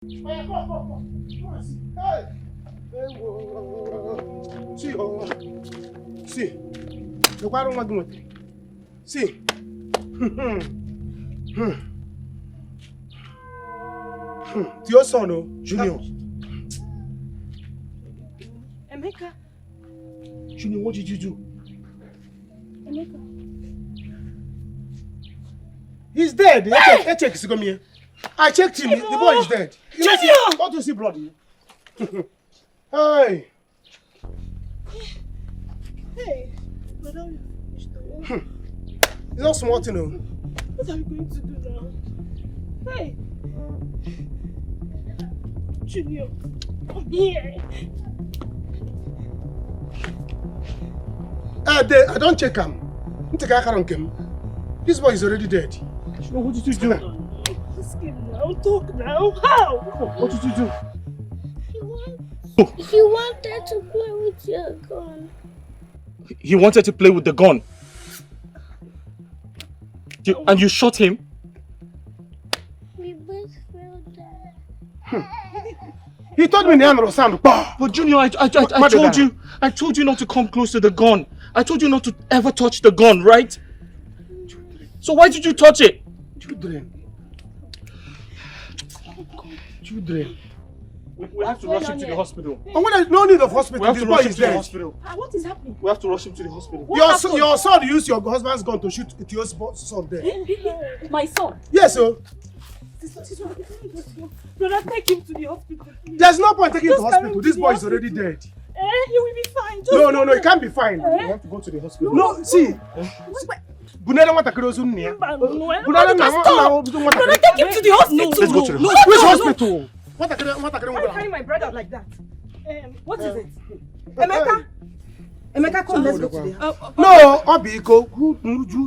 Hey! See, see. Look, I don't want to do it. See. To your son, oh, Junior. Emeka. Junior, what did you do? Emeka. He's dead. I checked him. I checked him. The boy is dead. Junior! Don't you see blood? Hey. Hey. Madam, it's not smart, you know. What are you going to do now? Hey. Junior, come here. I don't check him. This boy is already dead. What did you do? Ask him now. Talk now. How? What did you do? He wanted to play with your gun. He wanted to play with the gun. And you shot him? We both fell down. He told me name was sound. But Junior, I told you not to come close to the gun. I told you not to ever touch the gun, right? So why did you touch it? Children. We have to rush him to the hospital. No need of hospital. We have This to boy rush him is to the dead. hospital. What is happening? We have to rush him to the hospital. Your son used your husband's gun to shoot your son there. My son. Yes, sir. Brother, take him to the hospital. Please. There's no point taking him to Just hospital. carry him This to boy the is already dead. He will be fine. Just No, it can't be fine. We have to go to the hospital. No, see. Bunere want to kill Zunia. Brother, take him to the hospital. Let's go to the hospital. Which hospital? What Why carry my brother like that? What is it? Emeka? Emeka, come, let's go to the hospital. No, Obiko,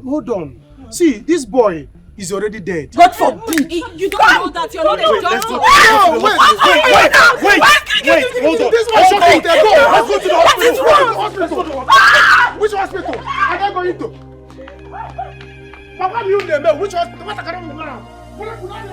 hold on. See, this boy is already dead. God forbid! You don't know that you're not a doctor. Wait, hold on. This boy shot me there. Go. Let's go to the hospital. Which hospital? Am I going to? Papa, you name which hospital? What are you doing?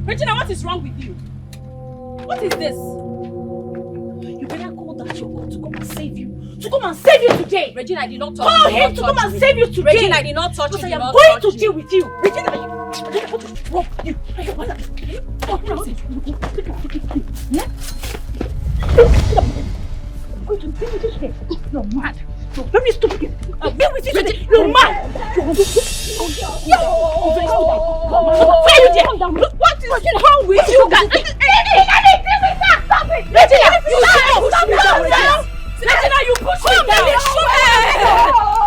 Regina, what is wrong with you? What is this? You better call that your God to come and save you. To come and save you today. Regina, I did not touch Call you. him to come and save you today. Regina, I did not touch you. Because I am going to deal with you. Regina, what is wrong with you? What is it? I'm going to deal with you today. You're mad. You're very stupid. I'll deal with you today. You're mad. Where are you there? What is wrong with you guys? Stop it! Regina, you stop! Regina, you push me down!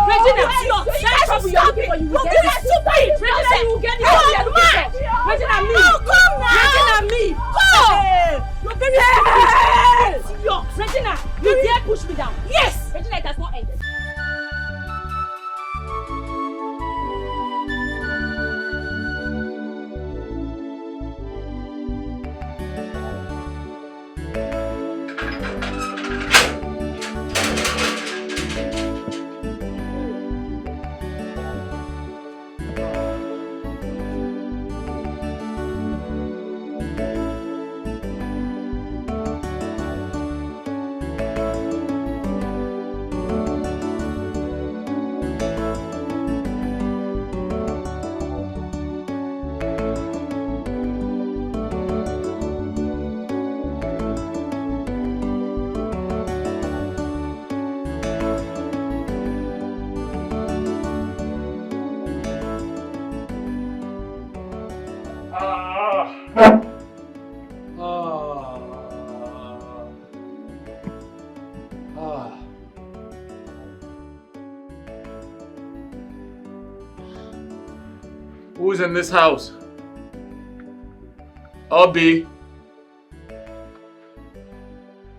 Regina, stop it! You will get it! Regina, you will get it! Regina, me! Regina, me! You're very stupid! Regina, you dare push me down? Yes! Regina, it has not ended. Who's in this house? Obi.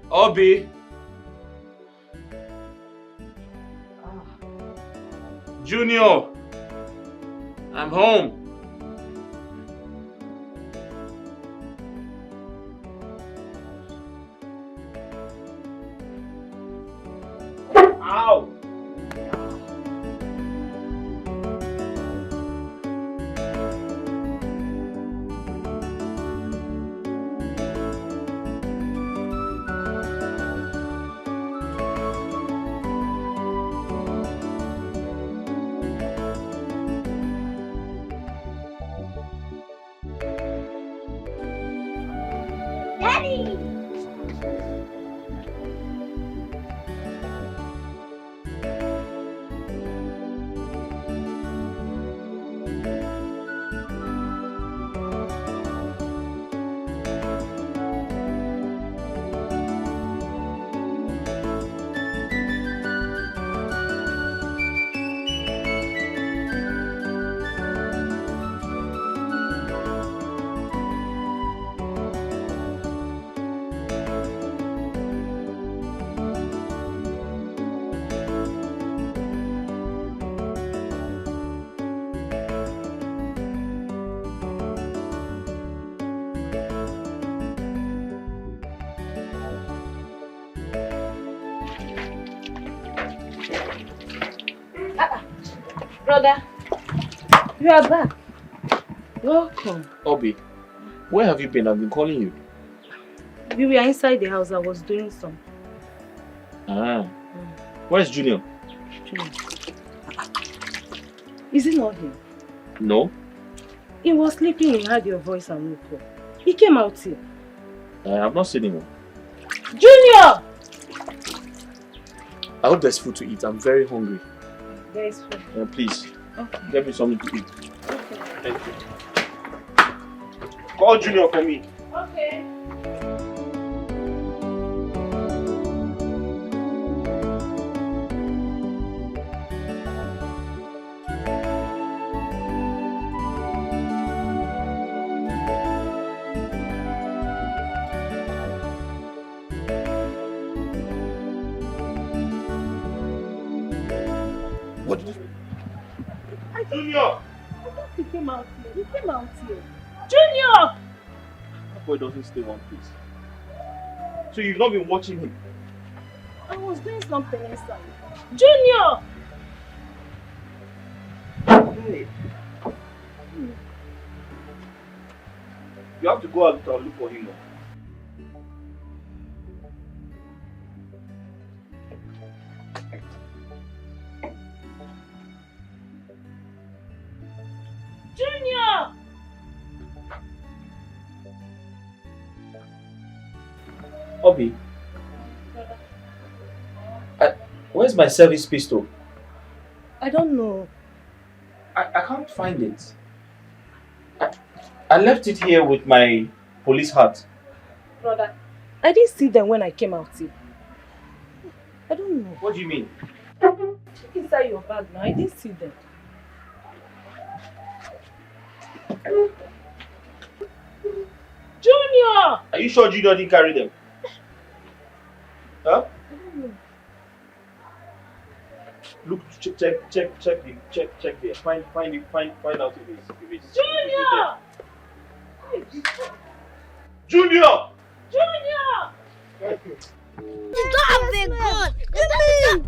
Obi. Junior. I'm home. Ow. Brother, you are back. Welcome. Obi, where have you been? I've been calling you. We were inside the house. I was doing some. Where's Junior? Junior. Is it not him? No. He was sleeping. He heard your voice and woke up. He came out here. I have not seen him. Junior! I hope there's food to eat. I'm very hungry. There is food. Please, okay. Get me something to eat. Okay. Thank you. Call Junior for me. Okay. Junior! He came out here. He came out here. Junior! That boy doesn't stay one place. So you've not been watching him? I was doing something inside. Junior! Hey. You have to go out and look for him now. Junior! Obi, where's my service pistol? I don't know. I can't find it. I left it here with my police hat. Brother, I didn't see them when I came out here. I don't know. What do you mean? Check inside your bag now. I didn't see them. Junior! Are you sure Junior didn't carry them? Huh? I don't know. Look, check there. Find out if it's Junior! Junior! Junior! You don't have a gun.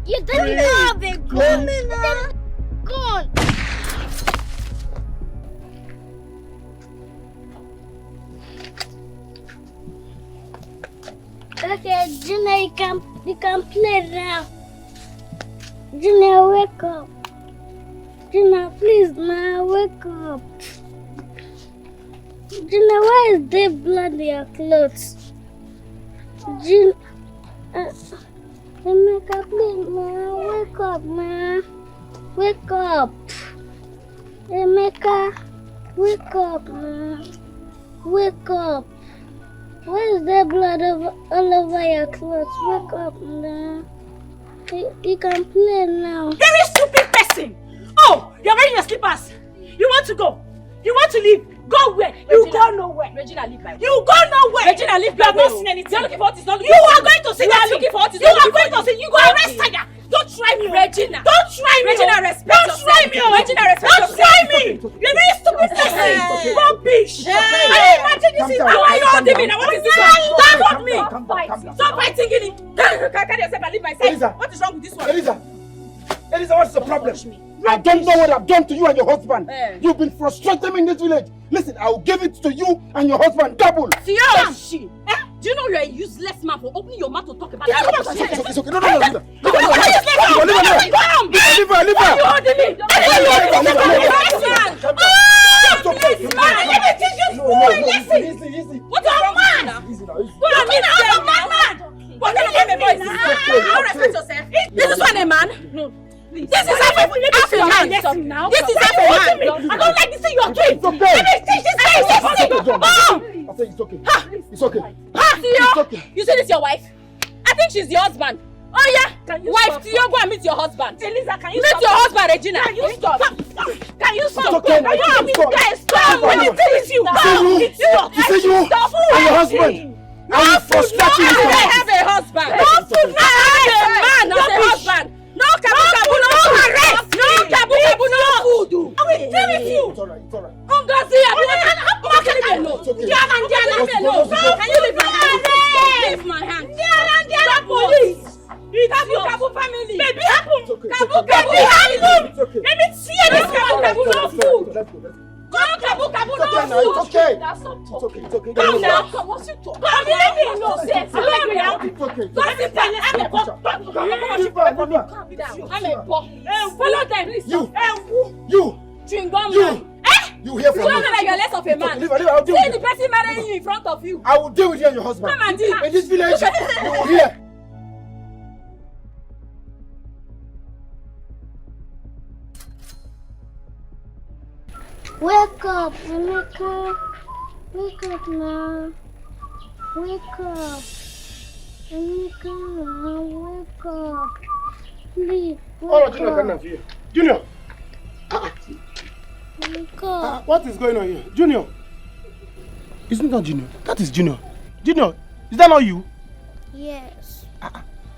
You don't have a gun. Gun. Okay, Junior, you can play now. Junior, wake up. Junior, please now, wake up. Junior, why is there blood in your clothes? Junior, Emeka, please now, wake up, man. Wake up. Emeka, wake up, man. Wake up. Why is there blood all over your clothes? Wake up now. You can play now. Very stupid person! Oh, you're wearing your slippers. You want to go? You want to leave? Go where? You go nowhere. Regina, leave my way. You go nowhere. Regina, leave my way. You have not seen anything. You're looking for what is not looking for. You are going to see. You are looking for what is not looking for. You are going to see. You go arrest her. Don't try me, Regina. Don't try me. Regina, respect yourself. Don't try me. Regina, respect yourself. Don't try me. You're very stupid person. Rubbish. I imagine this is how are you holding me now? What is this one? Don't hold me. Stop fighting, Ini. Carry yourself and leave my side. What is wrong with this one? Elisa, what's the problem? I don't know what I've done to you and your husband. You've been frustrating me in this village. Listen, I will give it to you and your husband double. Seriously? Do you know you're a useless man for opening your mouth to talk about that? It's okay. No. Leave her. Leave her. You're holding me. Let me teach you something. Listen. What are you, man? What are you, man? What kind of a boy is this? You respect yourself. This is one a man? No. This is half a man. This is half a man. I don't like this thing you are doing. Let me teach this guy. I say it's okay. It's okay. You say this is your wife? I think she's your husband. Oh yeah? Wife, Theo, go and meet your husband. Elisa, can you meet your husband, Regina? Can you stop? Can you stop? Okay, stop. When it is you. You say you and your husband. I will frustrate you. I have a husband. I have a man, not a husband. No kabu, no arrest. No kabu, no food. I will deal with you. It's alright. Ngozi, how can you be alone? Can you leave my hand? Leave my hand. Diana, police. It's Kabu family. Baby, Kabu happen. Let me see this Kabu no food. Let's go. Kabu no food. It's okay. It's okay. Come now. What's it talk? Come here. No sense. It's okay. Don't sit down. I'm a boss. Follow them, please. You. Chewing gum man. You hear from me. You know that you're less of a man. Leave her. I'll deal with See the person marrying you in front of you. I will deal with you and your husband. Come and deal. In this village, you will hear. Wake up, Emeka. Wake up now. Wake up. Emeka, wake up. Please, wake up. Junior. Wake up. What is going on here? Junior. Isn't that Junior? That is Junior. Junior, is that not you? Yes.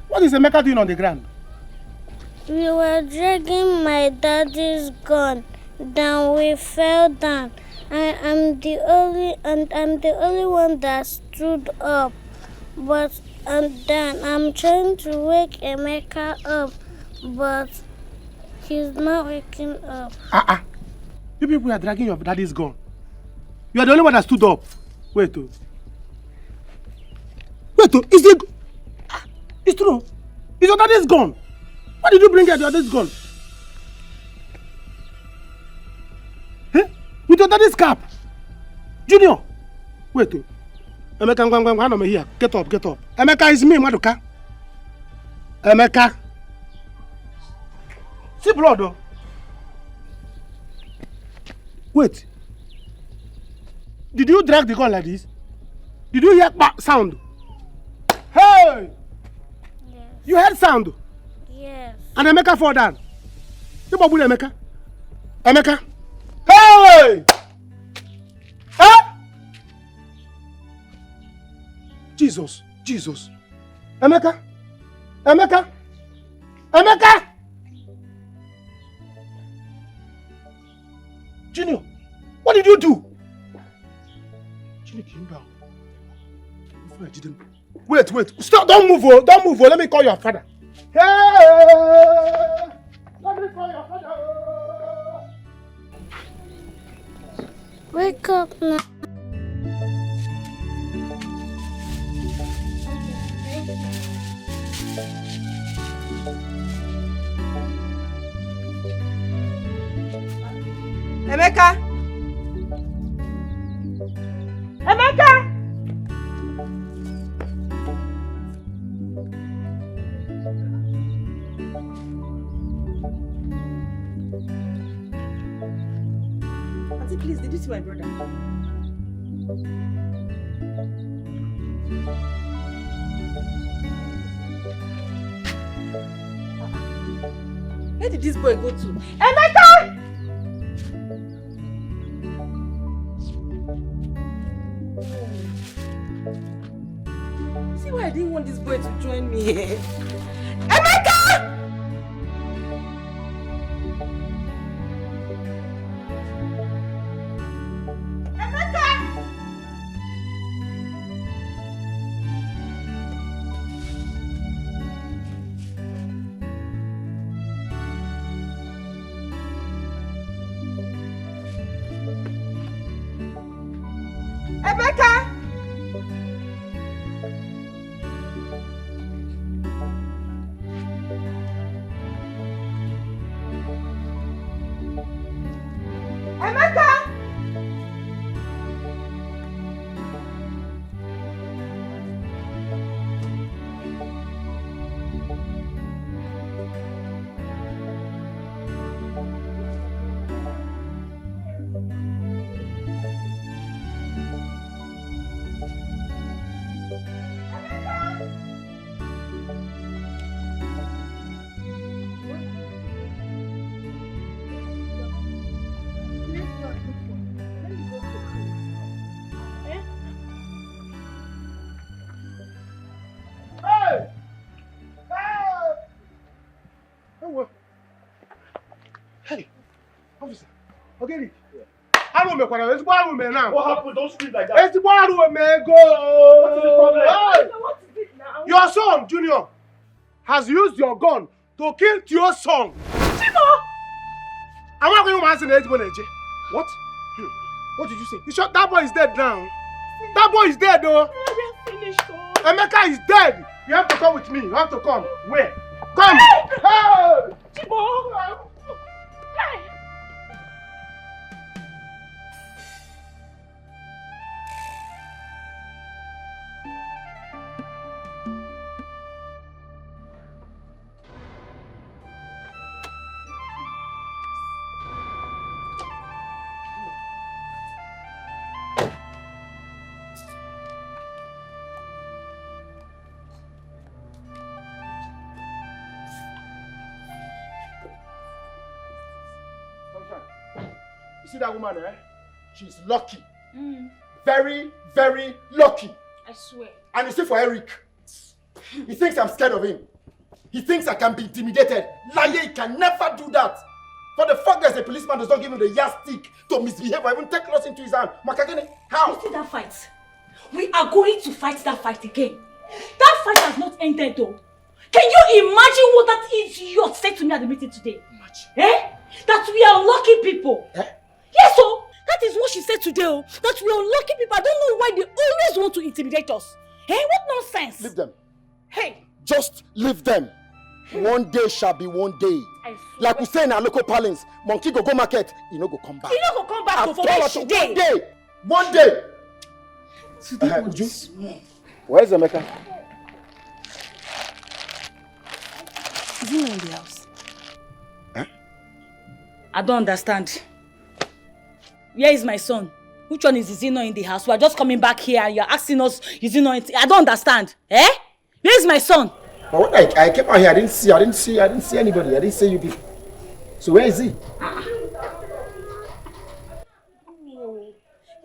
What is Emeka doing on the ground? We were dragging my daddy's gun. Then we fell down. I'm the only one that stood up. But then I'm trying to wake Emeka up, but he's not waking up. You people are dragging your daddy's gun. You are the only one that stood up. Wait, is it? It's true. Is your daddy's gun? Why did you bring your daddy's gun? With your daddy's cap. Junior. Wait. Emeka, I'm here. Get up. Emeka is me, Maduka. Emeka. See blood though. Wait. Did you drag the gun like this? Did you hear sound? Hey! Yes. You heard sound? Yes. And Emeka fall down. You babu Emeka? Emeka? Hey! Huh? Jesus. Emeka? Junior, what did you do? Junior came down. Before I didn't. Wait. Stop, don't move. Let me call your father. Hey! Let me call your father. Wake up now. Emeka! Auntie, please, did you see my brother? Where did this boy go to? Emeka! See why I didn't want this boy to join me here? Emeka! What happened? Don't scream like that. Go. What is the problem? What is it now? Your son, Junior, has used your gun to kill your son. Chimo! I'm not going to answer the What? What did you say? You shot that boy is dead now. That boy is dead though. We are finished. Emeka is dead. You have to come with me. You have to come. Where? Come. Hey! Chimo! Hey! You see that woman, eh? She's lucky. Very, very lucky. I swear. And you see for Eric, he thinks I'm scared of him. He thinks I can be intimidated. Liar, he can never do that. For the fact that a policeman does not give him the yardstick to misbehave or even take loss into his hand. Makagene, how? You see that fight? We are going to fight that fight again. That fight has not ended though. Can you imagine what that idiot said to me at the meeting today? Imagine. Eh? That we are lucky people. Eh? Yes, so that is what she said today. Oh, that we are lucky people. I don't know why they always want to intimidate us. Eh? What nonsense? Leave them. Hey. Just leave them. One day shall be one day. Like we say in our local parlance, monkey go market, he no go come back. He no go come back for where she one day. One day. Where's Emeka? Is he not in the house? Huh? I don't understand. Where is my son? Which one is he not in the house? We are just coming back here and you're asking us, is he not in I don't understand. Eh? Where is my son? But when I came out here, I didn't see anybody. I didn't see you people. So where is he? He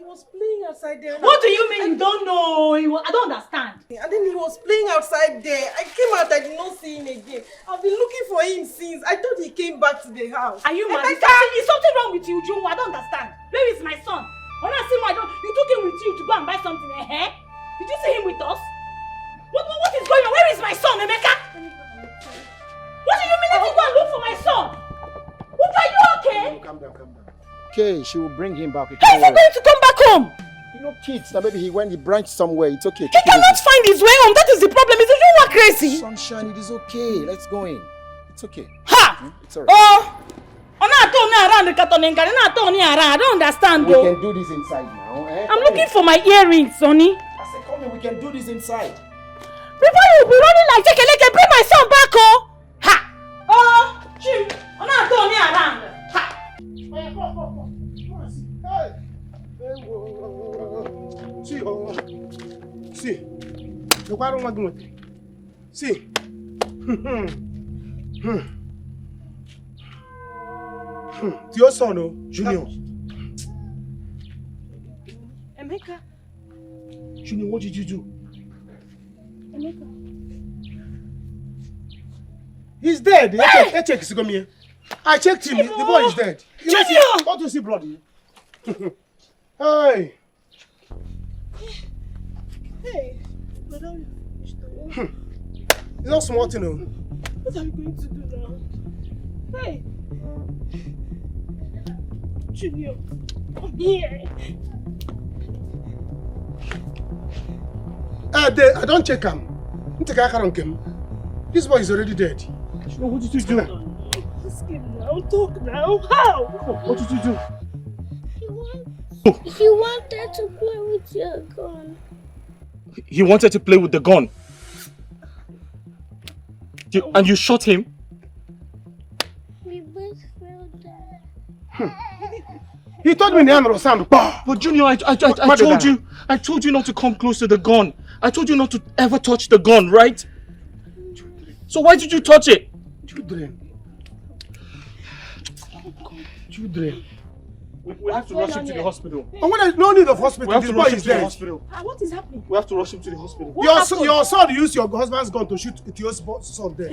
was playing outside there. What do you mean you don't know? I don't understand. And then he was playing outside there. I came out, I did not see him again. I've been looking for him since. I thought he came back to the house. Are you mad? Is something wrong with you, Joe? I don't understand. Where is my son? When I see my daughter, you took him with you to go and buy something, eh? Did you see him with us? What is going on? Where is my son, Emeka? What do you mean if you go and look for my son? What, are you okay? Calm down. Okay, she will bring him back. How is he going to come back home? You know kids, now maybe he branched somewhere. It's okay. He cannot find his way home. That is the problem. Is you are crazy? Sunshine, it is okay. Let's go in. It's okay. Ha! It's alright. Oh! I don't understand. We can do this inside now. Eh? I'm looking for my earrings, Sonny. I said, come in, we can do this inside. Before you be running like Jekeleke, bring my son back, oh! Ha! Oh! Chim! I'm not turning around. Ha! See. Look, I don't want to do it. See. It's your son, oh, Junior. Emeka. Junior, what did you do? He's dead. I checked him. I checked him. The boy is dead. Don't you see blood here? Hey. Hey, madam. It's not smart, you know. What are you going to do now? Hey. Junior. Here. I don't check him. This boy is already dead. What did you do? Ask him now. Talk now. How? What did you do? He wanted to play with your gun. He wanted to play with the gun. And you shot him? We both fell down. He told me the hand was sound. But Junior, I told you not to come close to the gun. I told you not to ever touch the gun, right? So why did you touch it? Children. We have to rush him to the hospital. No need of hospital. We have This to boy rush him is to the dead. hospital. What is happening? We have to rush him to the hospital. Your son used your husband's gun to shoot at your son there.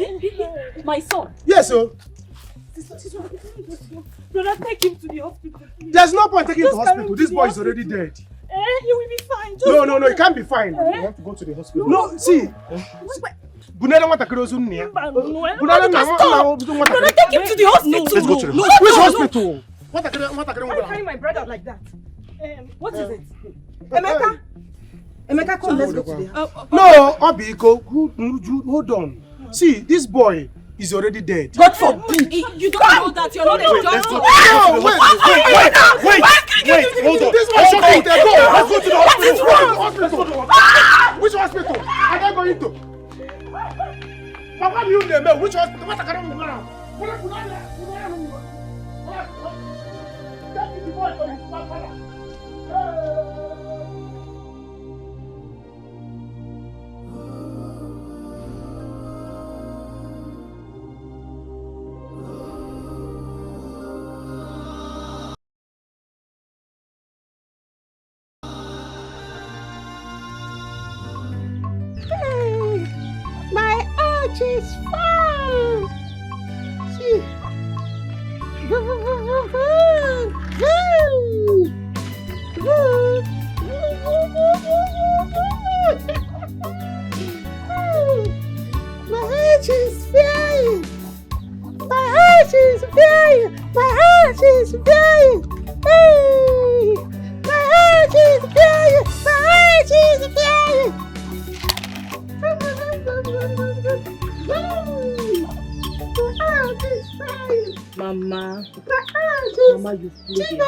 My son. Yes, sir. Brother, take him to the hospital. There's no point taking him to Just carry hospital. him This to boy the is already dead. He will be fine. No, he can't be fine. We have to go to the hospital. No, see. Bunada want to cross on here. Brother, take him to the hospital. Let's go to the hospital. Which hospital? What Why are you carrying my brother like that? What is it? Emeka, come, let's go to the hospital. No, Obiko, hold on. See, this boy is already dead. God forbid. You don't know that you're not a doctor. Wait, hold on. This boy is already dead. Let's go to the hospital. Which hospital? Are they going to? Papa, you name which hospital? What are you doing? My arch is fine. See. My arch is flying. My arch is flying. My arch is flying. Hey. My arch is flying. My arch is flying. Mama, you've played it.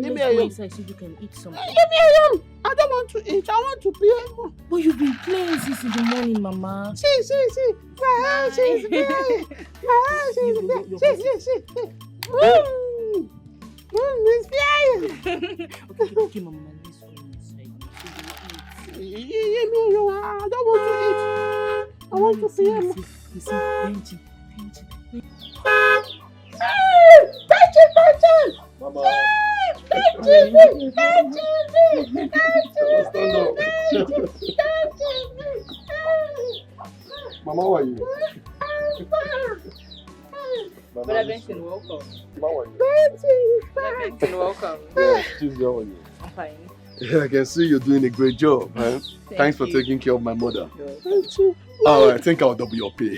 Let me go inside so you can eat something. Leave me alone. I don't want to eat. I want to play more. But you've been playing since in the morning, Mama. See. My house is flying. My house is flying. See. It's flying. Okay, Mama, let's go inside. Leave me alone. I don't want to eat. I want to play more. Listen, Mama. Mama, how are you? Brother Benson, welcome. How are you? Brother Benson, welcome. Yeah, she's how are you? I'm fine. Yeah, I can see you're doing a great job, man. Thanks for you. taking care of my mother. Thank you. Oh, I think I'll double your pay.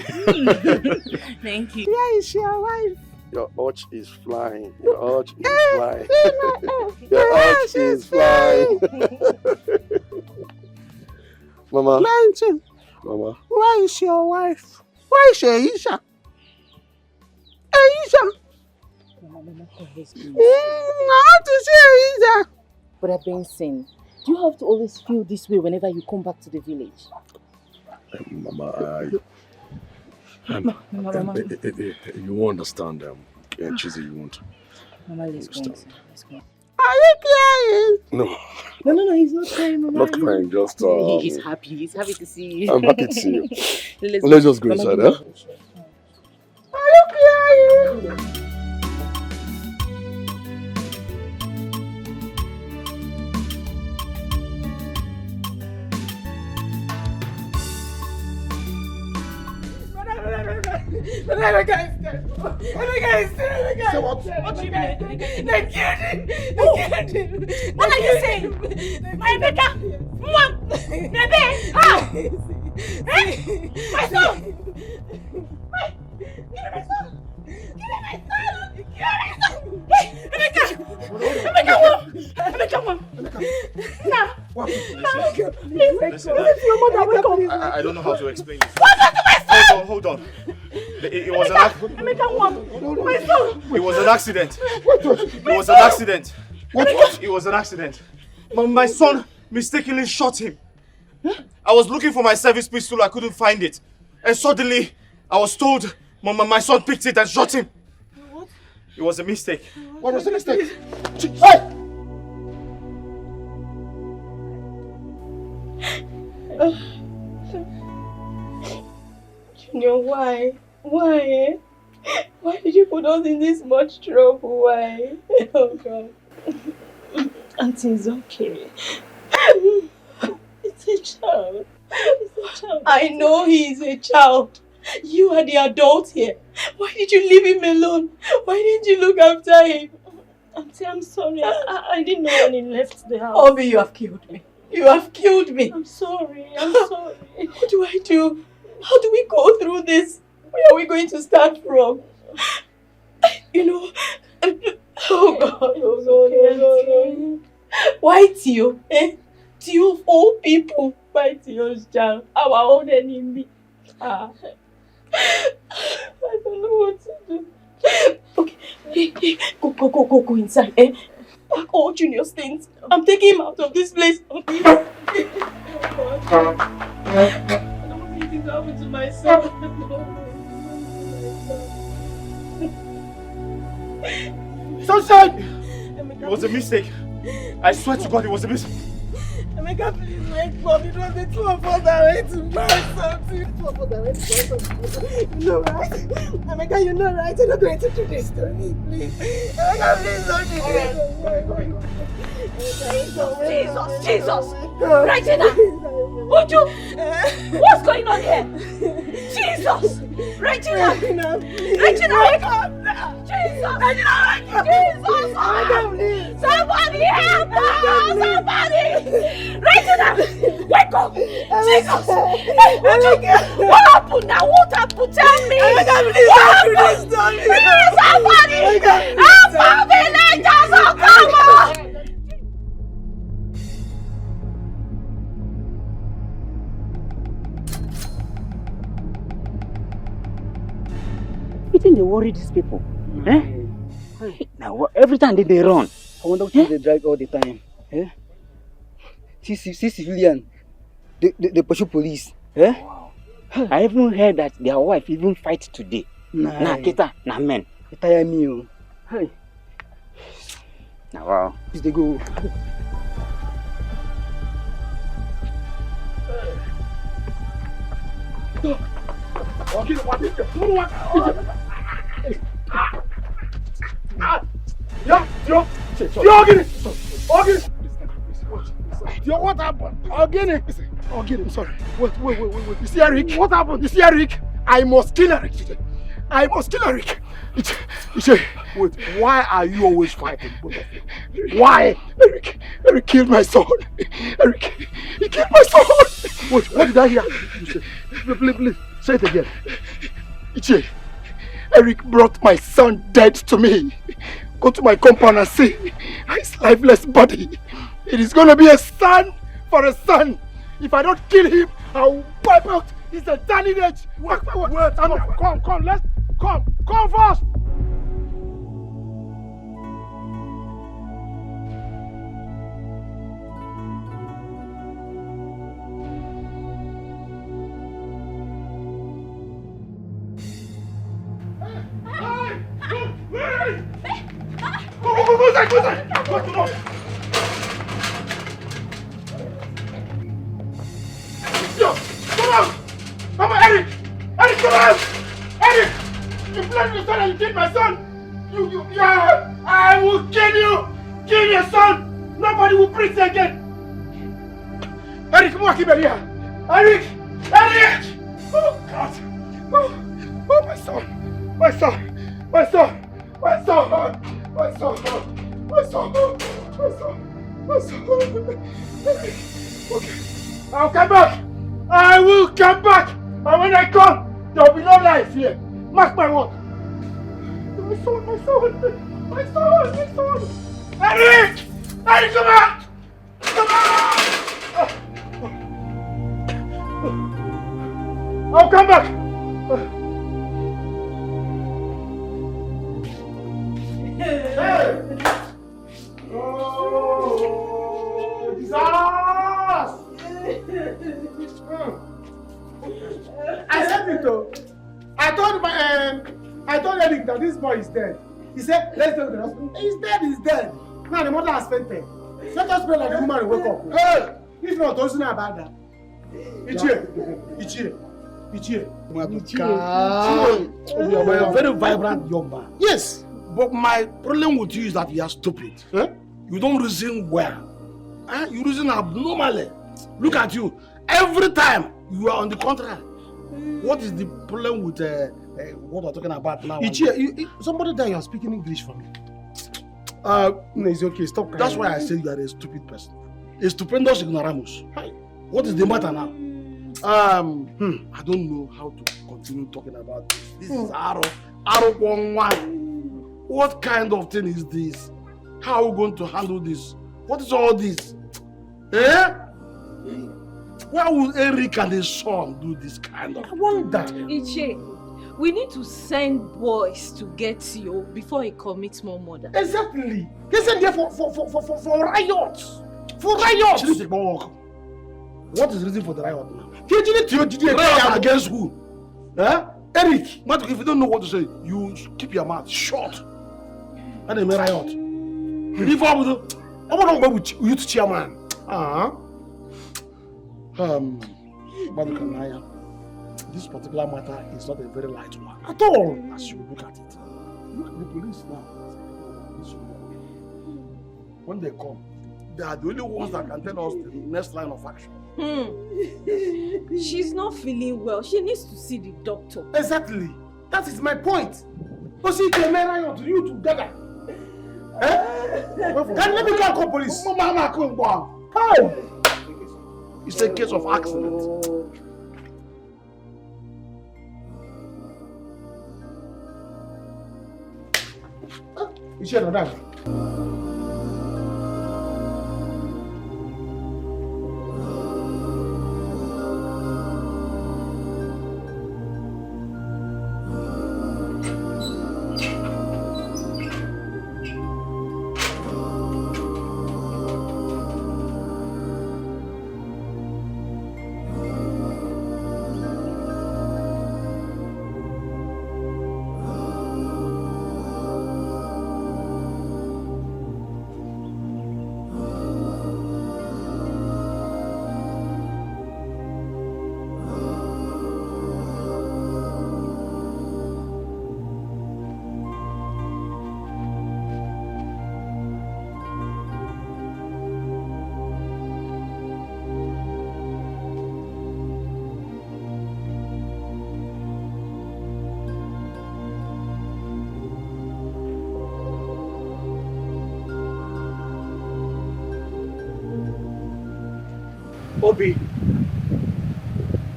Thank you. Where is your wife? Your arch is flying. Your arch is flying. Your arch is flying. Mama. Mountain. Mama. Where is your wife? Where is Aisha? Aisha. Mama, please. I want to see Aisha. Brother Benson, do you have to always feel this way whenever you come back to the village? Mama, Mama. you won't understand. Chizzy, you won't. Mama, let's go. Let's go. Are you crying? No, No, he's not crying, Mama. not crying, just... He's happy. He's happy to see you. I'm happy to see you. Let's just go Mama, inside, give huh? me Are you crying? Emeka is dead. Emeka is dead. Say what? What do you mean? They killed him. What are you saying? My Emeka? Mom! Baby! Ah! My son! Give me my son! Give me my son! Emeka! Emeka, what? Emeka, what? Nah! Please wake up. Your mother, wake up. I don't know how to explain this. What happened to my son? Hold on. It was an accident. Emeka, what? My son! It was an accident. It was an accident. What? It was an accident. My son mistakenly shot him. I was looking for my service pistol. I couldn't find it. And suddenly, I was told my son picked it and shot him. What? It was a mistake. What was the mistake? Hey! Junior, why? Why? Why did you put us in this much trouble? Why? Oh God. Auntie, it's okay. It's a child. It's a child. I know he is a child. You are the adult here. Why did you leave him alone? Why didn't you look after him? Auntie, I'm sorry. I didn't know when he left the house. Obi, you have killed me. You have killed me. I'm sorry. I'm sorry. What do I do? How do we go through this? Where are we going to start from? You know, oh God, oh God. Why Tio? Tio of all people. Why Tio's child? Our own enemy. I don't know what to do. Okay, go inside. Pack all Junior's things. I'm taking him out of this place. I don't want anything to happen to my son. Sunshine! It was a mistake. I swear to God, it was a mistake. Emeka, please wake up. It was the two of us that went to buy something. Two of us that went to buy something. You know right? Emeka, you know right? You're not going to do this to me, please. Emeka, please don't do this. Jesus! Regina! Uju! What's going on here? Jesus! Regina! Regina, wake up! Jesus! Regina, wake up! Jesus! Somebody help us! Somebody! Regina! Wake up! Jesus! Uju! What happened now? What happened? Tell me! What happened? Somebody! Help our villagers! Oh, come on! You think they worry these people? Eh? Now, every time they run. I wonder what they drag all the time. Eh? See civilian, they pursue police. Eh? Wow. I even heard that their wife even fight today. Nah, kita, nah men. It tire me, oh. Hey. Now, wow. Please they go. What happened? Again, I'm sorry. Wait. You see Eric? What happened? You see Eric? I must kill Eric today. I must kill Eric. Wait, why are you always fighting? Why? Eric killed my son. Eric, he killed my son. Wait, what did I hear? Please, say it again. Ichie, Eric brought my son dead to me. Go to my compound and see his lifeless body. It is going to be a son for a son. If I don't kill him, I'll wipe out his entire lineage. Wait, come, let's come first. Go. Come on! Eric, come on! Eric! You blame your son and you killed my son! I will kill you! Kill your son! Nobody will breathe again! Eric, come on, keep it here! Eric! Oh, God! Oh, my son! My son! My son! My son! My son! My son! My son! My son! Okay. I'll come back! I will come back! And when I come, there will be no life here. Mark my word. My son! My son! My son! My son! Eric! Eric, come back! Come back! I'll come back! Hey! Oh, Jesus! I said it though. I told Eric that this boy is dead. He said, let's go to the hospital. He's dead, he's dead. Now the mother has fainted. Let us pray like the woman will wake up. Hey! If not, don't say about that. Ichie. You are a very vibrant young man. Yes, but my problem with you is that you are stupid. Eh? You don't reason well. Eh? You reason abnormally. Look at you. Every time you are on the contrary. What is the problem with what we're talking about now? Ichie, somebody there you are speaking English for me. No, it's okay. Stop crying. That's why I say you are a stupid person. A stupendous ignoramus. What is the matter now? I don't know how to continue talking about this. This is Aro 111. What kind of thing is this? How are we going to handle this? What is all this? Eh? Why would Eric and his son do this kind of? I wonder. Ichie, we need to send boys to get you before he commits more murder. Exactly. They sent there for riots. For riots. What is the reason for the riot now? Riot against who? Eh? Eric, if you don't know what to say, you keep your mouth shut. And they may riot. If I want to go with youth chairman. This particular matter is not a very light one at all, as you look at it. Look at the police now. When they come, they are the only ones that can tell us the next line of action. She's not feeling well. She needs to see the doctor. Exactly. That is my point. But see, they may riot you together. Can let me call police? How? It's a case of accident. You should know that.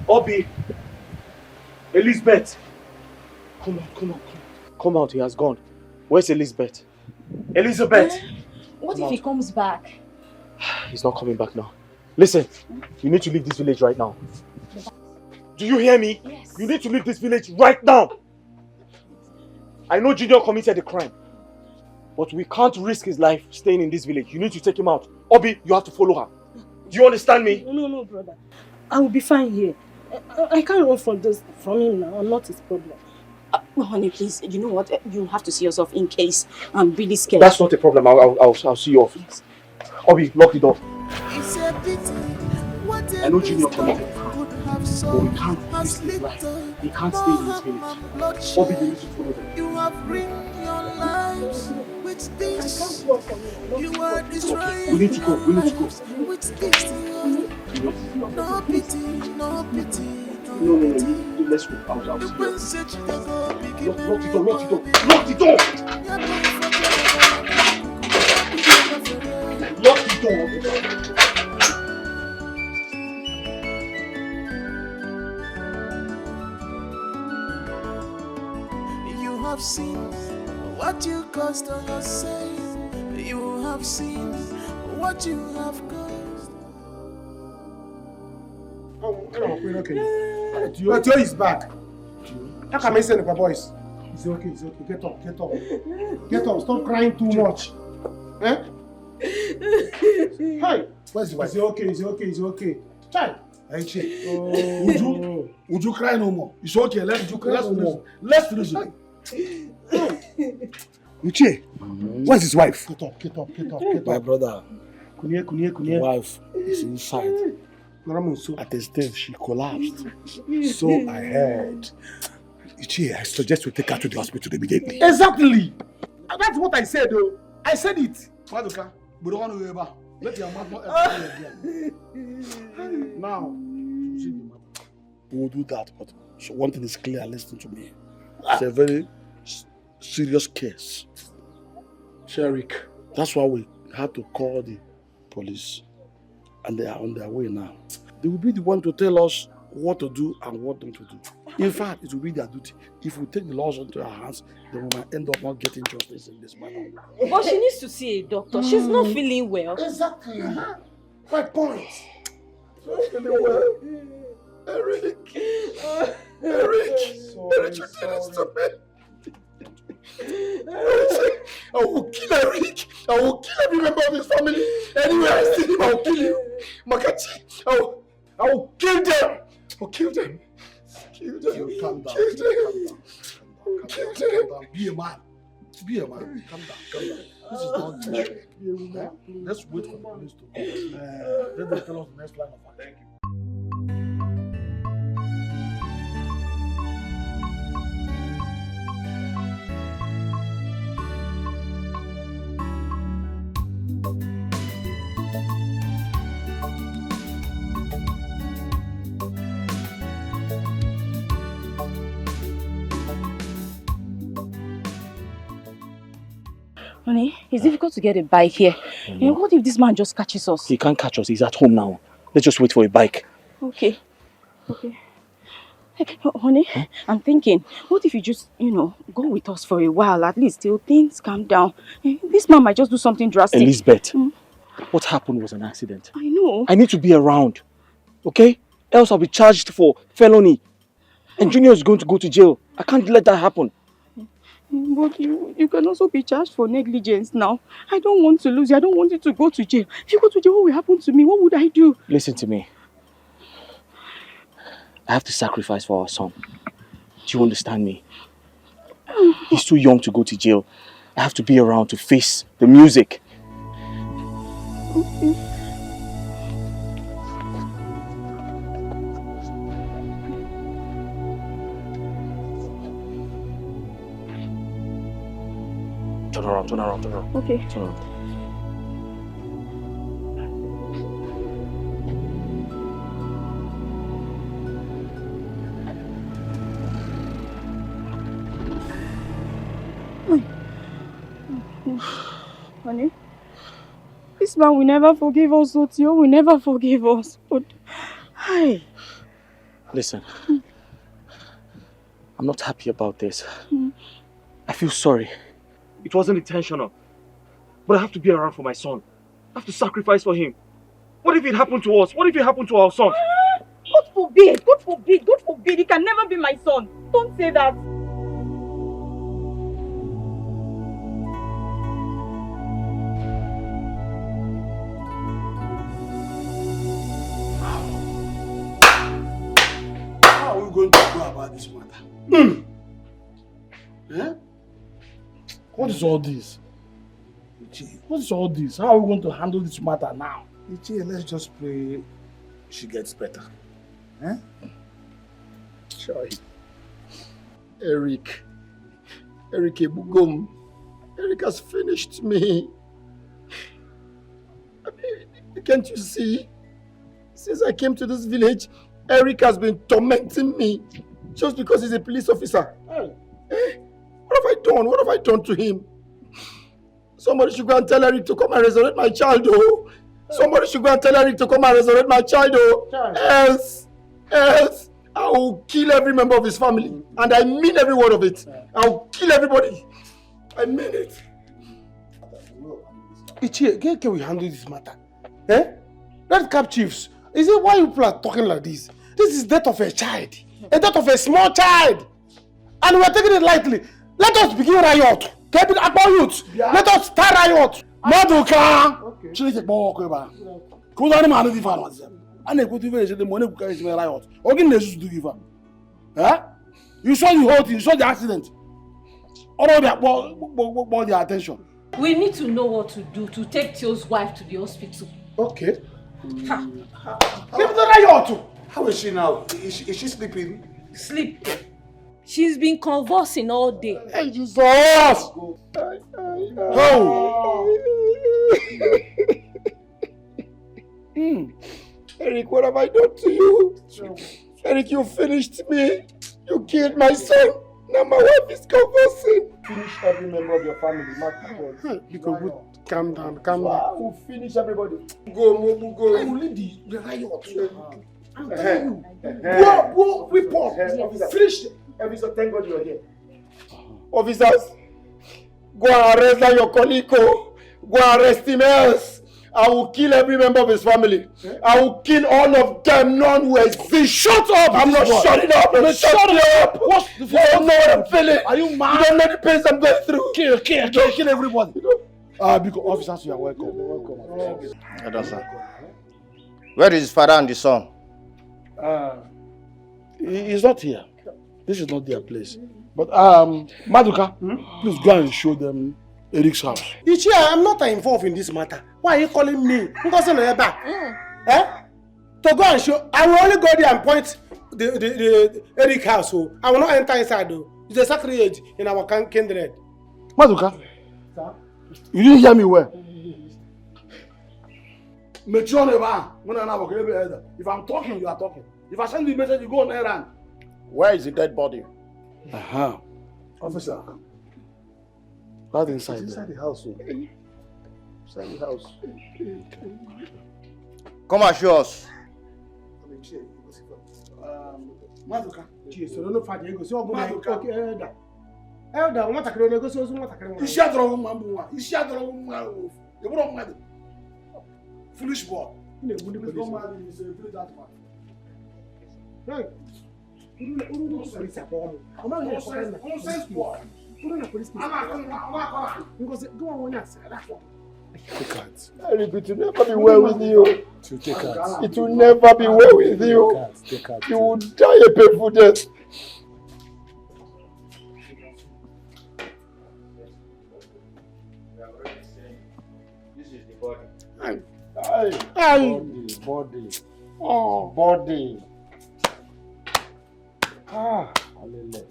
Obi! Elizabeth! Come out. Come out, he has gone. Where's Elizabeth? Elizabeth! What if he comes back? He's not coming back now. Listen, you need to leave this village right now. Do you hear me? Yes. You need to leave this village right now. I know Junior committed a crime, but we can't risk his life staying in this village. You need to take him out. Obi, you have to follow her. Do you understand me? No, brother. I will be fine here. I can't run from him now. I'm not his problem. Honey, please, you know what? You have to see yourself in case I'm really scared. That's not a problem. I'll see you off. Yes. Obi, lock the door. I know Junior committed a crime, but we can't risk his life. He can't stay in this village. Obi, you need to follow them. You have ruined your lives with this. You are destroying. We need to go. With this. No pity, no pity, No. let's go. I'll see you. Lock the door. Lock the door. You have seen what you caused on yourself. You have seen what you have caused. Oh, okay. Tio is back. How come I say the boys? It's okay. Get up. Stop crying too much. Eh? Hi. Where's the wife? It's okay. Child. Would you cry no more? It's okay. Let's reason. Uche, where's his wife? Get up. My brother. Kunye. Wife is inside. At the stage, she collapsed. So I heard. Uche, I suggest we take her to the hospital immediately. Exactly. That's what I said, though. I said it. Maduka, we don't want to go back. Let your mouth not ever again. Now, we will do that, but so one thing is clear. Listen to me. It's a very serious case. Sherik. That's why we had to call the police, and they are on their way now. They will be the one to tell us what to do and what not to do. In fact, it will be their duty. If we take the laws into our hands, then we might end up not getting justice in this matter. But she needs to see a doctor. She's not feeling well. Exactly. My point. Not feeling well. Eric, you did this to me. I will kill Eric. I will kill every member of his family. Anywhere I see him, I will kill you. Makachi, I will kill them. Kill them. Calm down. Kill them. Be a man. Calm down. This is not good. Let's wait for the police to come. Let them tell us the next line of attack. Honey, it's difficult to get a bike here. What if this man just catches us? He can't catch us. He's at home now. Let's just wait for a bike. Okay. Hey, honey, I'm thinking, what if you just, go with us for a while, at least till things calm down. This man might just do something drastic. Elizabeth, what happened was an accident. I know. I need to be around, okay? Else I'll be charged for felony. And Junior is going to go to jail. I can't let that happen. But you can also be charged for negligence now. I don't want to lose you. I don't want you to go to jail. If you go to jail, what will happen to me? What would I do? Listen to me. I have to sacrifice for our son. Do you understand me? He's too young to go to jail. I have to be around to face the music. Okay. Turn around. Okay. Turn around. Honey, this man will never forgive us, Otio will never forgive us. But, hi. Listen, I'm not happy about this. I feel sorry. It wasn't intentional. But I have to be around for my son. I have to sacrifice for him. What if it happened to us? What if it happened to our son? God forbid! God forbid! God forbid! He can never be my son. Don't say that. How are we going to go about this matter? Yeah? What is all this? What is all this? How are we going to handle this matter now? Let's just pray she gets better. Eh? Sure. Eric Ebugom. Eric has finished me. I mean, can't you see? Since I came to this village, Eric has been tormenting me. Just because he's a police officer. What have I done? What have I done to him? Somebody should go and tell Eric to come and resurrect my child, oh. Somebody should go and tell Eric to come and resurrect my child, oh. Else, I will kill every member of his family. And I mean every word of it. I will kill everybody. I mean it. Ichie, can we handle this matter? Red Cap Chiefs, is it why you people are talking like this? This is death of a child. A death of a small child. And we are taking it lightly. Let us begin riot. Keep it about youth. Let us start riot. Maduka. Okay. You saw the whole thing, you saw the accident. All of that brought their attention. We need to know what to do to take Tio's wife to the hospital. Okay. Keep the riot. How is she now? Is she sleeping? Sleep. She's been convulsing all day. Hey, Jesus! Oh! Eric, what have I done to you? Eric, you finished me. You killed my son. Now my wife is convulsing. Finish every member of your family. Because calm down. We'll finish everybody. Go, Mobu, go. I will lead the riot. I'm telling you. Go, report. Finish. Officer, thank God you are here. Officers, go and arrest that your colleague. Go and arrest him else. I will kill every member of his family. I will kill all of them. None will exist. Shut up! I'm not shutting up. Shut up! What's the you don't know what I'm feeling. Are you mad? You don't know the pains I'm going through. Kill everybody. Because officers, you are welcome. Where is his father and the son? He's not here. This is not their place. But Maduka, please go and show them Eric's house. Ichie, I'm not involved in this matter. Why are you calling me? To go and show. I will only go there and point the Eric house. So I will not enter inside though. It's a sacrilege in our kindred. Maduka, you didn't hear me well. If I'm talking, you are talking. If I send you a message, you go on errand. Where is the dead body? Officer. Right inside. Inside the house. Inside the house. Come and show us. Maduka. Elder, what can you go so foolish boy. Hey. Eric, it will never be well with you. It will never be well with you. You will die a painful death. This is the body. Body. Oh, body. Hallelujah.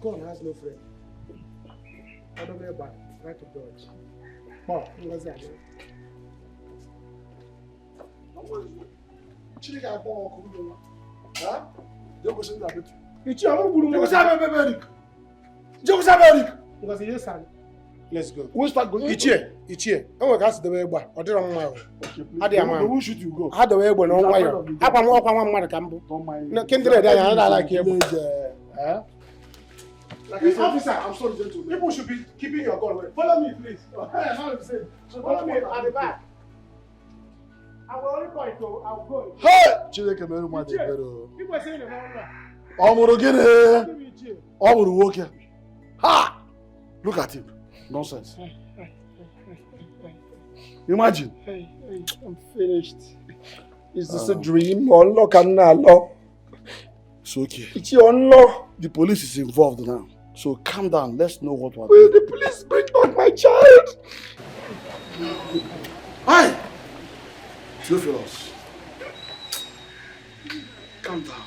God has no friend. I don't know about right to dodge. Oh, what's that? Let's go. We'll start going. Ichie. I want to the way back. I don't know. Who should you go? How the way when on wire. I'm one cambo. No, kindred, I like you. Officer, I'm sorry, gentlemen. People should be keeping your gun. Follow me, please. Follow me at the back. I will only point to. I will go. Hey! Chideke meru ma de beru. People are saying the wrong. Omuru gini. Omuru woke. Ha! Look at him. Nonsense. Imagine. I'm finished. Is this a dream? It's okay. It's your law. The police is involved now. So calm down. Let's know what we're doing. Will the police bring back my child? Hi! Theophilus. Calm down.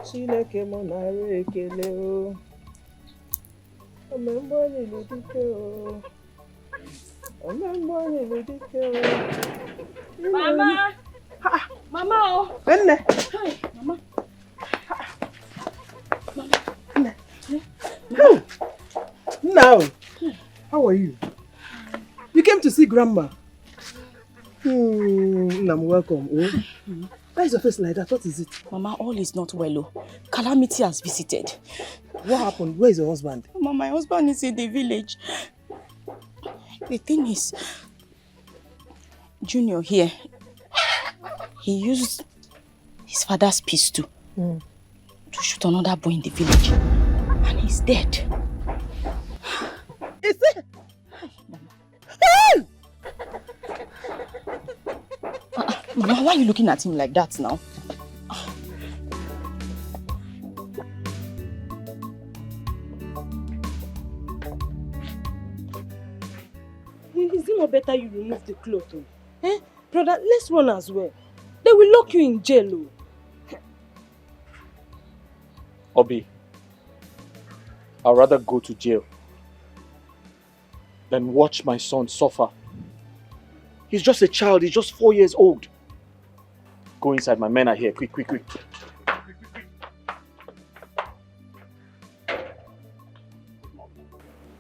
Chineke monare ekele o. Omembo ni ludike o. Omembo ni ludike o. Mama! Mama oh! Nne! Hi, Mama. Nne! Now, how are you? You came to see Grandma. I'm welcome. Oh. Why is your face like that? What is it? Mama, all is not well. Oh. Calamity has visited. What happened? Where is your husband? Mama, my husband is in the village. The thing is, Junior here, he used his father's pistol to shoot another boy in the village. And he's dead. Is it? Mama, why are you looking at him like that now? Is it not better you remove the cloth? Oh? Eh? Brother, let's run as well. They will lock you in jail. Oh. Obi, I'd rather go to jail than watch my son suffer. He's just a child, he's just 4 years old. Go inside, my men are here. Quick, quick, quick.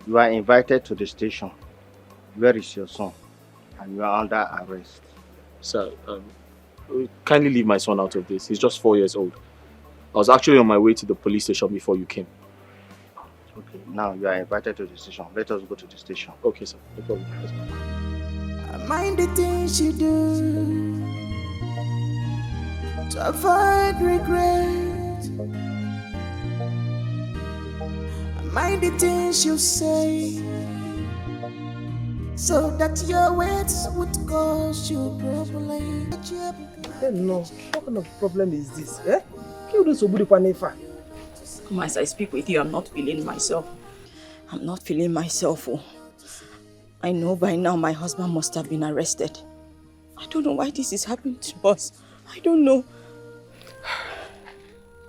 You are invited to the station. Where is your son? And you are under arrest. Sir, kindly leave my son out of this. He's just 4 years old. I was actually on my way to the police station before you came. Okay, now you are invited to the station. Let us go to the station. Okay, sir. No problem. Let's go. Mind the things you do to avoid regret. Mind the things you say so that your words would cause you problem. No, what kind of problem is this? Eh? Mama, as I speak with you, I'm not feeling myself. I'm not feeling myself. Oh. I know by now my husband must have been arrested. I don't know why this is happening to us. I don't know.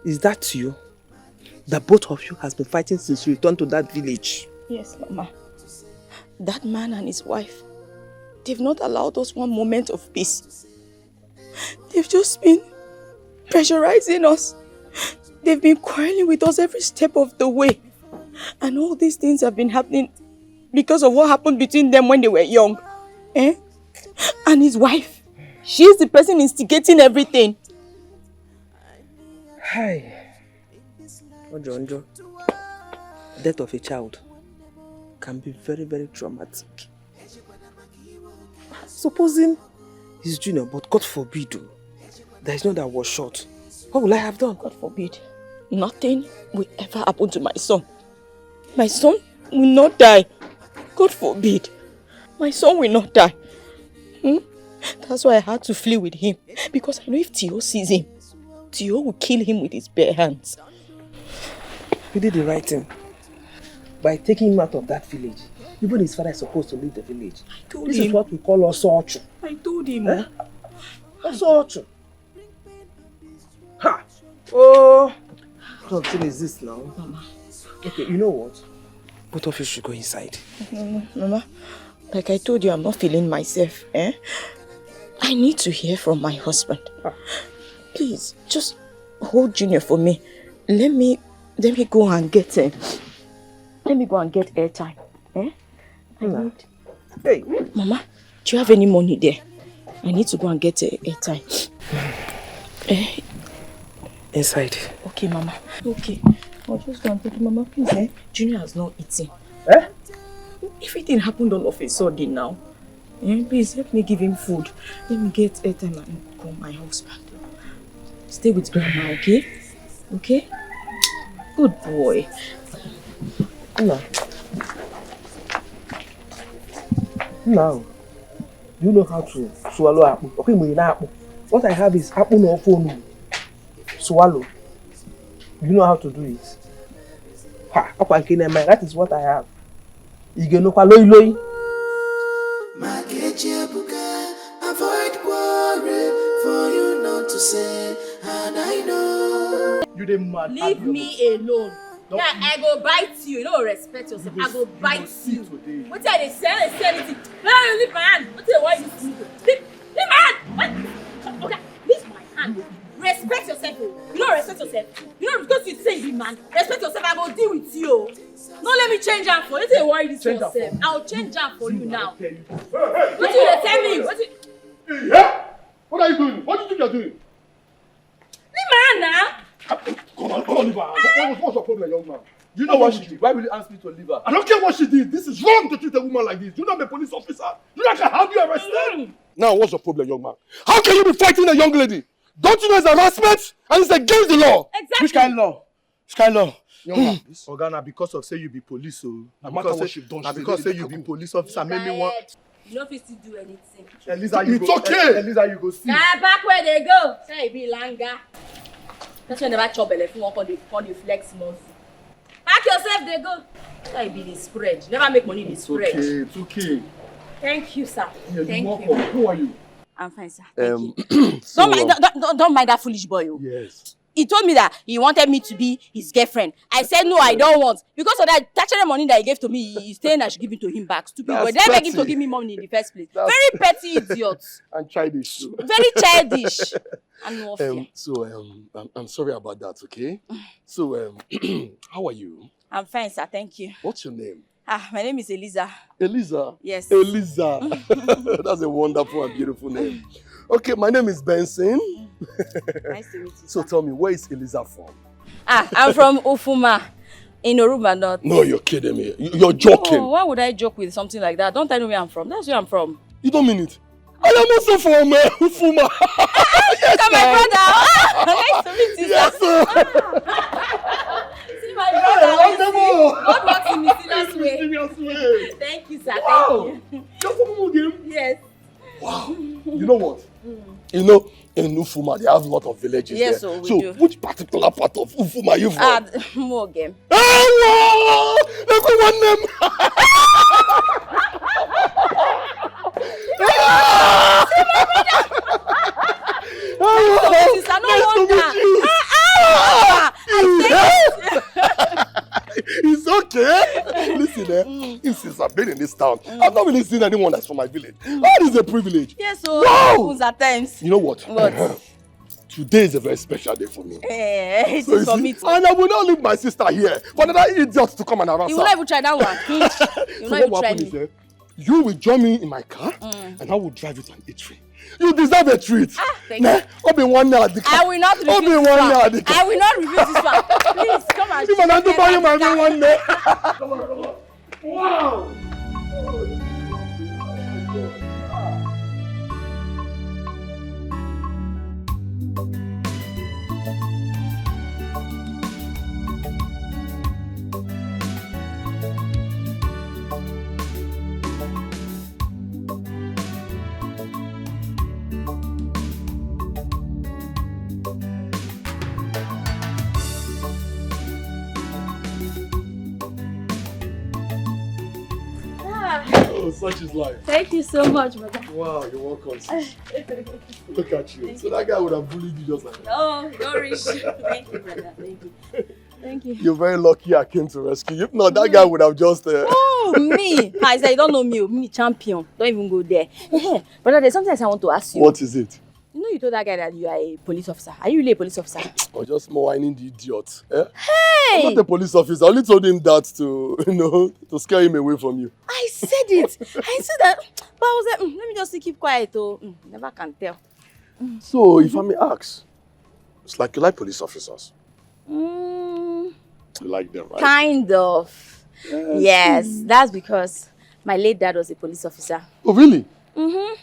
Is that you? The both of you has been fighting since you returned to that village? Yes, Mama. That man and his wife, they've not allowed us one moment of peace. They've just been pressurizing us. They've been quarreling with us every step of the way. And all these things have been happening because of what happened between them when they were young. Eh? And his wife. She's the person instigating everything. Hi. Ojo, death of a child can be very, very traumatic. Supposing he's junior, but God forbid, there is no that was shot. What will I have done? God forbid. Nothing will ever happen to my son. My son will not die. God forbid. My son will not die. That's why I had to flee with him. Because I know if Tio sees him, Tio will kill him with his bare hands. You did the right thing. By taking him out of that village. Even his father is supposed to leave the village. I told this him. Is what we call Osochu. I told him. Eh? Osochu. Ha! Oh! What kind is this now? Mama. Okay, you know what? Both of you should go inside. No, Mama. Like I told you, I'm not feeling myself. Eh? I need to hear from my husband. Please, just hold Junior for me. Let me go and get let me go and get airtime. Eh? Hey, Mama, do you have any money there? I need to go and get airtime. Inside. Okay, Mama. Okay. I'll just go and take it, Mama. Please, eh? Junior has not eaten. Eh? Everything happened all of a sudden now. Please, help me give him food. Let me get airtime and call my husband. Stay with Grandma, okay? Okay? Good boy. No. Now, you know how to swallow apple. Okay, what I have is apple no phone. Swallow. You know how to do it. That is what I have. You get no loy. Avoid worry for you not to say, and I know. You dey mad. Leave me alone. Now I go bite you. You don't respect yourself. I go bite you. What are they saying? They say anything. No, leave my hand. What are why you leave my hand? What? Okay, leave my hand. Respect yourself. You don't respect yourself. You don't because you say you man. Respect yourself. I go deal with you. Don't let me change hand for you. Don't worry this for yourself. I'll change hand for you now. What do you tell me? What are you doing? What do you think you're doing? Leave my hand now. Come on, leave her. What's your problem, young man? You know what she did? Why will you ask me to leave her? I don't care what she did. This is wrong to treat a woman like this. You're not a police officer. You not have you arrested. Now, what's your problem, young man? How can you be fighting a young lady? Don't you know it's harassment and it's against the law? Exactly. Which kind of law? Which kind of law? Young man, Organa, because of say you be police, so no matter what she's done, because say you be police officer, make me want. You don't fit to do anything. Elisa, you it's go. okay. Elisa, you go see. Nah, back where they go. Say it be langa. That's why never chop belly for on the flex muscle. Pack yourself, they go. Say it be the spread. Never make money the spread. It's okay. Thank you, sir. Yeah, Thank you. Who are you? I'm fine, sir. Thank you. So, Don't mind that foolish boy. Oh. Yes. He told me that he wanted me to be his girlfriend. I said no, I don't want. Because of that statutory money that he gave to me, he's saying I should give it to him back. Stupid boy. Did I beg him to give me money in the first place? Very petty idiot. And childish too. Very childish. And no fear. I'm sorry about that, okay? So, how are you? I'm fine, sir. Thank you. What's your name? My name is Eliza. Eliza? Yes. Eliza. That's a wonderful and beautiful name. Okay, my name is Benson. Nice to meet you. So tell me, where is Eliza from? I'm from Ufuma in Oruba North. No, you're kidding me. You're joking. Oh, why would I joke with something like that? Don't tell me where I'm from. That's where I'm from. You don't mean it? I am also from Ufuma. Yes, my brother. Nice to meet you, yes, sir. See my brother. God works in mysterious way. Thank you, sir. Wow. Thank you. You're from Umugim? Yes. Wow. You know what? You know, in Ufuma, they have a lot of villages yes, there. So do. Which particular part of Ufuma are you from? Mogem. Hello! Everyone name! It's okay. Listen, since I've been in this town, I've not really seen anyone that's from my village. That is a privilege. Yes, so happens at times. You know what? What? Today is a very special day for me. It is for me too. And I will not leave my sister here for another idiot to come and harass her. You will not even try that one. So what will happen is, you will join me in my car and I will drive you to an eatery. You deserve a treat. Thank you. I will not refuse this one. I will not refuse this one. Please, come and if I don't buy you my man one day. Come on. Wow. Oh, such is life. Thank you so much, brother. Wow, you're welcome. Look at you. So that guy would have bullied you just like that. Oh, no rich. Thank you, brother. Thank you. Thank you. You're very lucky I came to rescue you. If not, that guy would have just... Oh, me? I said, you don't know me. Me, champion. Don't even go there. Brother, there's something else I want to ask you. What is it? You know you told that guy that you are a police officer. Are you really a police officer? Or just more whining the idiot. Eh? Hey! I'm not a police officer. I only told him that to, to scare him away from you. I said it. I said that. But I was like, let me just keep quiet. Oh, never can tell. So, if I may ask, it's like you like police officers. You like them, right? Kind of. Yes, that's because my late dad was a police officer. Oh, really? Mm-hmm.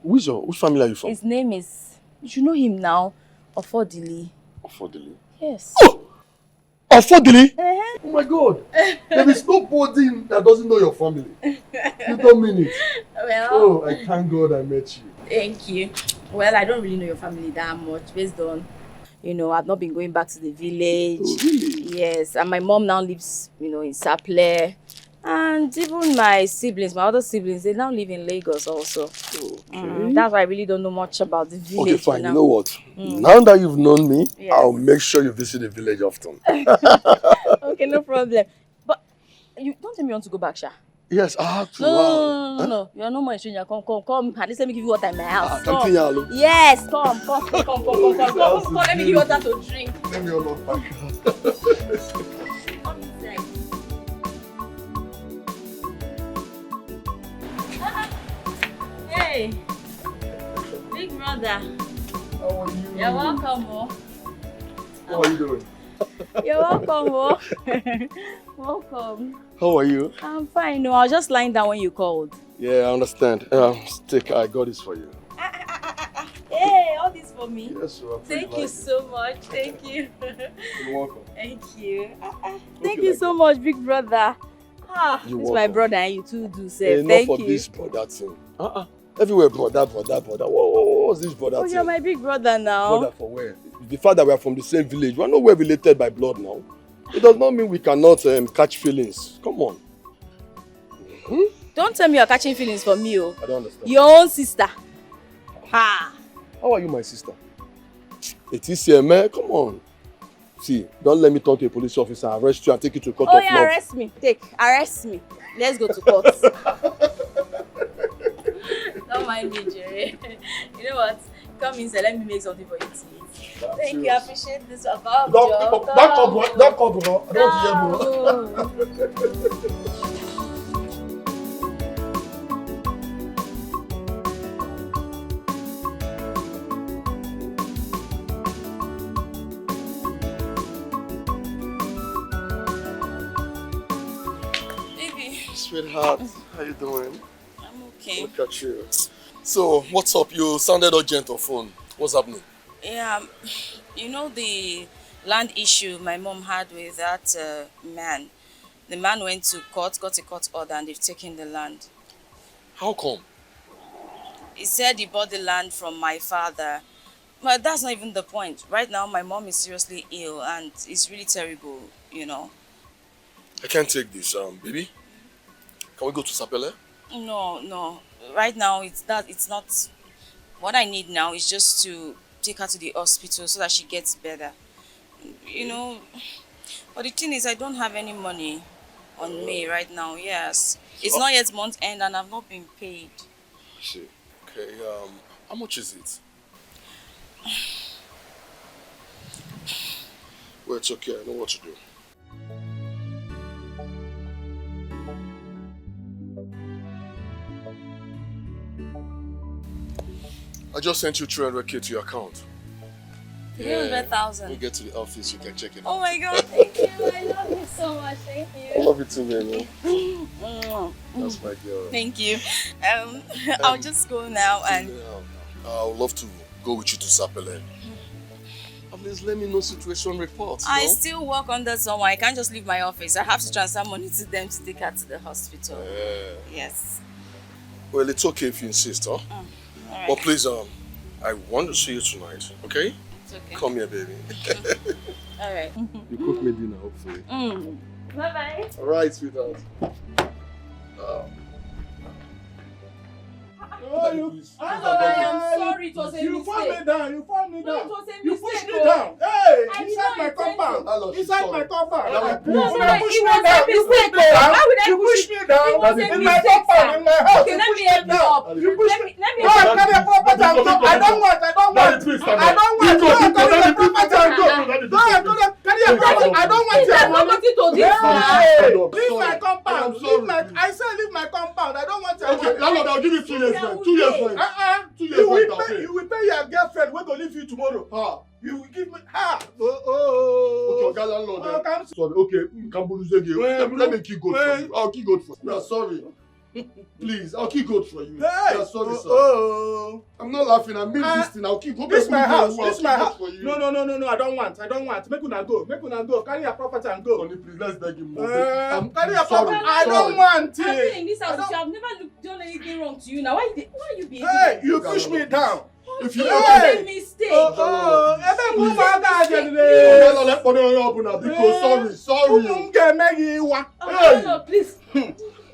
Which family are you from? His name is, you know him now, Ofodili. Ofodili? Yes. Oh! Ofodili? Oh my God. There is nobody that doesn't know your family. You don't mean it. Well. Oh, I thank God I met you. Thank you. Well, I don't really know your family that much based on, I've not been going back to the village. Oh, really? Yes, and my mom now lives, in Saple. And even my siblings, my other siblings, they now live in Lagos also. Okay. That's why I really don't know much about the village. Okay, fine. Now. You know what? Now that you've known me, Yes. I'll make sure you visit the village often. Okay, no problem. But you don't tell me you want to go back, Sha. Yes, I have to. No. You're no more a stranger. Come. At least let me give you water in my house. Come. Yes, come. Let me give you water to drink. Let me alone. Come inside. Hey, big brother. How are you? You're welcome, oh. How are you doing? You're welcome, oh. Welcome. How are you? I'm fine. No, I was just lying down when you called. Yeah, I understand. Stick, I got this for you. Hey, all this for me? Yes, sir. Thank you so much. Thank you. You're welcome. Thank you. Thank you so much, big brother. This is my brother and you too do say. Thank Enough you. of this brother thing. Everywhere brother. What's this brother thing? You're my big brother now. Brother for where? The fact that we are from the same village, we are nowhere related by blood now. It does not mean we cannot catch feelings. Come on. Don't tell me you're catching feelings for me, oh. I don't understand. Your own sister. Ha! How are you, my sister? It is here, man. Come on. See, don't let me talk to a police officer, arrest you and take you to court of law. Arrest me. Arrest me. Let's go to court. Don't mind me, Jerry. You know what? Come inside, let me make something for you to eat. Thank you, I appreciate this. Don't come, bro. I don't want to hear, bro. Sweetheart, how you doing? I'm okay. Look at you. So, what's up? You sounded urgent on phone. What's happening? Yeah, you know the land issue my mom had with that man. The man went to court, got a court order, and they've taken the land. How come? He said he bought the land from my father. But that's not even the point. Right now, my mom is seriously ill, and it's really terrible, you know. I can't take this, baby. Can we go to Sapele? No. Right now, it's not. What I need now is just to take her to the hospital so that she gets better. You know, but the thing is, I don't have any money on me right now, yes. It's not yet month end and I've not been paid. I see. Okay, how much is it? Well, it's okay, I know what to do. I just sent you 300k to your account. 300,000. When you get to the office, you can check it out. Oh my God, thank you. I love you so much. Thank you. I love you too, man. That's my girl. Thank you. I'll just go now and... I would love to go with you to Sapele. At least let me know situation reports. I still work under someone. I can't just leave my office. I have to transfer money to them to take her to the hospital. Yes. Well, it's okay if you insist, huh? Right. But please, I want to see you tonight, okay? It's okay. Come here, baby. All right. You cook me dinner, hopefully. Bye-bye. All right, sweetheart. I am sorry, it was a mistake. You fall me down. No, it was a mistake. You pushed me down. Hey, inside my compound. Inside my compound. No, You pushed me down. You pushed me down. Why would I push me down? In my compound, in my house. Okay, let me help you up. You pushed me. Let me No, I carry a property and go. I don't want. I don't want. Go and carry a property and go. Carry a property. I don't want your money. Leave my compound. I said leave my compound. I don't want your money. Landlord, I'll give you 2 years rent. 2 years rent. 2 years rent. You will pay your girlfriend. We're going to leave you tomorrow. You will give me Okay, okay, landlord. Sorry, okay. Let me keep goat for you. I'll keep goat for you. Yeah, sorry. Please, I'll keep goat for you. Yeah, sorry, sir. I'm not laughing. I mean this thing. I'll keep goat. This is my house. This is my house. No. I don't want. Make una go. Carry your property and go. Honey, please, let's beg him more. Carry your property. I don't want it. I've been in this house. I've never done anything wrong to you. Now, why you behaving? Hey, you push me down. If you It was a mistake. sorry. No, please.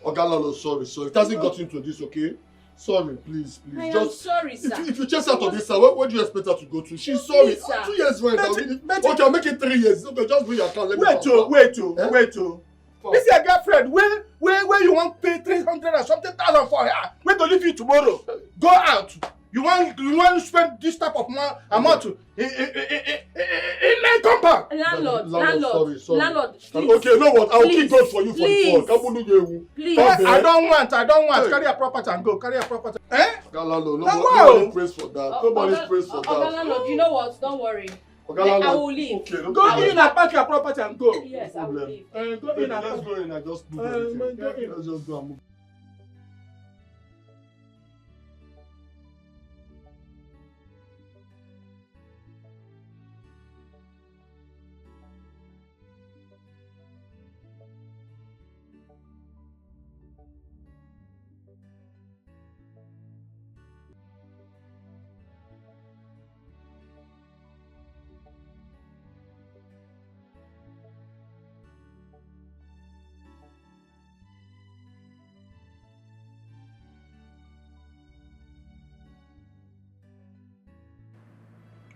Ogalalo, sorry. It hasn't got into this, okay? Sorry, please. I am sorry, sir. If you chase out of this, sir, where do you expect her to go to? She's sorry. Please, sir. 2 years rent. Okay, I'll make it 3 years. Okay, just bring your account. Let me Wait. This is your girlfriend. Where you want pay 300 and something thousand for her? Where to leave you tomorrow? Go out. You want to spend this type of amount in my compound? Landlord, please. Okay, you know what? I'll keep God for you for the phone. Please. I don't want. Carry your property and go. Eh? Nobody prays for that. Nobody prays for that. Landlord, you know what? Don't worry. I will leave. Okay, go in and pack your property and go. Yes, I will leave. Let's go in and just move everything. Let's just go and move.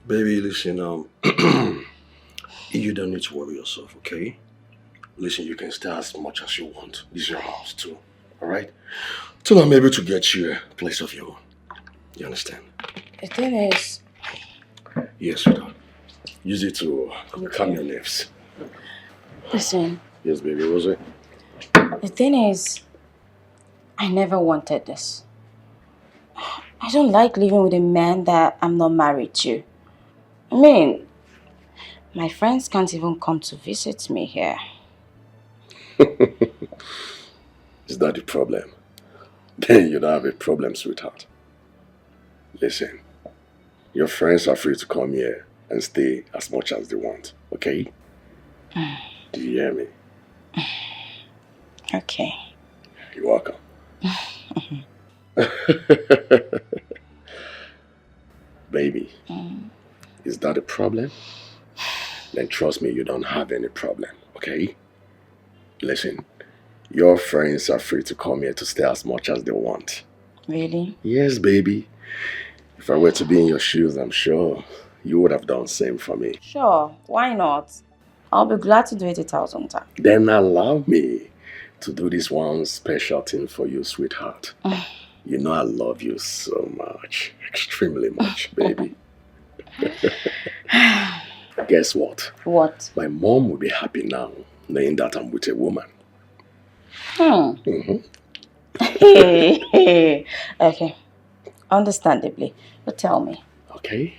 Baby, listen, you don't need to worry yourself, okay? Listen, you can stay as much as you want. This is your house too, alright? Till I'm able to get you a place of your own. You understand? The thing is... Yes, sweetheart. Use it to calm your nerves. Listen. Yes, baby, was it? The thing is, I never wanted this. I don't like living with a man that I'm not married to. I mean, my friends can't even come to visit me here. Is that the problem? Then you don't have a problem, sweetheart. Listen, your friends are free to come here and stay as much as they want, okay? Do you hear me? Okay. You're welcome. Baby, is that a problem? Then trust me, you don't have any problem, okay? Listen, your friends are free to come here to stay as much as they want. Really? Yes, baby. If I were to be in your shoes, I'm sure you would have done the same for me. Sure, why not? I'll be glad to do it 1,000 times. Then allow me to do this one special thing for you, sweetheart. You know I love you so much. Extremely much, baby. Guess what? What? My mom will be happy now, knowing that I'm with a woman. Okay. Understandably. But tell me. Okay.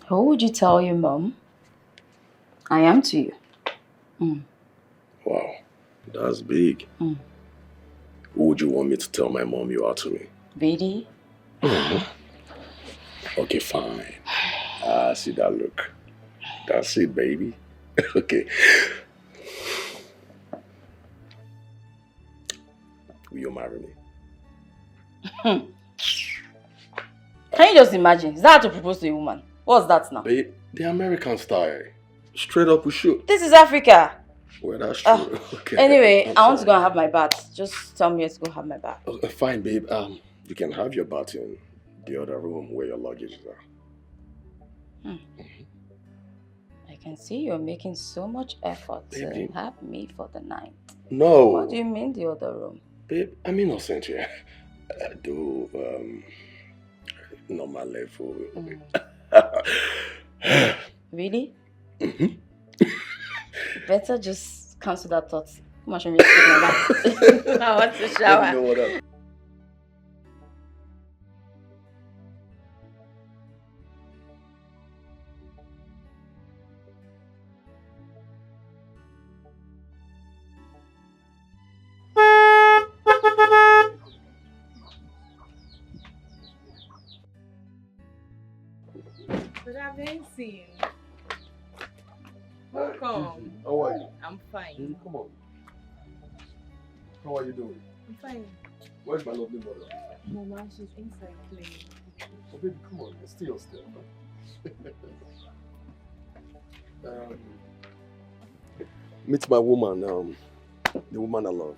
Who would you tell your mom I am to you? Wow. That's big. Who would you want me to tell my mom you are to me? Really? Okay, fine. See that look. That's it, baby. Okay. Will you marry me? Can you just imagine? Is that how to propose to a woman? What's that now? Babe, the American style. Straight up we shoot. This is Africa. Well, that's true. Okay. Anyway, I want to go and have my bath. Just tell me where to go have my bath. Fine, babe. You can have your bath in the other room where your luggage is. I can see you're making so much effort to have me for the night. No. What do you mean the other room? Babe, I'm innocent here. I do normal level. Really? Better just cancel that thought. Come on, show me my bath. I want to shower. You know what up? Amazing. Welcome. How are you? I'm fine. Come on. How are you doing? I'm fine. Where's my lovely mother? Mama, she's inside playing. Oh, baby, come on. Stay still. Meet my woman, the woman I love.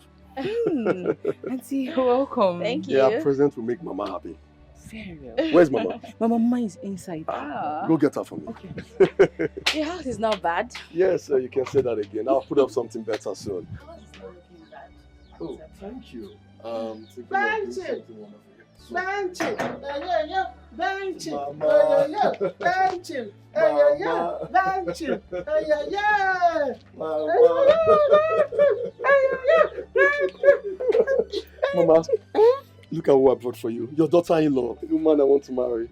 Auntie, welcome. Thank you. Yeah, present will make Mama happy. Very well. Where's Mama? My mama is inside. Go get her for me. Okay. Your house is not bad. Yes, you can say that again. I'll put up something better soon. Oh, thank you. Benching! Benching! Benching! Mama. Benching! Benching! Mama, look at who I brought for you. Your daughter-in-law, the woman I want to marry.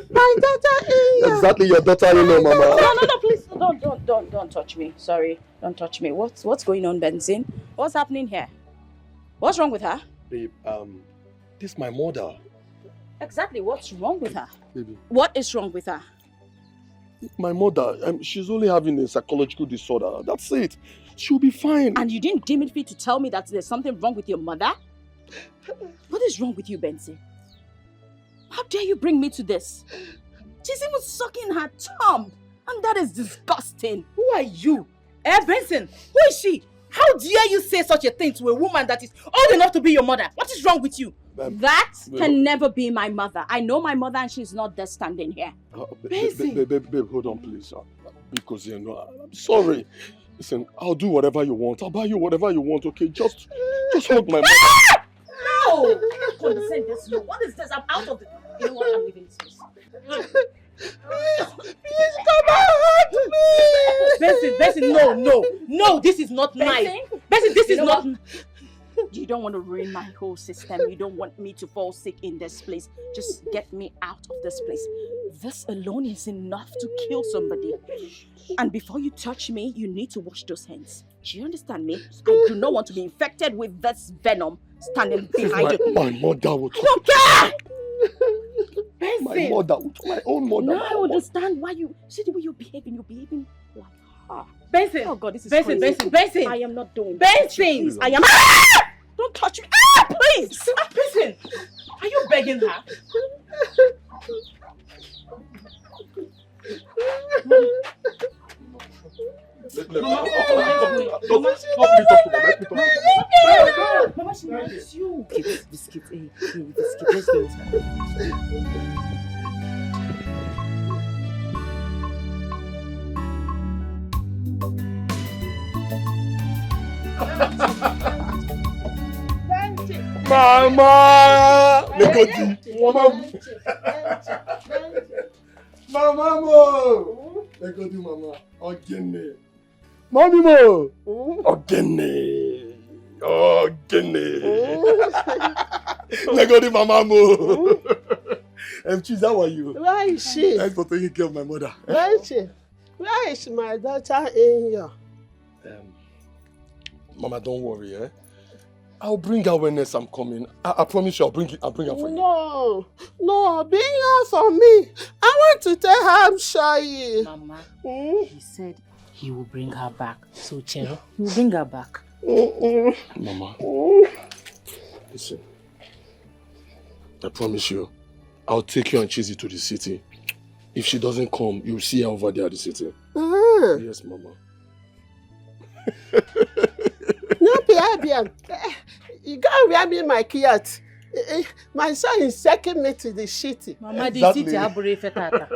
My daughter-in-law! Exactly, your daughter-in-law, Mama. No, please, don't touch me. Sorry, don't touch me. What's going on, Benzin? What's happening here? What's wrong with her? Babe, this is my mother. Exactly, what's wrong with her? Baby. What is wrong with her? My mother, she's only having a psychological disorder. That's it. She'll be fine. And you didn't deem it fit to tell me that there's something wrong with your mother? What is wrong with you, Benzin? How dare you bring me to this? She's even sucking her thumb. And that is disgusting. Who are you? Benson, who is she? How dare you say such a thing to a woman that is old enough to be your mother? What is wrong with you? That can never be my mother. I know my mother and she's not there standing here. Babe, hold on, please. Because, I'm sorry. Listen, I'll do whatever you want. I'll buy you whatever you want, okay? Just hold my mother. No! I can't condescend this low. What is this? I'm out of the... You know what? I'm leaving this place. Please come out me! Benson, no, this is not nice. Benson, this is not... You don't want to ruin my whole system. You don't want me to fall sick in this place. Just get me out of this place. This alone is enough to kill somebody. And before you touch me, you need to wash those hands. Do you understand me? I do not want to be infected with this venom standing behind you. My mother would... I don't care! My mother, my own mother. Now I understand why you... See the way you're behaving like her. Benson! Oh God, this is Benson, crazy. Benson! I am not doing Benson! I am... Don't touch me! Please! Benson! Are you begging her? Mama, she wants you. Biscuit, let's go. Mama! Mama mo! Mama. Ogene. Mommy mo! Ogene. Mama mo! Cheese, how are you? Where is she? Thanks for taking care of my mother. Where is she? Where is my daughter in here? Mama, don't worry, eh? I'll bring her when next I'm coming. I promise you I'll bring her for you. No, bring her for me. I want to tell her I'm shy. Mama, he said he will bring her back. So, Chero, he will bring her back. Mama, listen. I promise you, I'll take you and Chizzy to the city. If she doesn't come, you'll see her over there at the city. Yes, Mama. You can't wear me my kiat. My son is taking me to the city. Mama, the city abure fetata.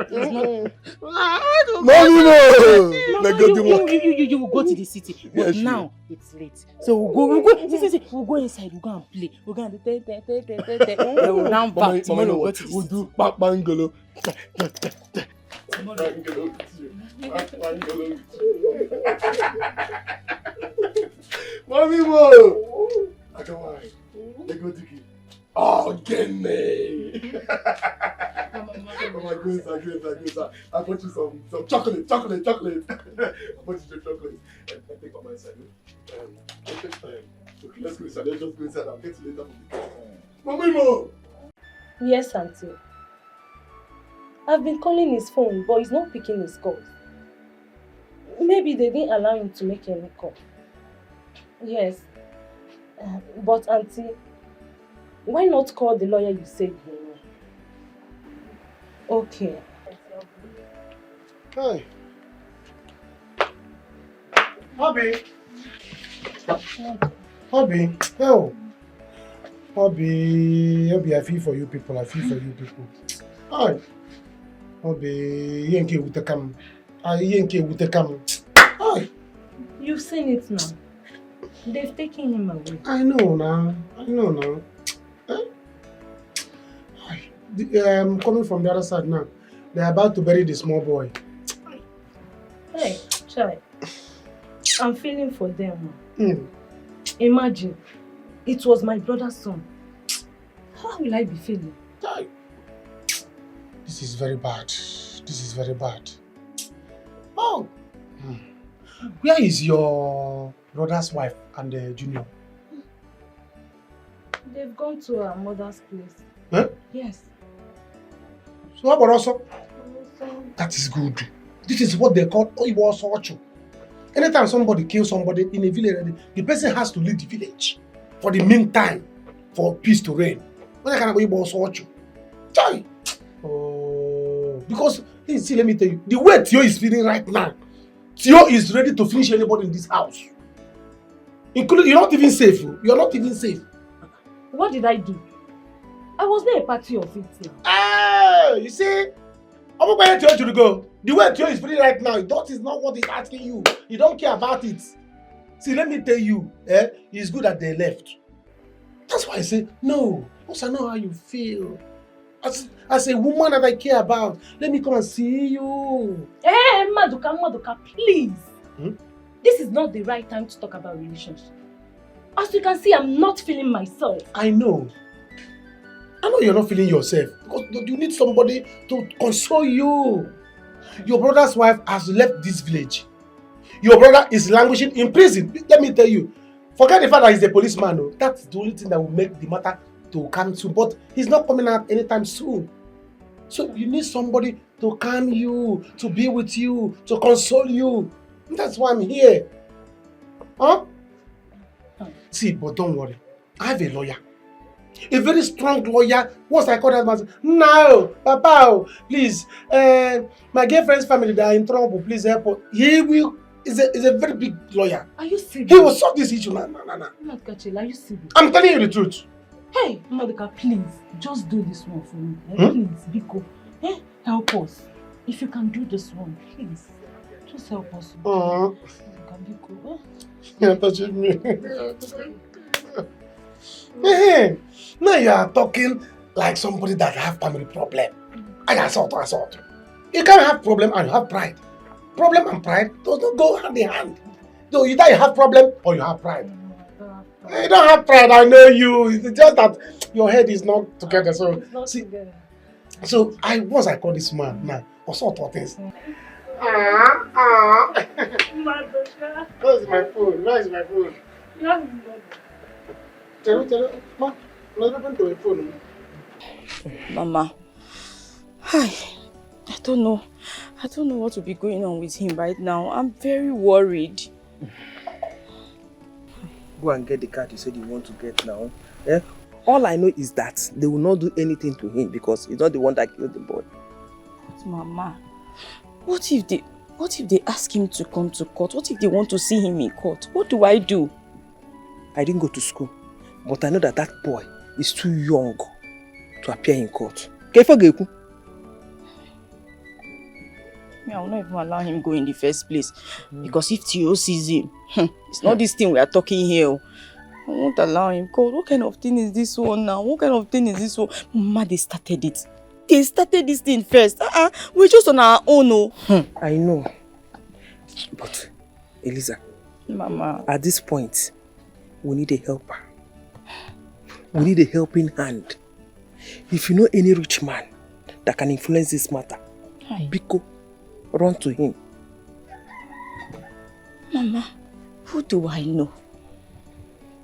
You will go to the city. But now it's late. So we'll go inside, we'll go and play. We'll go and we'll now back. Tomorrow we'll go to the city. We'll do bangalo. Mommy mo! I don't mind. They go Dikeh. Oh, get me! Mama, go inside. I bought you some chocolate. I bought you some chocolate. I take Mama inside. Let's go inside. Let's just go inside. I'll get you later from the car. Mommy mo! Yes, Auntie. I've been calling his phone, but he's not picking his calls. Maybe they didn't allow him to make any call. Yes. But Auntie, why not call the lawyer you said you know? Okay. Hi. Bobby. Obi, oh. Obi, I feel for you people. Hi. Obi, Yankee with the cam. Yankee with the cam. Hi. You've seen it now. They've taken him away. I know now. Coming from the other side now. They're about to bury the small boy. Hey, child. I'm feeling for them. Imagine, it was my brother's son. How will I be feeling? This is very bad. Oh! Where is your brother's wife and the junior? They've gone to her mother's place. Huh? Yes. So how about also? That is good. This is what they call Oibo Sochu. Anytime somebody kills somebody in a village, the person has to leave the village for the meantime, for peace to reign. What kind of Oibo Sochu? Oh, because see, let me tell you, the way Theo is feeling right now, Theo is ready to finish anybody in this house. Including, you're not even safe. What did I do? I was not a party of it. You see? I'm going to tell you to go. The way Theo is feeling right now, that is not what he's asking you. He don't care about it. See, let me tell you, it's good that they left. That's why I say, no, because I know how you feel. As a woman that I care about, let me come and see you. Hey, Maduka, please. This is not the right time to talk about relationships. As you can see, I'm not feeling myself. I know you're not feeling yourself because you need somebody to console you. Your brother's wife has left this village. Your brother is languishing in prison. Let me tell you, forget the fact that he's a policeman. Though. That's the only thing that will make the matter to come soon. But he's not coming out anytime soon. So you need somebody to calm you, to be with you, to console you. That's why I'm here. Huh? See, but don't worry. I have a lawyer. A very strong lawyer. Once I call that man, no, Papa, please, my girlfriend's family, they are in trouble. Please help us. He will. Is a very big lawyer. Are you serious? He will solve this issue. No. Maduka, are you serious? I'm telling you the truth. Hey, Maduka, please, just do this one for me. Please, Biko. Help us. If you can do this one, please, just help us. Biko. You're touching me. Now you are talking like somebody that have family problem. I assault. You can't have problem and you have pride. Problem and pride does not go hand in hand. So either you have problem or you have pride. You don't have pride, I know you. It's just that your head is not together. So see, so once I call this man now, also thought things. Where's my phone? Tell let's open to a phone. Mama, I don't know what will be going on with him right now. I'm very worried. Go and get the card you said you want to get now. All I know is that they will not do anything to him because he's not the one that killed the boy. But Mama, what if they ask him to come to court? What if they want to see him in court? What do I do? I didn't go to school, but I know that boy is too young to appear in court. Me, I will not even allow him go in the first place. Because if Theo sees him, it's not this thing we are talking here. I won't allow him. God, what kind of thing is this one now? Mama, they started it. They started this thing first. We're just on our own. I know. But, Eliza, Mama, at this point, we need a helper. We need a helping hand. If you know any rich man that can influence this matter, Biko, run to him. Mama, who do I know?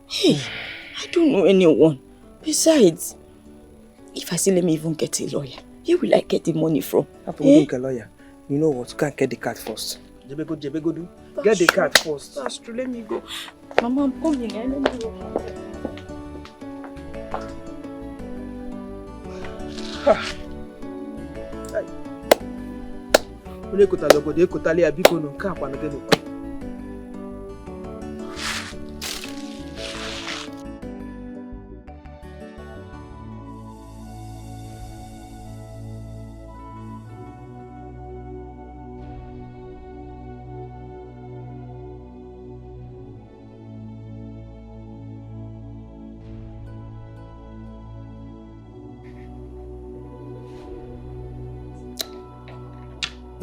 Hey, I don't know anyone. Besides, if I say let me even get a lawyer, where will I get the money from? After we don't get a lawyer, you know what? You can't get the card first. Jebego, do. Get the card first. That's true, let me go. Mama, I'm coming. Let me go.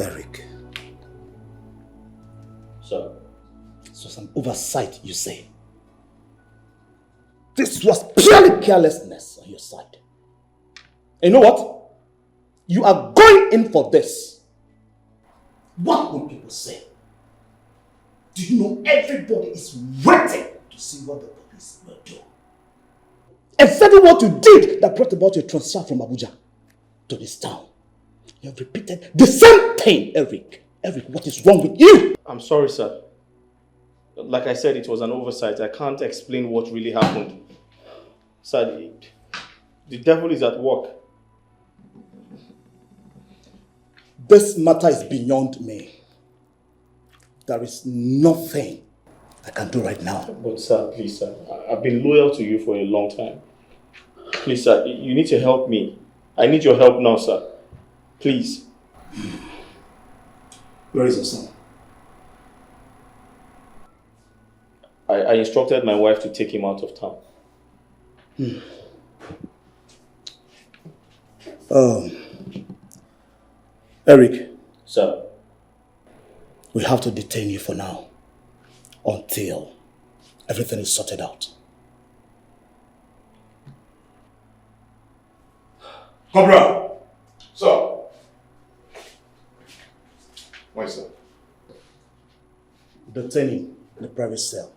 Eric. Sir. This was an oversight, you say. This was purely carelessness on your side. And you know what? You are going in for this. What will people say? Do you know everybody is waiting to see what the police will do? Exactly what you did that brought about your transfer from Abuja to this town. You have repeated the same thing, Eric. Eric, what is wrong with you? I'm sorry, sir. Like I said, it was an oversight. I can't explain what really happened. Sir, the devil is at work. This matter is beyond me. There is nothing I can do right now. But sir, please sir, I've been loyal to you for a long time. Please sir, you need to help me. I need your help now, sir. Please. Where is your son? I instructed my wife to take him out of town. Eric. Sir. We have to detain you for now until everything is sorted out. Cobra! Sir. Why, sir? Detain him in the private cell.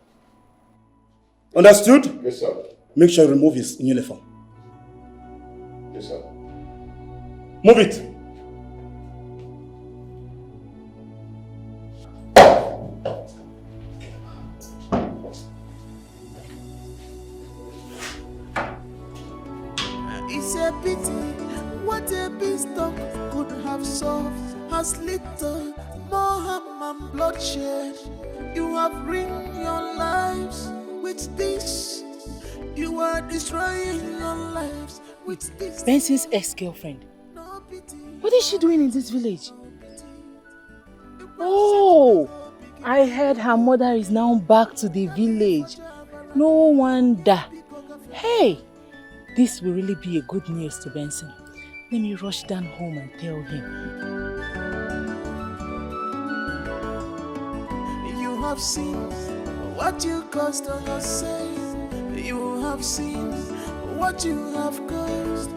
Understood? Yes, sir. Make sure you remove his uniform. Yes, sir. Move it. It's a pity what a beanstalk could have solved has little more harm and bloodshed. You have ruined your lives with this. You are destroying your lives with this. Benson's ex-girlfriend. What is she doing in this village? Oh, I heard her mother is now back to the village. No wonder. Hey, this will really be a good news to Benson. Let me rush down home and tell him. You have seen what you caused on yourself. You have seen what you have caused.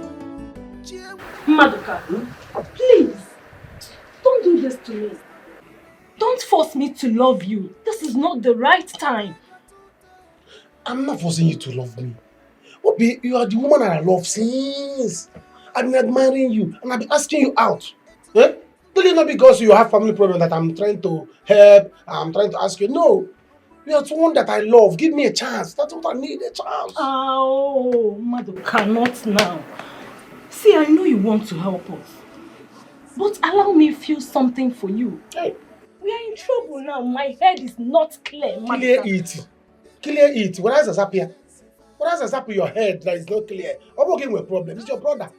Madoka, please, don't do this to me. Don't force me to love you. This is not the right time. I'm not forcing you to love me. Obi, you are the woman I love since. I've been admiring you and I've been asking you out. Eh? Don't it not because you have family problem that I'm trying to help, I'm trying to ask you. No. You are someone that I love. Give me a chance. That's what I need, a chance. Oh, Madoka, not now. See, I know you want to help us. But allow me feel something for you. Hey. We are in trouble now. My head is not clear, Madoka. Clear it. Clear it. What else has happened? What else has happened in your head that is not clear? I'm working with a problem. It's your brother.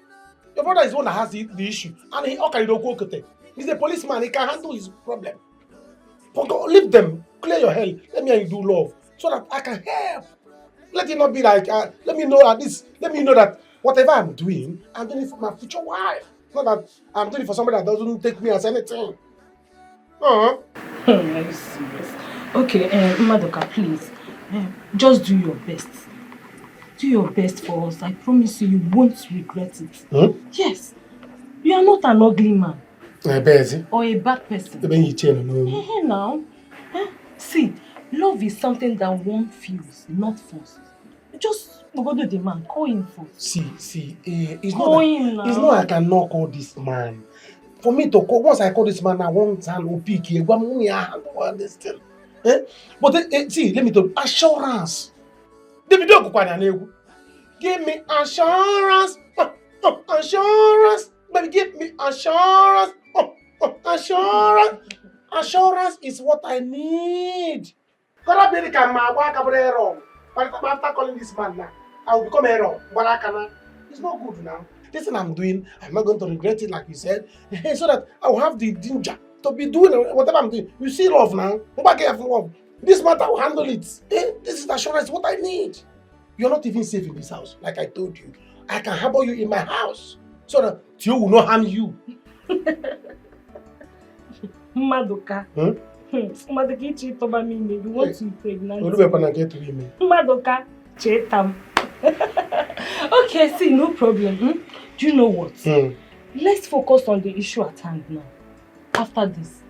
Your brother is the one that has the issue. And he okay, don't go with it. He's a policeman. He can handle his problem. But leave them. Clear your head. Let me and you do love. So that I can help. Let it not be like, let me know at this. Let me know that whatever I'm doing it for my future wife. Not that I'm doing it for somebody that doesn't take me as anything. Are you serious? Okay, Madoka, please. Just do your best. Do your best for us. I promise you won't regret it. Yes. You are not an ugly man. Or a bad person. Now. See, love is something that one feels, not forced. Just go to the man. Call him first. See, it's not I cannot call this man. For me to call, once I call this man, I won't hand or pick here. But see, let me tell you, assurance. Give me assurance. Assurance. Baby, give me assurance. Assurance. Assurance is what I need. After calling this man now, I will become a wrong. It's not good now. This thing I'm doing, I'm not going to regret it like you said. So that I will have the danger to be doing whatever I'm doing. You see love now. Love. This matter, I will handle it. This is the assurance, what I need. You're not even safe in this house, like I told you. I can harbor you in my house so that Tio will not harm you. Madoka. Huh? Madoka, you want to impregnate me? Madoka, chetam. Okay, see, no problem. Do you know what? Let's focus on the issue at hand now. After this,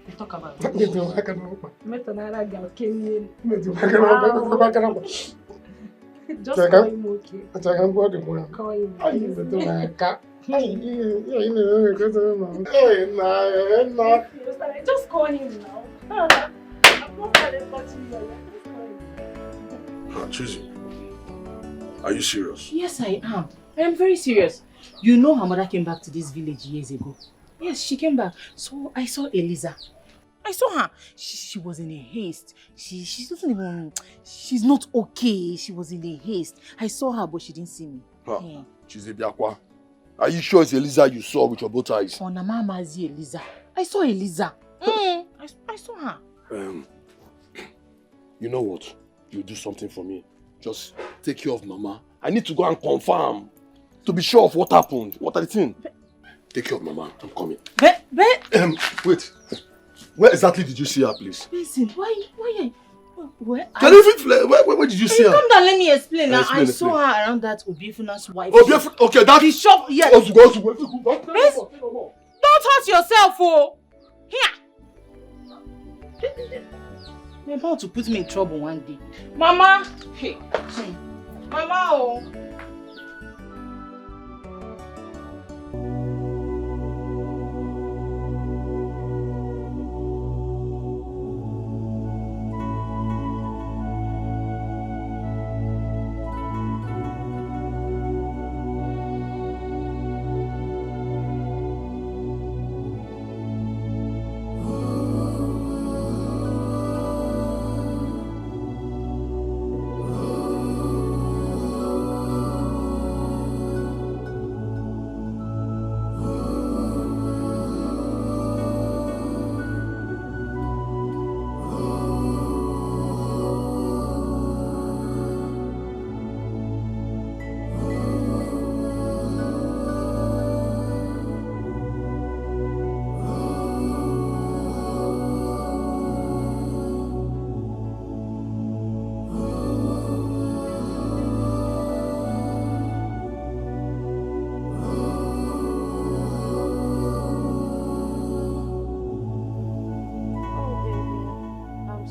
we'll talk about it. Just call him, okay? Call him. Just call him now. I'm not touching you. Chizzy, are you serious? Yes, I am. I am very serious. You know her mother came back to this village years ago. Yes, she came back. So I saw Eliza. I saw her. She was in a haste. She doesn't even... She's not okay. She was in a haste. I saw her, but she didn't see me. Huh. Chizzy Biakwa, are you sure it's Eliza you saw with your both eyes? Oh, Namamazi Eliza. I saw Eliza. I saw her. You know what? You do something for me. Just take care of Mama. I need to go and confirm to be sure of what happened. What are the things? Take care of Mama. I'm coming. Wait. Where exactly did you see her, please? Listen, where where did you see her? Come down, let me explain. I saw her around that Obiefuna's wife. Okay, that's the shop. Yes. Don't hurt yourself, oh. Here. You're about to put me in trouble one day. Mama! Hey. Mama, oh.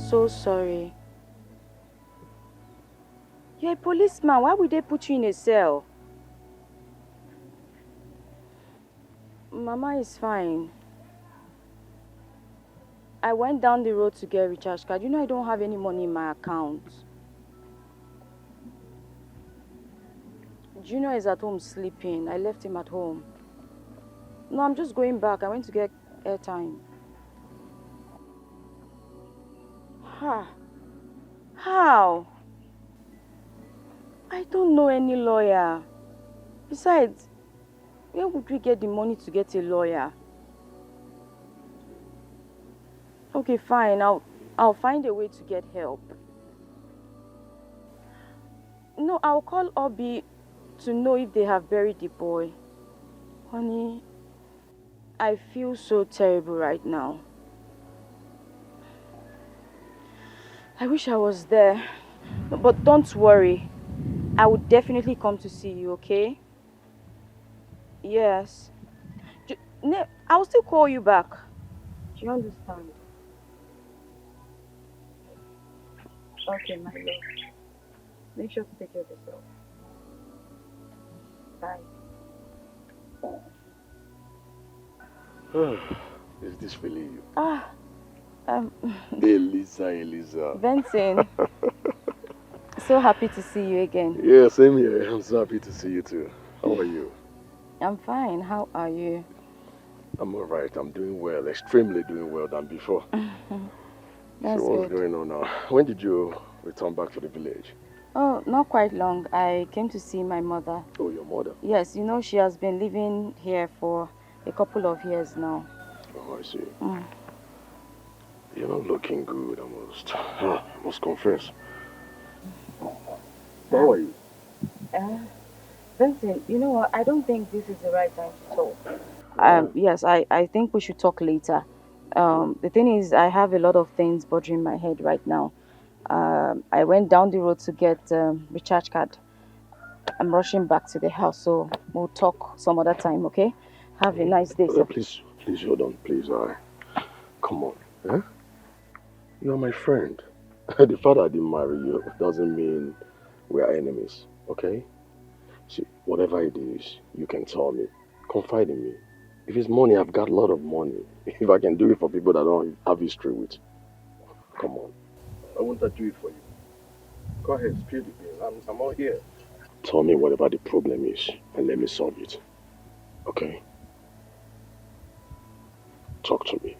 So sorry. You're a policeman. Why would they put you in a cell? Mama is fine. I went down the road to get a recharge card. You know I don't have any money in my account. Junior is at home sleeping. I left him at home. No, I'm just going back. I went to get airtime. How? I don't know any lawyer. Besides, where would we get the money to get a lawyer? Okay, fine. I'll find a way to get help. No, I'll call Obi to know if they have buried the boy. Honey, I feel so terrible right now. I wish I was there. But don't worry. I will definitely come to see you, okay? Yes. I will still call you back. Do you understand? Okay, my love. Make sure to take care of yourself. Bye. Is this really you? Eliza. Benson. So happy to see you again. Yeah, same here. I'm so happy to see you too. How are you? I'm fine. How are you? I'm alright. I'm doing well. Extremely doing well than before. That's so what's good. going on now? When did you return back to the village? Oh, not quite long. I came to see my mother. Oh, your mother? Yes, you know she has been living here for a couple of years now. Oh, I see. You're not looking good, I must confess. How are you? Vincent, you know what? I don't think this is the right time to talk. Yes, I think we should talk later. The thing is, I have a lot of things bothering my head right now. I went down the road to get recharge card. I'm rushing back to the house, so we'll talk some other time, okay? Have a nice day, sir. Please hold on, please. Come on. Eh? You're my friend. The fact I didn't marry you doesn't mean we are enemies, okay? See, whatever it is, you can tell me. Confide in me. If it's money, I've got a lot of money. If I can do it for people that I don't have history with, come on. I won't do it for you. Go ahead, spill the beans. I'm all here. Tell me whatever the problem is and let me solve it. Okay? Talk to me.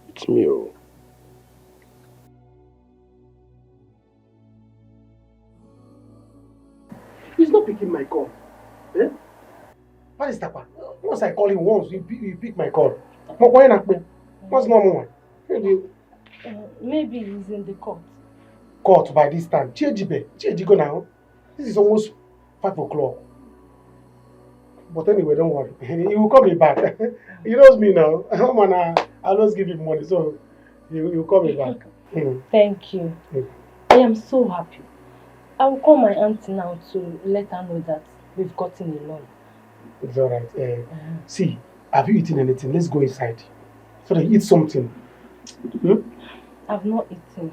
It's me, oh. He's not picking my call. Eh? What is that? Once I call him once, he pick my call. What's normal? Maybe he's in the court. Court by this time. Go now. This is almost 5 o'clock. But anyway, don't worry. He will call me back. He knows me now. I always give him money, so he will call me back. Thank you. I am so happy. I will call my auntie now to let her know that we've gotten a loan. It's alright. See, have you eaten anything? Let's go inside. So that you eat something. I've not eaten.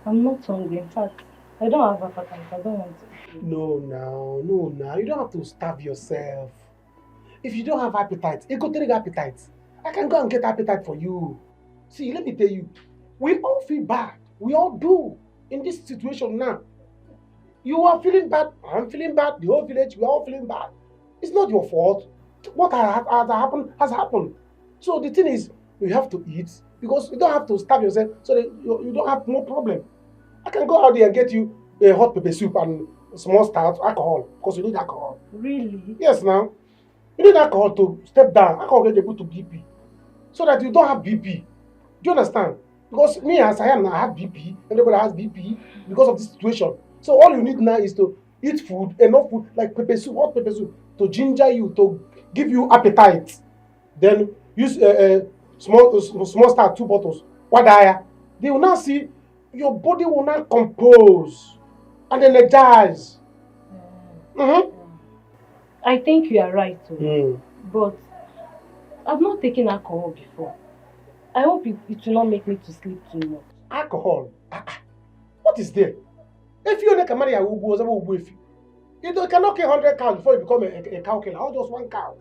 I'm not hungry. In fact, I don't have appetite. I don't want to. No, now. You don't have to starve yourself. If you don't have appetite, you go take appetite. I can go and get appetite for you. See, let me tell you, we all feel bad. We all do in this situation now. You are feeling bad. I'm feeling bad. The whole village, we are all feeling bad. It's not your fault. What has happened has happened. So the thing is, you have to eat because you don't have to starve yourself so that you don't have no problem. I can go out there and get you a hot pepper soup and small stout, alcohol, because you need alcohol. Really? Yes, now. You need alcohol to step down. Alcohol get you to BP. So that you don't have BP. Do you understand? Because me as I am now, I have BP. Everybody has BP because of this situation. So all you need now is to eat food, enough food, like pepper soup, hot pepper soup, to ginger you, to give you appetite. Then use small start, 2 bottles. Wadaya. They will now see your body will now compose and energize. I think you are right, but I've not taken alcohol before. I hope it will not make me to sleep too much. Alcohol? What is there? If you make a marry, I will go with you. You cannot kill 100 cows before you become a cow killer, or just 1 cow.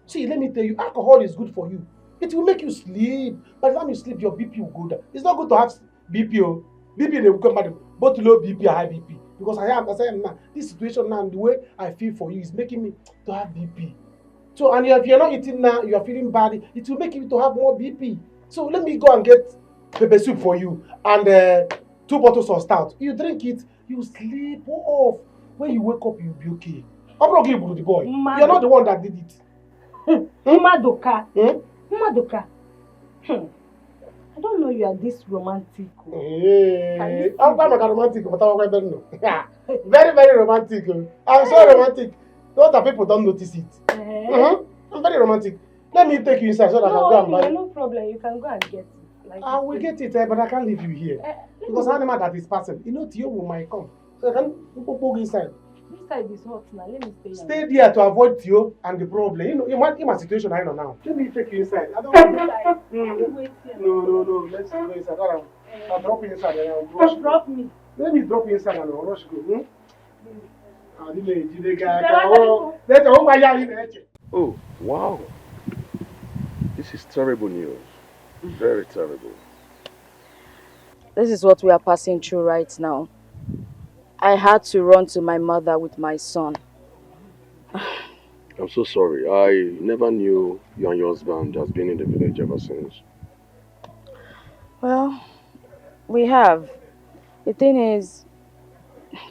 See, let me tell you, alcohol is good for you. It will make you sleep. By the time you sleep, your BP will go down. It's not good to have BP. BP will come back, both low BP and high BP. Because I am now. This situation now, and the way I feel for you is making me to have BP. So, and if you're not eating now, you are feeling bad, it will make you to have more BP. So let me go and get pepper soup for you and 2 bottles of stout. You drink it, you sleep off. When you wake up, you'll be okay. I'm not giving you the boy. You're not the one that did it. Madoka. Madoka. I don't know you are this romantic. Hey, I'm not romantic, but I don't know. Very, very romantic. I'm so romantic. Not that people don't notice it. I'm very romantic. Let me take you inside so that I can go and buy it. No problem. You can go and get it. Like I will get it, but I can't leave you here. Because animal that is passing, you know, Tio might come. So I can go inside. This side is hot now. Let me stay. Stay there to avoid Tio and the problem. You know, in my situation I know now. Let me take you inside. I don't want to. No. Let's go inside. I'll drop you inside and I'll rush. Drop me. Let me drop you inside and I'll rush go. Oh, wow. This is terrible news. Very terrible. This is what we are passing through right now. I had to run to my mother with my son. I'm so sorry. I never knew you and your husband has been in the village ever since. Well, we have. The thing is,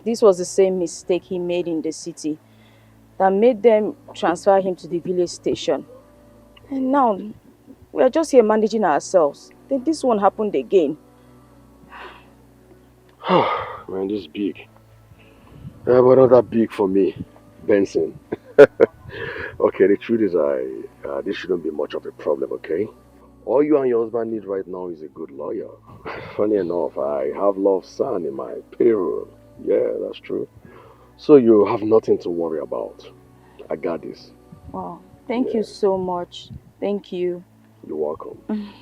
this was the same mistake he made in the city that made them transfer him to the village station. And now, we are just here managing ourselves. Then this one happened again. Man, this is big. But not that big for me, Benson. Okay, the truth is this shouldn't be much of a problem, okay? All you and your husband need right now is a good lawyer. Funny enough, I have Love's son in my payroll. Yeah, that's true. So you have nothing to worry about. I got this. Wow. Thank you so much. Thank you. You're welcome.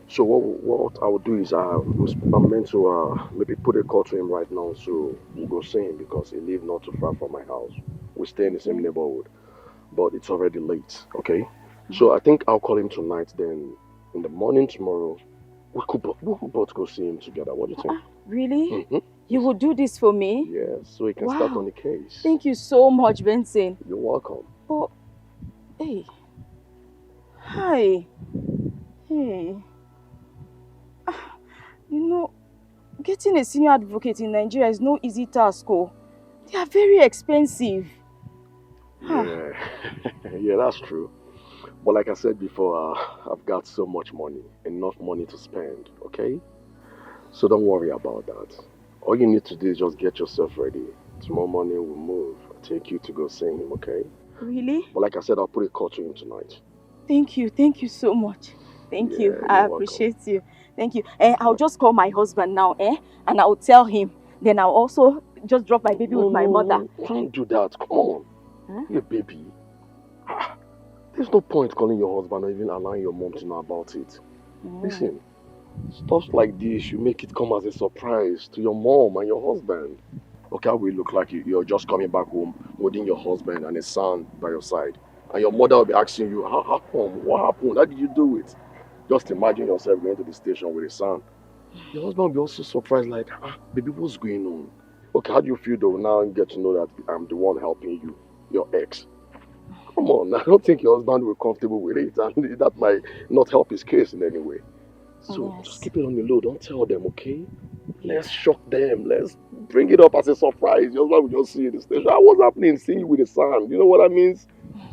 So what I will do is I'm meant to maybe put a call to him right now, so we'll go see him because he lives not too far from my house. We stay in the same neighborhood, but it's already late, okay? So I think I'll call him tonight, then in the morning tomorrow, we could both go see him together. What do you think? Really? Mm-hmm. You will do this for me? Yes, so he can start on the case. Thank you so much, Benson. You're welcome. But, hey. Hi. Hey. You know, getting a senior advocate in Nigeria is no easy task. Oh. They are very expensive. Yeah. Yeah, that's true. But like I said before, I've got so much money, enough money to spend, okay? So don't worry about that. All you need to do is just get yourself ready. Tomorrow morning we'll move. I'll take you to go see him, okay? Really? But like I said, I'll put a call to him tonight. Thank you so much. Thank you. I appreciate you. Thank you. I'll just call my husband now, and I'll tell him. Then I'll also just drop my baby with my mother. Don't do that. Come on. Huh? Your baby. There's no point calling your husband or even allowing your mom to know about it. Listen, stuff like this, you make it come as a surprise to your mom and your husband. Okay, how will it look like you're just coming back home holding your husband and his son by your side? And your mother will be asking you, how come? What happened? How did you do it? Just imagine yourself going to the station with his son. Your husband will be also surprised, like, baby, what's going on? Okay, how do you feel though now you get to know that I'm the one helping you, your ex? Come on, I don't think your husband will be comfortable with it, and that might not help his case in any way. So just keep it on the low, don't tell them, okay? Let's shock them, let's bring it up as a surprise. Your husband will just see you in the station. What's happening? Seeing you with his son, you know what that means?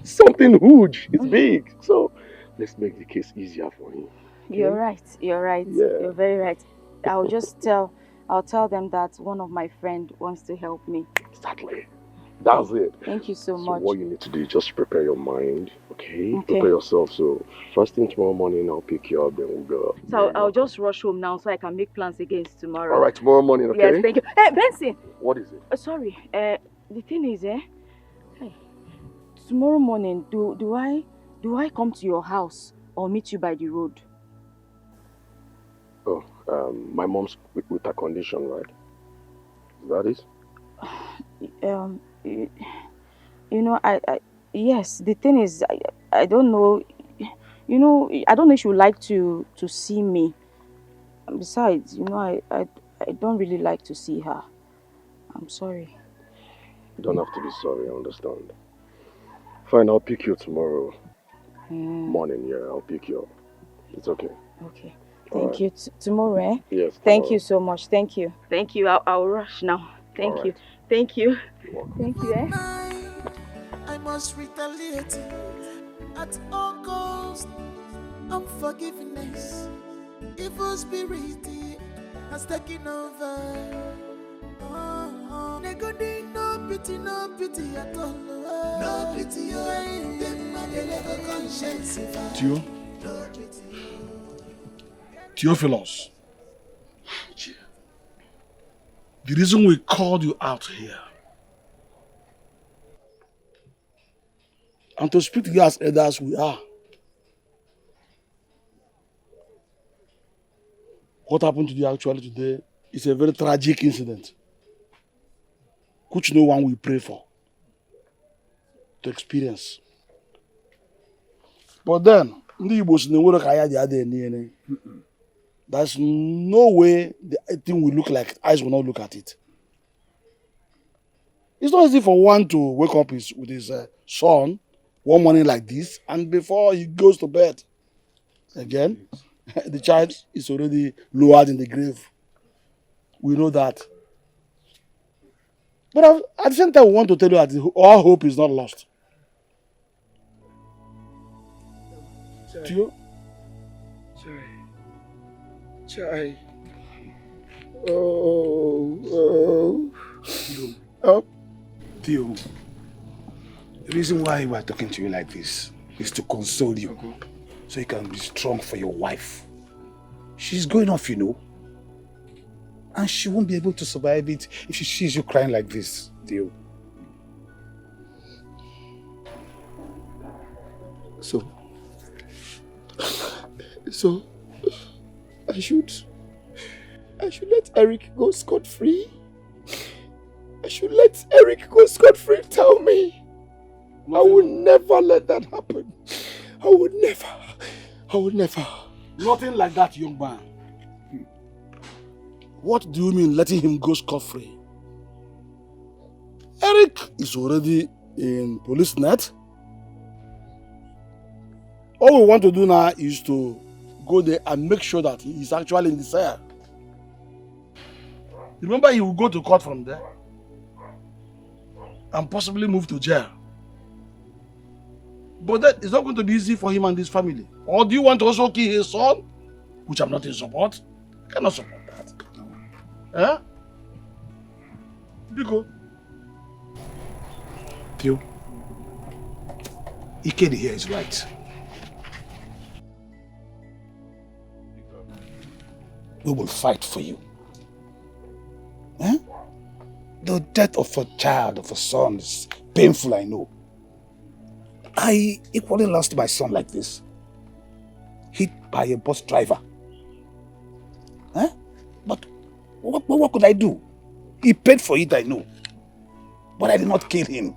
Something huge, it's big. So let's make the case easier for him. Okay? You're right. Yeah. You're very right. I'll tell them that one of my friends wants to help me. Exactly. That's it. Thank you so much. What you need to do is just prepare your mind, okay? Prepare yourself. So first thing tomorrow morning, I'll pick you up, then we'll go. So I'll just rush home now so I can make plans against tomorrow. All right, tomorrow morning, okay? Yes, thank you. Hey, Benson! What is it? Sorry. The thing is, hey, tomorrow morning, do I come to your house or meet you by the road? Oh, my mom's with a condition, right? Is that it? You know, yes, the thing is, I don't know, you know, I don't know if you would like to see me. Besides, you know, I don't really like to see her. I'm sorry. You don't have to be sorry, I understand. Fine, I'll pick you tomorrow morning, yeah, I'll pick you up. It's okay. Okay. Thank you. Tomorrow, eh? Yes. Thank you so much. Thank you. Thank you. I'll rush now. Thank you. Thank you. Thank you, eh? I must retaliate at all costs. Unforgiveness, evil spirit has taken over. No pity at all. No pity, Tio? Theophilus, the reason we called you out here and to speak to you as elders we are. What happened to you actually today is a very tragic incident, which no one will pray for to experience. But then, there's no way the thing will look like eyes will not look at it. It's not easy for one to wake up with his son one morning like this, and before he goes to bed again, the child is already lowered in the grave. We know that. But at the same time, we want to tell you that all hope is not lost. Tio? Chai. Oh. Tio, the reason why we're talking to you like this is to console you. so you can be strong for your wife. She's going off, you know. And she won't be able to survive it if she sees you crying like this, deal. So, I should let Eric go scot-free? I should let Eric go scot-free, tell me. I would never let that happen. I would never. Nothing like that, young man. What do you mean letting him go scot-free? Eric is already in police net. All we want to do now is to go there and make sure that he is actually in the cell. Remember, he will go to court from there and possibly move to jail. But that is not going to be easy for him and his family. Or do you want to also kill his son? Which I'm not in support. I cannot support that. Eh? Biko. Theo. Ikedi here is right. We will fight for you. Eh? The death of a child, of a son, is painful, I know. I equally lost my son like this. Hit by a bus driver. Eh? But what could I do? He paid for it, I know. But I did not kill him.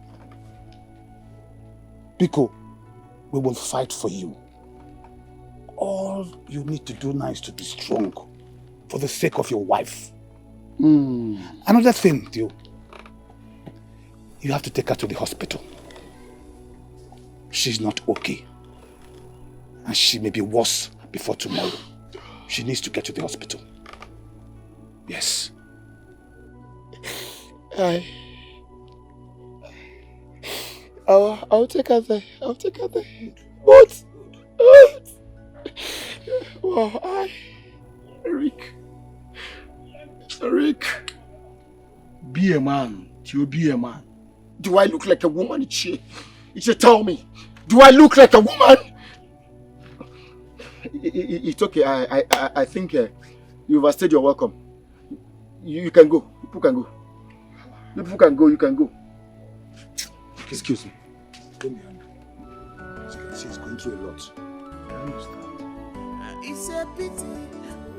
Biko, we will fight for you. All you need to do now is to be strong for the sake of your wife. Another thing, Theo. You have to take her to the hospital. She's not okay. And she may be worse before tomorrow. She needs to get to the hospital. Yes. I'll take her there. I'll take her there. But well, Eric. Be a man. You be a man. Do I look like a woman, Ichie? Ichie, tell me. Do I look like a woman? It's okay. I think you've overstayed your welcome. You can go. People can go. People can go. You can go. Excuse me. Come here. As you can see, he's going through a lot. I understand. It's a pity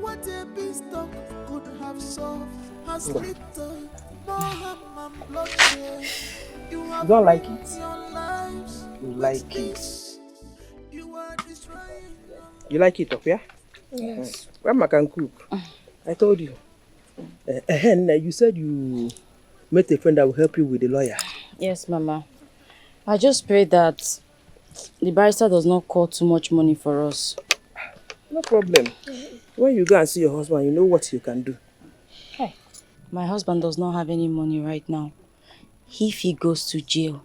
what a beanstalk could have solved has little more harm and bloodshed. You don't like it? You like it. You like it, Opia? Yes. Grandma can cook. I told you. You said you met a friend that will help you with the lawyer. Yes, Mama. I just pray that the barrister does not call too much money for us. No problem. When you go and see your husband, you know what you can do. Hey, my husband does not have any money right now. If he goes to jail,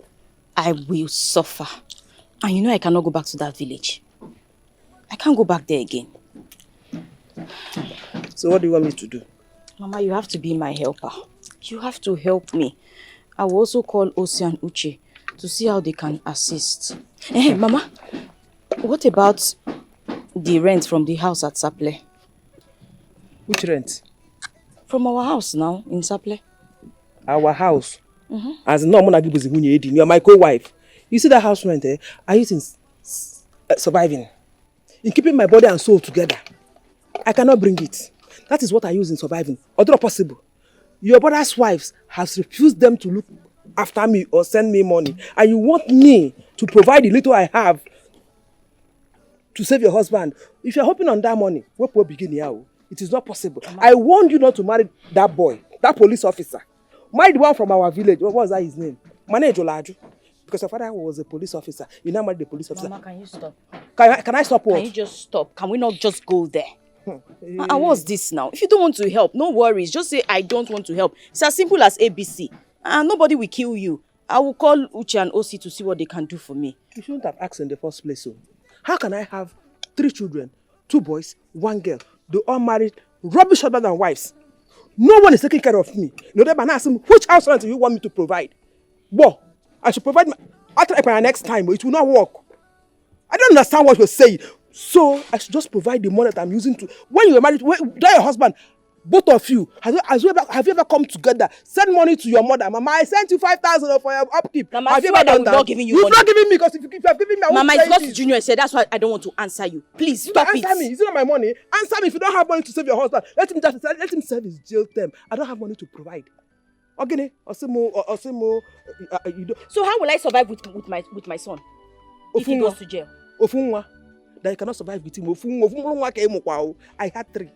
I will suffer. And you know I cannot go back to that village. I can't go back there again. So what do you want me to do? Mama, you have to be my helper. You have to help me. I will also call Osi and Uche to see how they can assist. Hey, Mama, what about the rent from the house at Saple? Which rent? From our house now, in Saple. Our house? As no one gives you are my co-wife. You see that house rent, I use in surviving. In keeping my body and soul together. I cannot bring it. That is what I use in surviving. Although possible. Your brother's wives has refused them to look after me or send me money. And you want me to provide the little I have to save your husband. If you're hoping on that money, what will begin here? It is not possible. I warned you not to marry that boy, that police officer. Marry the one from our village. What was that his name? Mane Jolaju. Because your father was a police officer. You now married the police officer. Mama, can you stop? Can I stop what? Can you just stop? Can we not just go there? And what's this now? If you don't want to help, no worries. Just say, I don't want to help. It's as simple as ABC. And nobody will kill you. I will call Uche and Osi to see what they can do for me. You shouldn't have asked in the first place. So, how can I have 3 children, 2 boys, 1 girl? They all married, rubbish other than wives. No one is taking care of me. No, they ask him, which house rent do you want me to provide? Well, I should provide I'll try for next time, but it will not work. I don't understand what you're saying. So I should just provide the money that I'm using to. When you were married, that your husband, both of you, have you ever come together, send money to your mother? Mama, I sent you 5,000 for your upkeep. Mama, have you ever done that? Not giving you You've money. not giving me because if you have given me, I Mama, won't it's not it. Junior said. That's why I don't want to answer you. Please stop it. Answer me. Is it not my money? Answer me. If you don't have money to save your husband, let him serve his jail term. I don't have money to provide. Okay, Osimo, you don't. So how will I survive with my son if he goes to jail? Ofunwa, that you cannot survive with him. I had 3.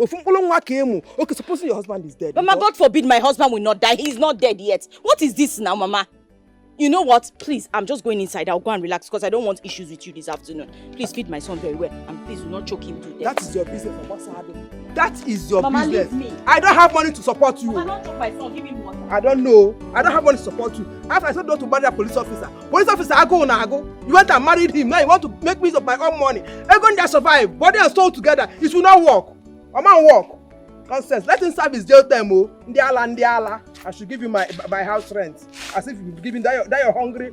Okay, supposing your husband is dead. Mama, God forbid my husband will not die. He's not dead yet. What is this now, Mama? You know what? Please, I'm just going inside. I'll go and relax because I don't want issues with you this afternoon. Please feed my son very well and please do not choke him to death. That is your business, That is your Mama, business. leave me. I don't have money to support you. Mama, don't choke my son. Give him water. I don't know. I don't have money to support you. After I said no to marry a police officer. Police officer, I go. You went and married him. Now you want to make me of my own money. I'm going to survive. Body and soul together. It will not work. A man work. Nonsense. Let him serve his jail time. Ndiala. I should give you my house rent. As if you've given that your hungry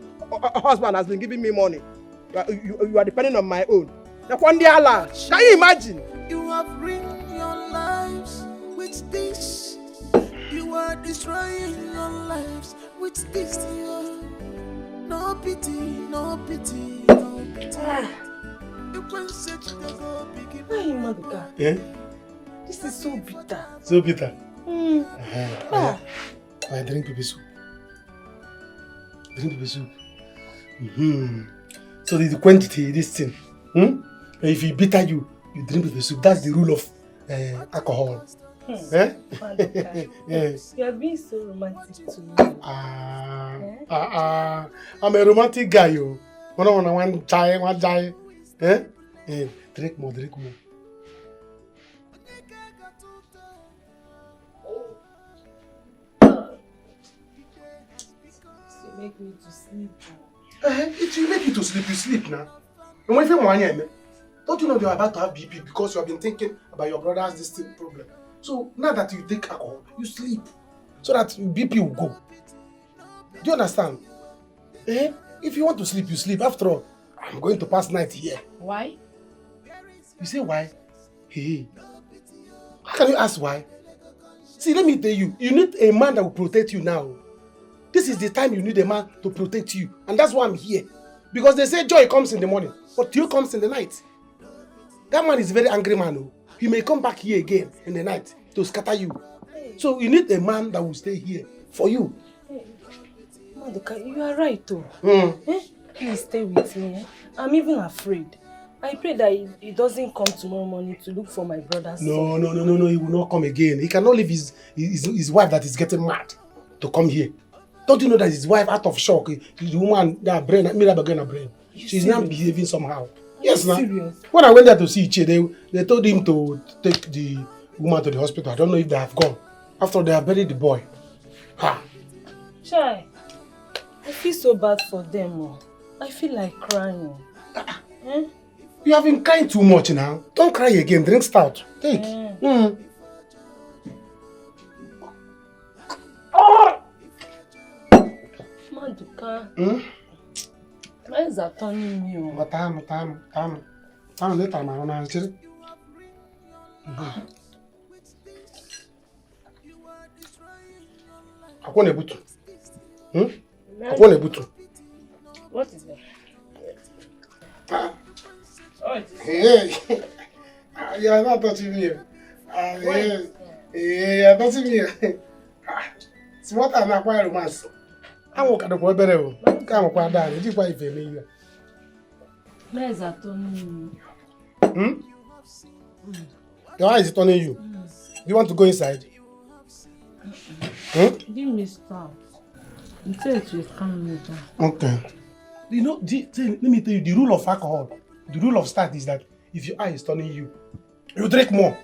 husband has been giving me money. You are depending on my own. Can you imagine? You have ruined your lives with this. You are destroying your lives with this. No pity, no pity, no pity. You can set the go begin. Yeah? This is so bitter. So bitter? Ah. I drink pepper soup. So the quantity, this thing. If it bitter you drink pepper soup. That's the rule of alcohol. Yeah. You are being so romantic to me. I'm a romantic guy, yo. One die. Drink more. Make me to sleep. It will make you to sleep. You sleep now. And when you don't you know you're about to have BP because you have been thinking about your brother's distinct problem. So now that you take alcohol, you sleep so that BP will go. Do you understand? If you want to sleep, you sleep. After all, I'm going to pass night here. Why? You say why? Hey, how can you ask why? See, let me tell you, you need a man that will protect you now. This is the time you need a man to protect you. And that's why I'm here. Because they say joy comes in the morning, but tear comes in the night. That man is a very angry man. He may come back here again in the night to scatter you. So you need a man that will stay here for you. Maduka, you are right though. Please stay with me. I'm even afraid. I pray that he doesn't come tomorrow morning to look for my brother's son. No, he will not come again. He cannot leave his wife that is getting mad to come here. Don't you know that his wife out of shock? The woman, that brain, brain. She's not behaving somehow. Yes, now. When I went there to see Iche, they told him to take the woman to the hospital. I don't know if they have gone. After they have buried the boy. Ha! Chai, I feel so bad for them. I feel like crying. You have been crying too much now. Don't cry again. Drink stout. Take. Maduka. Why is that turning me on? Time later, man. Akwane butu. Akwane butu. What is that? Hey, you are not touching me. You are touching me. It's what I'm acquiring romance. I'm walking the boy better. Come on, down. Did you buy it for me? Where is that turning me? Your eye is turning you. Do you want to go inside? Give me start. You say it will calm me down. Okay. You know, let me tell you, the rule of alcohol, the rule of start is that if your eye is turning you, you drink more.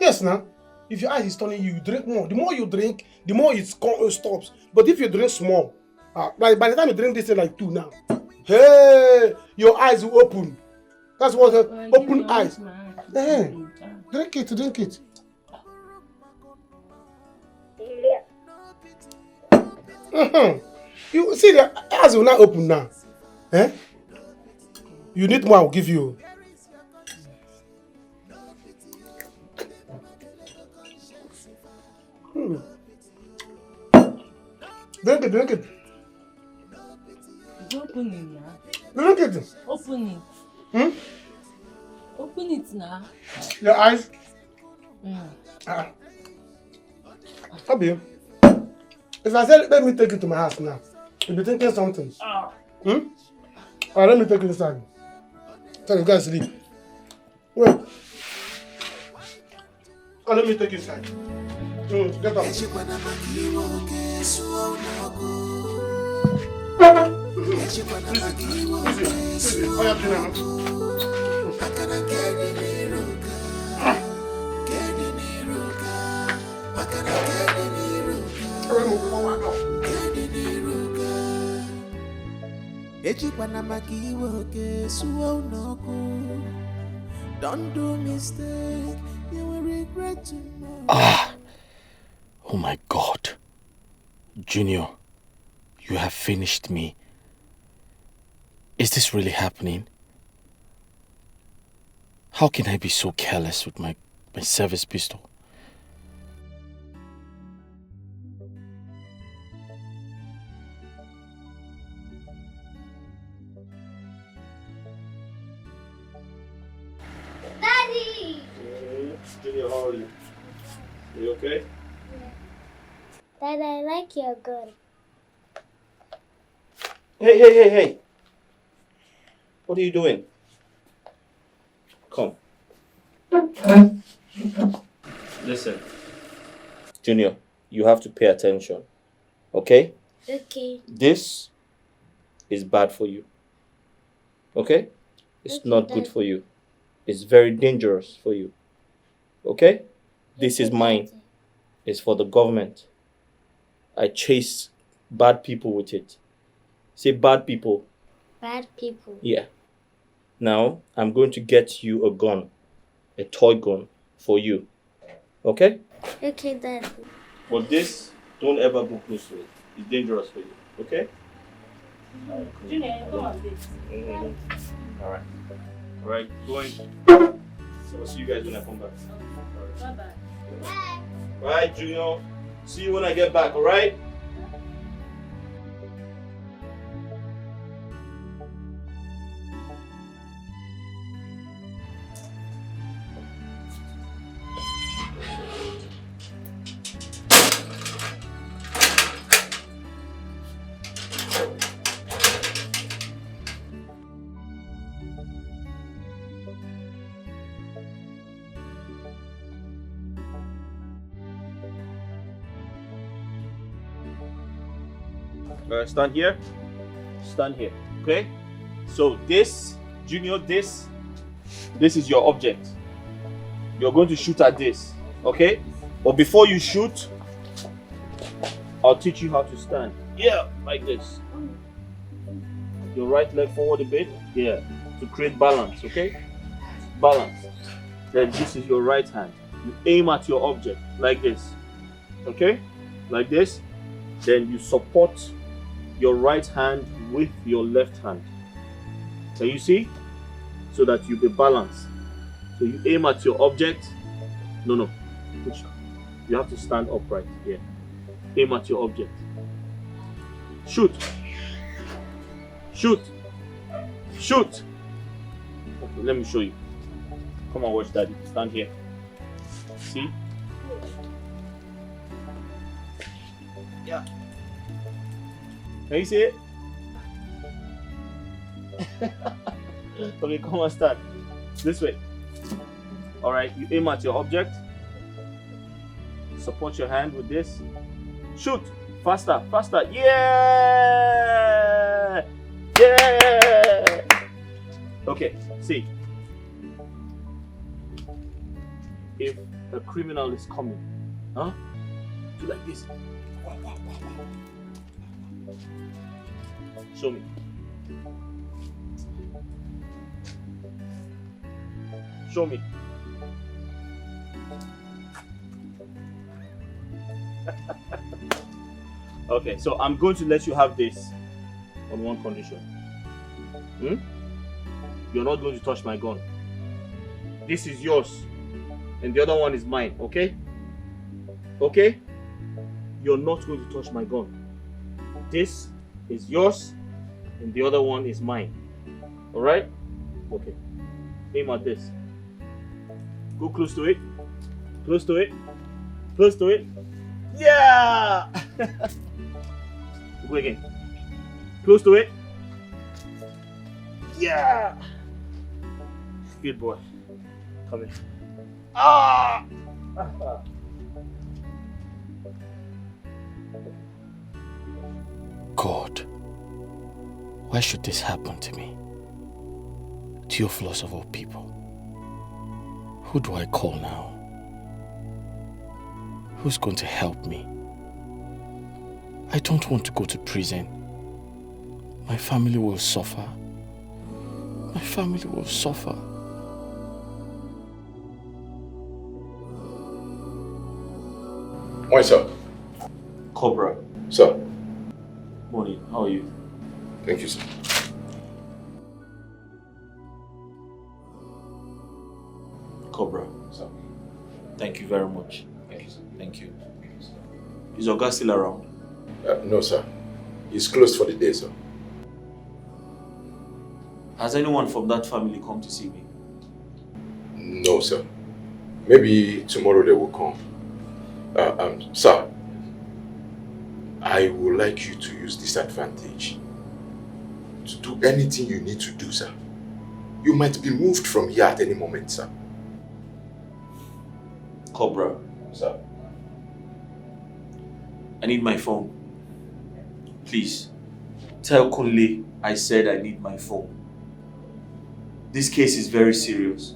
Yes, now. If your eye is turning you, you drink more. The more you drink, the more it stops. But if you drink small, like by the time you drink this, like 2 now, hey, your eyes will open. That's what open eyes. Hey, drink it. You see, the eyes will not open now. You need more, I'll give you. Drink it, drink it. Open it now. Drink it. Open it. Hmm? Open it now. Your eyes. Mm. Abi, if I said let me take you to my house now, you'll be thinking something. Hmm? Alright, let me take you inside. Tell you guys to sleep. Wait. Oh, let me take you inside. Get up. Don't do mistake, you will regret tomorrow. Ah! Oh my God. Junior, you have finished me. Is this really happening? How can I be so careless with my service pistol? Daddy! Junior, how are you? Are you okay? Dad, I like your gun. Hey. What are you doing? Come. Listen. Junior, you have to pay attention. Okay? Okay. This is bad for you. Okay? It's Okay, not good Daddy. for you. It's very dangerous for you. Okay? This is mine. It's for the government. I chase bad people with it. Say bad people. Bad people. Yeah. Now, I'm going to get you a gun. A toy gun for you. Okay? Okay, Daddy. But this, don't ever go close to it. It's dangerous for you. Okay? Junior, come on, please. Alright. Alright, going. So I'll see you guys when I come back. Bye-bye. Alright, Junior. See you when I get back, alright? Stand here. Stand here. Okay? So this, Junior, this is your object. You're going to shoot at this. Okay? But before you shoot, I'll teach you how to stand. Yeah, like this. Your right leg forward a bit. Yeah. To create balance, okay? Balance. Then this is your right hand. You aim at your object like this. Okay? Like this. Then you support your right hand with your left hand. Can you see? So that you be balanced. So you aim at your object. No. You have to stand upright. Yeah. Aim at your object. Shoot. Shoot. Shoot. Okay, let me show you. Come on, watch Daddy. Stand here. See? Yeah. Can you see it? Okay, come on, stand. This way. Alright, you aim at your object. Support your hand with this. Shoot! Faster, faster. Yeah! Yeah! Okay, see. If a criminal is coming, do like this. Show me. Show me. Okay, so I'm going to let you have this on one condition. You're not going to touch my gun. This is yours, and the other one is mine, okay? Okay? you're not going to touch my gun. This is yours, and the other one is mine. Alright? Okay. Aim at this. Go close to it. Close to it. Close to it. Yeah! Go again. Close to it. Yeah! Good boy. Come in. Ah! God, why should this happen to me? Theophilus of all people. Who do I call now? Who's going to help me? I don't want to go to prison. My family will suffer. My family will suffer. Why, sir? Cobra. Sir. Morning. How are you? Thank you, sir. Cobra. Sir. Thank you very much. Thank you, sir. Thank you. Is Oga still around? No, sir. He's closed for the day, sir. Has anyone from that family come to see me? No, sir. Maybe tomorrow they will come. Sir, I would like you to use this advantage to do anything you need to do, sir. You might be moved from here at any moment, sir. Cobra. Sir. I need my phone. Please. Tell Kunle I said I need my phone. This case is very serious.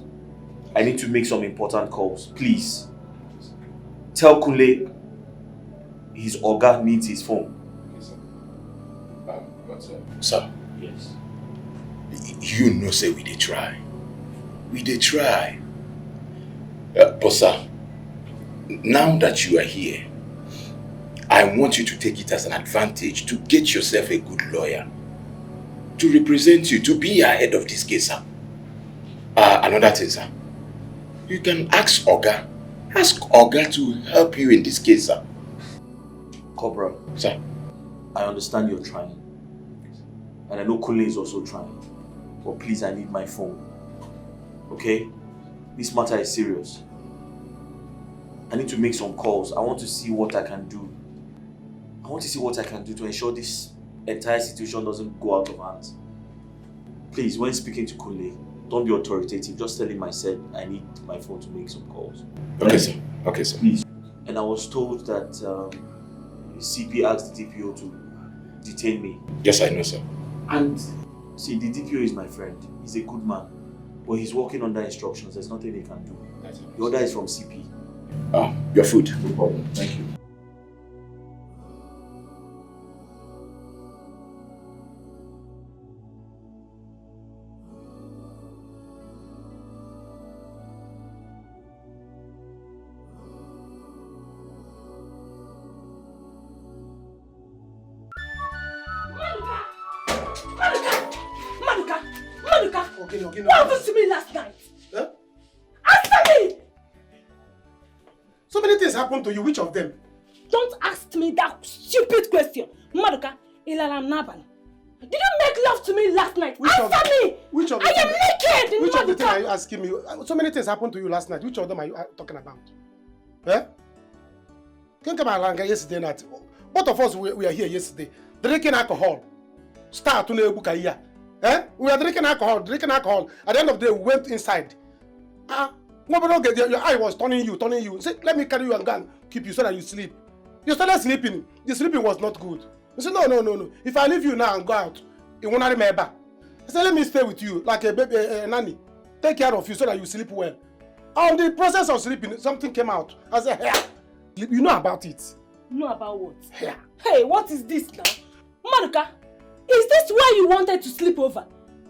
I need to make some important calls. Please. Tell Kunle his Oga needs his phone. Yes, sir. Yes. You know, say we dey try. We dey try. But sir, now that you are here, I want you to take it as an advantage to get yourself a good lawyer to represent you, to be ahead of this case, sir. Another thing, sir. You can ask Oga. Ask Oga to help you in this case, sir. Cobra. Sir. I understand you're trying. And I know Kunle is also trying. But please, I need my phone. Okay? This matter is serious. I need to make some calls. I want to see what I can do. I want to see what I can do to ensure this entire situation doesn't go out of hands. Please, when speaking to Kunle, don't be authoritative. Just tell him I said I need my phone to make some calls. Okay, sir. Okay, sir. Please. And I was told that CP asked the DPO to detain me. Yes, I know, sir. And see, the DPO is my friend. He's a good man. But he's working under instructions. There's nothing he can do. The order is from CP. Your food. No problem. Thank you. What happened to me last night? Huh? Answer me! So many things happened to you. Which of them? Don't ask me that stupid question. Maduka, Ilaram Naban. Did you make love to me last night? Answer me! Which of I am naked! Which of the things are you asking me? So many things happened to you last night. Which of them are you talking about? Eh? Think about Langa yesterday night. Both of us we are here yesterday. Drinking alcohol. Start to know here. Eh? We were drinking alcohol. At the end of the day, we went inside. Your eye was turning you. Say, let me carry you and go and keep you so that you sleep. You started sleeping. The sleeping was not good. You said, no. If I leave you now and go out, it won't remember. I said, let me stay with you like a baby, a nanny. Take care of you so that you sleep well. On the process of sleeping, something came out. I said, hey, you know about it. Know about what? Yeah. Hey, what is this now? Maduka, is this why you wanted to sleep over?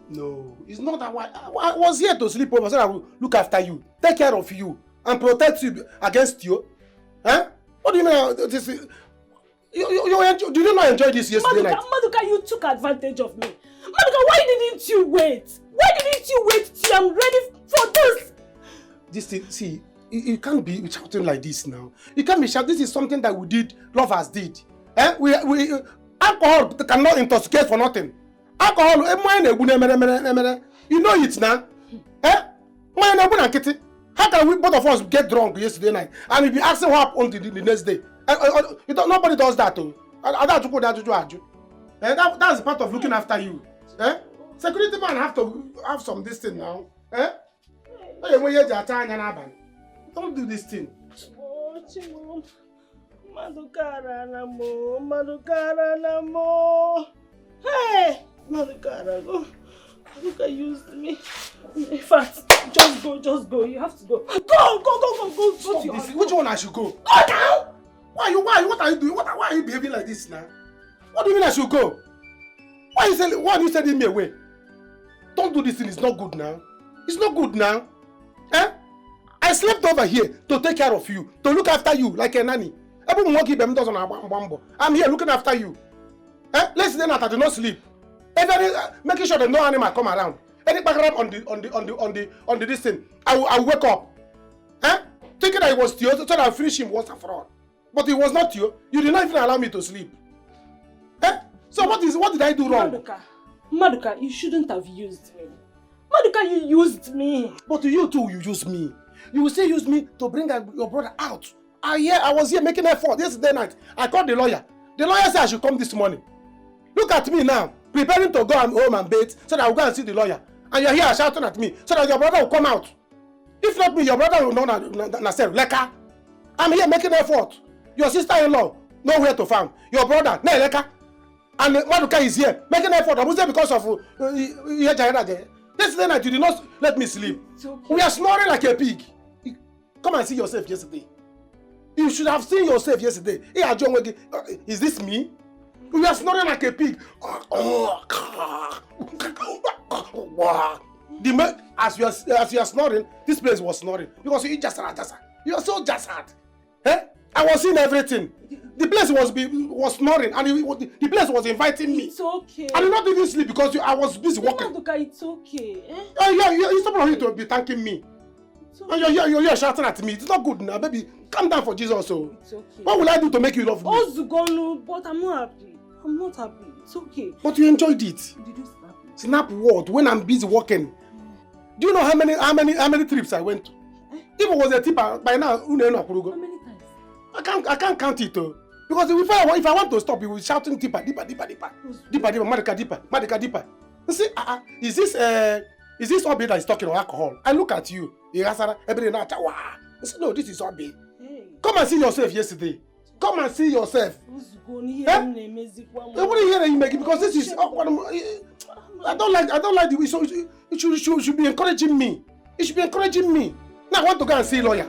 No, it's not that why. I was here to sleep over so that I will look after you, take care of you, and protect you against you. Huh? What do you mean? Did you not enjoy this yesterday night? Maduka, you took advantage of me. Maduka, why didn't you wait? Why didn't you wait till I'm ready for this? This thing, see, You can't be shouting like this now. You can't be shouting. This is something that we did, lovers did. Alcohol cannot intoxicate for nothing. Alcohol, you know it now. How can we both of us get drunk yesterday night and we'll be asking what happened the next day? Nobody does that. That's part of looking after you. Security man have to have some this thing now. Don't do this thing. Madukara namo. Hey, Madukara, go. Maduka used me. In fact, just go. You have to go. Go. Stop this. Which one I should go? Go now. Why? What are you doing? Why are you behaving like this now? What do you mean I should go? Why are you sending me away? Don't do this thing. It's not good now. It's not good now. I slept over here to take care of you, to look after you like a nanny. I'm here looking after you. Let's say that I do not sleep. Making sure that no animal come around. Any background on the this thing, I will wake up. Thinking that it was Theo, so that I'll finish him once and for all. But it was not Theo. You did not even allow me to sleep. So what did I do wrong? Maduka, you shouldn't have used me. Maduka, you used me. But you too, you used me. You will still use me to bring your brother out. I was here making effort yesterday night. I called the lawyer. The lawyer said I should come this morning. Look at me now, preparing to go home and bathe so that I will go and see the lawyer. And you're here shouting at me so that your brother will come out. If not me, your brother will know Leka. I'm here making effort. Your sister-in-law, nowhere to find. Your brother, Leka. And Maduka is here making effort. I will say because of yesterday night you did not let me sleep. Okay. We are snoring like a pig. Come and see yourself yesterday. You should have seen yourself yesterday. Is this me? We are snoring like a pig. As you are snoring, this place was snoring because you just you are so just hard. I was seeing everything. The place was snoring and the place was inviting me. It's okay. I did not even sleep because I was busy working. It's okay. You're supposed to be thanking me. Okay. You're shouting at me. It's not good now, baby. Calm down for Jesus. So. It's okay. What will I do to make you love me? Ozugonu, but I'm not happy. I'm not happy. It's okay. But you enjoyed it. Did you snap it? Snap what? When I'm busy working. Do you know how many trips I went to? If it was a tip by now, how many times? I can't count it though. Because if I want to stop, you will shouting deeper. Madika deeper. You see, is this obio that is talking or alcohol? I look at you. Every night. I said, no, this is obio. Hey. Come and see yourself yesterday. Come and see yourself. I wouldn't hear that you make it because this is. I don't like the way. So you should be encouraging me. You should be encouraging me. Now I want to go and see a lawyer.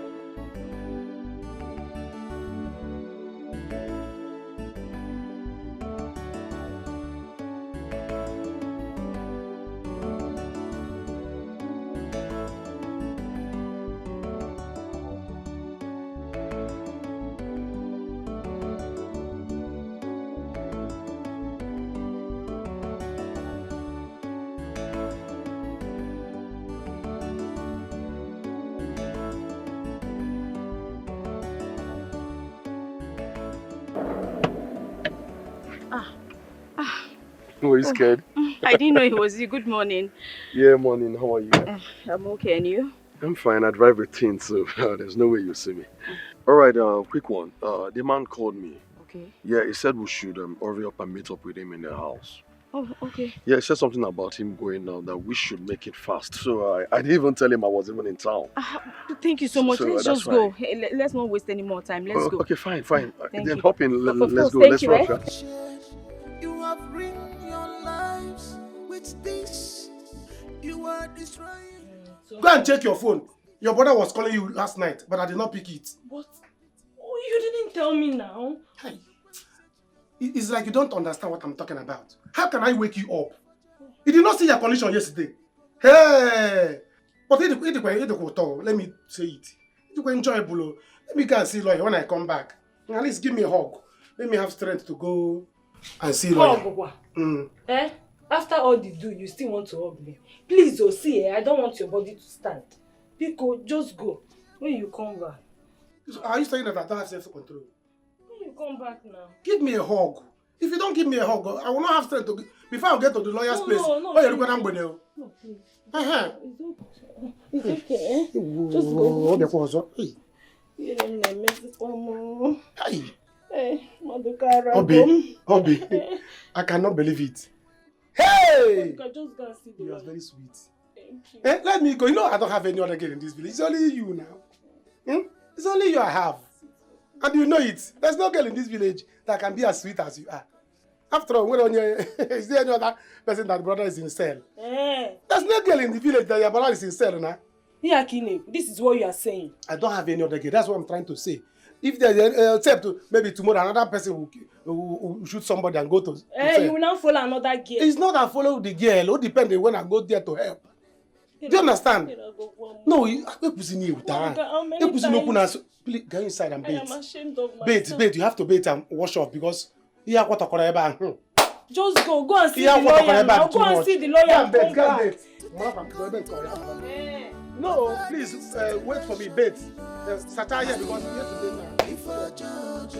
Were you scared? I didn't know it was you. Good morning. Yeah, morning. How are you? I'm okay, and you? I'm fine. I drive a teen, so there's no way you see me. Alright, quick one. The man called me. Okay. Yeah, he said we should hurry up and meet up with him in the house. Oh, okay. Yeah, he said something about him going now that we should make it fast. So I didn't even tell him I was even in town. Thank you so much. Let's just go. Hey, let's not waste any more time. Let's go. Okay, fine. Then you. hop in. Let's go. Let's rush. You have ringed your lives with this. You are destroying. Go and check your phone. Your brother was calling you last night, but I did not pick it. What? Oh, you didn't tell me now. Hey. It's like you don't understand what I'm talking about. How can I wake you up? You did not see your condition yesterday. Hey! But let me say it. It's enjoyable. Let me go and see lawyer when I come back. At least give me a hug. Let me have strength to go and see lawyer. After all the do, you still want to hug me. Please, see, I don't want your body to stand. Pico, just go. When you come back. Are you saying that I don't have self-control? When you come back now. Give me a hug. If you don't give me a hug, I will not have strength to... Before I get to the lawyer's place. No, you're looking at me. No, please. It's okay. Just go. Obi, I cannot believe it. Hey! Just go and see the You are very sweet. Thank you. Let me go. You know I don't have any other girl in this village. It's only you now. It's only you I have. And you know it. There's no girl in this village that can be as sweet as you are. After all, is there any other person that brother is in cell? There's no girl in the village that your brother is in cell now. Yeah, Kine, this is what you are saying. I don't have any other girl. That's what I'm trying to say. If there's except maybe tomorrow another person will shoot somebody and go to you will not follow another girl. It's not that I follow the girl. It depends when I go there to help. Do you understand? No, you pussy new time. You pussy no put. Please go inside and bathe. I am ashamed of myself. Bathe. You have to bathe and wash off because you have what I Just go and see the lawyer now. Go and see the lawyer and come back. No, please wait for me. Bathe. Satire here because you have to bathe now. If I judge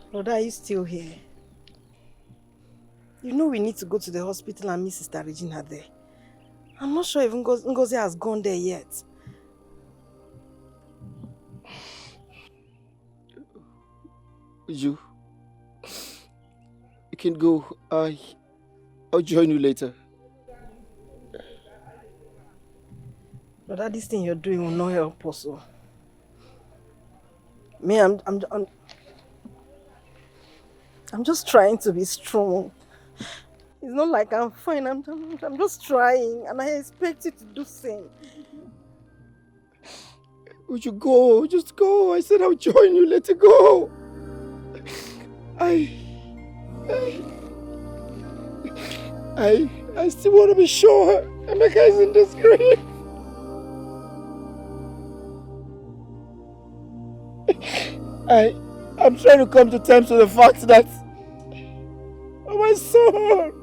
Brother, are you still here? You know we need to go to the hospital and meet Sister Regina there. I'm not sure even Ngozi has gone there yet. You can go. I'll join you later. Brother, this thing you're doing will not help us. Me, I'm just trying to be strong. It's not like I'm fine. I'm just trying, and I expect you to do the same. Would you go? Just go. I said I'll join you. Let it go. I still want to be sure Emeka is in this grave. I'm trying to come to terms with the fact that my son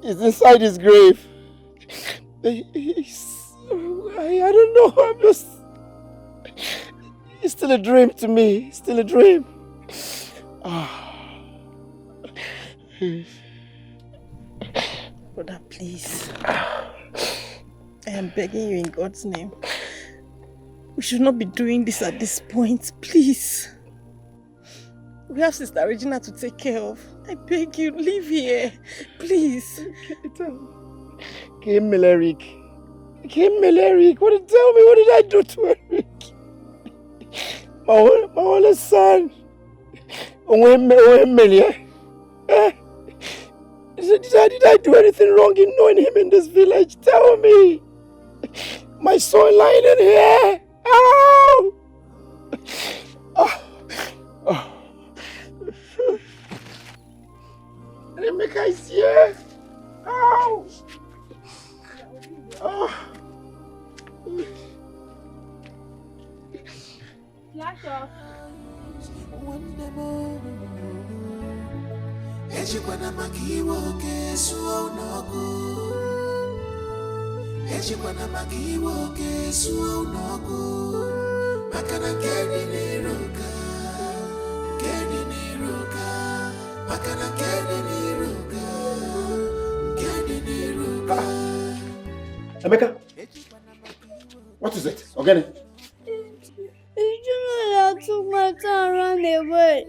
is inside his grave. I don't know. It's still a dream to me. It's still a dream. Brother, please. I am begging you in God's name. We should not be doing this at this point, please. We have Sister Regina to take care of. I beg you, leave here, please. Kim Eric. What did tell me? What did I do to Eric? My only son. Did I do anything wrong in knowing him in this village? Tell me. My son lying in here. Ow! Emeka is here. Ow! Flash off. Ejikwana makiwo kesuo nogu. Ejikwana makiwo kesuo nogu. Makana keni niruka. Keni niruka. Makana keni niruka. Keni niruka. Emeka, what is it? Ogene? Junior took my toy and ran away.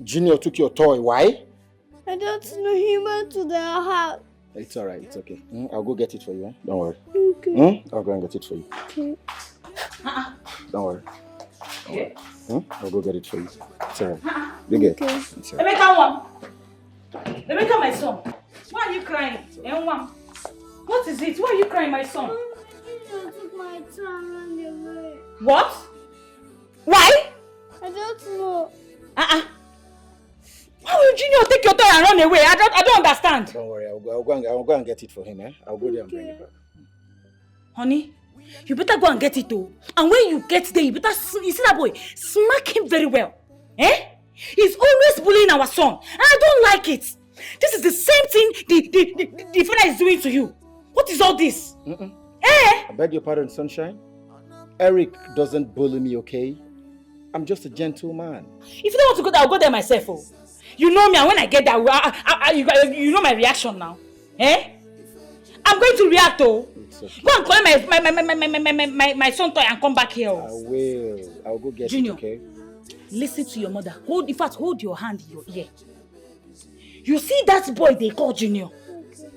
Junior took your toy. Why? I I don't know. He went to the house. It's alright, it's okay. I'll go get it for you, eh? Don't worry. Okay. I'll go and get it for you. Okay. Don't worry. I'll go get it for you. It's alright. You get it. It's alright. Rebecca, my son. Why are you crying? What is it? Why are you crying, my son? I took my son and ran away. What? Why? I don't know. Why would Junior take your toy and run away? I don't understand. Don't worry, I'll go and get it for him, eh? I'll go there and bring it back. Honey, you better go and get it though. And when you get there, you better you see that boy, smack him very well. Eh? He's always bullying our son. And I don't like it. This is the same thing the father is doing to you. What is all this? Eh? I beg your pardon, Sunshine. Eric doesn't bully me, okay? I'm just a gentleman. If you don't want to go there, I'll go there myself. Oh. You know me, and when I get there, you know my reaction now. Eh? I'm going to react though. Okay. Go and collect my son toy and come back here. I will. I'll go get Junior, it, okay? listen to your mother. Hold your hand in your ear. You see that boy they call Junior?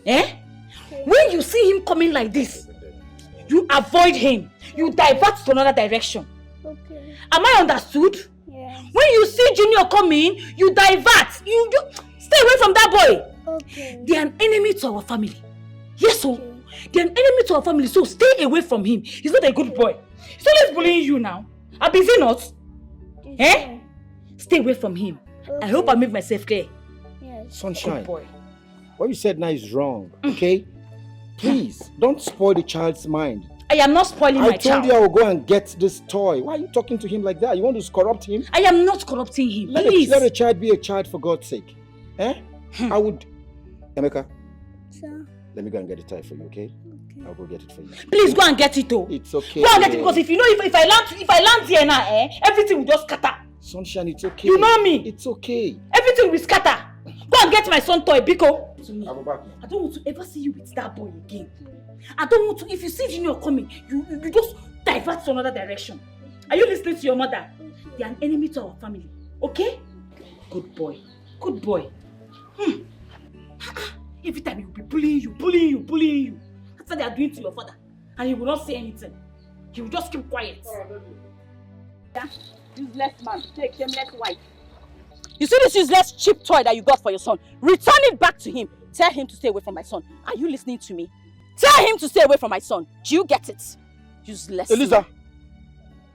Eh? When you see him coming like this, you avoid him. You divert to another direction. Okay. Am I understood? Yeah. When you see Junior coming, you divert. You stay away from that boy. Okay. They are an enemy to our family. Yes, so they are an enemy to our family. So stay away from him. He's not a good boy. He's always bullying you now. I'll be not. Eh? Stay away from him. Okay. I hope I make myself clear. Yes. Sunshine. Good boy. What you said now is wrong, okay? Please, don't spoil the child's mind. I am not spoiling my child. I told you I will go and get this toy. Why are you talking to him like that? You want to corrupt him? I am not corrupting him. Please. Let a child be a child for God's sake. Eh? I would... Emeka. Sir. Let me go and get the toy for you, okay? I'll go get it for you. Please go and get it, oh. It's okay. Go and get it because if you know if I land here now, everything will just scatter. Sunshine, it's okay. You know me. It's okay. Everything will scatter. Go and get my son toy, Biko. I'll go back. I don't want to ever see you with that boy again. I don't want to. If you see Junior coming, you just divert to another direction. Are you listening to your mother? They are an enemy to our family. Okay? Good boy. Good boy. Every time he will be bullying you. That's what they are doing to your father. And he will not say anything. He will just keep quiet. Yeah? Useless man, take shameless wife. You see this useless cheap toy that you got for your son? Return it back to him. Tell him to stay away from my son. Are you listening to me? Tell him to stay away from my son. Do you get it? Useless. Eliza,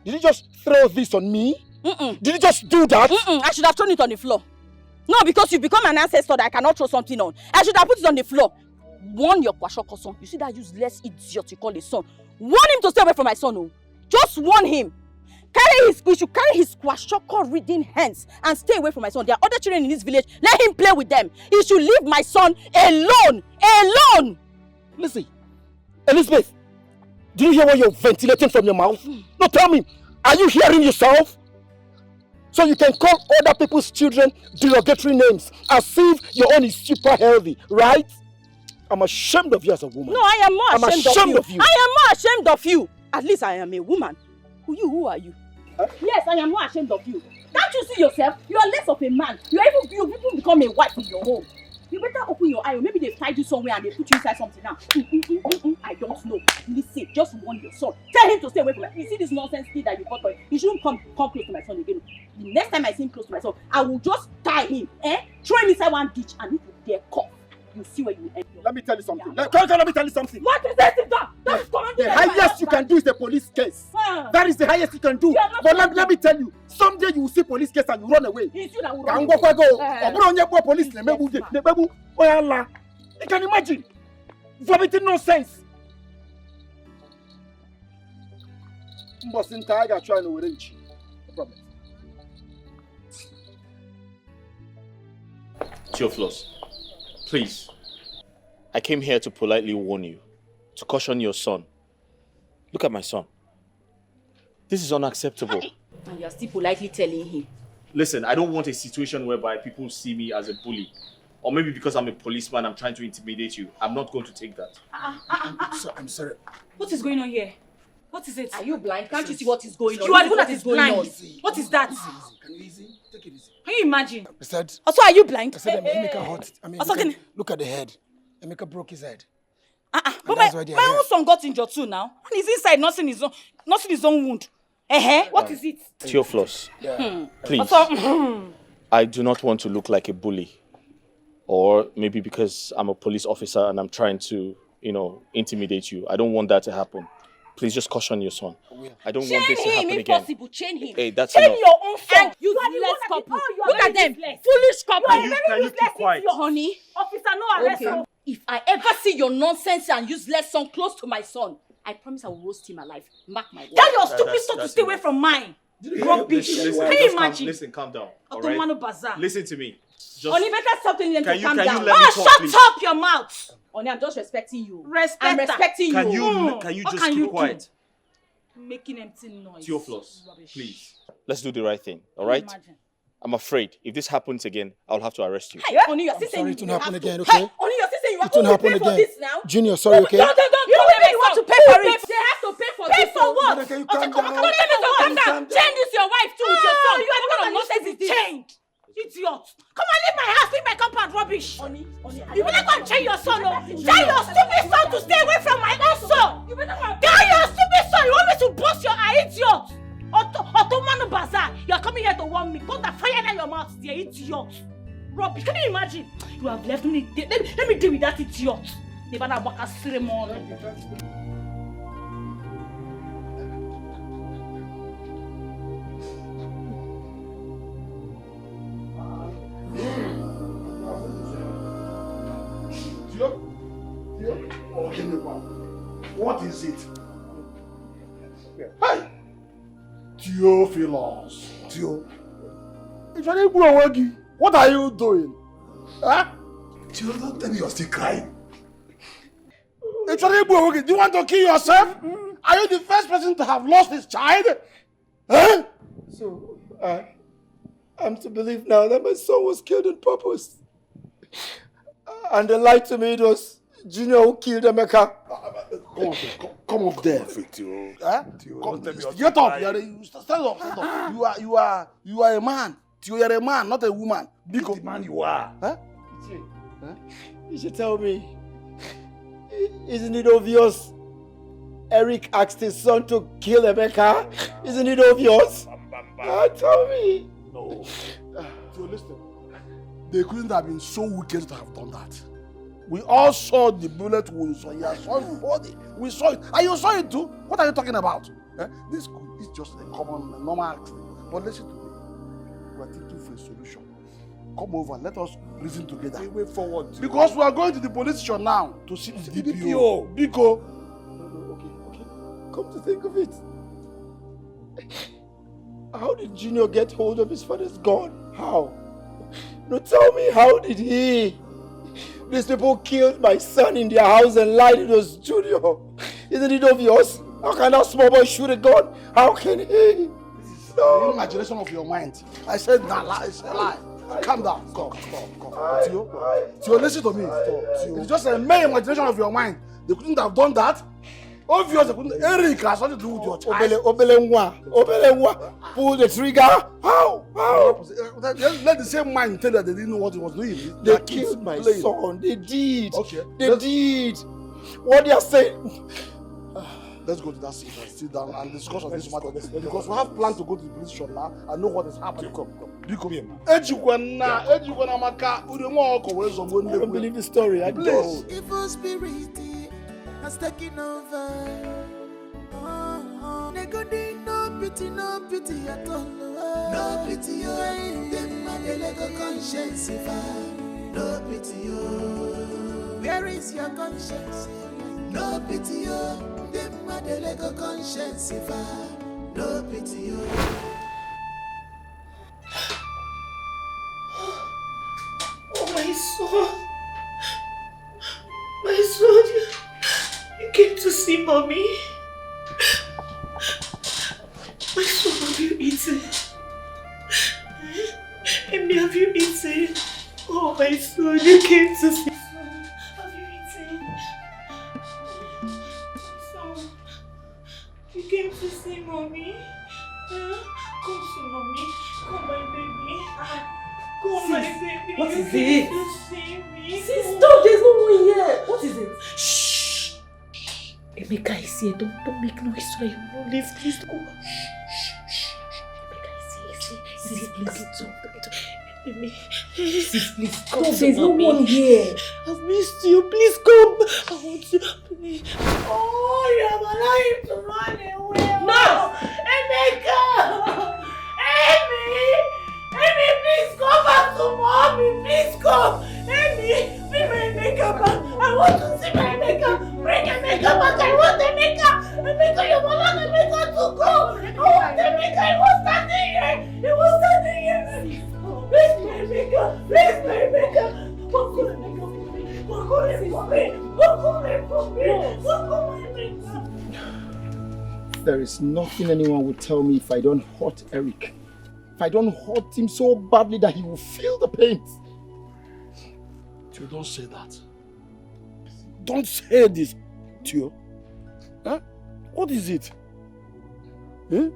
did you just throw this on me? Did you just do that? I should have thrown it on the floor. No, because you've become an ancestor that I cannot throw something on. I should have put it on the floor. Warn your Kwashoko son. You see that useless idiot you call his son. Warn him to stay away from my son. Oh. Just warn him. We should carry his Kwashoko reading hands and stay away from my son. There are other children in this village. Let him play with them. He should leave my son alone. Alone. Listen, Elizabeth, do you hear what you're ventilating from your mouth? No, tell me, are you hearing yourself? So you can call other people's children derogatory names as if your own is super healthy, right? I'm ashamed of you as a woman. No, I am more ashamed of you. I am more ashamed of you. At least I am a woman. Who are you? Huh? Yes, I am more ashamed of you. Can't you see yourself? You are less of a man. You even become a wife in your home. You better open your eye, or maybe they tied you somewhere and they put you inside something now. I don't know. Listen, just warn your son. Tell him to stay away from me. You see this nonsense kid that you got for him? He shouldn't come close to my son again. The next time I see him close to my son, I will just tie him, throw him inside one ditch, and if you dare cough, you see where you end. Let me tell you something. Let me tell you something. What is that? The highest you can do is a police case. That is the highest you can do. But let me tell you, someday you will see police case and you run away. It's you that will run away. Police. You can imagine. Vomiting nonsense. Theophilus, please. I came here to politely warn you, to caution your son. Look at my son. This is unacceptable. And you're still politely telling him. Listen, I don't want a situation whereby people see me as a bully. Or maybe because I'm a policeman, I'm trying to intimidate you. I'm not going to take that. I'm sorry. What is going on here? What is it? Are you blind? Can't you see what is going on? You are the one that is going blind. What is that? Can you easy? Take it easy. Can you imagine? I said. Also, are you blind? I said Emeka hurt. I mean, look at the head. Emeka broke his head. But my own son got injured too now. And he's inside nursing his own wound. What is it? Theophilus, Yeah. please. I do not want to look like a bully. Or maybe because I'm a police officer and I'm trying to, intimidate you. I don't want that to happen. Please just caution your son. I don't want this to happen again. Impossible. Chain him. Hey, that's Chain enough. your own son. You useless couple. Look at them. Foolish couple. Can you keep quiet? Honey. Officer, no arrest. Okay. If I ever see your nonsense and useless son close to my son, I promise I will roast him alive. Mark my word. Tell your stupid son to stay away from mine. Rubbish. Listen, Can you imagine? Listen, calm down. Otomano Bazaar. Listen to me. Oni, better stop telling them to calm down. Let me talk, shut please? up your mouth. Oni, I'm just respecting you. I'm respecting Can you. you just keep quiet? Making empty noise. Theophilus, please. Let's do the right thing, all right? I'm afraid if this happens again, I'll have to arrest you. Hey, Oni, you're still saying Sorry, it won't happen again, Hey, okay? Oni, you're still saying you have It won't to happen pay for again. this now? Junior, sorry, okay? Don't. You want to pay for it. They have to pay for this. Pay for what? Mother, can you calm down? Calm down. Change this your wife too with your son. You are the one that nonsense is change. Idiot. Come on, leave my house, leave my compound, rubbish. You better go and train your son, oh. Tell your stupid son to stay away from my own son. Tell your stupid son, you want me to bust your eye, idiot. Otomano Bazaar, you are coming here to warn me. Put the fire in your mouth, dear idiot. Rubbish, can you imagine? You have left me. Let me deal with that idiot. They better walk a ceremony. What is it? Hey! Theophilus. What are you doing? Huh? Theo, don't tell me you're still crying. Do you want to kill yourself? Are you the first person to have lost his child? Huh? So, I'm to believe now that my son was killed on purpose. And they lied to me it was Junior who killed Emeka. Come up there, Theo. Huh? Get up. Stand up. You are a man. Theo, you're a man, not a woman. Big the man you are. Huh? You should tell me. Isn't it obvious? Eric asked his son to kill Emeka. Isn't it obvious? Tell me. No. So listen. They couldn't have been so wicked to have done that. We all saw the bullet wounds on your son's body. We saw it. And you saw it too. What are you talking about? This is just a common, normal accident. But listen to me. We are thinking for a solution. Come over. Let us reason together. We way forward. Because we are going to the police station now to see the DPO. Biko. Okay. Come to think of it. How did Junior get hold of his father's gun? How? No, tell me, how did he? These people killed my son in their house and lied it was Junior. Isn't it obvious? How can that small boy shoot a gun? How can he? No. The imagination of your mind. I said nah, lie. It's a lie. Calm down. Stop. Theo, listen to me. It's just a mere imagination of your mind. They couldn't have done that. Obviously, they couldn't. Eric has something to do with your child. Obele, pull the trigger. How? Let the same mind tell that they didn't know what he was doing. They killed my son. They did. Okay. They did. What they are saying. Let's go to that seat and sit down and discuss on this matter. Because we have planned to go to the police station now and know what is happening. Come. I don't believe the story. I don't. Evil spirit has taken over. No pity at all. No pity, them are the Lego conscience. No pity, where is your conscience? No pity, them are the Lego conscience. No pity, Oh, my son. My son, you came to see mommy. My son, have you eaten? Amy, have you eaten? Oh, my son, you came to see. Have you eaten? Son, You came to see mommy? Come see mommy. Come, my baby. Come, my baby. What you is came it? to see me. Sis, stop, there's no one here. What is it? Shh. Emeka is here. Don't make noise so that you will not leave. Please go. Shh. Emeka is here. Sis, please talk. Sis, please come. There's no one here. I've missed you. Please come. I want you. Please. Oh, you have allowed him to run away. No! Emeka! Amy, please come back to mommy. Please come. Amy, bring my Emeka back. I want to see my Emeka. Bring Emeka back. I want Emeka. Emeka, you will not Emeka to go. I want Emeka. He was standing here. Please, my Emeka. Please, my Emeka. Walk on Emeka for me. There is nothing anyone would tell me if I don't hurt Eric. If I don't hurt him so badly that he will feel the pain. Tio, don't say that. Don't say this, Tio. Huh? What is it? Huh?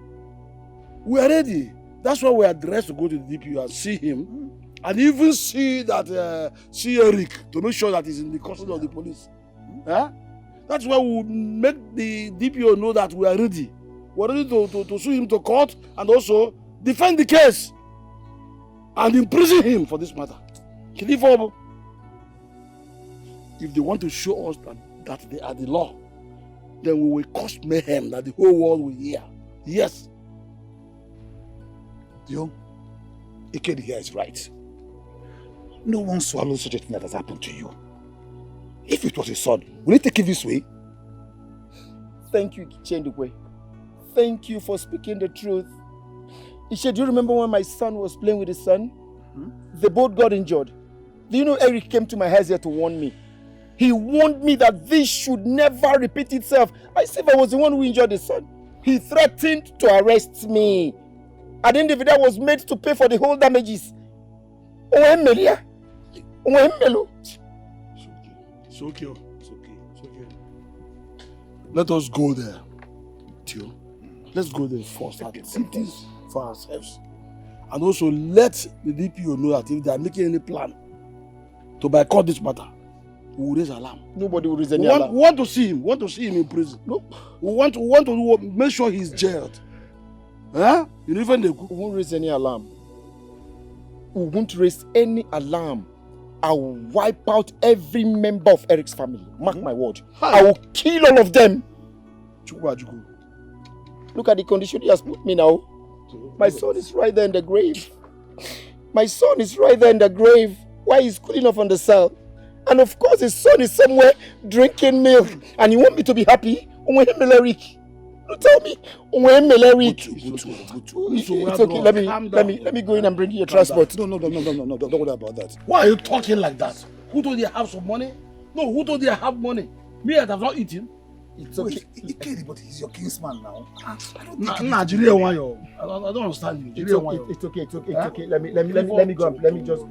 We are ready. That's why we are dressed to go to the DPO and see him. And even see Eric to make sure that he's in the custody of the police. Huh? That's why we make the DPO know that we are ready. We're ready to sue him to court and also defend the case and imprison him for this matter. If they want to show us that they are the law, then we will cause mayhem that the whole world will hear. Yes. Dio, Ikedi here is right. No one swallows such a thing that has happened to you. If it was his son, will he take it this way? Thank you, Chendukwe. Thank you for speaking the truth. Ishe, do you remember when my son was playing with his son? They both got injured. Do you know Eric came to my house here to warn me? He warned me that this should never repeat itself. I said if I was the one who injured his son. He threatened to arrest me. And the individual was made to pay for the whole damages. It's okay. Let us go there, Tio. Let's go there first and see this for ourselves. And also let the DPO know that if they are making any plan to boycott this matter, we will raise alarm. Nobody will raise any alarm. We want to see him. in prison. No. We want to make sure he's jailed. Huh? You even they won't raise any alarm. We won't raise any alarm. I will wipe out every member of Eric's family. Mark my word. I will kill all of them. Look at the condition he has put me now. My son is right there in the grave. Why he's cooling off on the cell? And of course his son is somewhere drinking milk. And you want me to be happy? No, tell me. It's okay. Let me go in and bring you your transport. No. Don't worry about that. Why are you talking like that? Who told you I have some money? No, who told you I have money? Me, I have not eaten. It's okay. Ikedi, but he's your kinsman now. I don't Nigerian one, yo. I don't understand you. It's okay. Let me go. Let me just.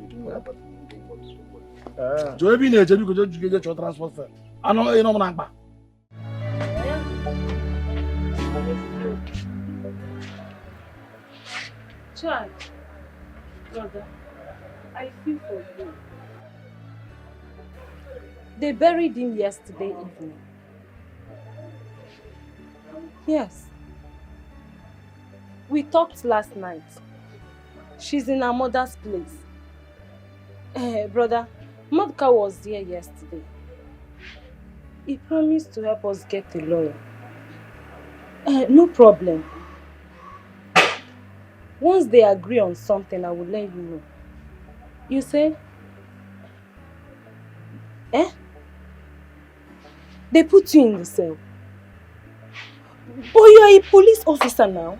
Joe, be near. You go get your transport fare. I know you know Nagba. Child, brother, I feel for you. They buried him yesterday evening. Yes. We talked last night. She's in her mother's place. Brother, Madka was there yesterday. He promised to help us get a lawyer. No problem. Once they agree on something, I will let you know. You say? They put you in the cell. But you are a police officer now.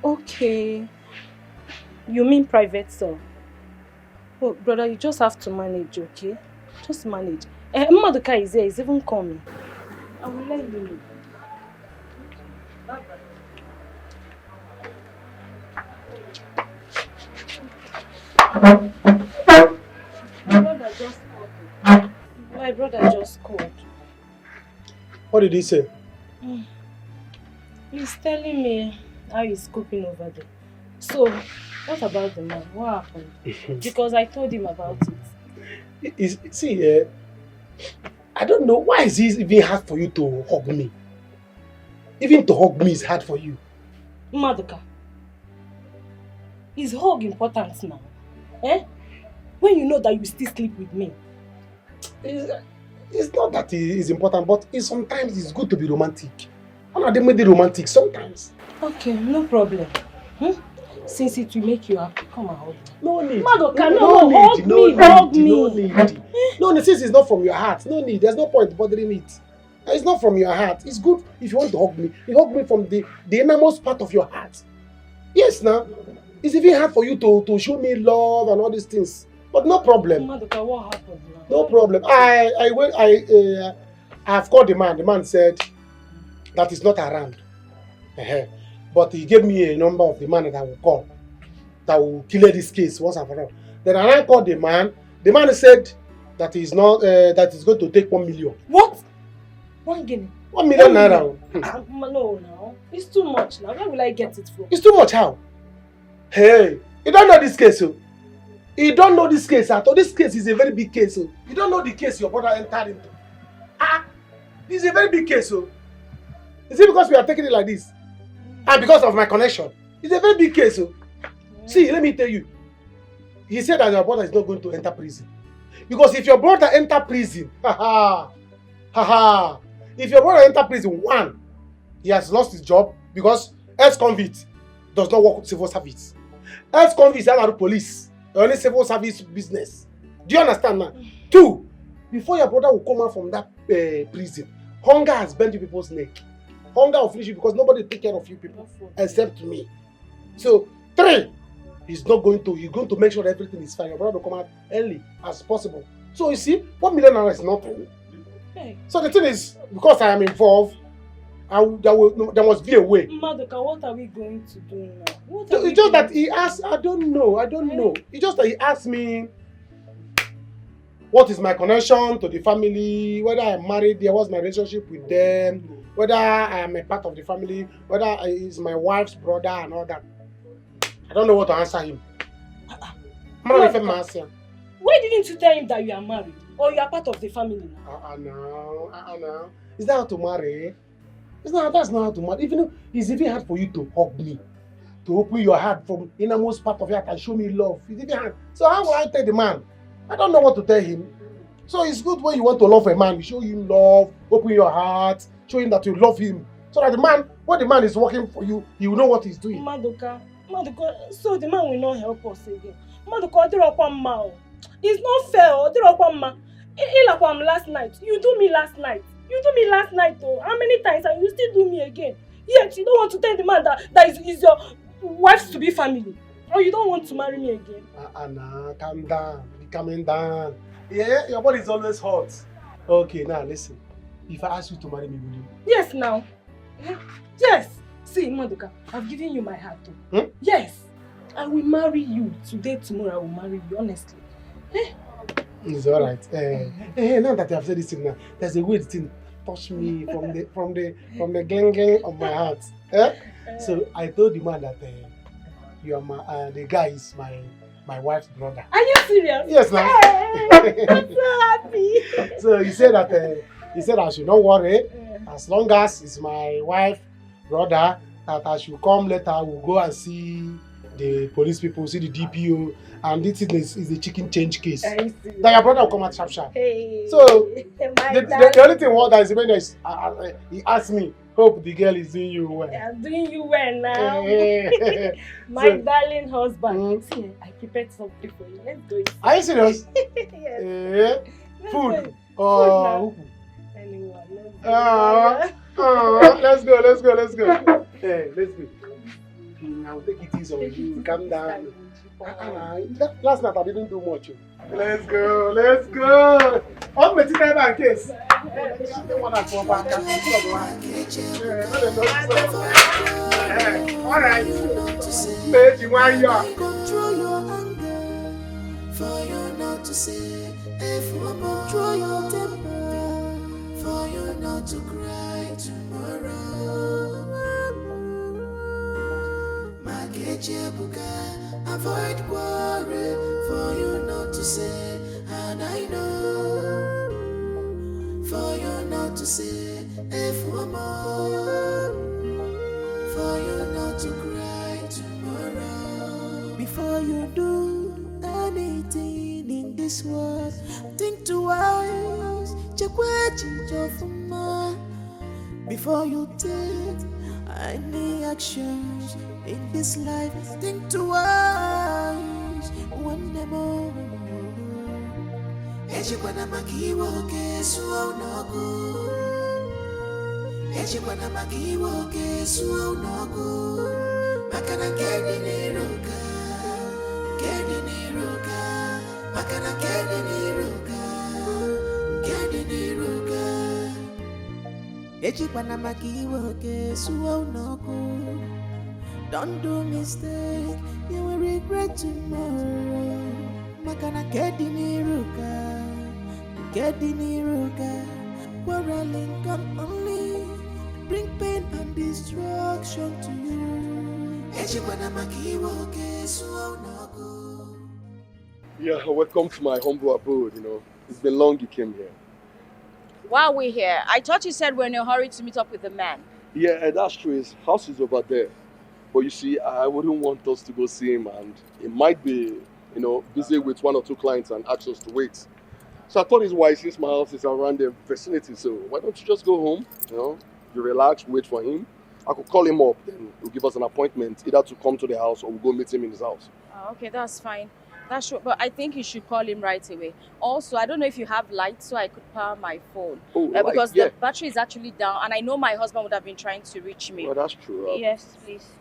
Okay. You mean private cell? Oh, brother, you just have to manage, okay? Just manage. Maduka is here, he's even coming. I will let you know. Bye-bye. My brother just called. What did he say? He's telling me how he's coping over there. So, what about the man? What happened? Because I told him about it. See, I don't know, why is it even hard for you to hug me? Even to hug me is hard for you. Madoka, is hug important now? Eh? When you know that you still sleep with me. It's not that it's important, but sometimes it's good to be romantic. I'm not made romantic sometimes. Okay, no problem. Since it will make you happy, come and hug me. No need. Madoka, hug me. No need. No need. Since it's not from your heart, no need. There's no point bothering it. It's not from your heart. It's good if you want to hug me. You hug me from the innermost part of your heart. Yes, now. It's even hard for you to show me love and all these things. But no problem. Madoka, what happened now? No problem. I've called the man. The man said that he's not around. But he gave me a number of the man that I will call, that will clear this case once and for all. Then I called the man. The man said that he's not that he's going to take 1 million. What? 1 guinea? 1 million naira. No, it's too much now. Where will I get it from? It's too much how? Hey, you don't know this case, so. You don't know this case at all. This case is a very big case, so. You don't know the case your brother entered into. It's a very big case, so. Is it because we are taking it like this? And because of my connection? It's a very big case, so. See, let me tell you. He said that your brother is not going to enter prison. Because if your brother enter prison, if your brother enter prison, one, he has lost his job because ex-convict does not work with civil service. Ex-convict is under police, only civil service business. Do you understand now? Two, before your brother will come out from that prison, hunger has bent people's neck. Hunger will finish you because nobody take care of you people except me. So, three, he's going to make sure that everything is fine. Your brother will come out early as possible. So you see, 1 million naira is nothing. Hey. So the thing is, because I am involved, there must be a way. Madoka, what are we going to do now? It's just that he asked, I don't know. It's just that he asked me, what is my connection to the family, whether I'm married there, what's my relationship with them, whether I am a part of the family, whether he's my wife's brother and all that. I don't know what to answer him. Why didn't you tell him that you are married or you are part of the family now? No. Is that how to marry? That's not how to marry. It's even hard for you to hug me, to open your heart from innermost part of your heart and show me love. It's even hard. So how will I tell the man? I don't know what to tell him. So it's good when you want to love a man, you show him love, open your heart, show him that you love him. So that when the man is working for you, he will know what he's doing. Madoka, so the man will not help us again. Madoka, it's not fair. Last night. You do me last night. Oh. How many times and you still do me again? Yet you don't want to tell the man that is your wife's to be family. Or you don't want to marry me again. Anna, calm down. Be calming down. Yeah, your body is always hot. Okay, now listen. If I ask you to marry me, will you? Yes, now. Yes. See, Madoka, I've given you my heart too. Yes. I will marry you. Today, tomorrow, I will marry you, honestly. It's alright. Now that you have said this thing now, there's a way the thing touch me from the gling of my heart. So I told the man that you are the guy is my wife's brother. Are you serious? Yes, now. Hey, I'm so happy. So he said I should not worry. As long as it's my wife's brother, that I should come later, we'll go and see the police people, see the DPO, and this is a chicken change case. That your brother will come out sharp. Hey, so the only thing that is remaining is he asked me, hope the girl is doing you well. I'm doing you well now. My darling husband. See, I prepared something for you. Let's go. Are you serious? Yes. Food. Anyone. Let's go. Hey, let's go. I'll take it easy on you. Calm down. Last night I didn't do much. Let's go. On the time and case. Alright. Control your anger. For you not to say, if you control your temper. For you not to cry tomorrow. Avoid worry for you not to say, and I know for you not to say, if one more, for you not to cry tomorrow. Before you do anything in this world, think twice, check what you do for more. Before you take any actions in this life, think twice, one more. Ejikwana makiwo kesu onogu. Ejikwana makiwo kesu onogu. Makana kedi niruka, makana kedi niruka. Ejikwana makiwo kesu onogu. Don't do mistake, you will regret tomorrow. Makana kedi niruka, quarreling can only bring pain and destruction to you. Yeah, welcome to my humble abode, It's been long you came here. Why are we here? I thought you said we're in a hurry to meet up with the man. Yeah, that's true. His house is over there. But you see, I wouldn't want us to go see him, and he might be, busy with 1 or 2 clients and ask us to wait. So I thought it's wise, since my house is around the vicinity, so why don't you just go home, you relax, wait for him. I could call him up, then he'll give us an appointment, either to come to the house or we'll go meet him in his house. Oh, okay, that's fine. That's true, but I think you should call him right away. Also, I don't know if you have lights so I could power my phone. Oh, because the battery is actually down, and I know my husband would have been trying to reach me. Oh, that's true. Yes, please.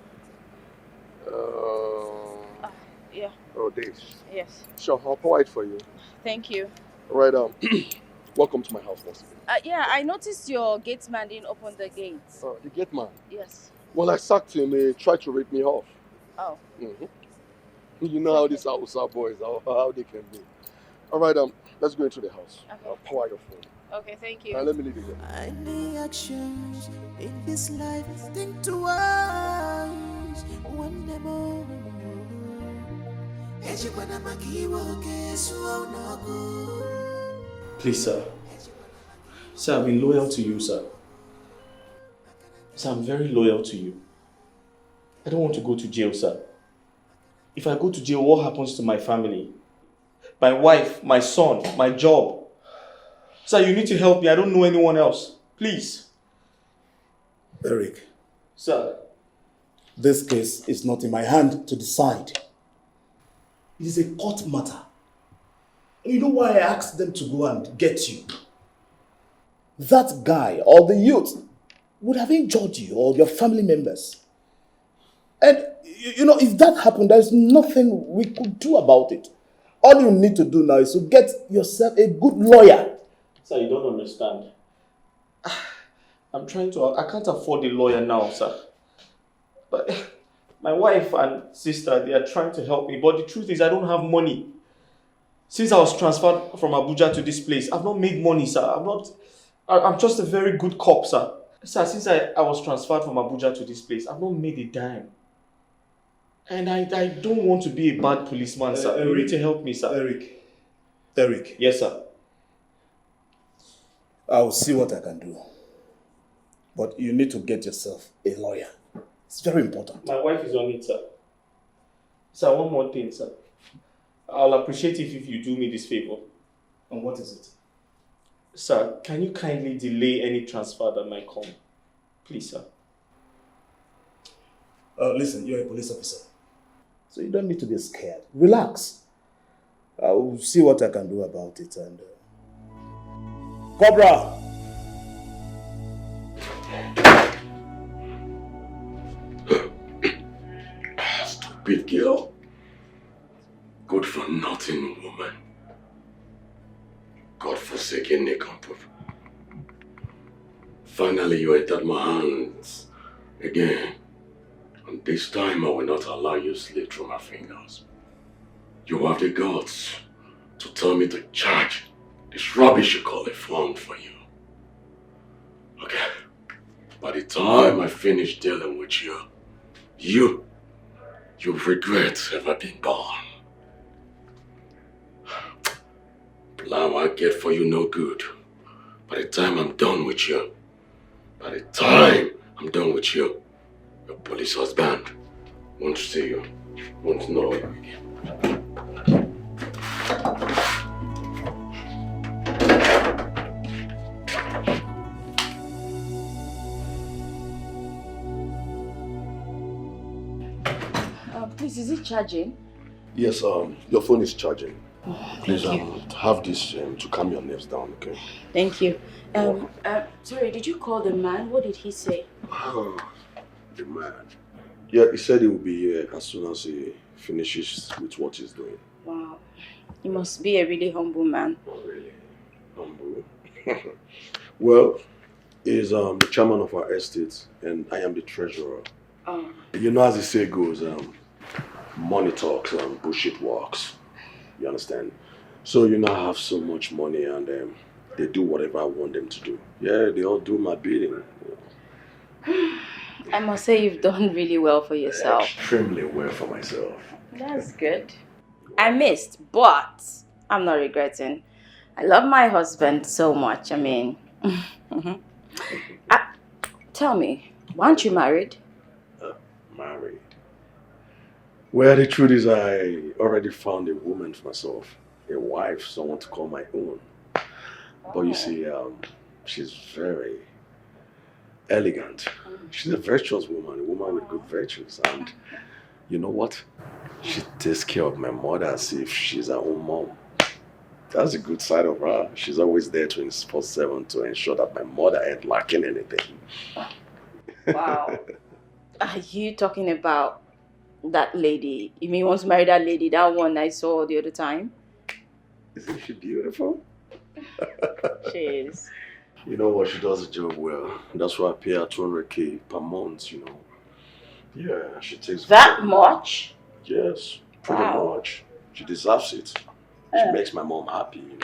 Yeah. Oh, this. Yes. Sure, I'll power it for you. Thank you. Right, welcome to my house, boss. Yeah, I noticed your gate man didn't open the gates. Oh, the gate man? Yes. Well, I sacked him. He tried to rip me off. Oh. Mm-hmm. You know how these Hausa boys, how they can be. All right, let's go into the house. Okay. I'll power your phone. Okay, thank you. Let me leave you here. Any actions in this life, think twice, one more. Please, sir. Sir, I've been loyal to you, sir. Sir, I'm very loyal to you. I don't want to go to jail, sir. If I go to jail, what happens to my family? My wife, my son, my job. Sir, you need to help me. I don't know anyone else. Please. Eric. Sir. This case is not in my hand to decide. It is a court matter. And you know why I asked them to go and get you? That guy or the youth would have injured you or your family members. And, if that happened, there's nothing we could do about it. All you need to do now is to get yourself a good lawyer. Sir, you don't understand. I can't afford a lawyer now, sir. But my wife and sister, they are trying to help me. But the truth is, I don't have money. Since I was transferred from Abuja to this place, I've not made money, sir. I'm just a very good cop, sir. Sir, since I was transferred from Abuja to this place, I've not made a dime. And I don't want to be a bad policeman, sir. You need to help me, sir. Eric. Yes, sir. I'll see what I can do. But you need to get yourself a lawyer. It's very important. My wife is on it, sir. Sir, one more thing, sir. I'll appreciate it if you do me this favor. And what is it? Sir, can you kindly delay any transfer that might come? Please, sir. Listen, you're a police officer. So you don't need to be scared. Relax. I'll see what I can do about it. And Cobra! Stupid girl. Good for nothing woman. God-forsaken nincompoop. Finally you entered my hands again. And this time I will not allow you to slip through my fingers. You have the guts to tell me to charge this rubbish you call a fund for you. Okay. By the time I finish dealing with you you'll regret ever being born. Plan I get for you no good. By the time I'm done with you, your police husband won't see you, won't know you again. Please, is it charging? Yes, your phone is charging. Please, Thank have this to calm your nerves down, okay? Thank you. Sorry, did you call the man? What did he say? The man. Yeah, he said he will be here as soon as he finishes with what he's doing. Wow. He must be a really humble man. Oh, really? Humble? Well, he's the chairman of our estate and I am the treasurer. Oh. You know, as the say goes, money talks and bullshit walks. You understand? So you now have so much money and they do whatever I want them to do. Yeah, they all do my bidding. I must say you've done really well for yourself. Extremely well for myself. That's good. I missed, but I'm not regretting. I love my husband so much. I mean, tell me, why aren't you married? Married? Well, the truth is I already found a woman for myself. A wife, someone to call my own. But you see, she's very elegant. She's a virtuous woman, a woman with good virtues. And you know what? She takes care of my mother as if she's her own mom. That's a good side of her. She's always there 24/7 to ensure that my mother ain't lacking anything. Wow. Are you talking about that lady? You mean you want to marry that lady, that one I saw the other time? Isn't she beautiful? She is. You know what? She does the job well. That's why I pay her 200K per month, you know. Yeah, she takes... That much? Yes, pretty much. She deserves it. She makes my mom happy, you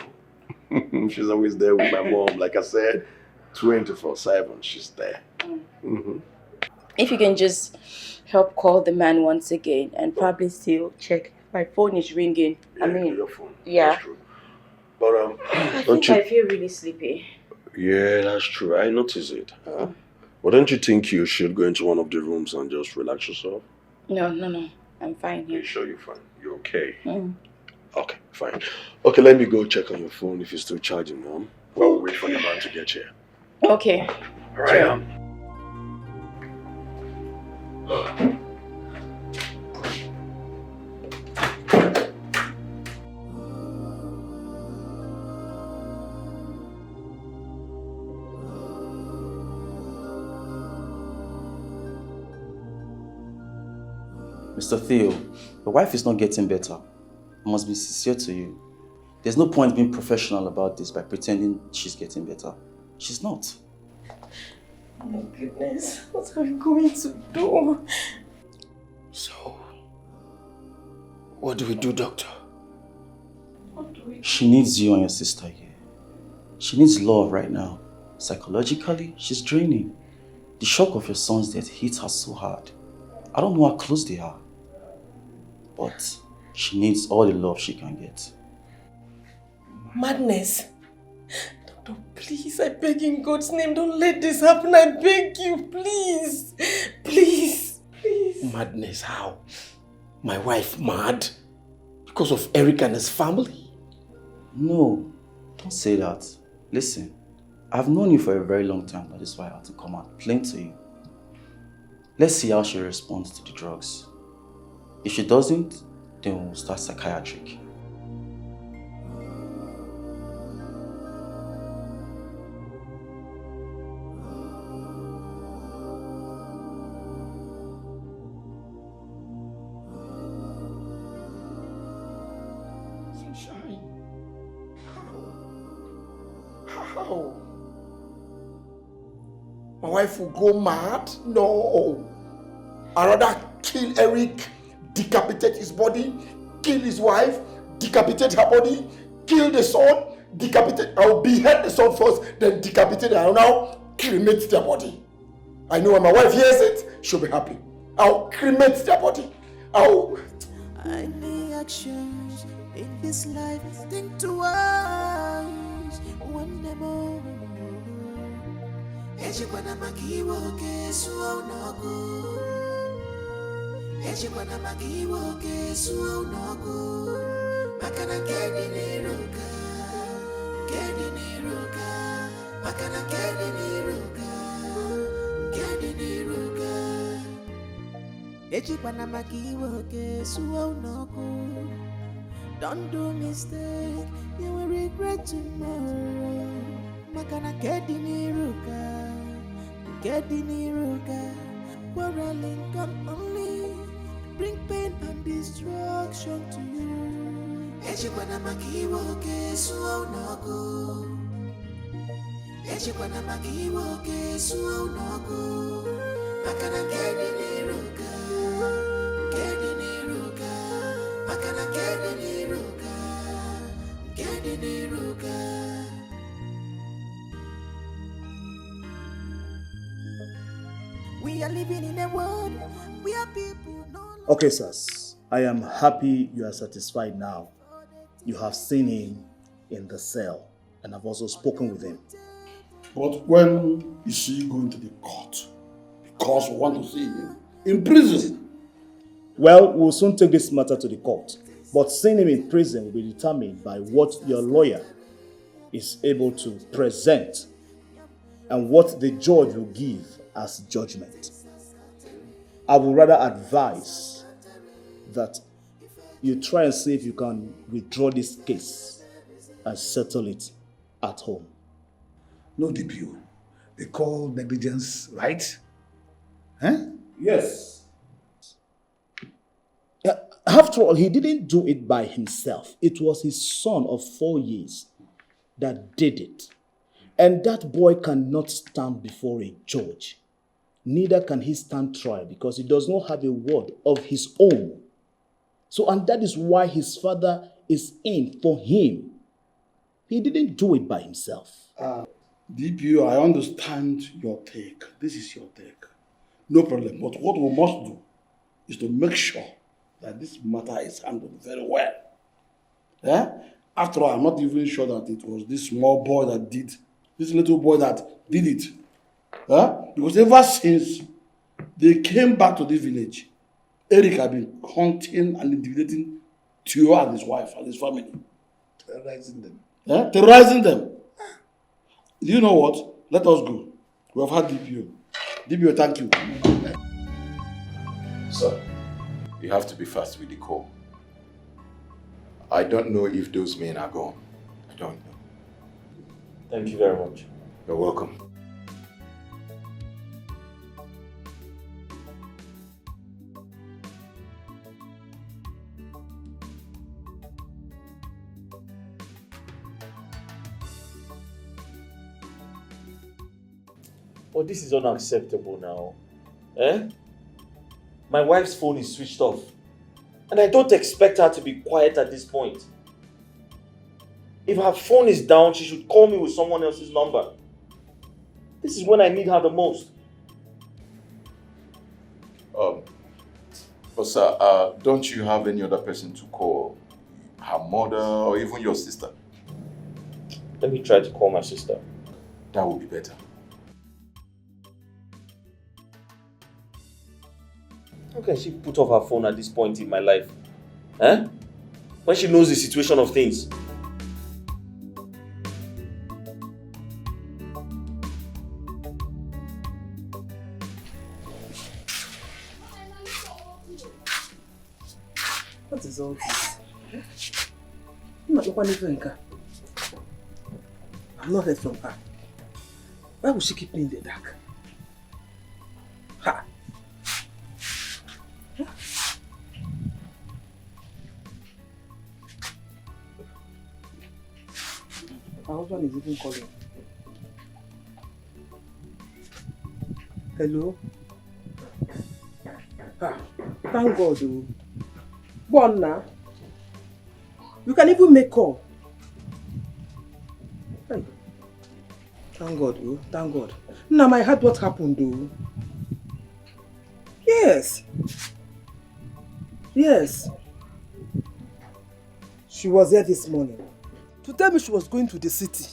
know. She's always there with my mom. Like I said, 24/7, she's there. If you can just help call the man once again and probably still check. My phone is ringing. Yeah, your phone. Yeah. That's true. But I don't think you... I feel really sleepy. Yeah, that's true. I notice it. Well, don't you think you should go into one of the rooms and just relax yourself? No. I'm fine here. You sure you're fine? You're okay? Okay, fine. Okay, let me go check on your phone if it's still charging, Mom. While we wait for the man to get here. Okay. All right. Mr. Theo, your wife is not getting better. I must be sincere to you. There's no point being professional about this by pretending she's getting better. She's not. Oh my goodness, what are we going to do? So, what do we do, doctor? She needs you and your sister here. She needs love right now. Psychologically, she's draining. The shock of your son's death hits her so hard. I don't know how close they are. But she needs all the love she can get. Madness. Doctor, please, I beg in God's name, don't let this happen. I beg you, please. Please. Madness, how? My wife mad? Because of Eric and his family? No, don't say that. Listen, I've known you for a very long time. That is why I had to come out plain to you. Let's see how she responds to the drugs. If she doesn't, then we'll start psychiatric. Sunshine. How? My wife will go mad? No. I'd rather kill Eric, decapitate his body, kill his wife, decapitate her body, kill the son, decapitate. I'll behead the son first, then decapitate her. I'll now cremate their body. I know when my wife hears it, she'll be happy. I'll cremate their body. Oh! Any actions in this life, think twice. One demo. Ejibana makiwo kesu onogo. Ejibana makiwo kesu onogo. Makana kedi niruka. Kedi niruka. Makana kedi niruka. Kedi niruka. Ejibana makiwo kesu onogo. Don't do mistake, you will regret tomorrow. Makana kedi niruka, quarreling can only bring pain and destruction to you. Ejibana makiwo kesu onogo. Ejibana makiwo kesu onogo. Makana kedi niruka, makana kedi niruka. We are living in a world where people know. Okay, sirs. I am happy you are satisfied now. You have seen him in the cell, and I've also spoken with him. But when is he going to the court? Because we want to see him in prison. Well, we'll soon take this matter to the court. But seeing him in prison will be determined by what your lawyer is able to present and what the judge will give as judgment. I would rather advise that you try and see if you can withdraw this case and settle it at home. No DPO. They call negligence, right? Huh? Yes. After all, he didn't do it by himself. It was his son of 4 years that did it. And that boy cannot stand before a judge. Neither can he stand trial because he does not have a word of his own. So, and that is why his father is in for him. He didn't do it by himself. DPO, I understand your take. This is your take. No problem. But what we must do is to make sure that this matter is handled very well. Yeah? After all, I'm not even sure that it was this small boy that did, this little boy that did it. Yeah? Because ever since they came back to this village, Eric had been hunting and intimidating Tio and his wife and his family. Terrorizing them. Yeah? Terrorizing them. Do you know what? Let us go. We have had DPO. DPO, thank you. Sir, you have to be fast with the call. I don't know if those men are gone. I don't know. Thank you very much. You're welcome. Oh, this is unacceptable now. Eh? My wife's phone is switched off. And I don't expect her to be quiet at this point. If her phone is down, she should call me with someone else's number. This is when I need her the most. But sir, don't you have any other person to call? Her mother or even your sister? Let me try to call my sister. That would be better. How can she put off her phone at this point in my life? Eh? When she knows the situation of things. What is all this? I'm not heard from her. Why would she keep me in the dark? Ha! Her husband is even calling. Hello? Ah, thank God. Go on now. You can even make call. Hey. Thank God, oh, thank God. Now I heard what happened, though. Yes. Yes. She was here this morning to tell me she was going to the city.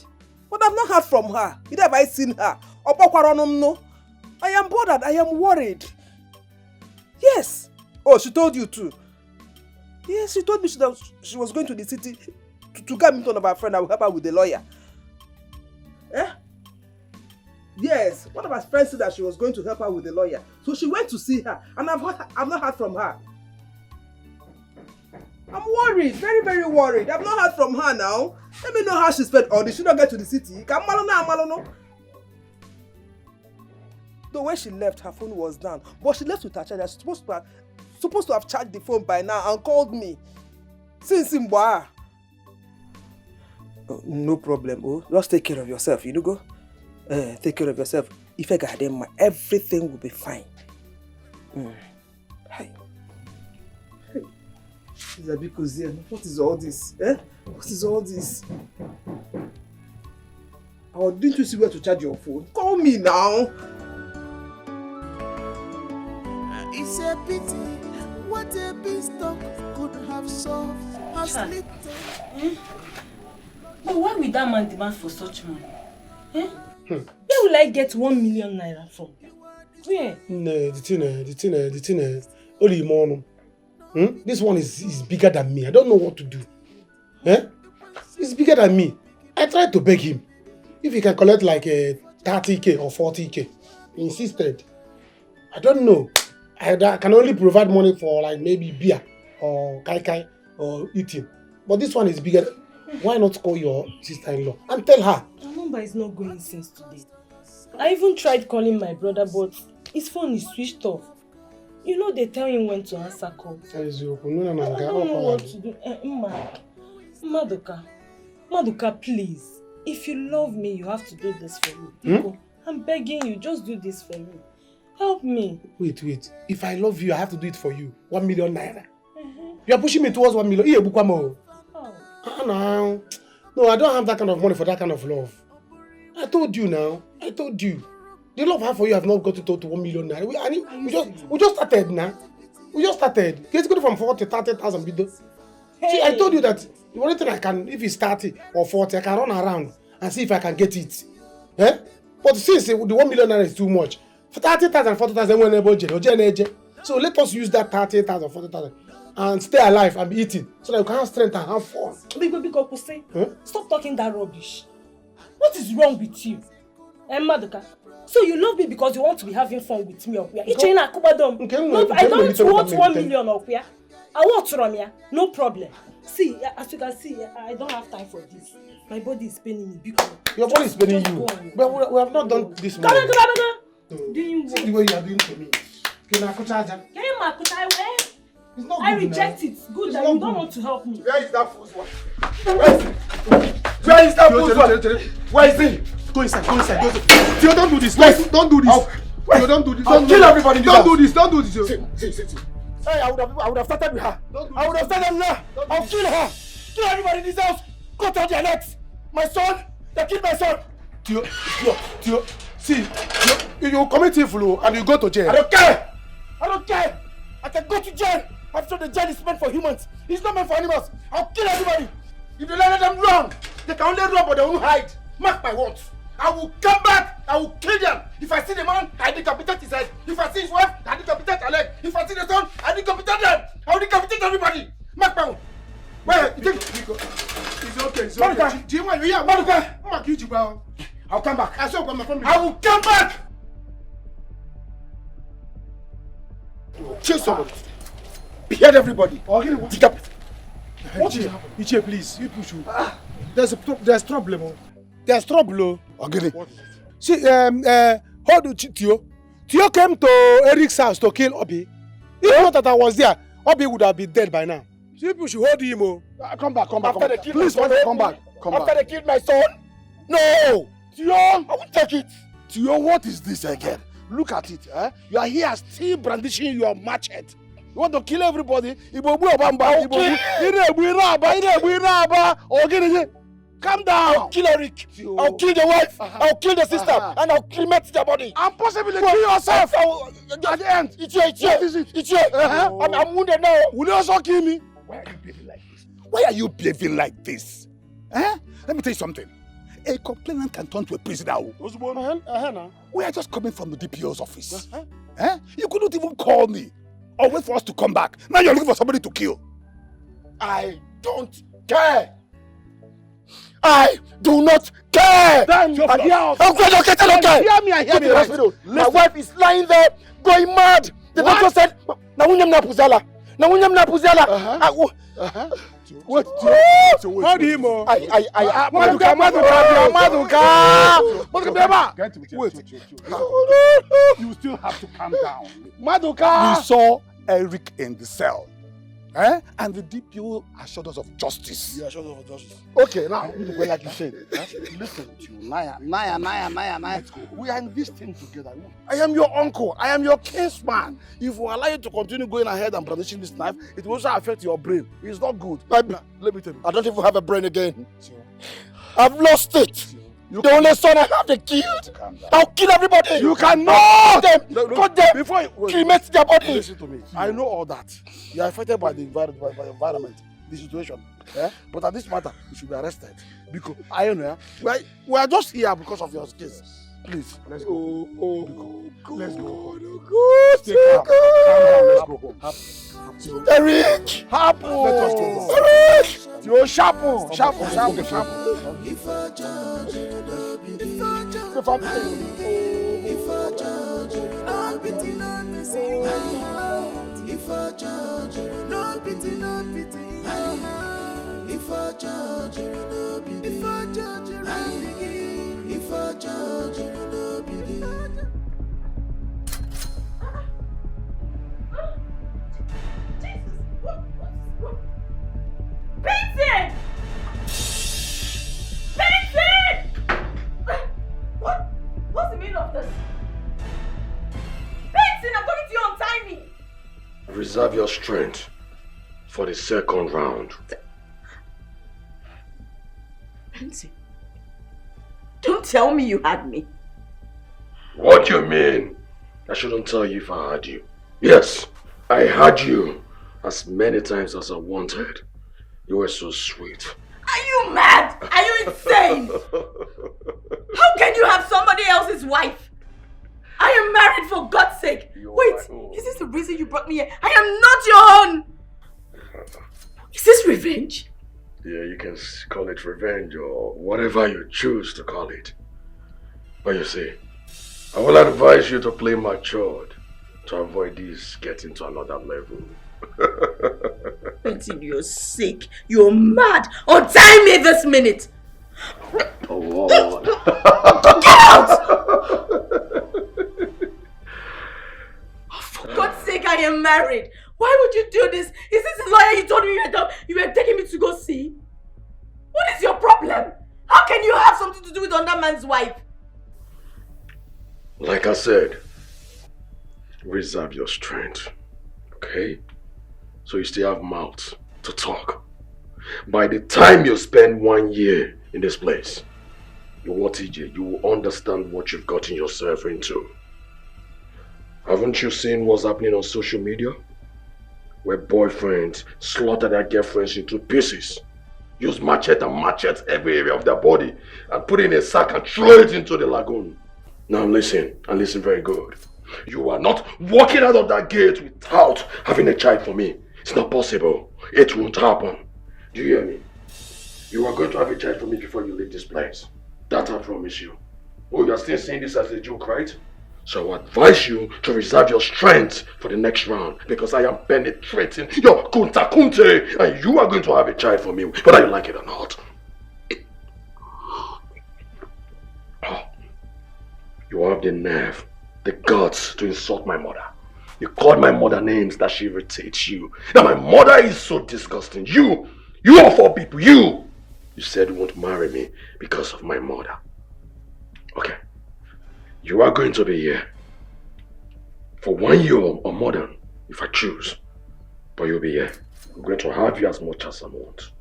But I've not heard from her. Neither have I seen her. I am bothered. I am worried. Yes. Oh, she told you too. Yes, she told me she was going to the city to get me to one of her friends. I will help her with the lawyer. Eh? Yes, one of her friends said that she was going to help her with the lawyer. So she went to see her, and I've not heard from her. I'm worried, very, very worried. I've not heard from her now. Let me know how she spent all this. She don't get to the city. The way she left, her phone was down. But she left with her charger. She's supposed to have charged the phone by now and called me. Since Imba. Oh, no problem. Oh, just take care of yourself. You know, go. Take care of yourself. If I got them, everything will be fine. Hi. What is all this? Eh? What is all this? Oh, didn't you see where to charge your phone? Call me now. It's a pity what a beanstalk could have solved has lit. But why would that man demand for such money? Eh? Where will I get 1 million naira from? Where? No, the thing, only more. This one is bigger than me. I don't know what to do. Eh? It's bigger than me. I tried to beg him if he can collect like 30k or 40k. He insisted. I don't know. I can only provide money for like maybe beer or kai or eating. But this one is bigger. Why not call your sister-in-law and tell her? Her number is not going since today. I even tried calling my brother, but his phone is switched off. You know they tell him when to answer calls. I don't know what to do. Maduka, please. If you love me, you have to do this for me. I'm begging you, just do this for me. Help me. Wait. If I love you, I have to do it for you. 1 million naira. You are pushing me towards 1 million. No, I don't have that kind of money for that kind of love. I told you now. The love I have for you have not got to 1 million naira. We just started now. It's going from 40, 30,000 biddo. See, I told you that the only thing I can, if it's 30 or 40, I can run around and see if I can get it. Eh? But since the 1 million naira is too much, for 30,000, 40,000, we're able to. So let us use that 30,000, 40,000 and stay alive and be eating so that you can have strength and have fun. Stop talking that rubbish. What is wrong with you? Maduka, so you love me because you want to be having fun with me? I don't want 1 million or I want from you. No problem. See, as you can see, I don't have time for this. My body is paining me because your body is paining you. But we have not done this much. Doing what? See the way you are doing to me. I reject it. Good that you don't want to help me. Where is that fool's one? Where is that fool's one? Where is he? Go inside. Theo, don't do this. Don't do this. Theo, don't do this. I'll kill everybody. Don't do this. See. Hey, I would have started with her. I would have started with her. I'll kill her. Kill everybody in this house. Cut out their necks. My son. They killed my son. Theo. See, you commit evil and you go to jail. I don't care. I can go to jail. I'm sure the jail is meant for humans. It's not meant for animals. I'll kill everybody. If you let them run, they can only run but they won't hide. Mark my words. I will come back. I will kill them. If I see the man, I decapitate his head. If I see his wife, I decapitate her leg. If I see the son, I decapitate them. I will decapitate everybody. Mark my words. Wait, you think? It's okay. Maduka. I'll come back. I will come back. Chase somebody. Behead everybody. Ichie, please. You push you. There's trouble. There's trouble. Okay. See, how do Theo? Theo came to Eric's house to kill Obi. If not that I was there, Obi would have been dead by now. So people should hold him. Come back. Please, come back. After they killed my son? No! Theo! I won't take it. Theo, what is this again? Look at it. You are here still brandishing your machete. You want to kill everybody? Calm down. I'll kill Eric. I'll kill the wife. I'll kill the sister. And I'll cremate their body. And possibly kill yourself. At the end. It's here. What is it? It's here. I'm wounded now. Will you also kill me? Why are you behaving like this? Why are you behaving like this? Let me tell you something. A complainant can turn to a prisoner. We are just coming from the DPO's office. You couldn't even call me or wait for us to come back. Now you're looking for somebody to kill. I don't care. I do not care. Then you're okay. Hear me. Right. My wife is lying there, going mad. The doctor said, "Nawunyam napuzala. What? How do you know? Maduka. Wait. You still have to calm down. Maduka. We saw Eric in the cell. And the DPO assured us of justice. You assured us of justice. Okay, now, like you said, listen to you, Naya. We are in this thing together. I am your uncle. I am your case man. If we allow you to continue going ahead and brandishing this knife, it will also affect your brain. It's not good. Let me tell you. I don't even have a brain again. I've lost it. The only son I have, they killed. I'll kill everybody. You cannot. Cut them. Before you cremate their body. Listen to me. I know all that. You are affected by the environment, the situation. But at this matter, you should be arrested. Because I know we are just here because of your case. Please, let's go. Let's go. Stay calm. Let's go. Eric! Happen! Eric! Yo, sharpen! If I judge, if I judge, no pity, no pity. If I judge, no pity, no pity. If I judge, no pity. If I judge, if I judge, no pity. Benson! What's the meaning of this? Benson, I'm talking to you, untie me! Reserve your strength for the second round. Benson, don't tell me you had me. What do you mean? I shouldn't tell you if I had you. Yes, I had you as many times as I wanted. You were so sweet. Are you mad? Are you insane? How can you have somebody else's wife? I am married, for God's sake. Wait, is this the reason you brought me here? I am not your own. Is this revenge? Yeah, you can call it revenge or whatever you choose to call it. But you see, I will advise you to play matured to avoid this getting to another level. Benson, you're sick. You're mad. Untie me this minute. Oh, Lord. Get out! For God's sake, I am married. Why would you do this? Is this the lawyer you told me you were taking me to go see? What is your problem? How can you have something to do with another man's wife? Like I said, reserve your strength, okay? So you still have mouth to talk. By the time you spend 1 year in this place, you will understand what you've gotten yourself into. Haven't you seen what's happening on social media? Where boyfriends slaughter their girlfriends into pieces, use machete and machete every area of their body, and put it in a sack and throw it into the lagoon. Now listen, and listen very good. You are not walking out of that gate without having a child for me. It's not possible. It won't happen. Do you hear me? You are going to have a child for me before you leave this place. That I promise you. Oh, you are still saying this as a joke, right? So I advise you to reserve your strength for the next round, because I am penetrating your kunta kunte, and you are going to have a child for me, whether you like it or not. Oh, you have the nerve, the guts to insult my mother. You called my mother names that she irritates you. Now my mother is so disgusting. You are 4 people. You said you won't marry me because of my mother. Okay. You are going to be here for 1 year or more than, if I choose. But you'll be here. I'm going to have you as much as I want.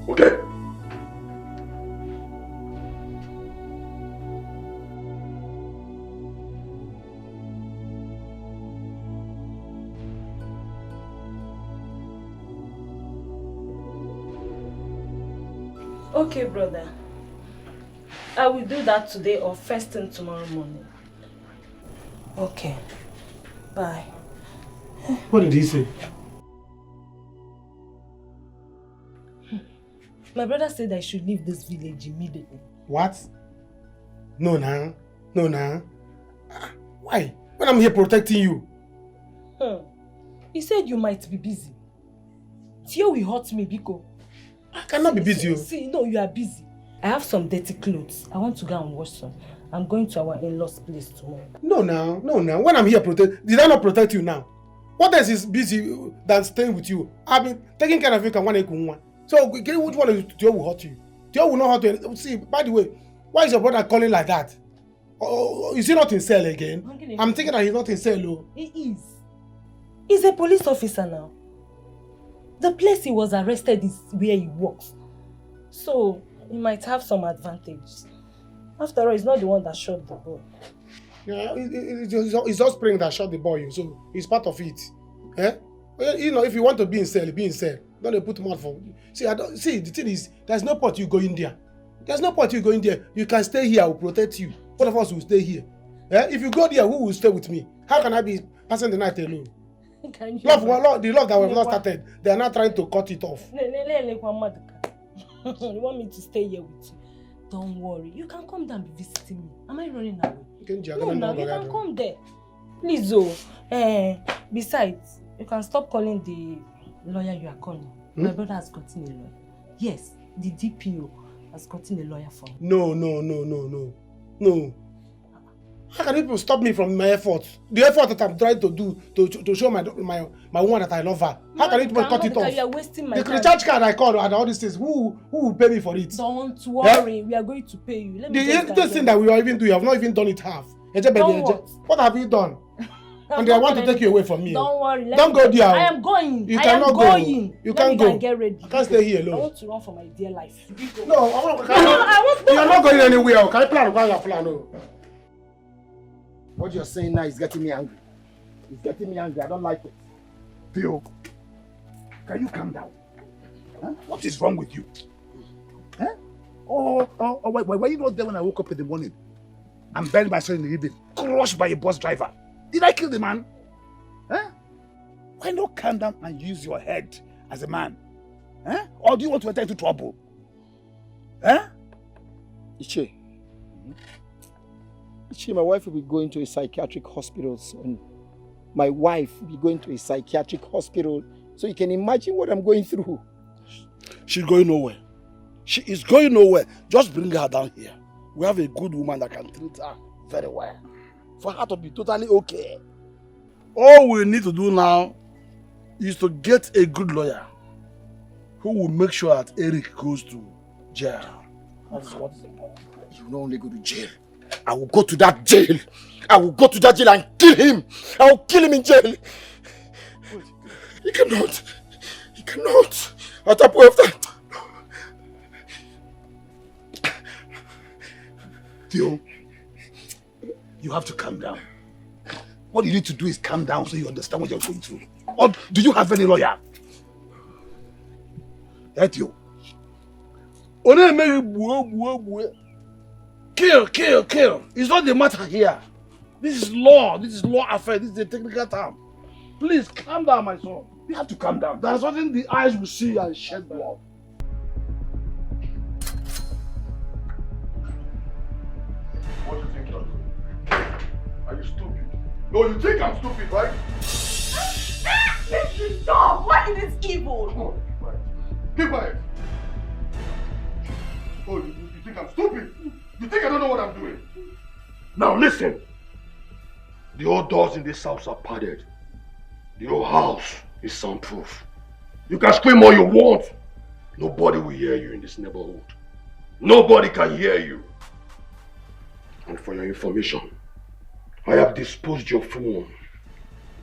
Okay? Okay, brother. I will do that today or first thing tomorrow morning. Okay. Bye. What did he say? My brother said I should leave this village immediately. What? No, nah. No, nah. Why? When I'm here protecting you. He said you might be busy. Theo will hurt me, Biko. I cannot be busy. See, no, you are busy. I have some dirty clothes. I want to go and wash some. I'm going to our in-laws' place tomorrow. No, now. No, now. When I'm here did I not protect you now? What else is busy than staying with you? I've been taking care of you. So, which one of Theo will hurt you? Theo will not hurt you. See, by the way, why is your brother calling like that? Is he not in cell again? I'm thinking that he's not in cell. He is. He's a police officer now. The place he was arrested is where he works. So, he might have some advantage. After all, he's not the one that shot the boy. Yeah, it's just praying that shot the boy, so he's part of it. Eh? You know, if you want to be in cell, be in cell. Don't put him out for... See, the thing is, there's no point you go in there. There's no point you go in there. You can stay here, I will protect you. One of us will stay here. Eh? If you go there, who will stay with me? How can I be passing the night alone? The love that we've not started, they are not trying to cut it off. You want me to stay here with you? Don't worry. You can come down and be visiting me. Am I running away? No, you can come there. Please, besides, you can stop calling the lawyer you are calling. My brother has gotten a lawyer. Yes, the DPO has gotten a lawyer for me. No. How can people stop me from my efforts? The effort that I'm trying to do to show my woman that I love her. How can people cut it off? You are wasting my time. The recharge card I called and all these things, who will pay me for it? Don't worry, we are going to pay you. The thing that we are even doing, you have not even done it half. What have you done? And they want to take you away from me. Don't worry. Don't go there. I am going. You cannot go. You can't go. Get ready. I can't stay here alone. I want to run for my dear life. No, you are not going anywhere. Can I plan? What you're saying now is getting me angry. It's getting me angry. I don't like it. Theo, can you calm down? Huh? What is wrong with you? Huh? Why you not there when I woke up in the morning? I'm buried myself in the evening, crushed by a bus driver. Did I kill the man? Huh? Why not calm down and use your head as a man? Huh? Or do you want to enter into trouble? Huh? Iche, my wife will be going to a psychiatric hospital soon. My wife will be going to a psychiatric hospital. So you can imagine what I'm going through. She's going nowhere. She is going nowhere. Just bring her down here. We have a good woman that can treat her very well. For her to be totally okay. All we need to do now is to get a good lawyer who will make sure that Eric goes to jail. That's what is important. You will not only go to jail. I will go to that jail. I will go to that jail and kill him. I will kill him in jail. He cannot. He cannot. At that point of time. Theo, you have to calm down. What you need to do is calm down so you understand what you're going through. Or do you have any lawyer? Hey, Theo. Kill. It's not the matter here. This is law. This is law affair. This is a technical term. Please calm down, my son. You have to calm down. There's nothing the eyes will see and shed blood. What do you think you're doing? Are you stupid? No, you think I'm stupid, right? Stop! What is evil? Come on, keep quiet. Oh, you think I'm stupid? You think I don't know what I'm doing? Now listen. The old doors in this house are padded. The old house is soundproof. You can scream all you want. Nobody will hear you in this neighborhood. Nobody can hear you. And for your information, I have disposed your phone.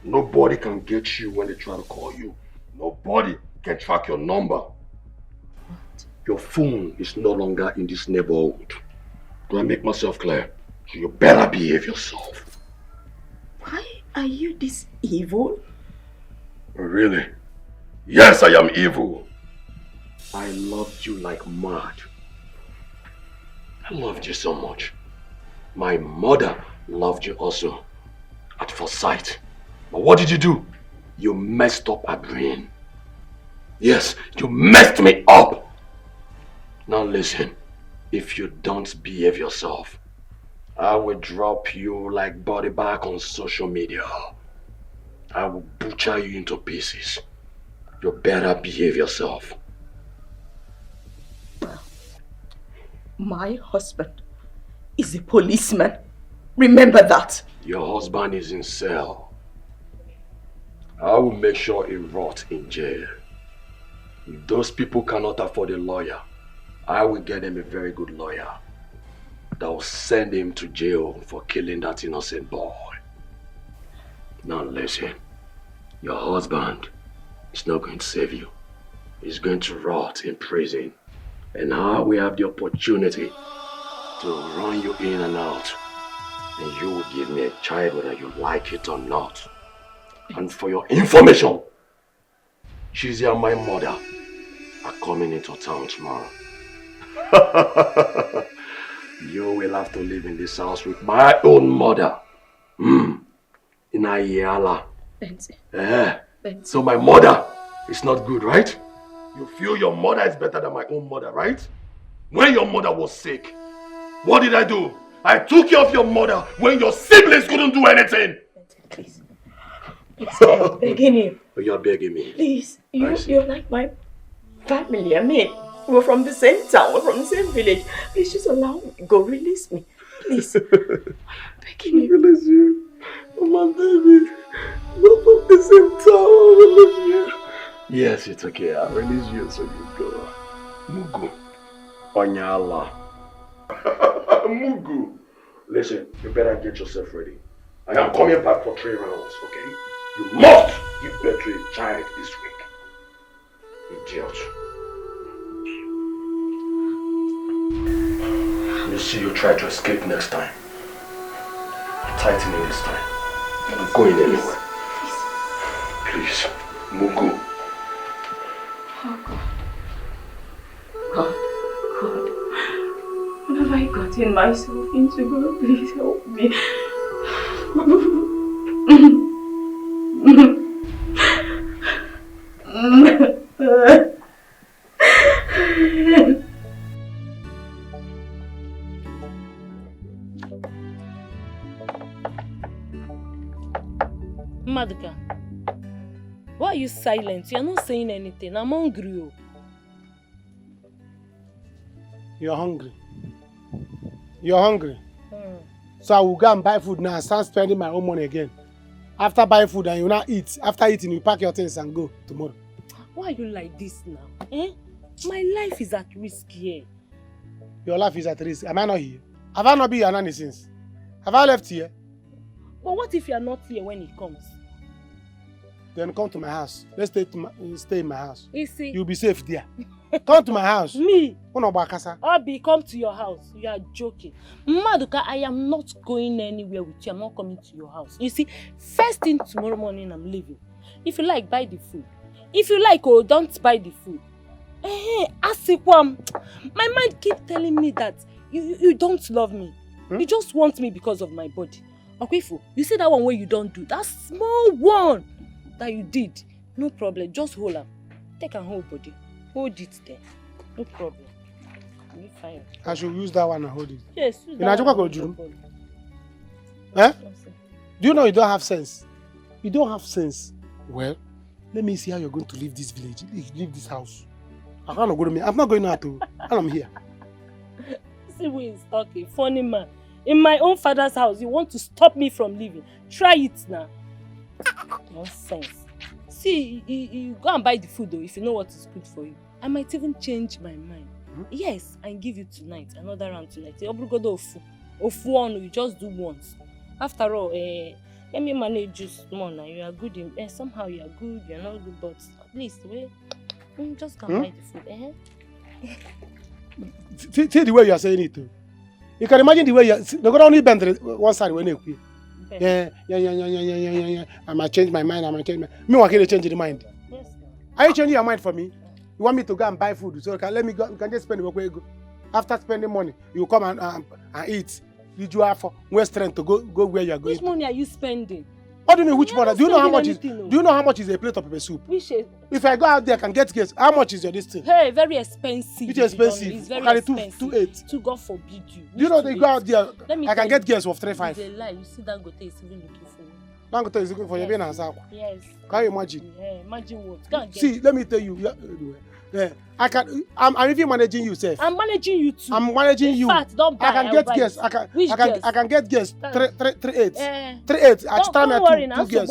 Nobody can get you when they try to call you. Nobody can track your number. What? Your phone is no longer in this neighborhood. Do I make myself clear? So you better behave yourself. Why are you this evil? Really? Yes, I am evil. I loved you like mad. I loved you so much. My mother loved you also. At first sight. But what did you do? You messed up her brain. Yes, you messed me up. Now listen. If you don't behave yourself, I will drop you like body bag on social media. I will butcher you into pieces. You better behave yourself. My husband is a policeman. Remember that. Your husband is in cell. I will make sure he rots in jail. If those people cannot afford a lawyer, I will get them a very good lawyer that will send him to jail for killing that innocent boy. Now listen, your husband is not going to save you. He's going to rot in prison. And now we have the opportunity to run you in and out. And you will give me a child whether you like it or not. And for your information, Chizzy and my mother are coming into town tomorrow. You will have to live in this house with my own mother. In Ayala. So my mother is not good, right? You feel your mother is better than my own mother, right? When your mother was sick, what did I do? I took care of your mother when your siblings couldn't do anything. Please. Please, I'm begging you. You're begging me. Please, you're like my family. I mean, we're from the same town, we're from the same village. Please just allow me. Go, release me. Please. I'm begging you. Release you. Oh, my baby. We're from the same town. I release you. Yes, it's okay. I'll release you so you go. Mugu. Onyala. Mugu. Listen, you better get yourself ready. I am coming back for 3 rounds, okay? You must give birth to a child this week. Idiot. You see you try to escape next time. Tightening this time. You're not going anywhere. Please. Mugu. Oh God. What have I gotten myself into? God, please help me. Maduka, why are you silent? You're not saying anything. I'm hungry. You're hungry. You're hungry. So I will go and buy food now and start spending my own money again. After buying food and you now eat. After eating, you pack your things and go tomorrow. Why are you like this now? My life is at risk here. Your life is at risk. Am I not here? Have I not been your nanny since? Have I left here? But what if you are not here when he comes? Then come to my house. Let's stay in my house. You see? You'll be safe there. Come to my house. Me? Obi, come to your house. You are joking. Maduka, I am not going anywhere with you. I'm not coming to your house. You see, first thing tomorrow morning, I'm leaving. If you like, buy the food. If you like, don't buy the food. Asikwam, my mind keeps telling me that you don't love me. You just want me because of my body. Okwefu, you see that one where you don't do? That small one that you did. No problem. Just hold am. Take a whole body. Hold it there. No problem. Be fine. I should use that one and hold it. Yes. You do you know you don't have sense? You don't have sense. Well, let me see how you're going to leave this village. Leave this house. I can't go to me. I'm not going out to. I'm here. See who is talking. Funny man. In my own father's house, you want to stop me from leaving. Try it now. Nonsense. See, you go and buy the food though, if you know what is good for you. I might even change my mind. Yes, and give you tonight, another round tonight. Ofu, you just do once. After all, let me manage you small now. You are good in, somehow you are good, you are not good, but at least, just go and buy the food. See the way you are saying it too. You can imagine the way you're going to only bend one side when you quit. Yeah. I might change my mind. Me want to change the mind. Yes. Are you changing your mind for me? You want me to go and buy food? So let me go. You can just spend the work where you go. After spending money, you come and eat. Did you have more strength to go where you are going? Which money are you spending? What do you mean which money? Do you know how much is? Do you know how much is a plate of pepper soup? Which is? If I go out there, I can get guess. How much is your this thing? Hey, very expensive. It's expensive. It's very expensive. 2.8. To God forbid you. Do you know they go out there? I can get guess of 3.5. It's a lie. You see Dangote is even looking for you. Dangote is looking for you being answer. Yes. Can you imagine? Yeah, imagine what? Go and get See, let me tell you. I'm even managing you, Seth. I'm managing you too. I'm managing you. In fact, don't buy. I can get guess. I can get guess. 3.8. 3.8. Don't worry now. 2 guess.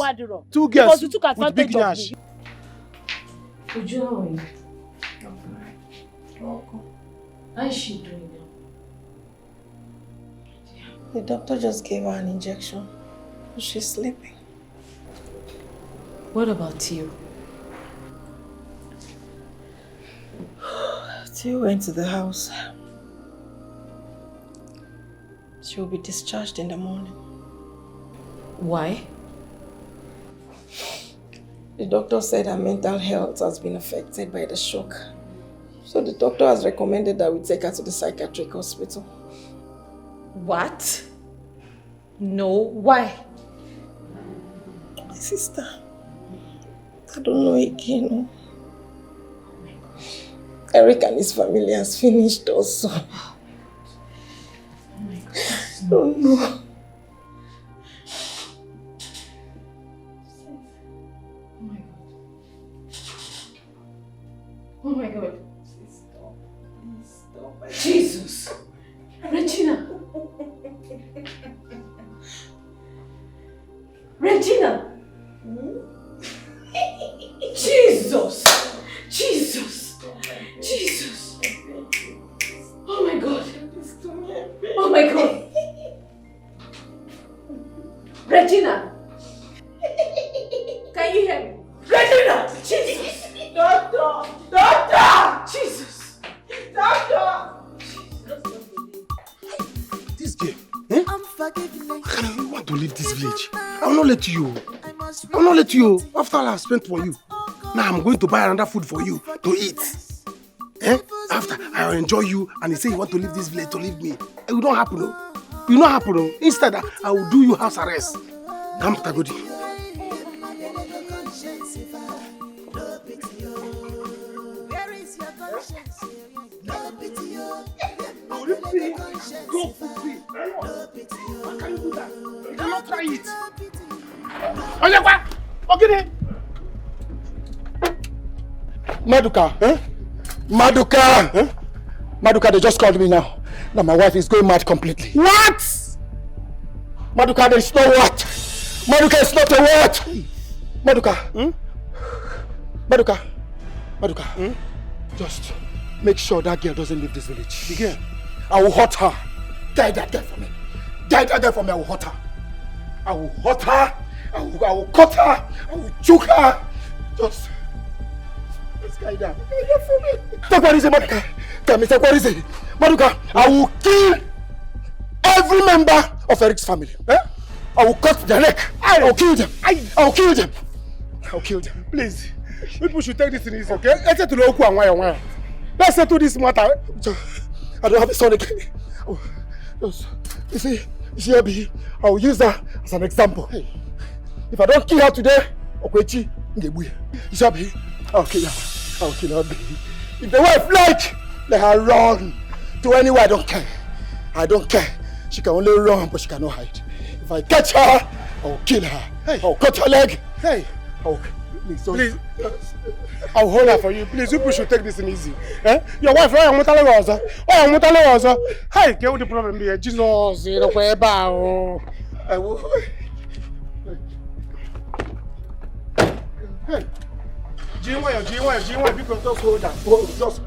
2 guess. Because you took with big advantage of nash. me. Uju, how are you? Welcome. How is she doing now? The doctor just gave her an injection. She's sleeping. What about Tio? Tio went to the house. She will be discharged in the morning. Why? The doctor said her mental health has been affected by the shock. So the doctor has recommended that we take her to the psychiatric hospital. What? No, why? My sister. I don't know again. Eric and his family has finished also. Oh my God. I don't know. Oh my God. Please stop. Please stop. Jesus. Regina. Regina. Jesus. Jesus. Jesus. Oh my God. Oh my God. Regina. Can you hear me? Regina. Jesus. Doctor. Doctor. Jesus. Doctor. This girl, I don't want to leave this village. I will not let you. I will not let you. After all I have spent for you. Now I'm going to buy another food for you to eat. After I will enjoy you and you say you want to leave this village to leave me. It will not happen. It will not happen. Instead, I will do you house arrest. Come, Tagodi. Go, how can you do that? You cannot try it. Okay. Maduka, Maduka, Maduka, they just called me now. Now my wife is going mad completely. What? Maduka, there is no what? Maduka is not a what? Maduka, Maduka, just make sure that girl doesn't leave this village. The girl? I will hurt her. Die that girl for me. Die that girl for me, I will hurt her. I will hurt her. I will cut her. I will choke her. Just... Let's guide her. For me. Take what is it, Maduka? Tell me, take what is it? Maduka, I will kill every member of Eric's family. I will cut their neck. I will kill them. I will kill them. I will kill them. Please. People should take this in easy, okay? Let's settle the Let's settle this matter. I don't have a son again. You see, Abi, I will use her as an example. If I don't kill her today, Okwechi, you see, Abi, I will kill her. I will kill her. If the wife like, let her run to anywhere. I don't care. I don't care. She can only run, but she cannot hide. If I catch her, I will kill her. I will cut her leg. Please. I'll hold her for you. Please, you should take this in easy. Your wife, why am I telling you? Why am I telling you? Hey, get the problem here. Jesus, you know where about? I will. Hey, G1, because just hold her. Just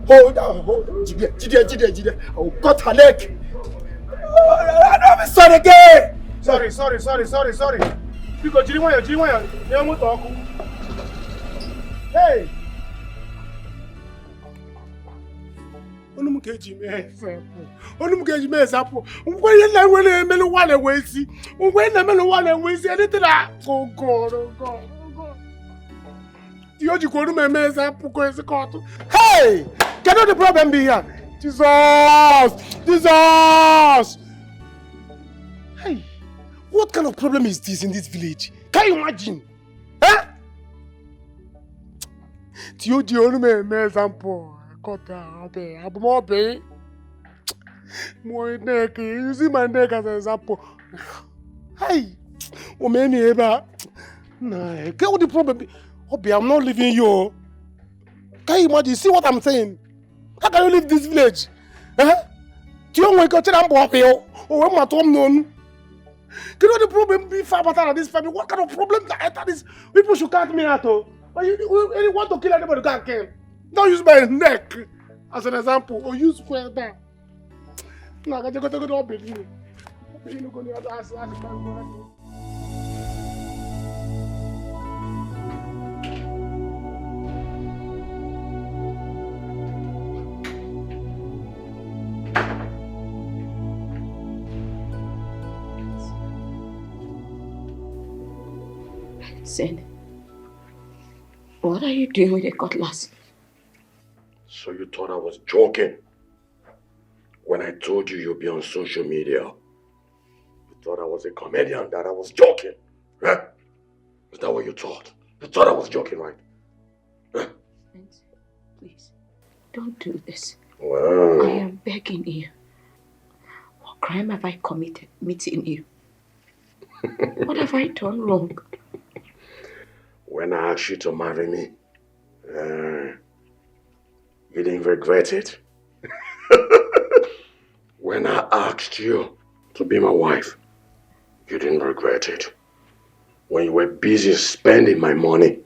hold her. Jide. I will cut her leg. I don't have a son again. Sorry. Because G1, you want to talk. Hey! Onum keji me example. Onum keji me example. When na when me no one way see. When na me no one way see anything that. Oh God, oh God, oh God. The oji ko me example ko ese court. Hey! Cannot the problem be here? Jesus! Jesus! Hey! What kind of problem is this in this village? Can you imagine? Huh? Tio Dionu me example. Kota abe, abumobe. My neck, you see my neck as an example. Hey, o me ni eba. Nah, get what the problem be? Obi, I'm not leaving you. Can you imagine? See what I'm saying? How can you leave this village? Huh? Tio mo ko tira mbo obi o. O we ma to known. You know the problem be far better than this family. What kind of problem that is? People should count me out. You want to kill anybody, you can't kill. Don't use my neck as an example. Or use square back. No, I got to go to bed. You go to ask Sin, what are you doing with a cutlass? So you thought I was joking when I told you you'd be on social media? You thought I was a comedian, that I was joking, huh? Is that what you thought? You thought I was joking, right? Huh? Please, don't do this. Well, I am begging you. What crime have I committed meeting you? What have I done wrong? When I asked you to marry me, you didn't regret it. When I asked you to be my wife, you didn't regret it. When you were busy spending my money,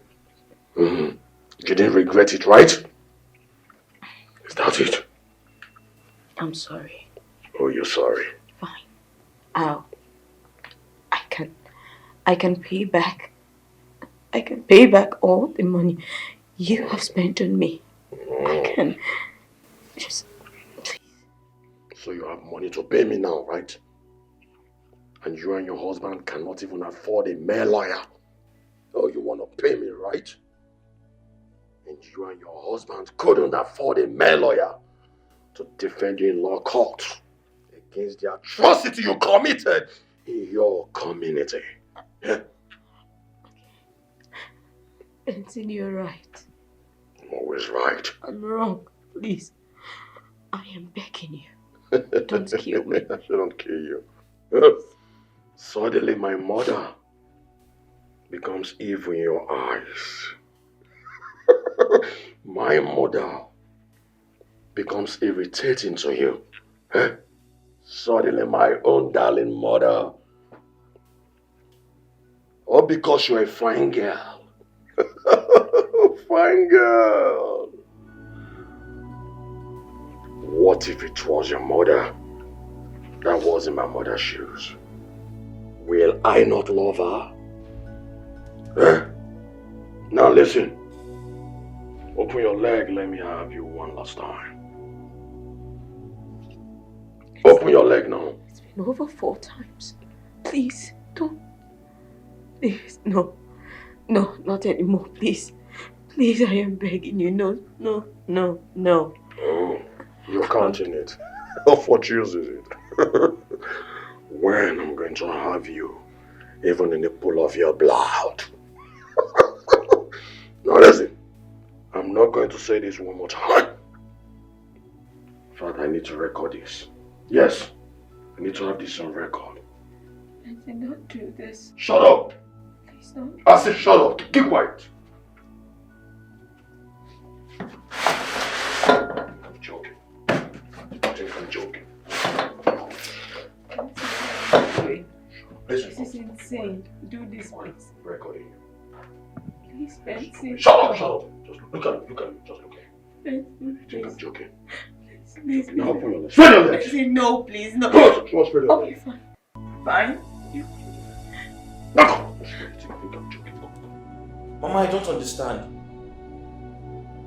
you didn't regret it, right? Is that it? I'm sorry. Oh, you're sorry. Fine. I can pay back. I can pay back all the money you have spent on me. I can. Just, please. So you have money to pay me now, right? And you and your husband cannot even afford a male lawyer. Oh, you want to pay me, right? And you and your husband couldn't afford a male lawyer to defend you in law court against the atrocity you committed in your community. Yeah? Benson, you're right. I'm always right. I'm wrong. Please. I am begging you. Don't kill me. I shouldn't kill you. Suddenly my mother becomes evil in your eyes. My mother becomes irritating to you. Suddenly my own darling mother. All because you're a fine girl. Fine girl. What if it was your mother that was in my mother's shoes? Will I not love her? Now listen. Open your leg, let me have you one last time. Open your leg now. It's been over 4 times. Please, don't. Please, no. No, not anymore, please. Please, I am begging you. No, no, no, no. Oh, you're counting it. Of what use is it? When I'm going to have you, even in the pool of your blood. Now listen, I'm not going to say this one more time. In fact, I need to record this. Yes, I need to have this on record. Benson, don't do this. Shut up! Please don't. I said shut up. Keep quiet. I'm joking. I think I'm joking. Listen. This is insane. Do this, please. Recording. Please, Benson. Shut up, shut up. Just look at me, just look at me. Benson, I think I'm joking. Please, Now open your legs. Spread your legs. Benson, no, please, no. Good. Spread your legs. Okay, fine. Fine. Mama, I don't understand.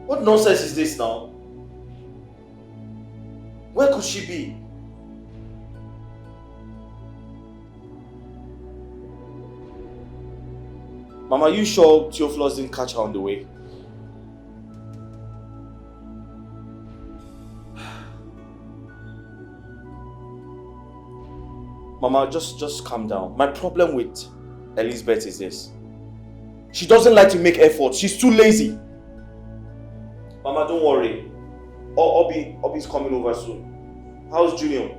What nonsense is this now? Where could she be? Mama, are you sure Theophilus didn't catch her on the way? Mama, just calm down. My problem with Elizabeth is this. She doesn't like to make efforts. She's too lazy. Mama, don't worry. Obi's coming over soon. How's Junior?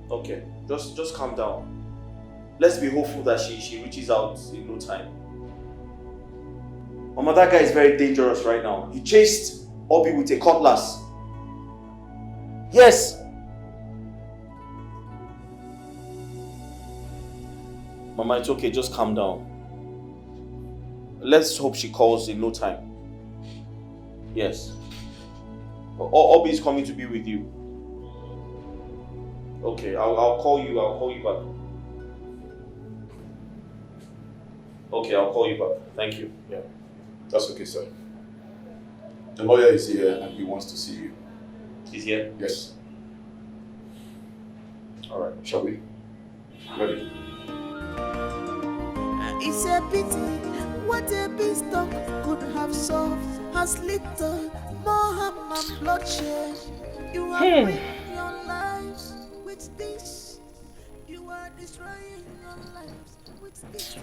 Okay, just calm down. Let's be hopeful that she reaches out in no time. Mama, that guy is very dangerous right now. He chased Obi with a cutlass. Yes. Mama, it's okay. Just calm down. Let's hope she calls in no time. Yes. Obi is coming to be with you. Okay, I'll call you. I'll call you back. Okay, I'll call you back. Thank you. Yeah, that's okay, sir. The lawyer is here and he wants to see you. He's here? Yes. All right, shall we? Ready? It's a pity what a beanstalk could have solved has little more harm and bloodshed. You have ruined your lives with this. You are destroying your lives with this.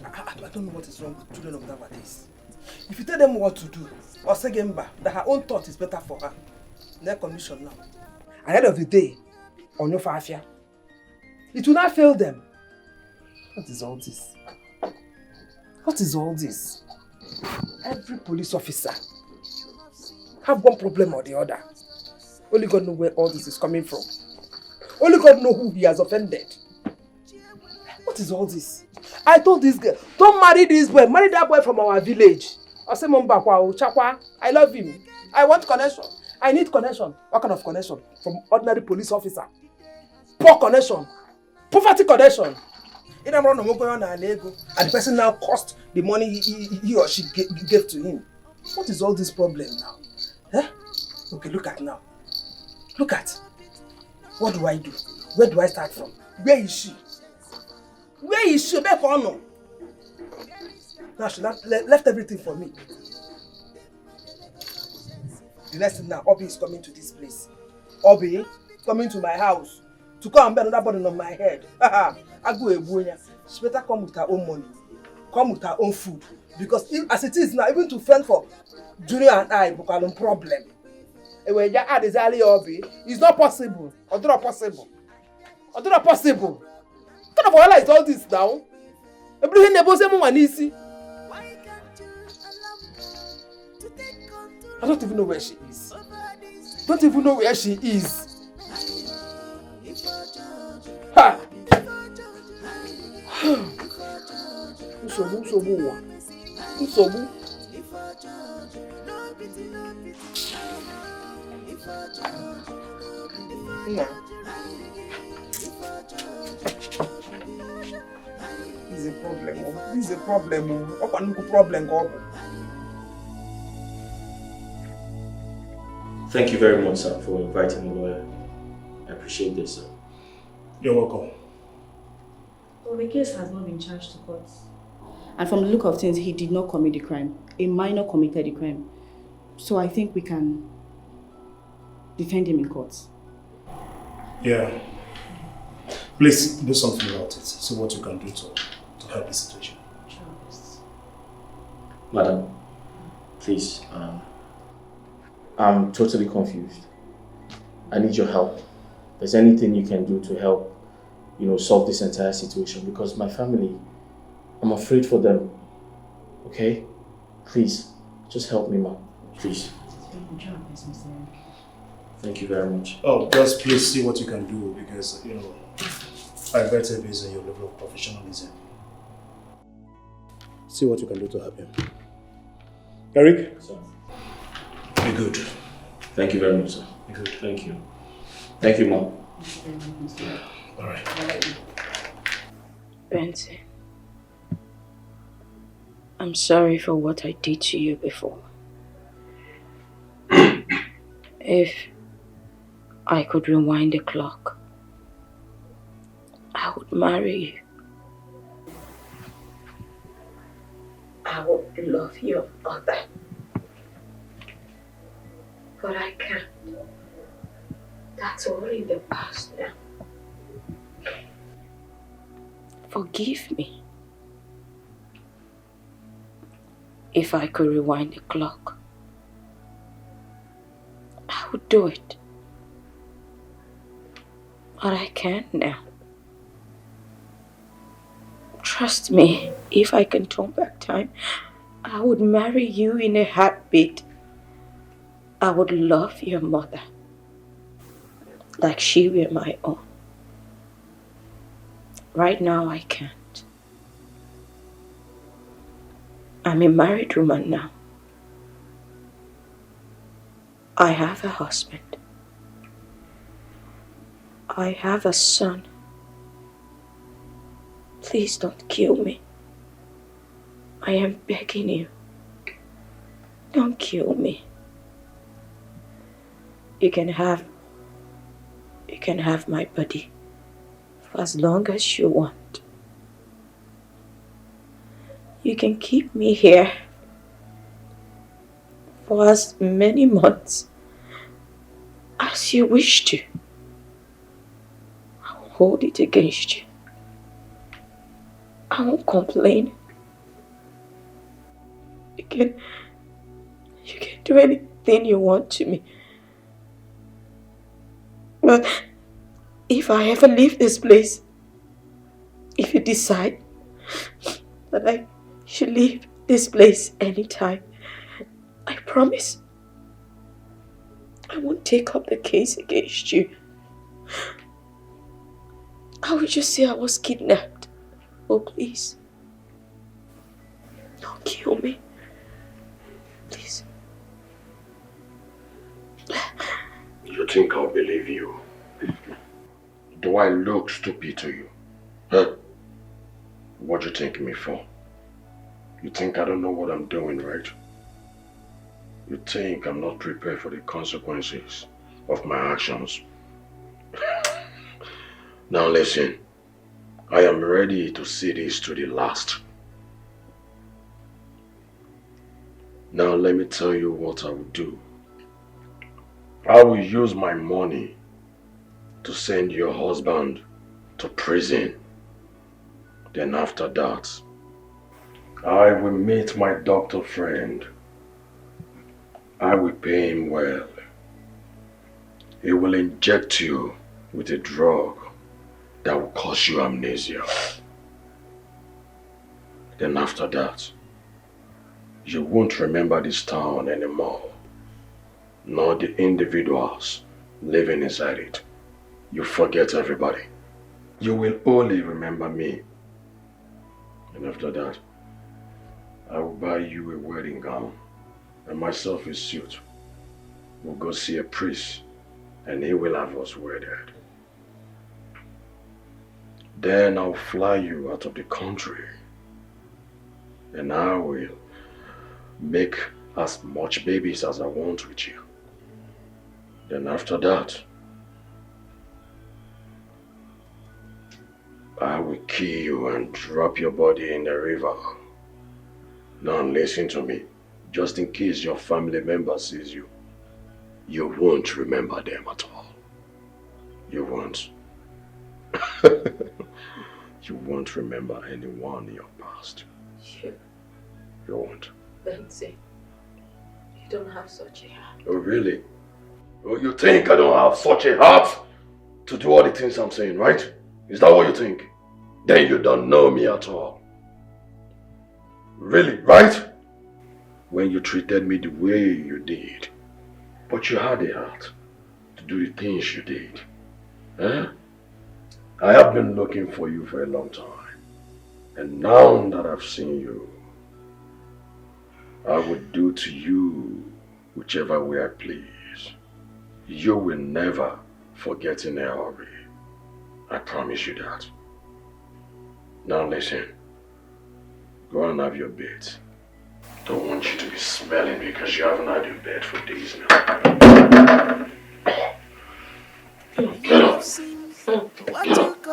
I don't know what is wrong with children of nowadays. If you tell them what to do, or say Gemba, that her own thought is better for her, their condition now. At the end of the day, on your fafia, it will not fail them. What is all this? What is all this? Every police officer have one problem or the other. Only God knows where all this is coming from. Only God knows who he has offended. What is all this? I told this girl, don't marry this boy, marry that boy from our village. I say, I love him. I want connection. I need connection. What kind of connection? From ordinary police officer. Poor connection. Poverty connection. And the person now cost the money he or she gave to him. What is all this problem now? Eh? Okay, look at now. Look at. What do I do? Where do I start from? Where is she? Where is she? Now she left everything for me. The next thing now, Obi is coming to this place. Obi coming to my house to come and bear another burden on my head. I go Ebunya. She better come with her own money. Come with her own food. Because if, as it is now, even to fend for Junior and I, we have a problem. And when you add this early Obi, it's not possible. Or not possible. Or not possible. What kind of oil is all this now? Everything they both say easy. I don't even know where she is. Don't even know where she is. Ha! Usobu. Nah. This is a problem. This is a problem. Problem. Thank you very much, sir, for inviting a lawyer. I appreciate this, sir. You're welcome. Well, the case has not been charged to court. And from the look of things, he did not commit the crime. A minor committed the crime. So I think we can defend him in court. Yeah. Please do something about it. See what you can do to help the situation. Madam, please, I'm totally confused. I need your help. If there's anything you can do to help, solve this entire situation, because my family, I'm afraid for them. Okay? Please, just help me, ma'am. Please. Thank you very much. Oh, just please see what you can do, because, I better based on your level of professionalism. See what you can do to help him. Eric? Sir. Be good. Thank you very much, sir. Be good. Thank you. Thank you, ma'am. All right. Benzi, I'm sorry for what I did to you before. If I could rewind the clock, I would marry you. I would love your mother. But I can't. That's all in the past now. Forgive me. If I could rewind the clock, I would do it. But I can't now. Trust me, if I can turn back time, I would marry you in a heartbeat. I would love your mother like she were my own. Right now, I can't. I'm a married woman now. I have a husband. I have a son. Please don't kill me. I am begging you. Don't kill me. You can have my body for as long as you want. You can keep me here for as many months as you wish to. I will hold it against you. I won't complain. You can do anything you want to me. But if I ever leave this place, if you decide that I should leave this place anytime, I promise I won't take up the case against you. I will just say I was kidnapped. Oh, please. Don't kill me. Please. You think I'll believe you? Do I look stupid to you? Huh? What do you take me for? You think I don't know what I'm doing, right? You think I'm not prepared for the consequences of my actions? Now listen, I am ready to see this to the last. Now let me tell you what I will do. I will use my money to send your husband to prison. Then after that, I will meet my doctor friend. I will pay him well. He will inject you with a drug that will cause you amnesia. Then after that, you won't remember this town anymore, nor the individuals living inside it. You forget everybody. You will only remember me. And after that, I will buy you a wedding gown and myself a suit. We'll go see a priest and he will have us wedded. Then I'll fly you out of the country and I will make as much babies as I want with you. Then after that, I will kill you and drop your body in the river. Now listen to me. Just in case your family member sees you, you won't remember them at all. You won't. You won't remember anyone in your past. You won't. Benson, you don't have such a heart. Oh really? Oh, you think I don't have such a heart to do all the things I'm saying, right? Is that what you think? Then you don't know me at all. Really, right? When you treated me the way you did, but you had a heart to do the things you did. Huh? I have been looking for you for a long time. And now that I've seen you, I would do to you whichever way I please. You will never forget in a hurry. I promise you that. Now listen, go and have your bed. Don't want you to be smelling because you haven't had your bed for days now.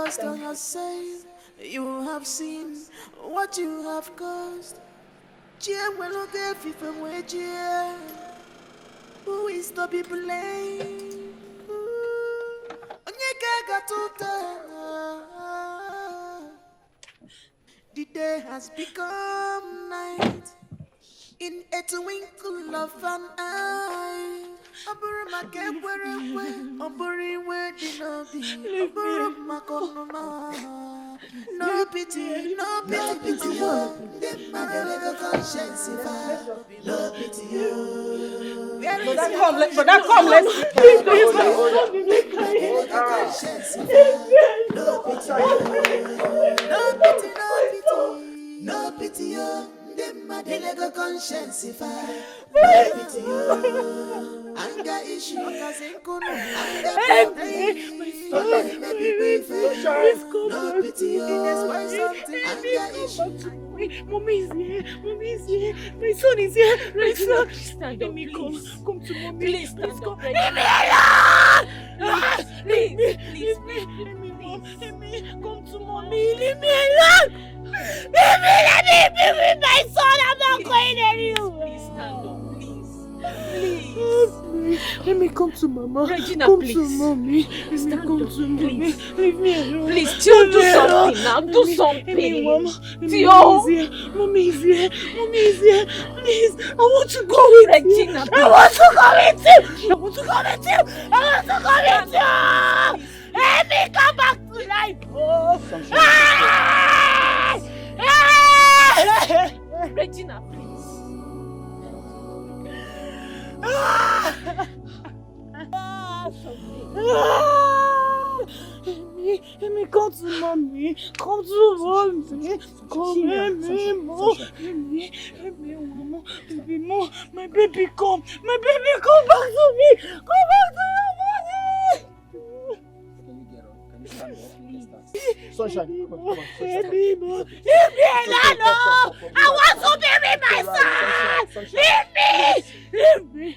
trust on yourself. You have seen what you have caused. Who is to be blamed? The day has become night. In a twinkle of an eye, no pity, no pity, no conscience, no pity. Brother, come, let's please. No pity, no conscience, no pity, anger issue, no pity, that's why something anger issue. Mommy is here. My son is here. My son. Stand up, please. Come to mommy. Please stand up. Leave me alone. Please. Leave me. Come to mommy. Leave me alone. Let me be with my son. I'm not going anywhere. Please stand up, please. Let me come to mama. Regina, come please. to mommy. Let me come to mommy. Leave me alone. Please, chill, do something now. Do something. Mommy is here. Please, I want to go with Regina, you. I want to go with you. Let me come back to life. Regina, please. Amy, come to mommy. Come to mommy. Come, Amy, Mom. Baby, Mom. My baby, come. My baby, come back to me. Come back to your mommy. Can you get up? Can you stand up? Sunshine, come on. Baby, Mom. Leave me alone. I want to be with my son. Leave me.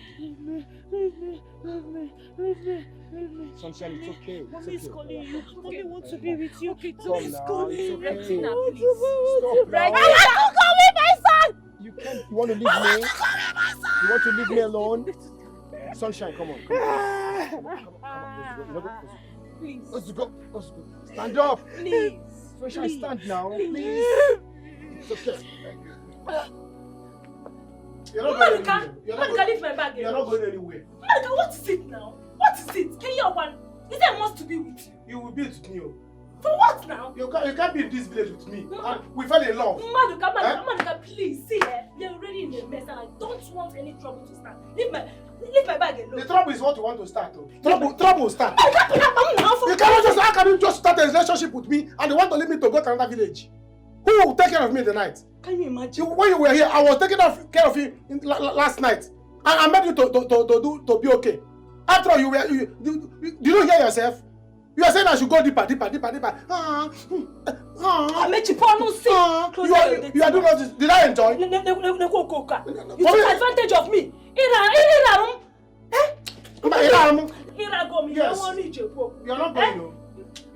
Sunshine, it's okay. Mommy is calling you. Mommy wants to be with you. Come now, it's okay. Regina, please. Stop now. I want to go with my son. You can't. You want to leave me? You want to leave me alone? Sunshine, come on. Please. Let's go. Stand up. Please. Sunshine, stand now. Please. It's okay. You're not going anywhere. Monica, leave my bag. You're not going anywhere. Monica, what is it now? What is it? Can you one? Is there must to be with you? You will be with me. For what now? You can't be in this village with me. And we fell in love. Monica, please. See, we are already in a mess and I don't want any trouble to start. Leave my bag alone. The trouble is what you want to start. Trouble will start. How can you just start a relationship with me and you want to leave me to go to another village? Who will take care of me in the night? Can you imagine? When you were here, I was taking care of you last night. I made you to be okay. After all, you don't hear yourself? You are saying I should go deeper. I made you pour no see. You are doing all this. Did I enjoy? You took advantage of me. You are not going to.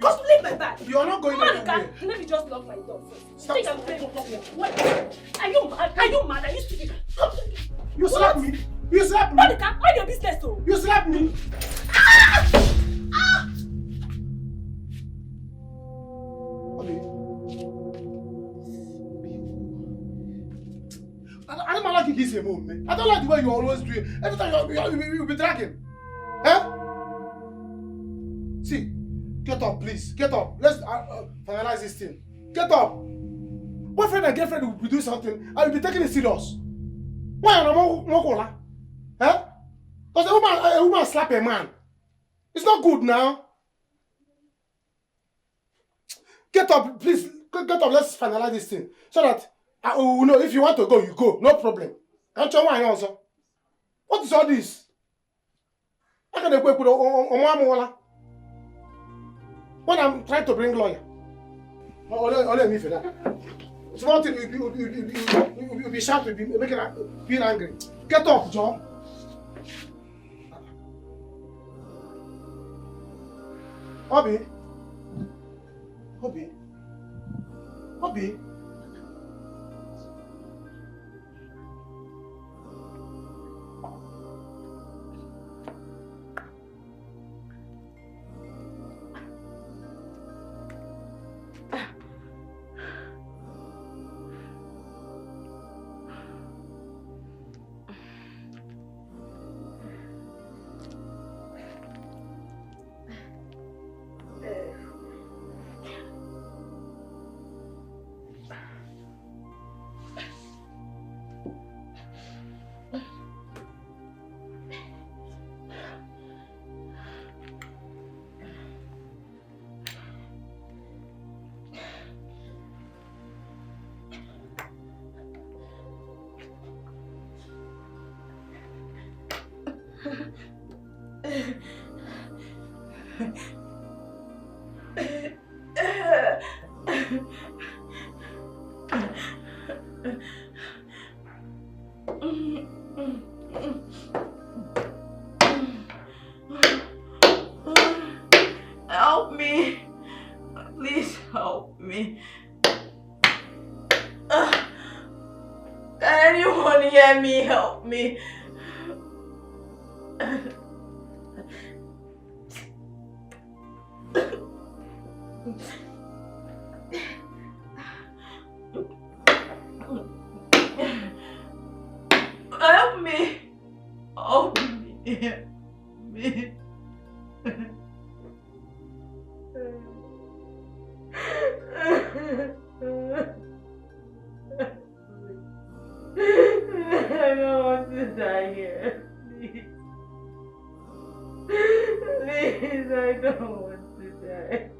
Just leave my bag. You are not going anywhere. Let me just lock my door first. Stop. Are you mad? Are you stupid? You slap me. Monica, mind your business though. You slap me. I don't like this move, man. I don't like the way you always do it. Every time you be dragging. Huh? See, get up, please. Get up. Let's finalize this thing. Get up. Boyfriend and girlfriend will be doing something. I will be taking it serious. Why am I more? Huh? Because a woman slap a man. It's not good now. Get up, please. Get up. Let's finalize this thing so that I will know if you want to go, you go. No problem. Can't you want also? What is all this? I can't go with when I'm trying to bring lawyer. Only me for that. Small thing, you'll be shouting, you'll be making feel angry. Get up, John. Obi, Obi? Obi? Help me. Please help me. Can anyone hear me? Help me. Help me. Help me. Me. I don't want to die here. Please. Please, I don't want to die.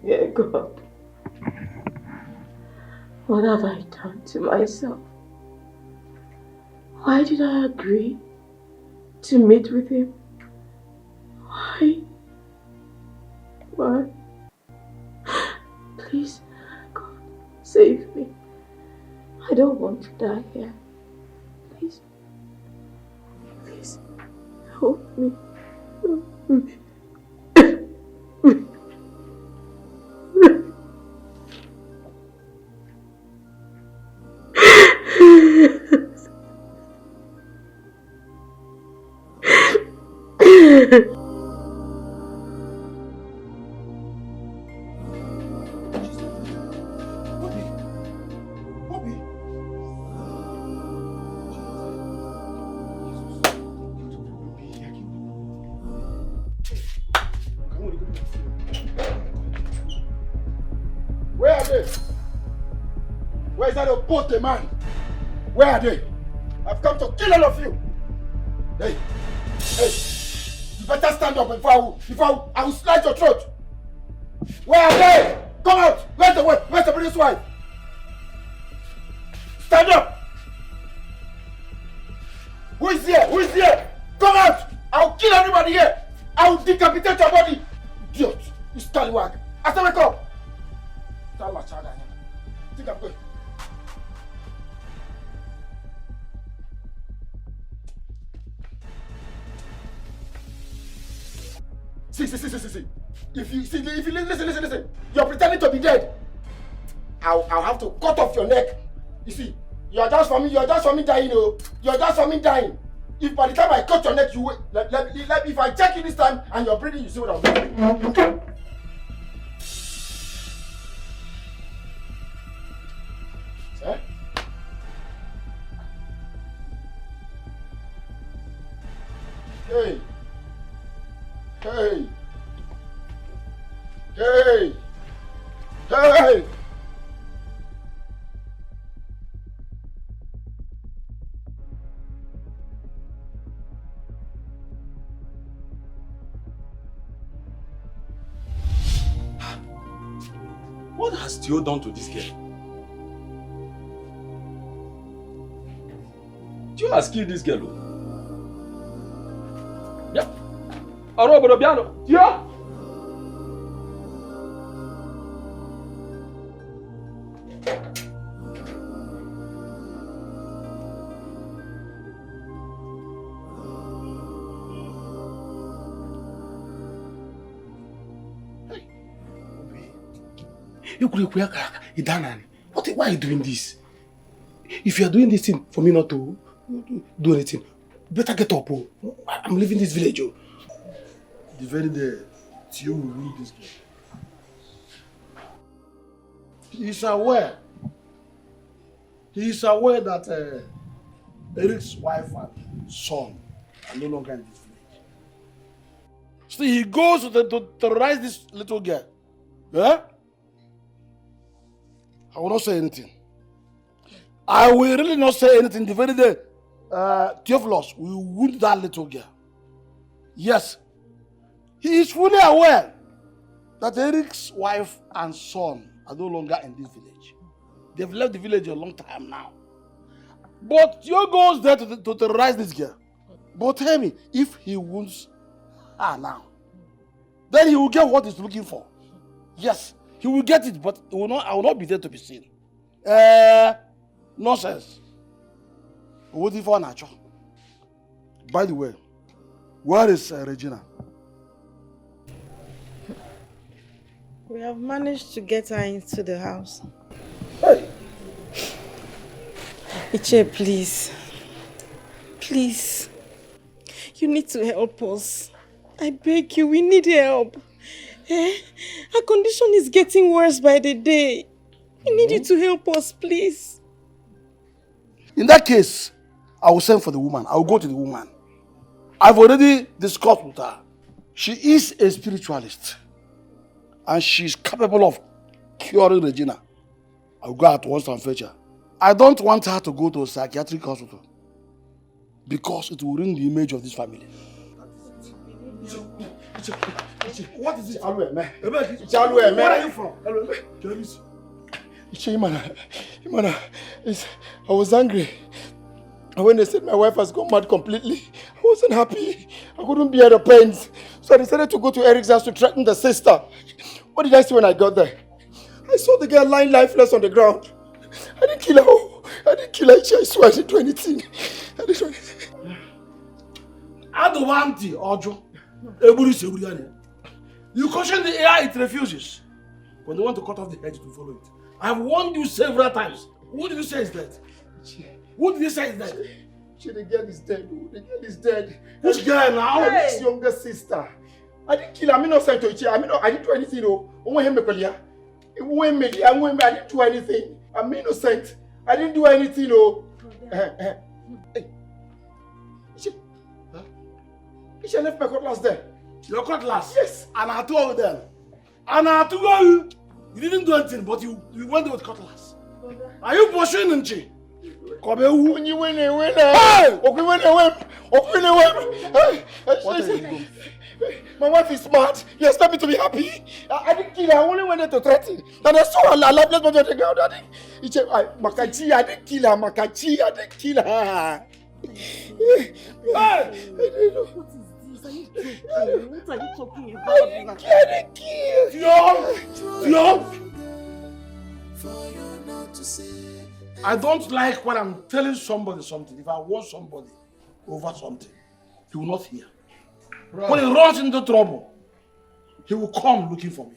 Dear God, what have I done to myself? Why did I agree to meet with him? Why? Why? Please, God, save me. I don't want to die here. Please. Please, help me. Help me. Where are they? Where is that old man? Where are they? I've come to kill all of you. Hey, hey, you better stand up before I will slice your throat. Where are they? Come out. Where's the British wife? Stand up. Who is here? Who is here? Come out. I'll kill everybody here. I will decapitate your body. Idiot. You scallywag. I said wake up. Think I'm going. See. If you listen. You're pretending to be dead. I'll have to cut off your neck. You see, you're just for me dying, oh. You're just for me dying. If by the time I cut your neck, you wait. If I check you this time and you're breathing, you see what I'm doing. Hey! Hey! Hey! Hey! What has Theo done to this girl? Theo has killed this girl. Yeah. Theo! Why are you doing this? If you are doing this thing for me not to do anything, better get up. Oh. I'm leaving this village. Oh. The very day Theo will leave this girl. He is aware that Eric's wife and son are no longer in this village. So he goes to terrorize this little girl. Yeah? I will not say anything. I will really not say anything the very day Theophilus will wound that little girl. Yes, he is fully aware that Eric's wife and son are no longer in this village. They've left the village a long time now. But Theo goes there to terrorize this girl. But tell me, if he wounds her now, then he will get what he's looking for. Yes, he will get it, but I will not be there to be seen. Nonsense. Waiting for Nacho. By the way, where is Regina? We have managed to get her into the house. Hey! Iche, please. Please. You need to help us. I beg you, we need help. Her condition is getting worse by the day. We need you to help us, please. In that case, I will send for the woman. I will go to the woman. I've already discussed with her. She is a spiritualist. And she's capable of curing Regina. I'll go at once and fetch her. I don't want her to go to a psychiatric hospital. Because it will ruin the image of this family. What is it? Where are you from? I was angry. And when they said my wife has gone mad completely, I wasn't happy. I couldn't bear the pains. So I decided to go to Eric's house to threaten the sister. What did I see when I got there? I saw the girl lying lifeless on the ground. I didn't kill her. I didn't kill her. I swear I didn't do anything. I didn't do anything. I don't want the Ojo. You caution the AI, it refuses. When they want to cut off the head, to follow it. I've warned you several times. Who did you say is dead? Who did you say is dead? The girl is dead. The girl is dead. Which girl now? His younger sister. I didn't kill her. I'm innocent to Ichi. I didn't do anything. I didn't do anything. I'm innocent. I didn't do anything. Hey. Ichi left my cutlass there. Your cutlass? Yes. And I told them. And I told you. You didn't do anything, but you went there with cutlass. Are you pursuing Nchi? When you win, Hey! My wife is smart. You expect me to be happy? I didn't kill her. I only went there to threaten. And I saw her lifeless body on the ground. I didn't kill her. Makachi, I didn't kill her. What are you talking about? I didn't kill. I don't like when I'm telling somebody something. If I want somebody over something, he will not hear. Right. When he runs into trouble, he will come looking for me.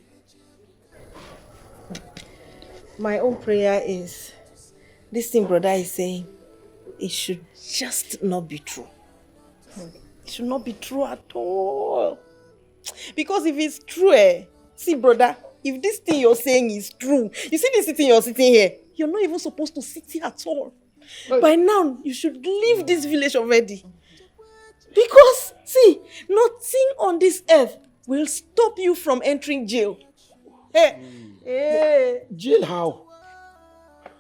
My own prayer is, this thing brother is saying, it should just not be true. It should not be true at all. Because if it's true, see brother, if this thing you're saying is true, you see this thing you're sitting here, you're not even supposed to sit here at all. Right. By now, you should leave this village already. Because, see, nothing on this earth will stop you from entering jail. Hey. Jail how?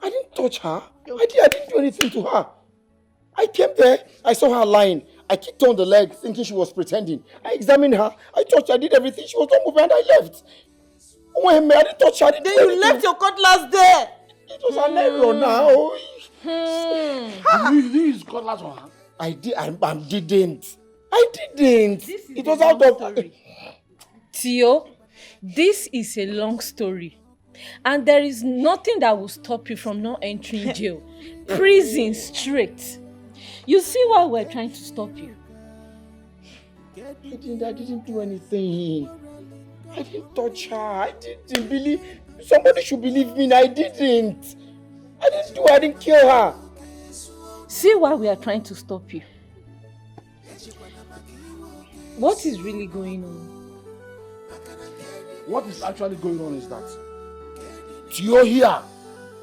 I didn't touch her. I didn't do anything to her. I came there, I saw her lying. I kicked on the leg thinking she was pretending. I examined her, I touched her, I did everything. She was not moving and I left. Oh, I didn't touch her. Then you left your cutlass there. It was an error now. You use cutlass on her? I didn't. It was out of... Tio, this is a long story. And there is nothing that will stop you from not entering jail. Prison straight. You see why we're trying to stop you. I didn't do anything. I didn't touch her. I didn't believe... Somebody should believe me. I didn't. I didn't kill her. See why we are trying to stop you. What is really going on? What is actually going on is that Tio here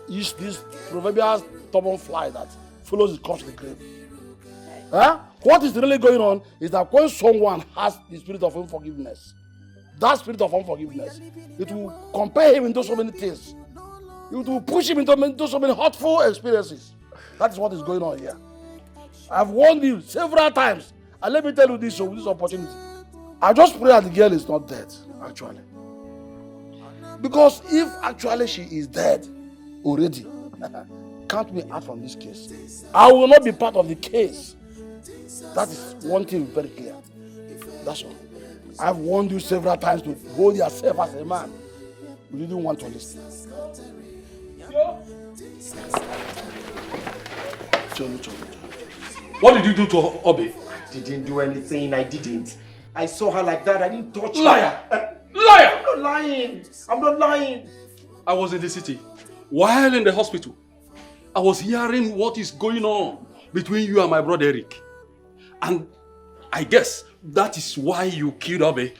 is this proverbial stubborn fly that follows his corpse to the grave. Huh? What is really going on is that when someone has the spirit of unforgiveness, that spirit of unforgiveness, it will compel him into so many things. It will push him into so many hurtful experiences. That is what is going on here. I've warned you several times. And let me tell you this with this opportunity. I just pray that the girl is not dead, actually. Because if actually she is dead already, count me out from this case. I will not be part of the case. That is one thing very clear. That's all. I've warned you several times to hold yourself as a man. You didn't want to listen. What did you do to Obi? I didn't do anything. I didn't. I saw her like that. I didn't touch her. Liar! Liar! I'm not lying. I'm not lying. I was in the city. While in the hospital, I was hearing what is going on between you and my brother Eric. And I guess that is why you killed Obi.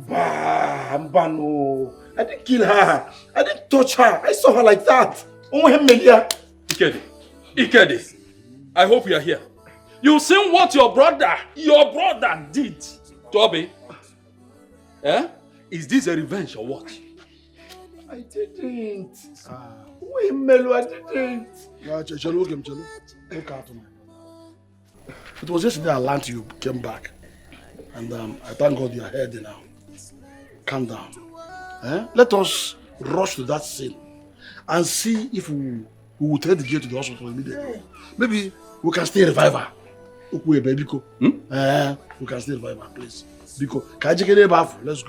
No. I didn't kill her. I didn't touch her. I saw her like that. Ikede, I hope you are here. You seen what your brother did to Obi? Eh? Is this a revenge or what? I didn't. Wait, Melo, I didn't. It was yesterday I learned you came back. And I thank God you are healthy now. Calm down. Let us rush to that scene and see if we will take the girl to the hospital immediately. Maybe we can still revive her. We can still revive her, please. Let's go. Let's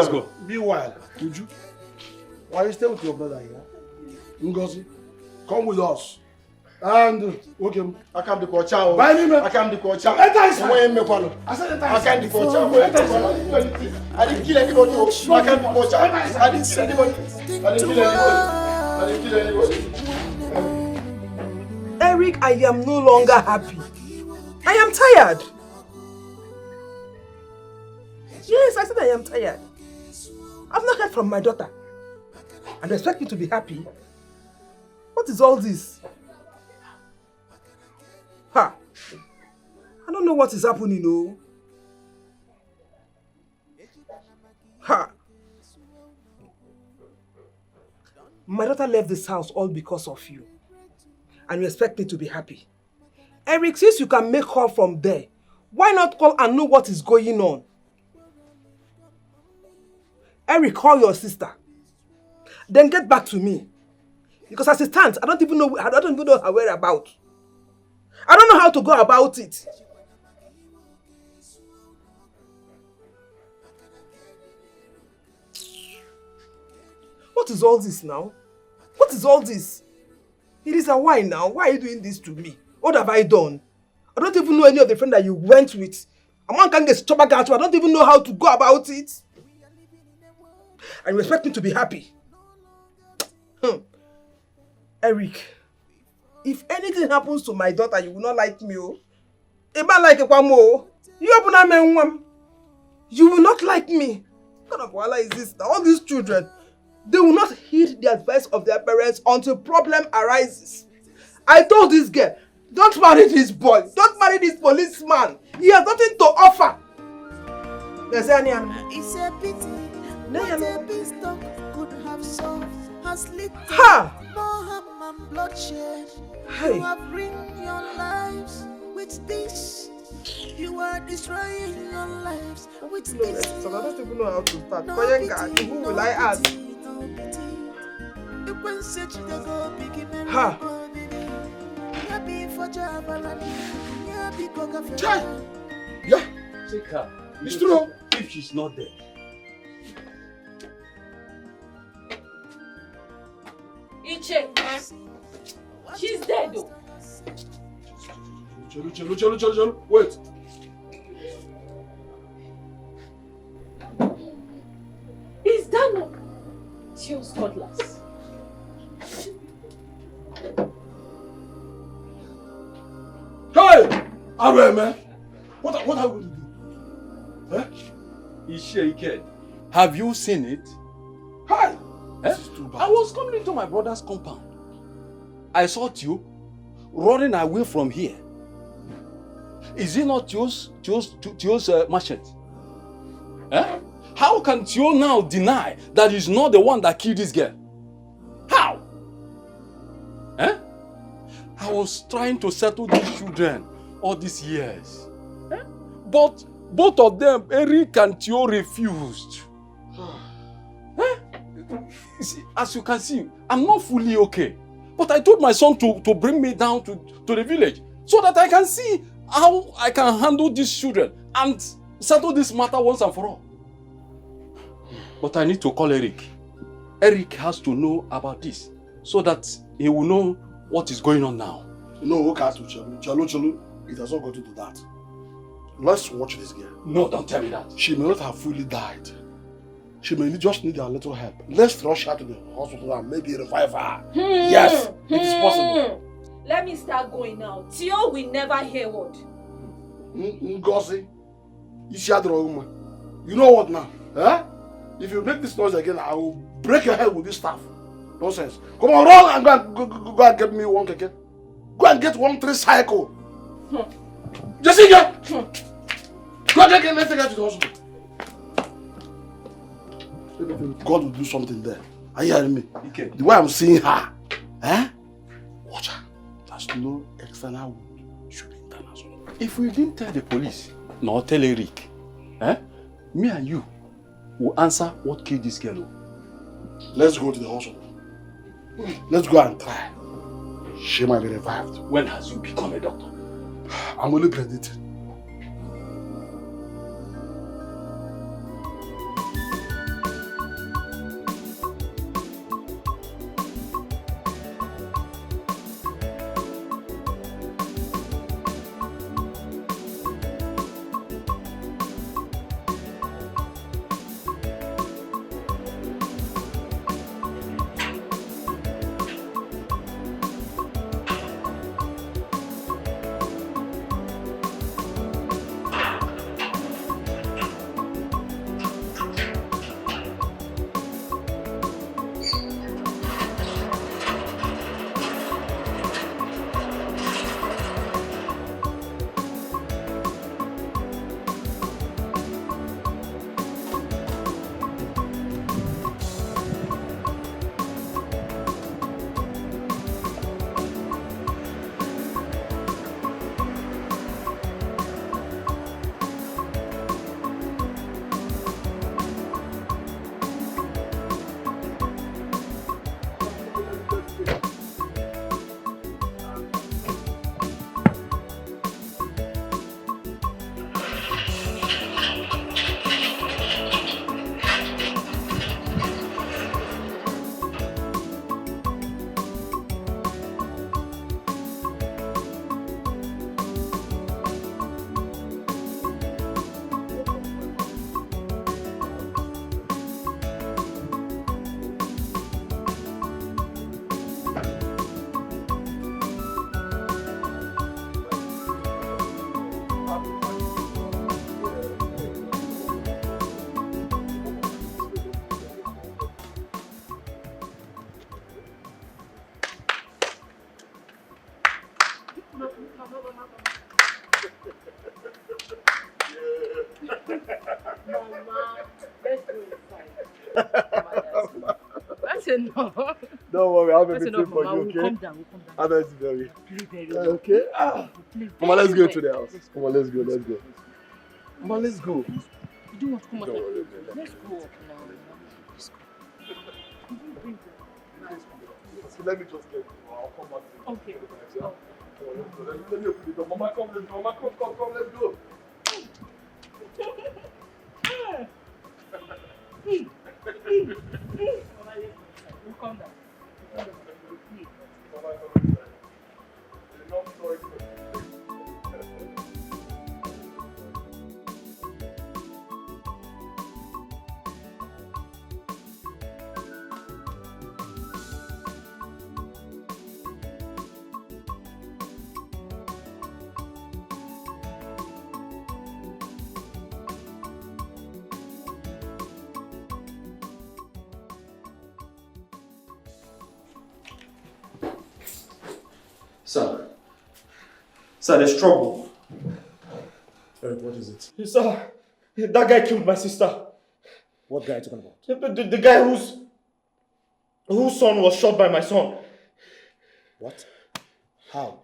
go. Meanwhile, would you? Why you stay with your brother here? Ngozi, come with us. And okay, I can't do kocha. Buy me, man. I can't do kocha. I said I can't do kocha. I didn't kill anybody. I can't do kocha. I didn't kill anybody. I didn't kill anybody. Eric, I am no longer happy. I am tired. Yes, I said I am tired. I've not heard from my daughter. And you expect me to be happy? What is all this? Ha! I don't know what is happening, no. Ha! My daughter left this house all because of you. And you expect me to be happy. Eric, since you can make call from there, why not call and know what is going on? Eric, call your sister. Then get back to me. Because as it stands, I don't even know her whereabouts. I don't know how to go about it. What is all this now? What is all this? It is a why now? Why are you doing this to me? What have I done? I don't even know any of the friends that you went with. A man can't get stomach out. I don't even know how to go about it. And you expect me to be happy. Eric, if anything happens to my daughter, you will not like me. A man like a kwamo. You will not like me. What kind of wala is this? All these children, they will not heed the advice of their parents until problem arises. I told this girl, don't marry this boy. Don't marry this policeman. He has nothing to offer. It's a pity. What a peace talk could have solved has lit more harm and bloodshed. You have ruined your lives with this. You are destroying your lives with this. So I don't even know how to start. Who will I ask? Ha! Yeah. Take her. It's true. If she's not there. Iche, she's dead though. Chelu. Wait. Is that not Tio's cutlass? Hey! Alright, man. What are we going to do? Huh? Ike, have you seen it? Hi! Eh? I was coming into my brother's compound. I saw Tio running away from here. Is it not Tio's machete? Eh? How can Tio now deny that he's not the one that killed this girl? How? Eh? I was trying to settle these children all these years. Eh? But both of them, Eric and Tio, refused. Eh? See, as you can see, I'm not fully okay. But I told my son to bring me down to the village so that I can see how I can handle these children and settle this matter once and for all. But I need to call Eric. Eric has to know about this so that he will know what is going on now. No, okay, Chelu. It has not got into that. Let's watch this girl. No, don't tell me that. She may not have fully died. She may just need a little help. Let's rush her to the hospital and maybe revive her. Yes, it is possible. Let me start going now. Tio will never hear word. Ngozi, you know what now? Eh? If you make this noise again, I will break your head with this staff. Nonsense. Come on, run and go and get me one keke. Go and get 1 tricycle. Jessica! Go and get, let's take her to the hospital. God will do something there. Are you hearing me? Okay. The way I'm seeing her, eh? Watch her. There's no external wound. Should be internal. If we didn't tell the police, nor tell Eric, eh? Me and you will answer what killed this girl. Let's go to the hospital. Let's go and try. She might be revived. When has you become a doctor? I'm only predicting. Don't worry, I'll be That's waiting enough, for Mama. you, We'll okay? calm down. How nice is it? Play very well. Okay. Come on, let's go to the house. Let's Come on, let's go. Come on, let's go. You don't want to come out. Don't worry, Let's go up now. Let's go. So let me just get you. I'll come back to you. Okay. Yeah? Let me open the door. Mama, come, let's go. Mama, come, let's go. We'll come down. Sir, there's trouble. Eric, what is it? Sir, that guy killed my sister. What guy are you talking about? The guy whose son was shot by my son. What? How?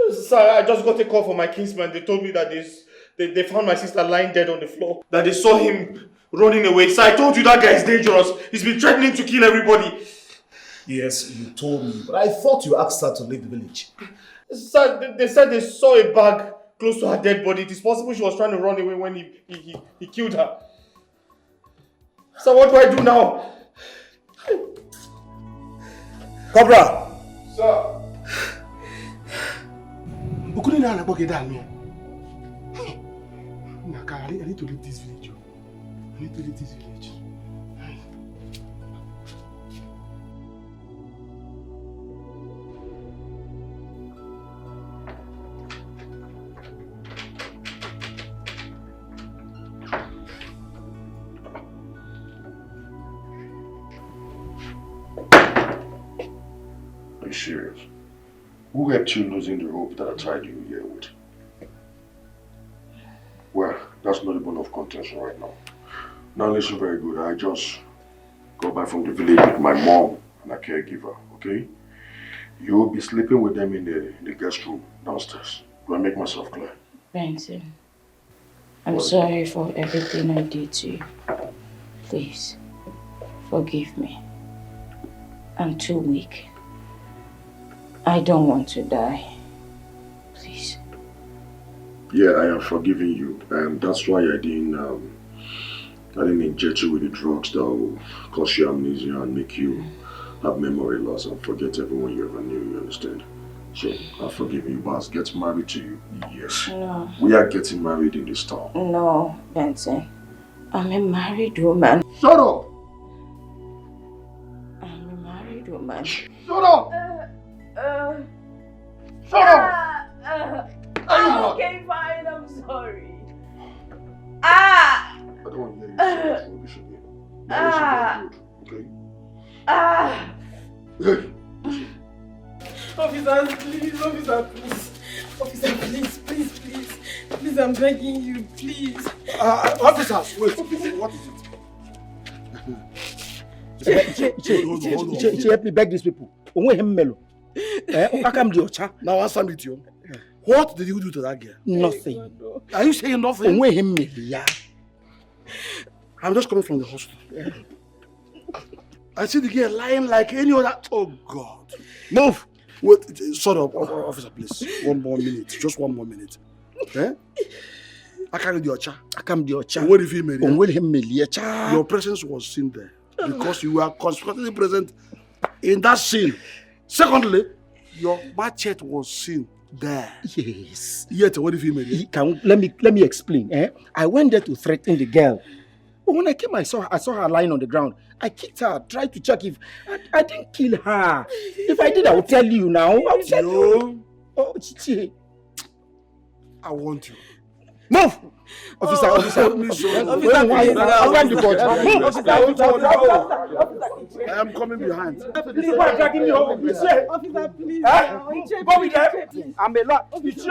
Sir, I just got a call from my kinsman. They told me that they found my sister lying dead on the floor. That they saw him running away. Sir, I told you that guy is dangerous. He's been threatening to kill everybody. Yes, you told me, but I thought you asked her to leave the village. Sir, they said they saw a bag close to her dead body. It is possible she was trying to run away when he killed her. Sir, what do I do now? Cobra! Sir! I need to leave this village. I need to leave this village. Are you serious? Who helped you losing the rope that I tied you here with? Well, that's not a bone of contention right now. Now listen very good. I just got back from the village with my mom and a caregiver, okay? You will be sleeping with them in the guest room downstairs. Do I make myself clear? Benson, I'm sorry for everything I did to you. Please, forgive me. I'm too weak. I don't want to die. Please. Yeah, I am forgiving you, and that's why I didn't inject you with the drugs that will cause you amnesia and make you have memory loss and forget everyone you ever knew, you understand? So, I forgive you, but get married to you, yes. No. We are getting married in this town. No, Benson. I'm a married woman. Shut up! I'm a married woman. Shut up! Shut up! Okay, fine, I'm sorry. I don't want to hear you say rubbish again. Now listen very good, okay? Officer, please. Officer, please. Please, I'm begging you, please. Officers, wait. What is it? Che, help me beg these people. Now answer me to you. What did you do to that girl? Nothing. Are you saying nothing? I'm just coming from the hospital. I see the girl lying like any other. Oh God. Move. Wait, shut up, officer, please. One more minute. Just one more minute. Eh? I can't do your cha. What if he made it? Your presence was seen there because you were constantly present in that scene. Secondly, your machete was seen there. Yes. Yet, what if he made it? Let me explain. I went there to threaten the girl. But when I came, I saw her lying on the ground. I kicked her, tried to check if I didn't kill her. If I did, I will tell you now. I'll tell you. Oh, Chichi. I want you. Move! Officer, I am coming behind. Please, why dragging me home? Officer, please. Go with them. I'm a lot. Move. Please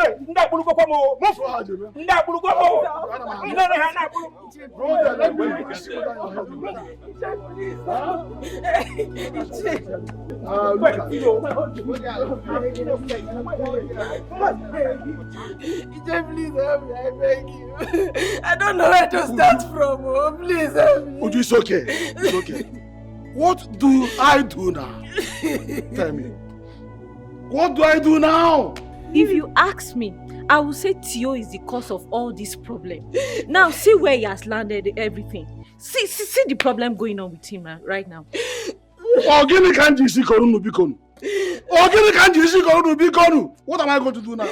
help me, I beg you. I don't know where to start from. Oh, please help me. Uju, it's okay. It's okay. What do I do now? Tell me. What do I do now? If you ask me, I will say Tio is the cause of all this problem. Now see where he has landed everything. See the problem going on with him right now. What am I going to do now?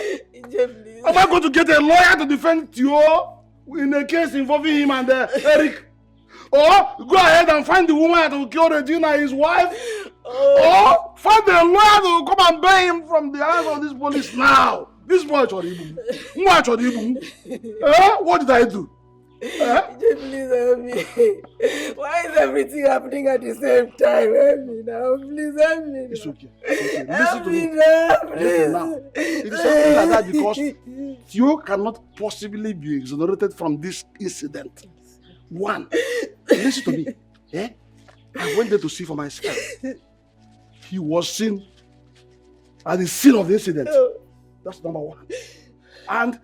Am I going to get a lawyer to defend Tio in a case involving him and Eric? Or go ahead and find the woman that will kill Regina, his wife? Or find a lawyer that will come and bail him from the hands of this police now? This boy, what did I do? Please help me. Why is everything happening at the same time? Help me now. Please help me. It's okay. Listen to me. Listen now. It is something like that because you cannot possibly be exonerated from this incident. One, listen to me. I went there to see for myself. He was seen at the scene of the incident. That's number one. And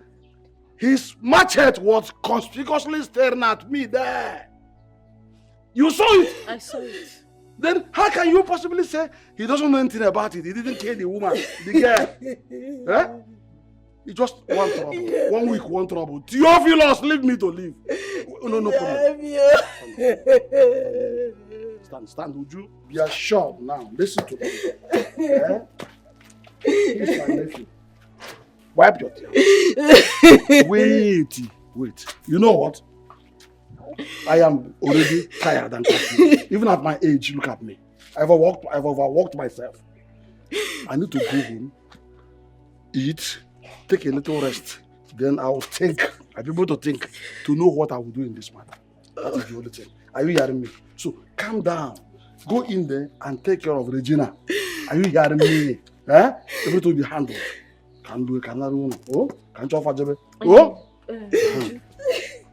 his machete was conspicuously staring at me there. You saw it? I saw it. Then how can you possibly say he doesn't know anything about it? He didn't kill the woman, the girl. It's just one trouble. 1 week, one trouble. Theophilus, leave me to live. No problem. Stand, would you? Be assured now. Listen to me. He's my nephew. Wipe your tears. Wait. You know what? I am already tired and confused. Even at my age, look at me. I've overworked myself. I need to go home, eat, take a little rest. Then I'll be able to think, to know what I will do in this matter. That is the only thing. Are you hearing me? So calm down. Go in there and take care of Regina. Are you hearing me? Everything will be handled. Can you offer Jebe?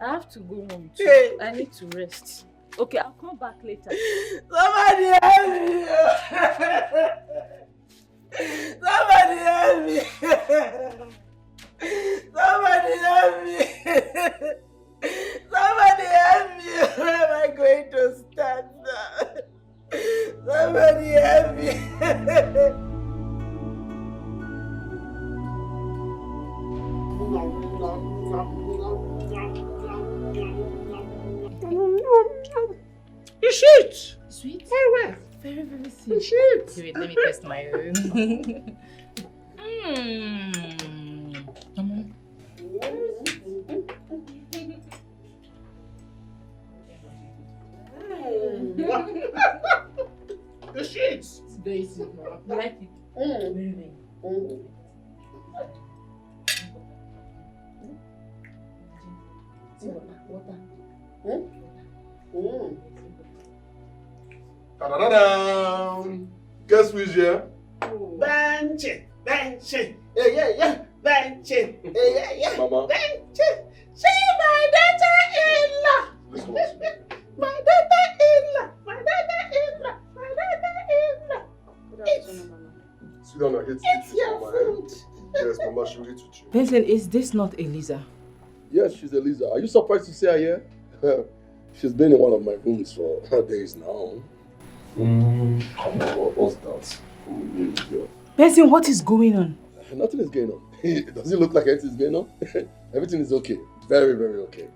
I have to go home too. I need to rest. Okay, I'll come back later. Somebody help me! Somebody help me! Somebody help me! Somebody help me! Where am I going to stand now? Somebody help me! It's sweet. Sweet? Very well. Very, very sweet. It's sweet. Wait, let me test my own. The sheets. It's very sweet. You like it? Very. Water. Ta-da-da-da! Guess who's here? Benchi! Yeah. Benchi! Yeah. Mama. Benchi! See my daughter-in-law! My daughter-in-law! Sit down and It's your food! Yes, Mama, she will eat with you. Benson, is this not Eliza? Yes, she's Eliza. Are you surprised to see her here? She's been in one of my rooms for days now. What's that? Benson, what is going on? Nothing is going on. Does it look like anything is going on? Everything is okay. Very, very okay.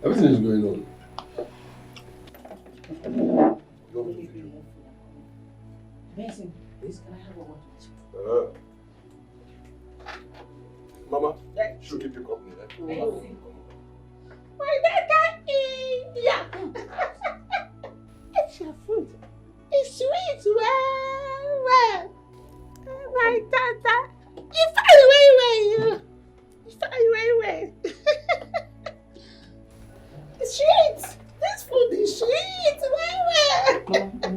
Everything is going on. Benson, please, can I have a word with you? Mama, she'll keep you company. My daughter-in-law! It's your food. It's sweet, well. My daughter. You find way. Let's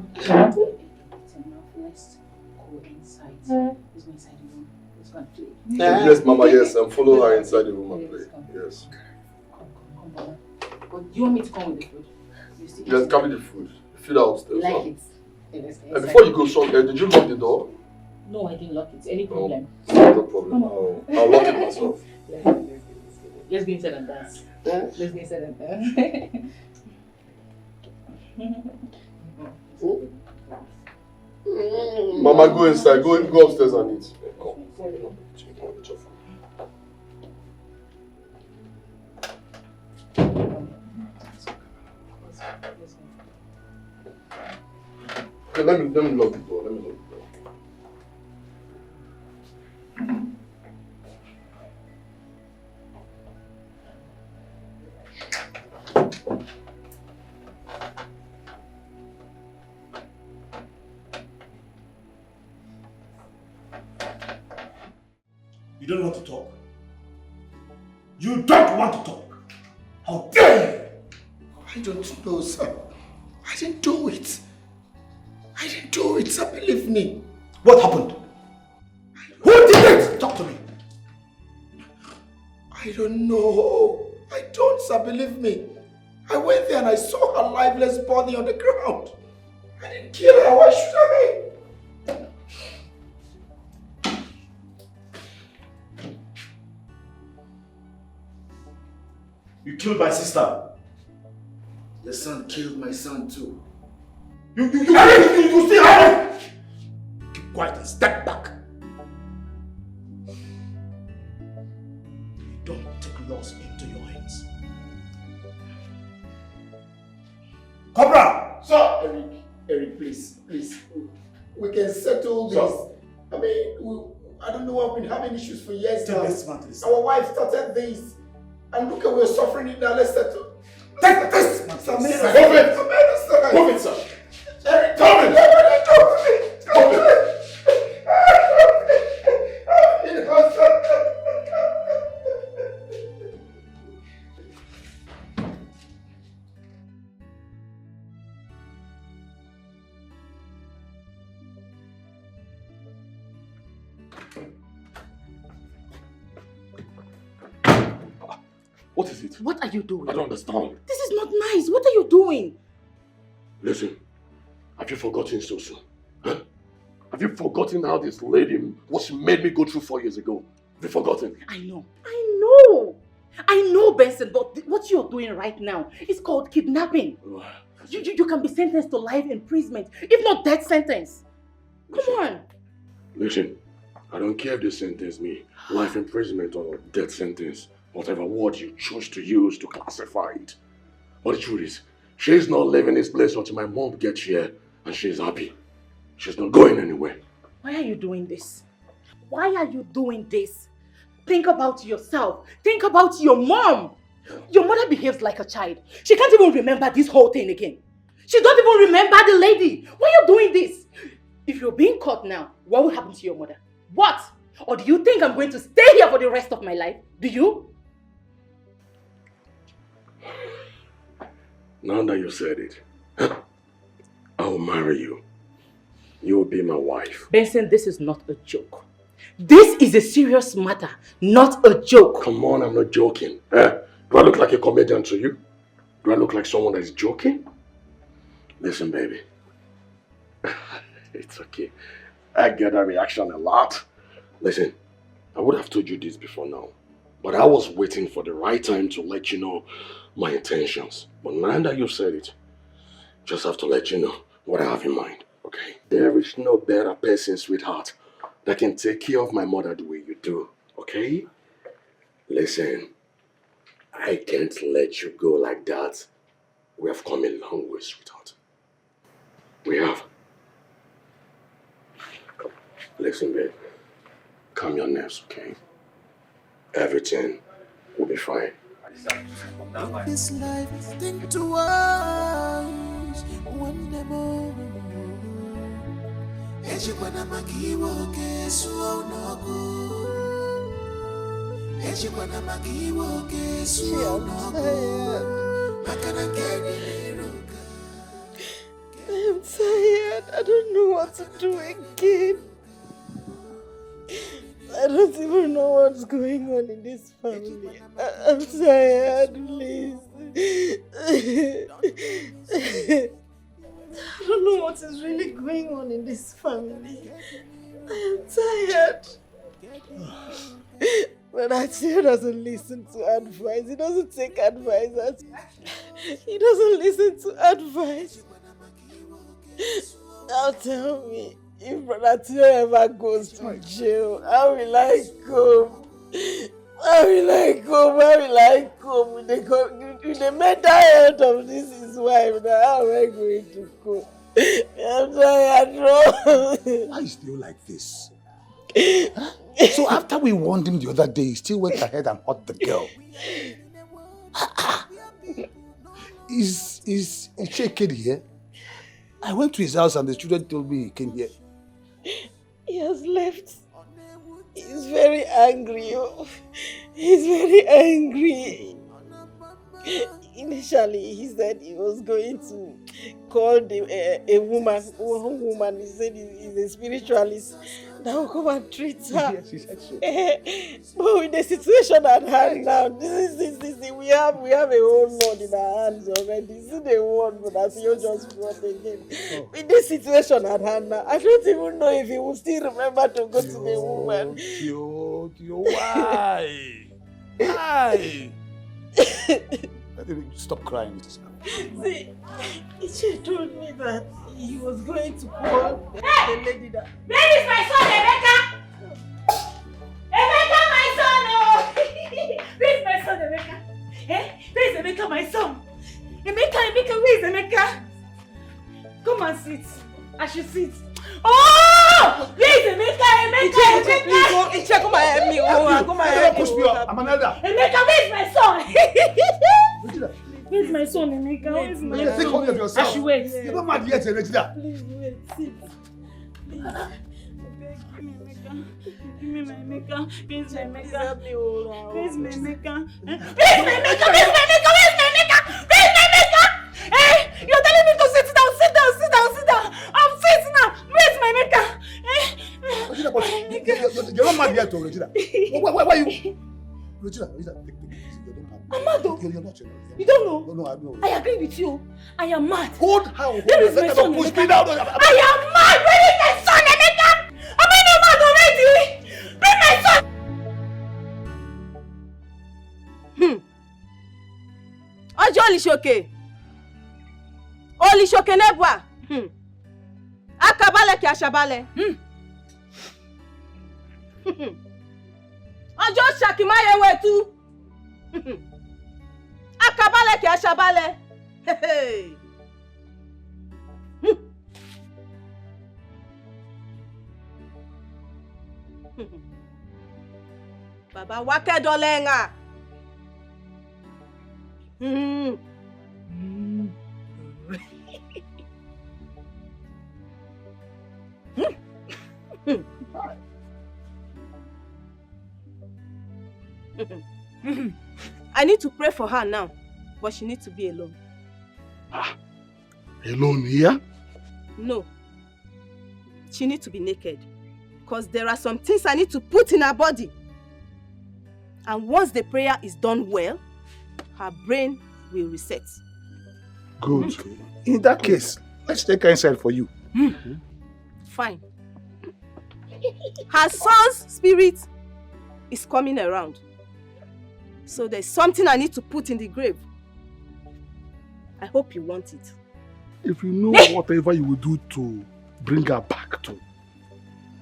go inside. Let's go inside the room. Let's go and play. Yes, Mama, yes. And follow her inside the room and play. Yes. Come. But do you want me to come with the food? Yes, come with the food. Feed her upstairs. Like it. Yeah, let's go And before you go, son, did you lock the door? No, I didn't lock it. Any problem? No problem. I'll lock it myself. Let's go inside and dance. Let's go inside and dance. Mama, go inside. Go upstairs and eat. Come. Okay, let me lock the door. You don't want to talk? You don't want to talk? How dare you! I don't know, sir. I didn't do it. Sir, believe me. What happened? Who did it? Talk to me. I don't know. I don't, sir, believe me. I went there and I saw her lifeless body on the ground. I didn't kill her. Why should I? You killed my sister. Your son killed my son too. You still have it! Keep quiet and step back. Don't take laws into your hands. Cobra! Sir! Eric, please. We can settle this. I mean, I don't know, we've been having issues for years now. Take this man to the side. Our wife started this. And look at we're suffering it now. Let's settle. Take this man to the side. Move it, sir. Eric, tell me. What is it? What are you doing? I don't understand. This is not nice. What are you doing? Listen, have you forgotten so soon? Huh? Have you forgotten how this lady, what she made me go through 4 years ago? Have you forgotten? I know, Benson, but what you're doing right now is called kidnapping. You can be sentenced to life imprisonment, if not death sentence. Come on. Listen, I don't care if they sentence me, life imprisonment or death sentence, whatever word you choose to use to classify it. But the truth is, she's not leaving this place until my mom gets here and she's happy. She's not going anywhere. Why are you doing this? Why are you doing this? Think about yourself. Think about your mom. Your mother behaves like a child. She can't even remember this whole thing again. She don't even remember the lady. Why are you doing this? If you're being caught now, what will happen to your mother? What? Or do you think I'm going to stay here for the rest of my life? Do you? Now that you said it, I'll marry you. You'll be my wife. Benson, this is not a joke. This is a serious matter, not a joke. Come on, I'm not joking. Do I look like a comedian to you? Do I look like someone that is joking? Listen, baby. It's okay. I get that reaction a lot. Listen, I would have told you this before now, but I was waiting for the right time to let you know my intentions. But now that you've said it, just have to let you know what I have in mind, okay? There is no better person, sweetheart, that can take care of my mother the way you do, okay? Listen, I can't let you go like that. We have come a long way, sweetheart. We have. Listen, babe. Calm your nerves, okay? Everything will be fine. This life, think twice. One demo. Ejibana makiwo kesu onago. Ejibana makiwo kesu onago. Makana keni liruka. I'm tired. I don't know what to do again. I don't even know what's going on in this family. I'm tired, please. I don't know what is really going on in this family. I am tired. But Atio doesn't listen to advice. He doesn't take advice. He doesn't listen to advice. Now tell me, if Atio ever goes to jail, how will I cope? How will I cope? How will I cope with the mental health of his wife? Now how am I going to cope? I'm tired. Why are you still like this? So after we warned him the other day, he still went ahead and hurt the girl. Is Chekedi here? I went to his house and the children told me he came here. He has left. He's very angry. He's very angry. Initially, he said he was going to call a woman. One woman, he said he's a spiritualist that will come and treat her. Yes, he said so. But with the situation at hand now, this we have a whole lot in our hands already. This is the one that you just brought again. With this situation at hand now, I don't even know if he will still remember to go to the woman. Why? Why? Stop crying. See, Iche told me that he was going to call the lady that... Where is my son, Emeka? Emeka, my son! Oh! Where is my son, Emeka? Eh? Where is Emeka, my son? Emeka, where is Emeka? Come and sit. I should sit. Oh! Where is Emeka? Iche, come and help me. Come and help me. Push me up. I'm an elder. Emeka, where is my son? Where's my son, Emeka? Where's my son? Think only of yourself. I should wait. You're not mad yet, Regina. Please wait, sit. Please. Give me my Emeka. Where's my Emeka? Where's my Emeka? Where's my Emeka? Where's my Emeka? Where's my Emeka? Where's my Emeka? Eh? You're telling me to sit down, sit down, sit down, sit down. I'm sitting now. Where's my Emeka? Regina, but you're not mad yet, Regina. Why are you? Regina, take it easy. I'm mad though. You're not. You don't know? No, I know. I agree with you. I am mad. Hold how? Where is my son, push Emeka? me down. I am mad. Where is my son, Emeka? Am I not mad already? Bring my son. Ojo Olishoke nebwa. Akabale ki ashabale. Ojo shakimaye wetu. Akabale ki ashabale. Hey. Baba wake dolenga. I need to pray for her now, but she needs to be alone. Alone here? No. She needs to be naked. Because there are some things I need to put in her body. And once the prayer is done well, her brain will reset. Good. In that case, let's take her inside for you. Fine. Her son's spirit is coming around. So there's something I need to put in the grave. I hope you want it. If you know whatever you will do to bring her back to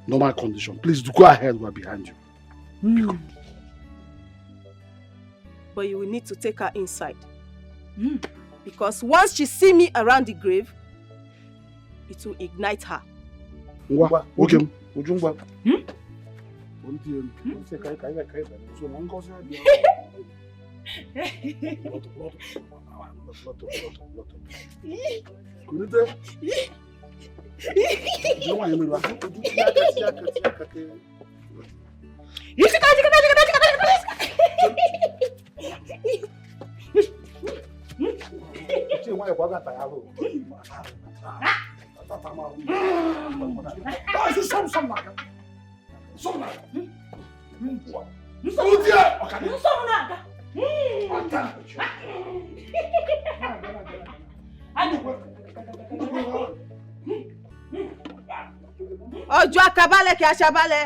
normal condition, please do go ahead. We're behind you. But you will need to take her inside. Because once she sees me around the grave, it will ignite her. Okay. Ọjọ́ akabalẹ̀ kí aṣabalẹ̀.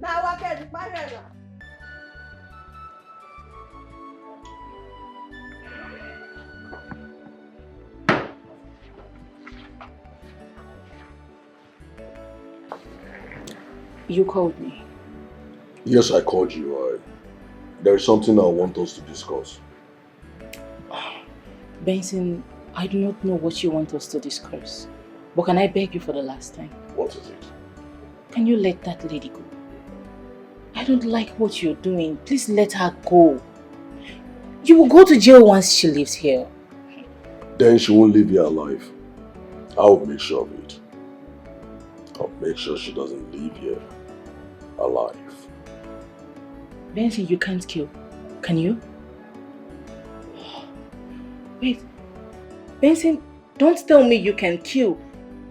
Náà wá kẹ́ẹ̀dì parí ẹ̀rọ. You called me. Yes, I called you. There is something I want us to discuss. Benson, I do not know what you want us to discuss. But can I beg you for the last time? What is it? Can you let that lady go? I don't like what you're doing. Please let her go. You will go to jail once she leaves here. Then she won't leave here alive. I'll make sure of it. I'll make sure she doesn't leave here alive. Benson, you can't kill. Can you? Wait. Benson, don't tell me you can kill.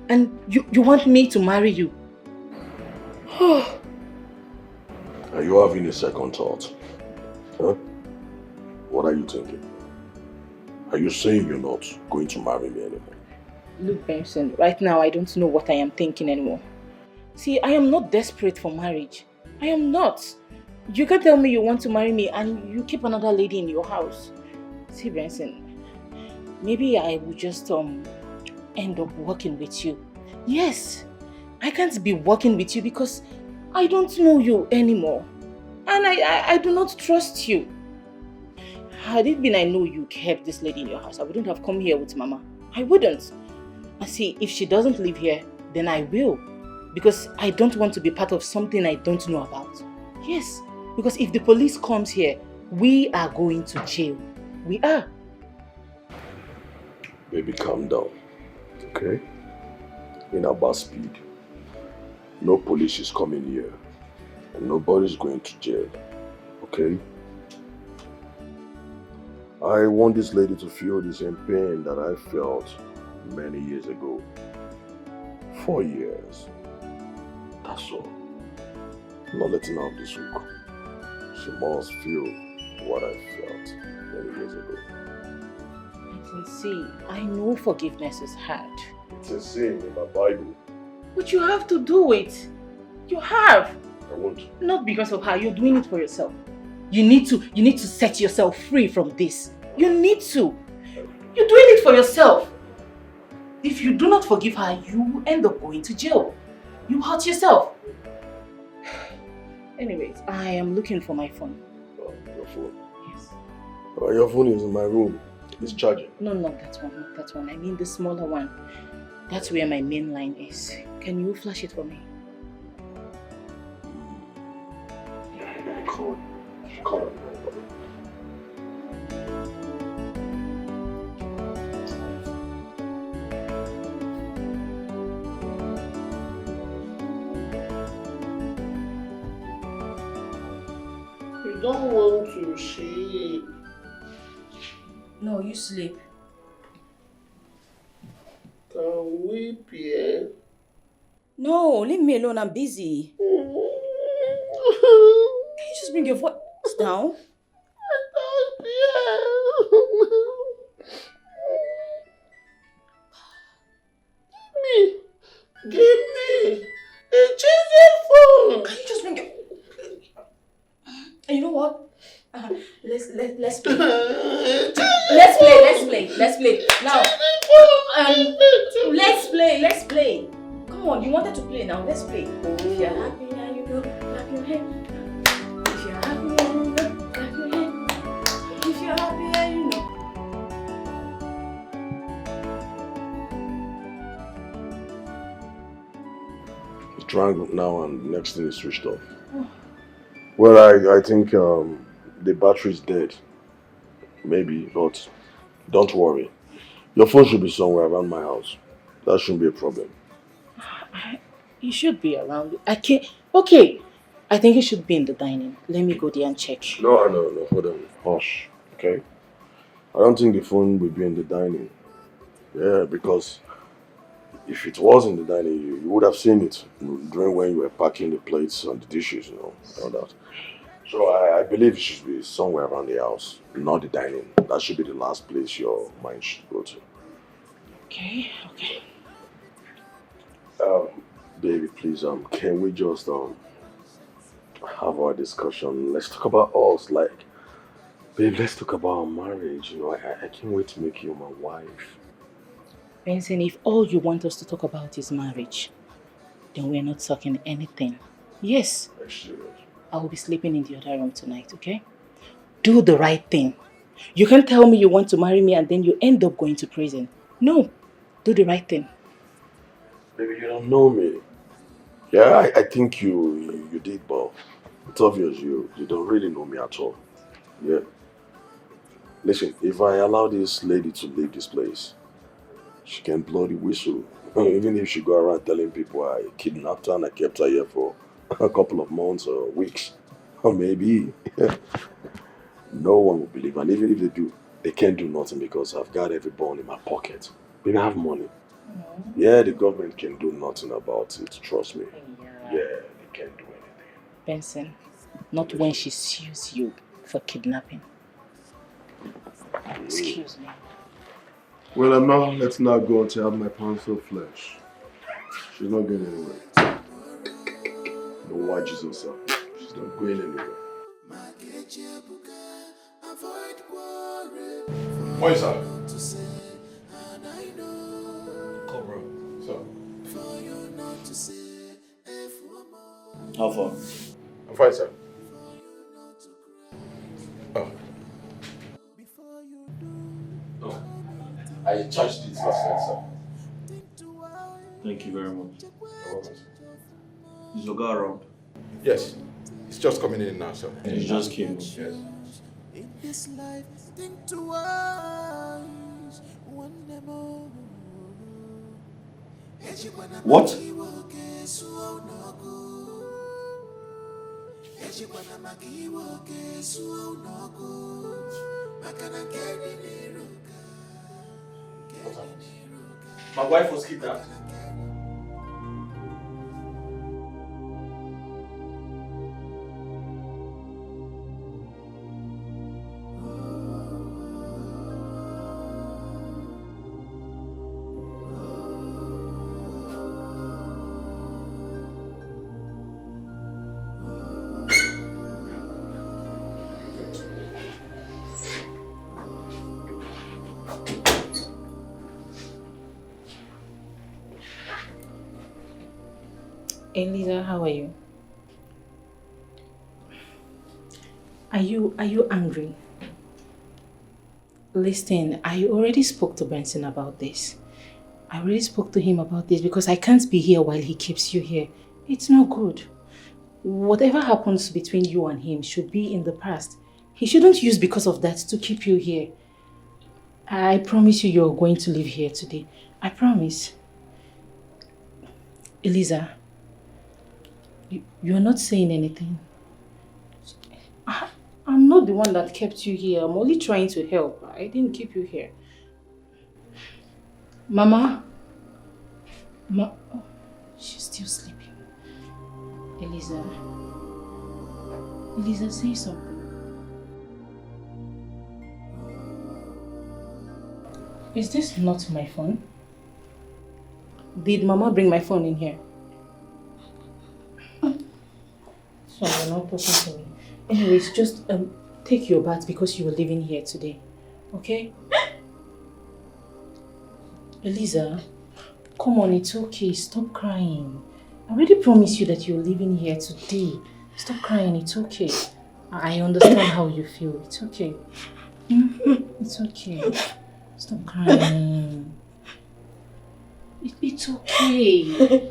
And you want me to marry you. Are you having a second thought? Huh? What are you thinking? Are you saying you're not going to marry me anymore? Look, Benson, right now I don't know what I am thinking anymore. See, I am not desperate for marriage. I am not. You can tell me you want to marry me and you keep another lady in your house. See, Benson, maybe I will just end up working with you. Yes, I can't be working with you because I don't know you anymore. And I do not trust you. Had it been I know you kept this lady in your house, I wouldn't have come here with Mama. I wouldn't. And see, if she doesn't live here, then I will. Because I don't want to be part of something I don't know about. Yes, because if the police comes here, we are going to jail. We are. Baby, calm down. Okay? In about speed. No police is coming here. And nobody's going to jail. Okay? I want this lady to feel the same pain that I felt many years ago. 4 years. That's all. I'm not letting her off this hook. She must feel what I felt many years ago. I can see. I know forgiveness is hard. It's a sin in my Bible. But you have to do it. You have. I won't. Not because of her. You're doing it for yourself. You need to set yourself free from this. You need to. You're doing it for yourself. If you do not forgive her, you will end up going to jail. You hurt yourself. Anyways, I am looking for my phone. Oh, your phone? Yes. Oh, your phone is in my room. It's charging. No, not that one. Not that one. I mean the smaller one. That's where my main line is. Can you flash it for me? Call. Call. You don't want to sleep. No, you sleep. Can we play? No, leave me alone. I'm busy. Can you just bring your voice down? Give me a cheesy phone. Can you just bring it? And you know what? Let's play. Let's play. Now. Let's play. Come on, you wanted to play now. Let's play. If you're happy now, you know, clap your hand. If you're happy now, you know, clap your hand. If you're happy now, you know. It's rang now and the next thing is switched off. Oh. Well, I think the battery is dead. Maybe, but don't worry. Your phone should be somewhere around my house. That shouldn't be a problem. You should be around. I can't. Okay. I think it should be in the dining. Let me go there and check. No. Hold on. Hush. Okay? I don't think the phone will be in the dining. Yeah, because if it was in the dining, you would have seen it during when you were packing the plates and the dishes, all that. So I believe it should be somewhere around the house, not the dining. That should be the last place your mind should go to. Okay. Baby, please, can we just have our discussion? Let's talk about us, like, babe, let's talk about our marriage. I can't wait to make you my wife. Benson, if all you want us to talk about is marriage, then we're not talking anything. Yes. I will be sleeping in the other room tonight, okay? Do the right thing. You can't tell me you want to marry me and then you end up going to prison. No. Do the right thing. Baby, you don't know me. Yeah, I think you did, but it's obvious you don't really know me at all. Yeah. Listen, if I allow this lady to leave this place, she can blow the whistle. Even if she go around telling people I kidnapped her and I kept her here for a couple of months or weeks, or maybe, no one will believe. And even if they do, they can't do nothing because I've got every bone in my pocket. Baby, I have money. Yeah, the government can do nothing about it, trust me. Yeah, they can't do anything. Benson, not when she sues you for kidnapping. Excuse me. Well, now let's not go until I have my pounds of flesh. She's not going anywhere. Don't watch Jesus, sir. She's not going anywhere. What is that? How far? I'm fine, sir. Oh, I charged it last night, sir. Thank you very much. Is your guy around? Yes. He's just coming in now, sir. He just came. Yes. In this life, think twice. One more. What? My wife was kidnapped. Elisa, how are you? Are you angry? Listen, I already spoke to Benson about this. I already spoke to him about this because I can't be here while he keeps you here. It's not good. Whatever happens between you and him should be in the past. He shouldn't use because of that to keep you here. I promise you're going to live here today. I promise. Elisa, you're not saying anything. I'm not the one that kept you here. I'm only trying to help. I didn't keep you here. Mama? Oh, she's still sleeping. Elisa. Elisa, say something. Is this not my phone? Did Mama bring my phone in here? So you're not talking to me. Anyways, just take your bath because you are living here today. Okay? Elisa, come on, it's okay. Stop crying. I already promised you that you're living here today. Stop crying, it's okay. I understand how you feel. It's okay. It's okay. Stop crying. It's okay.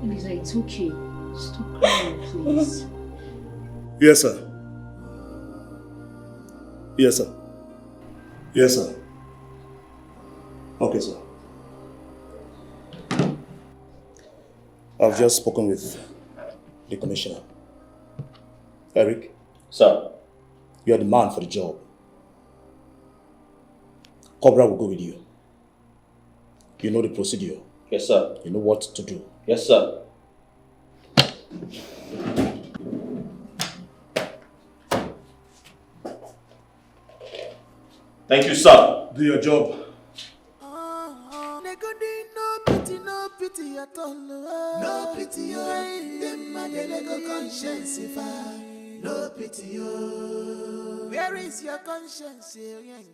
Elisa, it's okay. Stop crying, please. Yes, sir. Yes, sir. Yes, sir. Okay, sir. I've just spoken with the commissioner. Eric? Sir? You are the man for the job. Cobra will go with you. You know the procedure. Yes, sir. You know what to do. Yes, sir. Thank you, sir. Do your job. No pity at all. No pity, oh. Them a delego conscience, no pity, oh. Where is your conscience?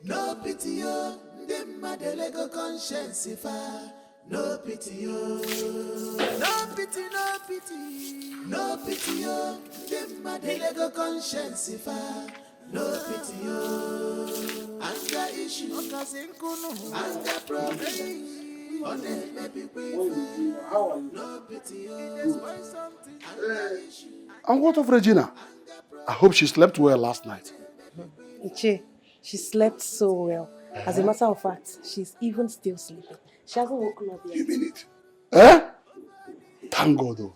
No pity, oh. Them a delego conscience, no pity, oh. No pity, no pity, no pity, oh. Them a delego conscience, no pity, oh. Anger issue, anger problem. And what of Regina? I hope she slept well last night. Iche, she slept so well. As a matter of fact, she's even still sleeping. She hasn't woken up yet. You mean it? Eh? Thank God though.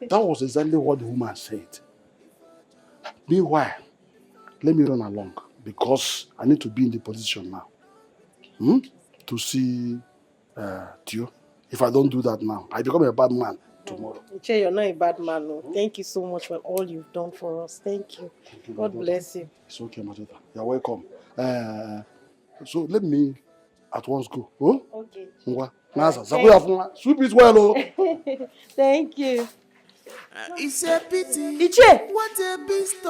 That was exactly what the woman said. Meanwhile, let me run along because I need to be in the position now. To see Tio. If I don't do that now, I become a bad man tomorrow. Iche, you're not a bad man. No. Thank you so much for all you've done for us. Thank you. God bless you. It's okay, Majota. You're welcome. So let me at once go. Oh? Okay. Sweep it well, oh. Thank you. It's a pity. Iche! What a beast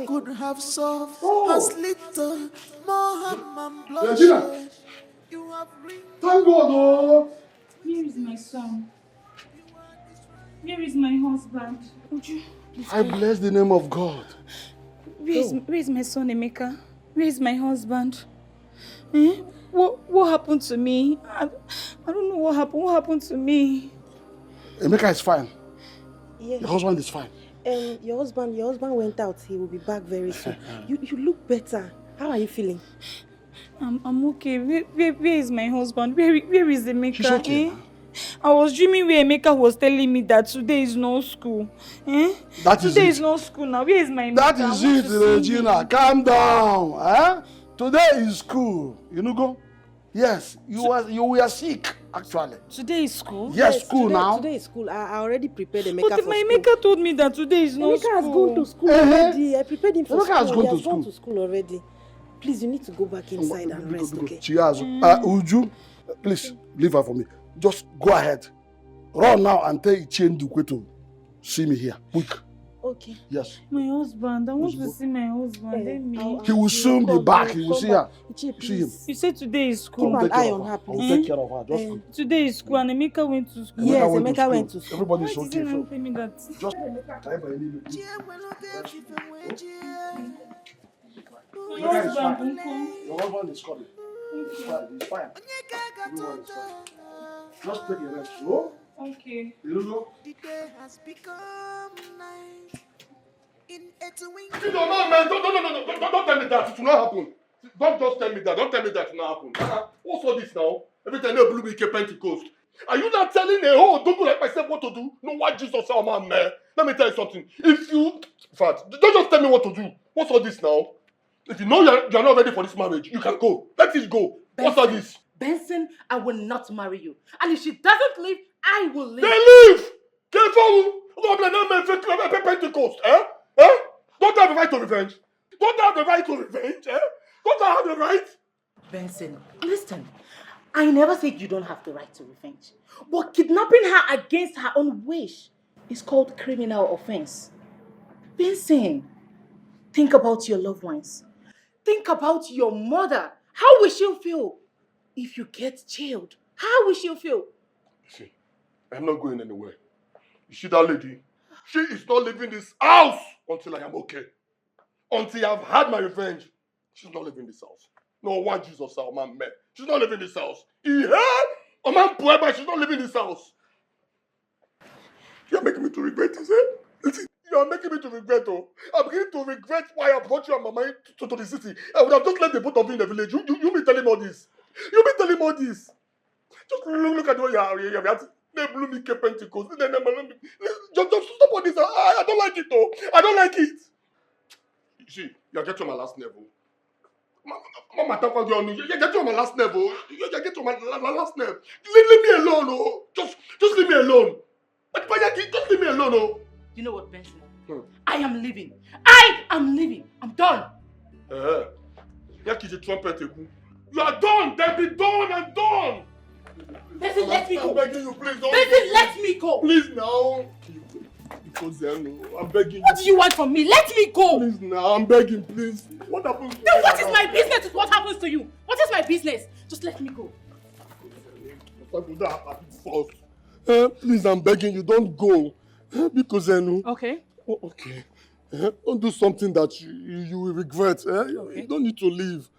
could have solved as little more harm and bloodshed. You have Thank God, oh. Where is my son? Where is my husband? Would you? I bless the name of God. Where is my son, Emeka? Where is my husband? What happened to me? I don't know what happened. What happened to me? Emeka is fine. Yes. Your husband is fine. Your husband went out. He will be back very soon. You look better. How are you feeling? I'm okay. Where is my husband? Where is Emeka? She's okay. I was dreaming where Emeka was telling me that today is no school. Today is no school now. Where is my Emeka? That is it, Regina. Calm down. Today is school. You know, go? Yes, you were sick, actually. Today is school? Yes, school now. Today is school. I already prepared Emeka but for my school. Emeka told me that today is no school. Emeka has gone to school already. I prepared him for Emeka school. has gone He has to gone school. to school already. Please, you need to go back inside and rest, okay? She has. Uju, please, leave her for me. Just go ahead. Run now and tell Ichie Ndukwe to see me here. Quick. Okay. Yes. My husband. I want to see my husband. Let me. He will soon be back. He will see her. See him. You said today is school. Keep an eye on her, I please. will take care of her. Just quick. Today is school and Emeka went to school. Yes, Emeka went to school. Everybody is Why okay. didn't So you tell me that? just My husband, your husband is coming. He's fine. He's fine. Everyone is fine. Just take a rest. Oh? Okay. You know? The day has become night. In a twinkling. No, man, don't tell me that. It will not happen. Don't just tell me that. Don't tell me that it will not happen. What's all this now? Every time they blew me Pentecost. Are you not telling a whole don't like myself what to do? No, what Jesus, oh man, man. Let me tell you something. If you, in fact, don't just tell me what to do. What's all this now? If you know you're not ready for this marriage, you can go. Let it go. What's all this? Benson, I will not marry you. And if she doesn't leave, I will leave. They leave! Careful! Pentecost, eh? Don't have the right to revenge. Don't have the right to revenge, eh? Don't have the right. Benson, listen. I never said you don't have the right to revenge. But kidnapping her against her own wish is called criminal offense. Benson, think about your loved ones. Think about your mother. How will she feel if you get jailed? How will she feel? See, I'm not going anywhere. You see that lady? She is not leaving this house until I am okay. Until I've had my revenge. She's not leaving this house. No, why Jesus, oh man, man. She's not leaving this house. Yeah? Oh man, boy, but she's not leaving this house. You're making me to regret this, eh? Listen, you're making me to regret, oh. I'm beginning to regret why I brought you and Mama to the city. I would have just left the both of you in the village. You be telling me all this. You be telling me all this. Just look at the way you're reacting. They blew me Pentecost. Just stop all this. I don't like it, though. I don't like it. You see, you're getting my last level. Mama, Come and talk about your you get on my last nerve, oh. You get on my last nerve. Leave me alone, oh. Just leave me alone. Just leave me alone, oh. You know what, Benson? I am leaving. I am leaving. I'm done. You are done, Debbie. Done and done. Benson, let me go. I'm begging you, please don't. Benson, let me go. Please now. Because I'm begging you. What do you want from me? Let me go. Please now, I'm begging, please. What happens? Then what is my business with what happens to you? What is my business? Just let me go. Please, I'm begging you, don't go. Because okay. Oh, okay. Don't do something that you will regret. Okay. You don't need to leave.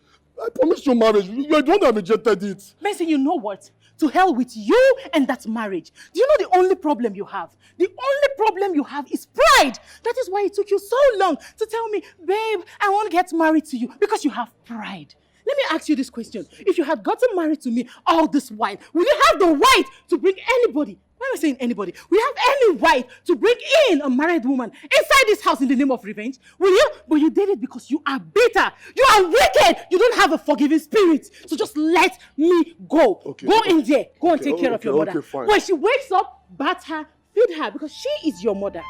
I promised you marriage. You are the one that rejected it. Benson, you know what? To hell with you and that marriage. Do you know the only problem you have? The only problem you have is pride. That is why it took you so long to tell me, babe, I want to get married to you. Because you have pride. Let me ask you this question. If you had gotten married to me all this while, would you have the right to bring anybody? Why am I saying anybody? Will you have any right to bring in a married woman inside this house in the name of revenge? Will you? But you did it because you are bitter. You are wicked. You don't have a forgiving spirit. So just let me go. Okay, go in there. Go and take care of your mother. Okay, fine. When she wakes up, bath her, feed her because she is your mother.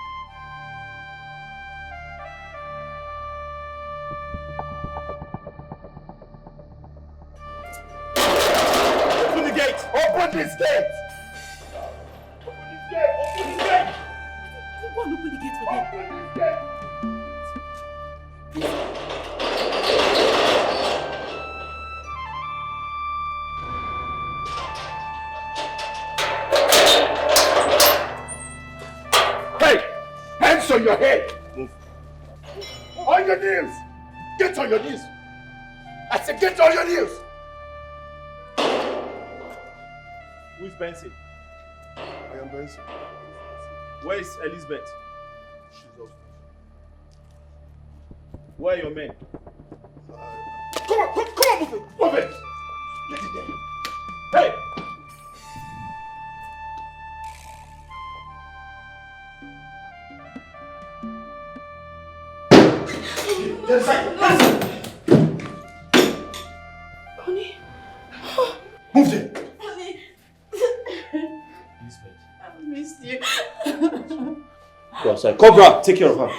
Open the gate! Open this gate! Open this gate! Go and open the gate for them. Open this gate! Hey! Hands on your head! Move. On your knees! Get on your knees! I said get on your knees! Who is Benson? I am Benson. Where is Elizabeth? She's upstairs. Where are your men? Come on, move it! Move it! Get in there! Hey! Get inside! Honey. Move there! Honey. I missed you. Go outside. Cobra, take care of her.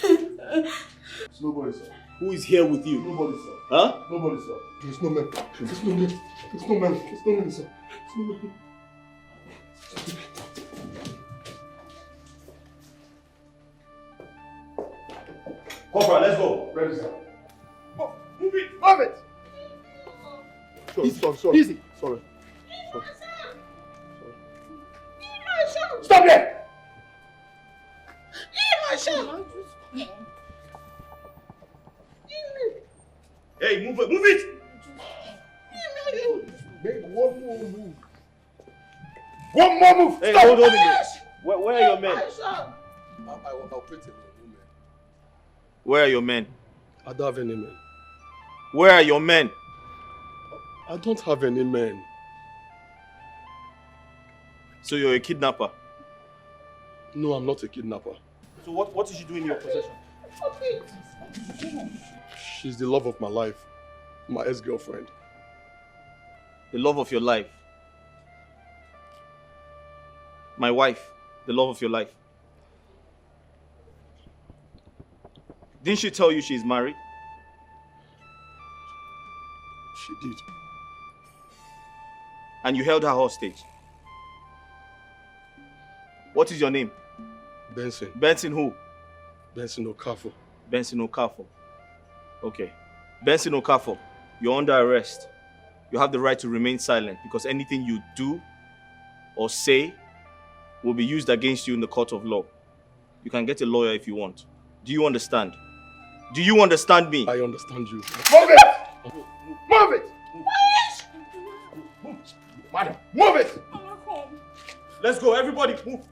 It's nobody, sir. Who is here with you? Nobody, sir. Huh? Nobody, sir. There's no man. There's no man. There's no man. There's no man, sir. There's no man. Cobra, let's go. Ready, sir. Move it! Move it! Sorry. Easy. Sorry. Stop there! Hey, move it! Move it! Make one more move. One more move! Hey, Stop! hold on a minute. Where are your men? I'll put it. Where are your men? I don't have any men. Where are your men? I don't have any men. So you're a kidnapper? No, I'm not a kidnapper. So what is she doing in your possession? She's the love of my life. My ex-girlfriend. The love of your life. My wife, the love of your life. Didn't she tell you she's married? She did. And you held her hostage? What is your name? Benson. Benson who? Benson Okafor. Benson Okafor. Okay. Benson Okafor, you're under arrest. You have the right to remain silent because anything you do or say will be used against you in the court of law. You can get a lawyer if you want. Do you understand? Do you understand me? I understand you. Move it! Move it! Move. Madam, move it! Let's go, everybody, move.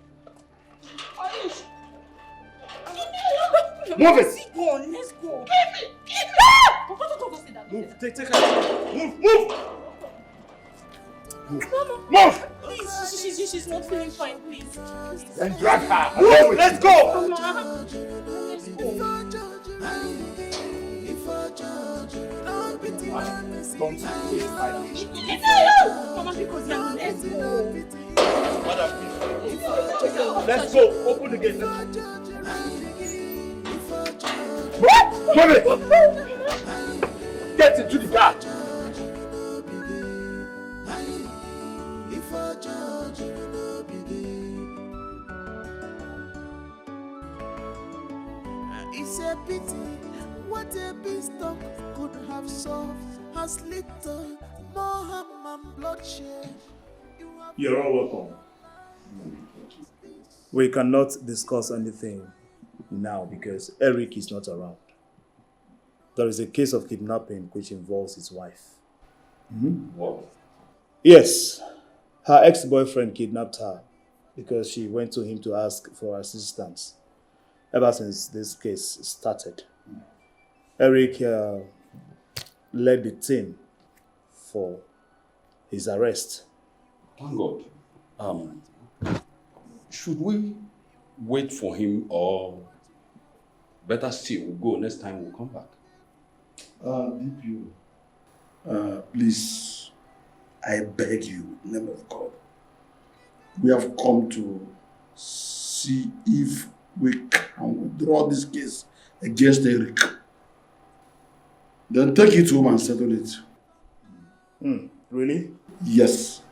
Move it! Go on, let's go. Move, take her. Move! No. Move! Please, she's not feeling fine, please. Then drag her. Move! Let's go! Mama, let's go. Don't waste my time. Mama, because you're not let's go. Madam, please. Let's go. Open the gate. Move it! Get into the car. It's a pity what a beanstalk could have solved has little more harm and bloodshed. You're all welcome. We cannot discuss anything now because Eric is not around. There is a case of kidnapping which involves his wife. What? Yes, her ex-boyfriend kidnapped her because she went to him to ask for assistance ever since this case started. Eric led the team for his arrest. Thank God. Should we wait for him or better still, we'll go next time we'll come back? DPO, please, I beg you, in the name of God, we have come to see if we can withdraw this case against Eric. Then take it home and settle it. Really? Yes.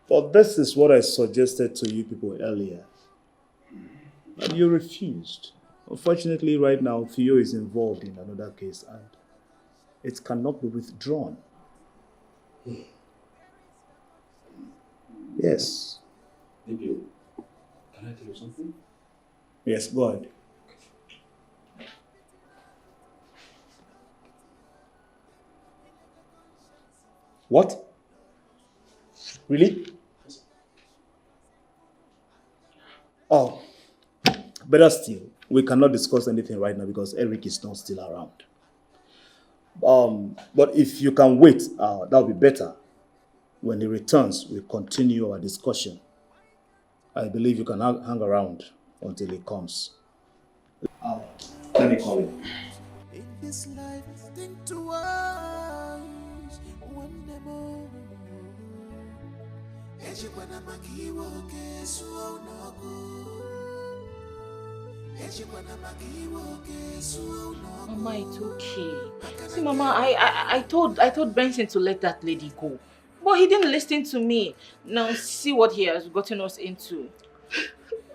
But this is what I suggested to you people earlier. And you refused. Unfortunately, right now, Theo is involved in another case and it cannot be withdrawn. Yes. Thank you. Can I tell you something? Yes, go ahead. What? Really? Oh, better still, we cannot discuss anything right now because Eric is not still around. But if you can wait, that will be better. When he returns, we'll continue our discussion. I believe you can hang around until he comes. Let me call him. In this life, think twice when them all. Mama, it's okay. See, Mama, I told Benson to let that lady go. But he didn't listen to me. Now see what he has gotten us into.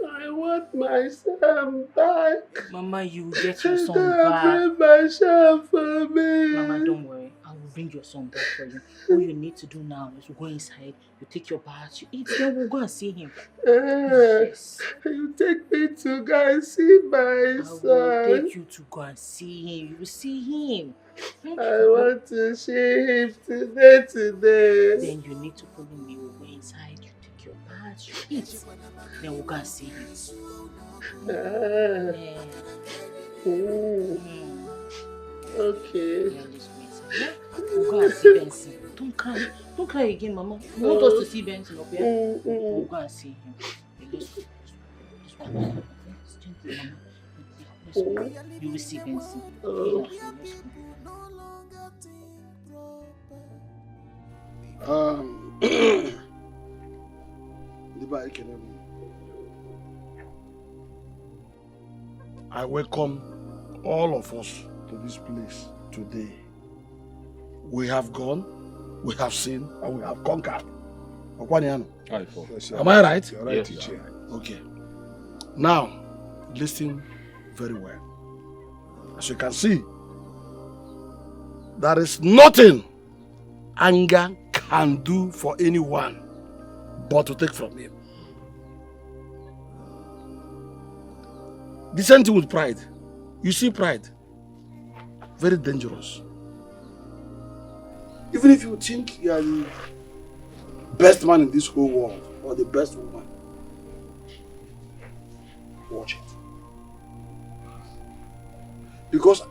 I want my son back. Mama, you get your son back. Bring my son for me. Mama, don't worry. I will bring your son back for you. All you need to do now is to go inside, you take your bath, you eat, then we'll go and see him. Yes. You take me to go and see my son. I will take you to go and see him. You will see him. I want to see him today. Then you need to follow me. We'll go inside, you take your bath, you eat, then we'll go and see him. Okay. We'll go and see Benson. Don't cry. Don't cry again, Mama. You want us to see Benson up here? We'll go and see him. Let's go. Let's go. You will see Benson. Let's go. I welcome all of us to this place today. We have gone, we have seen, and we have conquered. Am I right? You're right, yes, okay. Now, listen very well. As you can see, there is nothing anger can do for anyone but to take from him. The same thing with pride. You see pride, very dangerous. Even if you think you are the best man in this whole world or the best woman, watch it. Because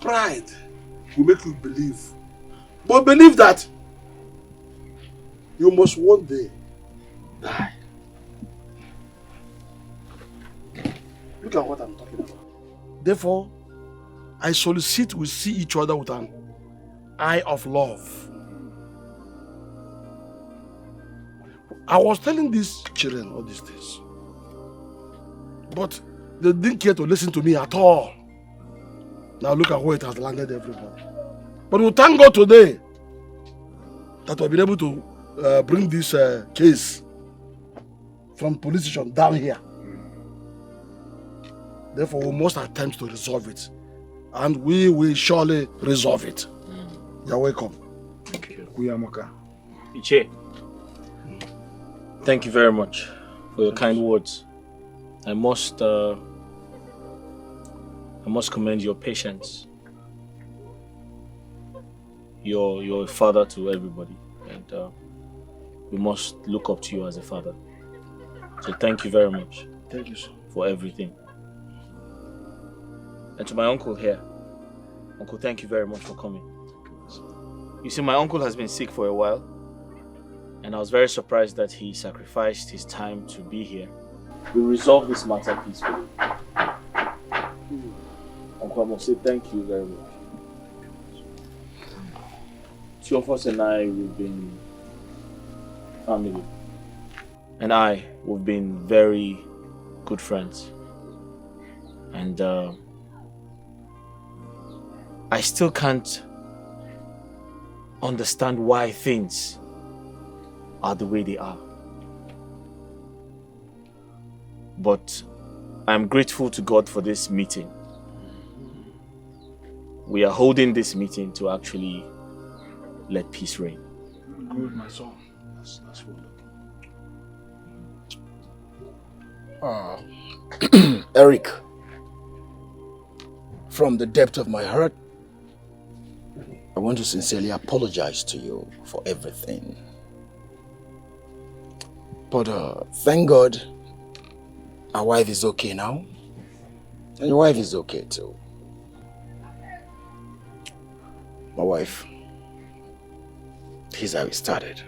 pride will make you believe. But believe that you must one day die. Look at what I'm talking about. Therefore, I solicit we see each other with an eye of love. I was telling these children all these things, but they didn't care to listen to me at all. Now look at where it has landed everybody. But we thank God today that we've been able to bring this case from police station down here. Therefore, we must attempt to resolve it. And we will surely resolve it. You're welcome. Thank you. Kuyamaka. Iche, thank you very much for your kind words. I must commend your patience. You're a father to everybody, and we must look up to you as a father. So thank you very much. Thank you, sir. For everything. And to my uncle here, Uncle, thank you very much for coming. You see, my uncle has been sick for a while, and I was very surprised that he sacrificed his time to be here. We resolved this matter peacefully. Uncle, I must say thank you very much. Two of us and I, we've been family. And we've been very good friends. And I still can't understand why things are the way they are. But I'm grateful to God for this meeting. We are holding this meeting to actually let peace reign. Good, my son. That's wonderful. Eric, from the depth of my heart, I want to sincerely apologize to you for everything. But thank God, our wife is okay now. And your wife is okay too. My wife, here's how it started.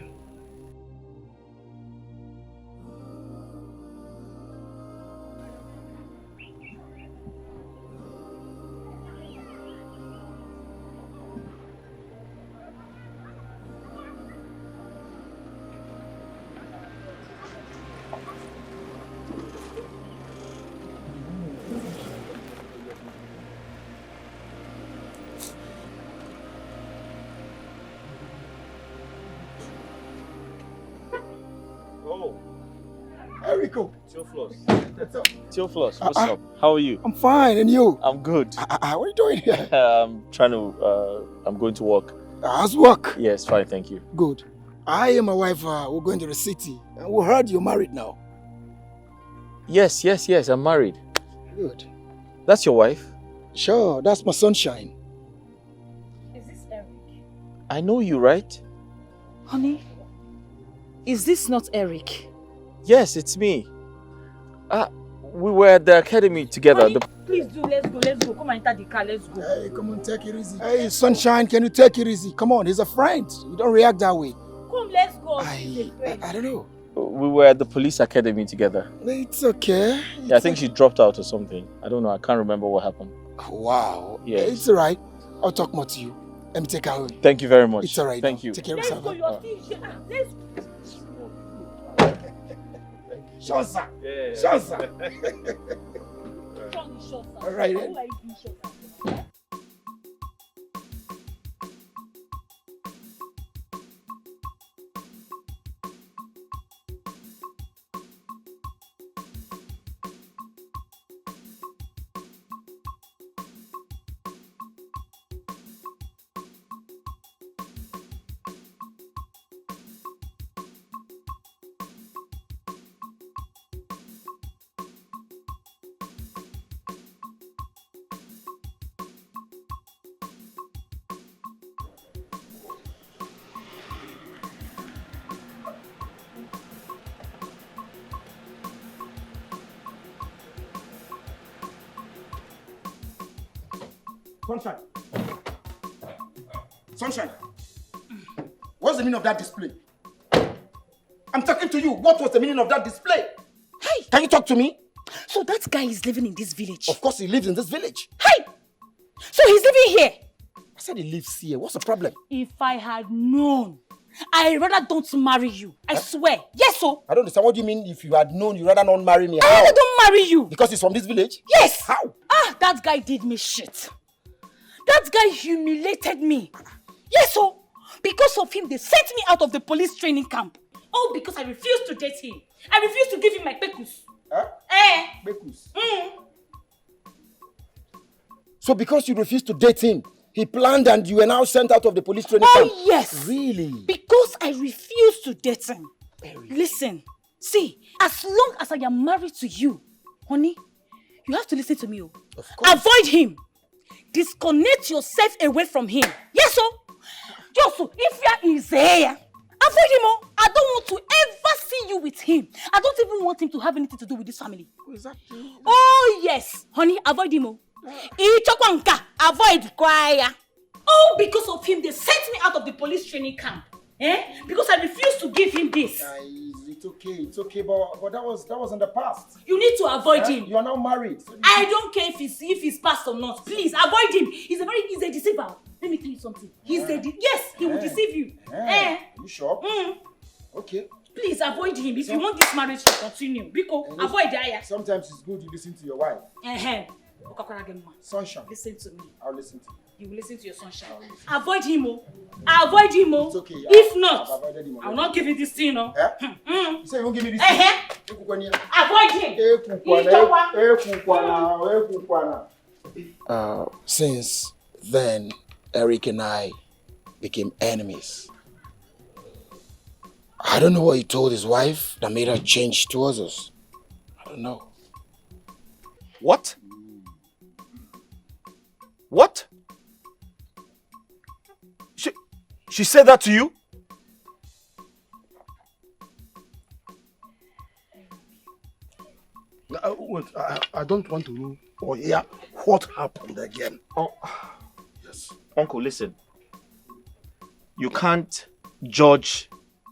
Theophilus, what's up? How are you? I'm fine, and you? I'm good. What are you doing here? I'm going to work. How's work? Yes, fine, thank you. Good. I and my wife, we're going to the city. And we heard you're married now. Yes, I'm married. Good. That's your wife? Sure, that's my sunshine. Is this Eric? I know you, right? Honey, is this not Eric? Yes, it's me. We were at the academy together. Honey, please do, let's go. Come and enter the car, let's go. Hey, come on, take it easy. Hey, sunshine, can you take it easy? Come on, he's a friend. You don't react that way. Come, let's go. I don't know. We were at the police academy together. It's okay. Yeah, I think she dropped out or something. I don't know, I can't remember what happened. Wow. Yes. It's all right. I'll talk more to you. Let me take her away. Thank you very much. It's all right. Thank you. Take care of Let's yourself. go, you're still here. Let's go. Shosa. Yeah. Shosa. All right then. Sunshine. Sunshine. What's the meaning of that display? I'm talking to you. What was the meaning of that display? Hey! Can you talk to me? So that guy is living in this village? Of course he lives in this village. Hey! So he's living here? said he lives here. What's the problem? If I had known, I rather don't marry you. I swear. Yes, so. I don't understand. What do you mean if you had known you rather not marry me? I rather don't marry you. Because he's from this village? Yes. How? That guy did me shit. That guy humiliated me. Yes, so. Because of him, they sent me out of the police training camp. All because I refused to date him. I refused to give him my pekus. Huh? Pekus? So because you refused to date him, he planned and you were now sent out of the police training camp? Oh, yes. Really? Because I refused to date him. Listen, see, as long as I am married to you, honey, you have to listen to me. Of course. Avoid him. Disconnect yourself away from him. Yes, sir. Just so, if you is there, avoid him. I don't want to ever see you with him. I don't even want him to have anything to do with this family. Exactly. Oh, yes. Honey, avoid him. Avoid choir. Oh, because of him, they sent me out of the police training camp. Because I refused to give him this. It's okay, but that was in the past. You need to avoid him. You are now married. So I don't care if he's past or not. Please avoid him. He's a deceiver. Let me tell you something. Yes, he will deceive you. You sure? Okay. Please avoid him if you want this marriage to continue. Because avoid Aya. Sometimes it's good you listen to your wife. Sunshine. Listen to me. I'll listen to you. You will listen to your sunshine. Avoid him, Avoid him, It's okay. If not, I will not give you this thing, You say you won't give me this thing? Avoid him. Since then, Eric and I became enemies. I don't know what he told his wife that made her change towards us. I don't know. What? What? She said that to you? Wait, I don't want to know or hear what happened again. Oh, yes. Uncle, listen. You can't judge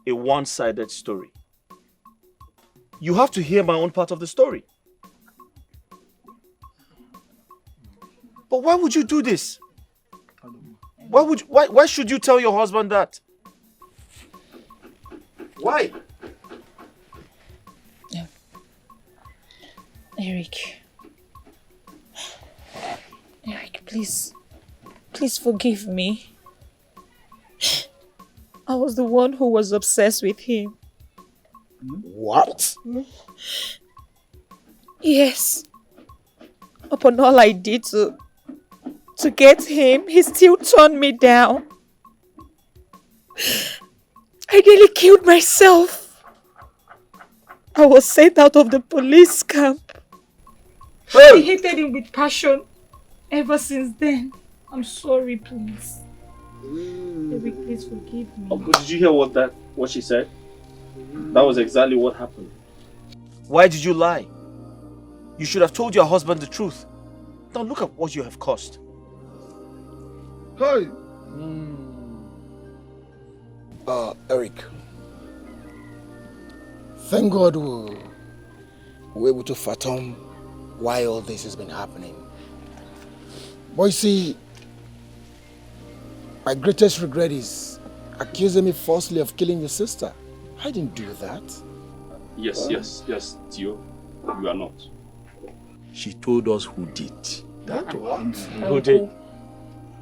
a one-sided story. You have to hear my own part of the story. But why would you do this? Why should you tell your husband that? Why? Eric, please forgive me. I was the one who was obsessed with him. What? Yes. Upon all I did to get him, he still turned me down. I nearly killed myself. I was sent out of the police camp. I hated him with passion. Ever since then, I'm sorry, please. Eric, please forgive me. Uncle, did you hear what she said? That was exactly what happened. Why did you lie? You should have told your husband the truth. Now look at what you have caused. Hey! Eric. Thank God we're able to fathom why all this has been happening. But you see, my greatest regret is accusing me falsely of killing your sister. I didn't do that. Yes, Tio. You are not. She told us who did. That one. Who did?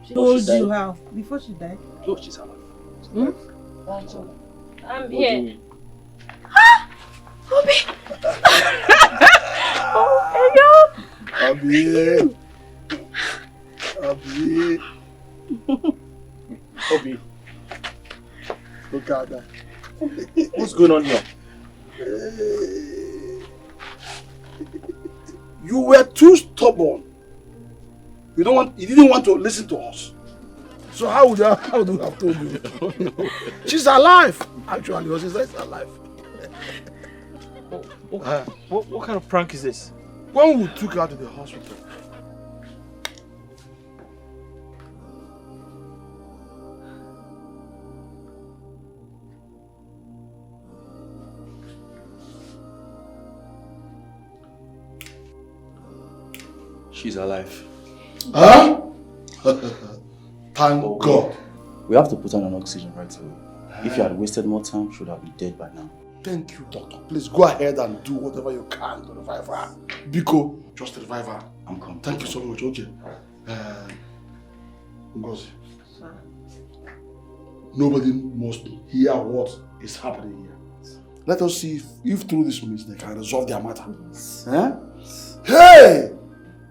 She told you how? Before she died? No, she's alive. I'm here. Obi! Obi. Look at that. What's going on here? You were too stubborn. You didn't want to listen to us. So how do we have told you? No. She's alive. Actually, your sister is alive. What kind of prank is this? When we took her to the hospital, she's alive. Huh? Thank God. We have to put on an oxygen right away. If you had wasted more time, should have been dead by now. Thank you, doctor. Please go ahead and do whatever you can to revive her. Biko, just revive her. I'm coming. Thank you so much. Okay. Ngozi. Nobody must hear what is happening here. Let us see if through this means they can resolve their matter. Huh? Hey!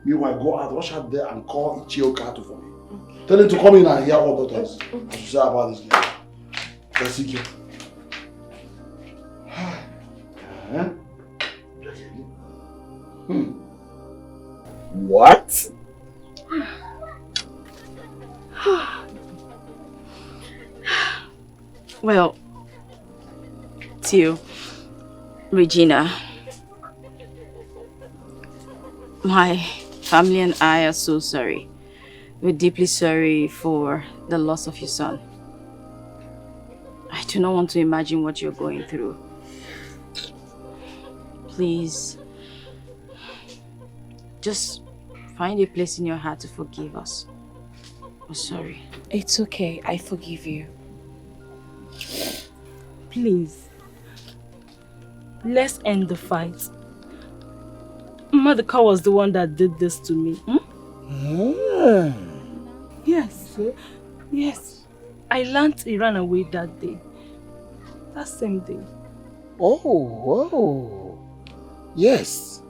Meanwhile, go out, rush out there and call Ichioka for me. Okay. Tell him to come in and hear what doctors have to say about this girl. Let's see you. What? Well, Tio, Regina, my family and I are so sorry. We're deeply sorry for the loss of your son. I do not want to imagine what you're going through. Please, just find a place in your heart to forgive us. We're sorry. It's okay. I forgive you. Please, let's end the fight. Maduka was the one that did this to me. Yes. Yes. I learned he ran away that day. That same day. Oh. Yes.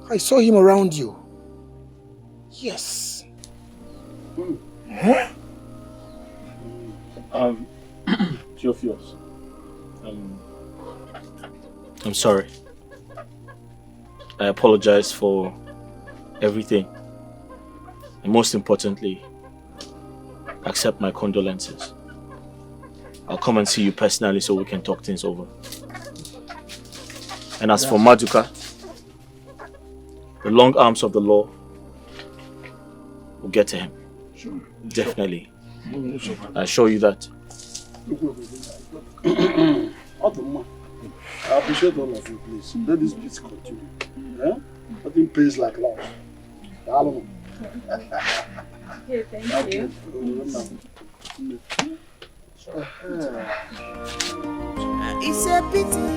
I saw him around you. Yes. Huh? Theophilus. I'm sorry. I apologize for everything. And most importantly, accept my condolences. I'll come and see you personally so we can talk things over. And as for Maduka, the long arms of the law will get to him. Sure. Definitely. I assure you that. I appreciate all of you, please. Let this peace continue. Nothing pays like love. Okay, thank you. It's a pity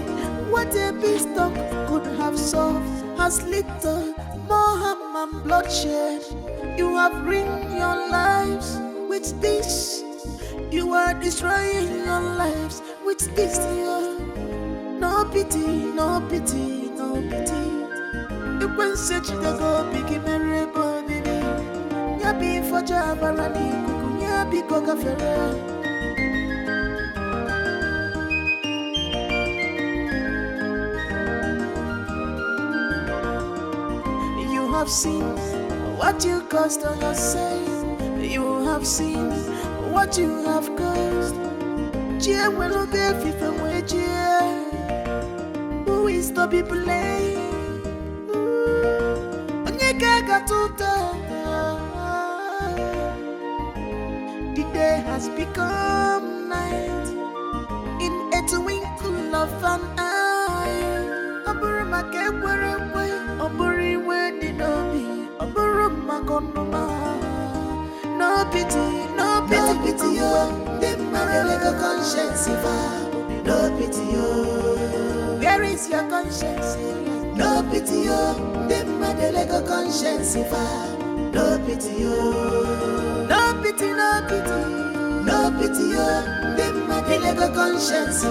what a beast dog could have solved has little more harm and bloodshed. You have ruined your lives with this. You are destroying your lives with this. No pity, no pity, no pity. You can say you go big merry baby. Yabi for Jabarani, Yabi Coca Ferrer. You have seen what you caused on yourself. You have seen what you have caused. Who is to be blamed? The day has become night in a twinkle of an eye. No pity, no pity, pity, oh. The Marelego conscience, no pity, oh. Where is your conscience? No pity, oh. The Marelego conscience, no pity, oh. No pity, no pity, no pity, oh. The Marelego conscience,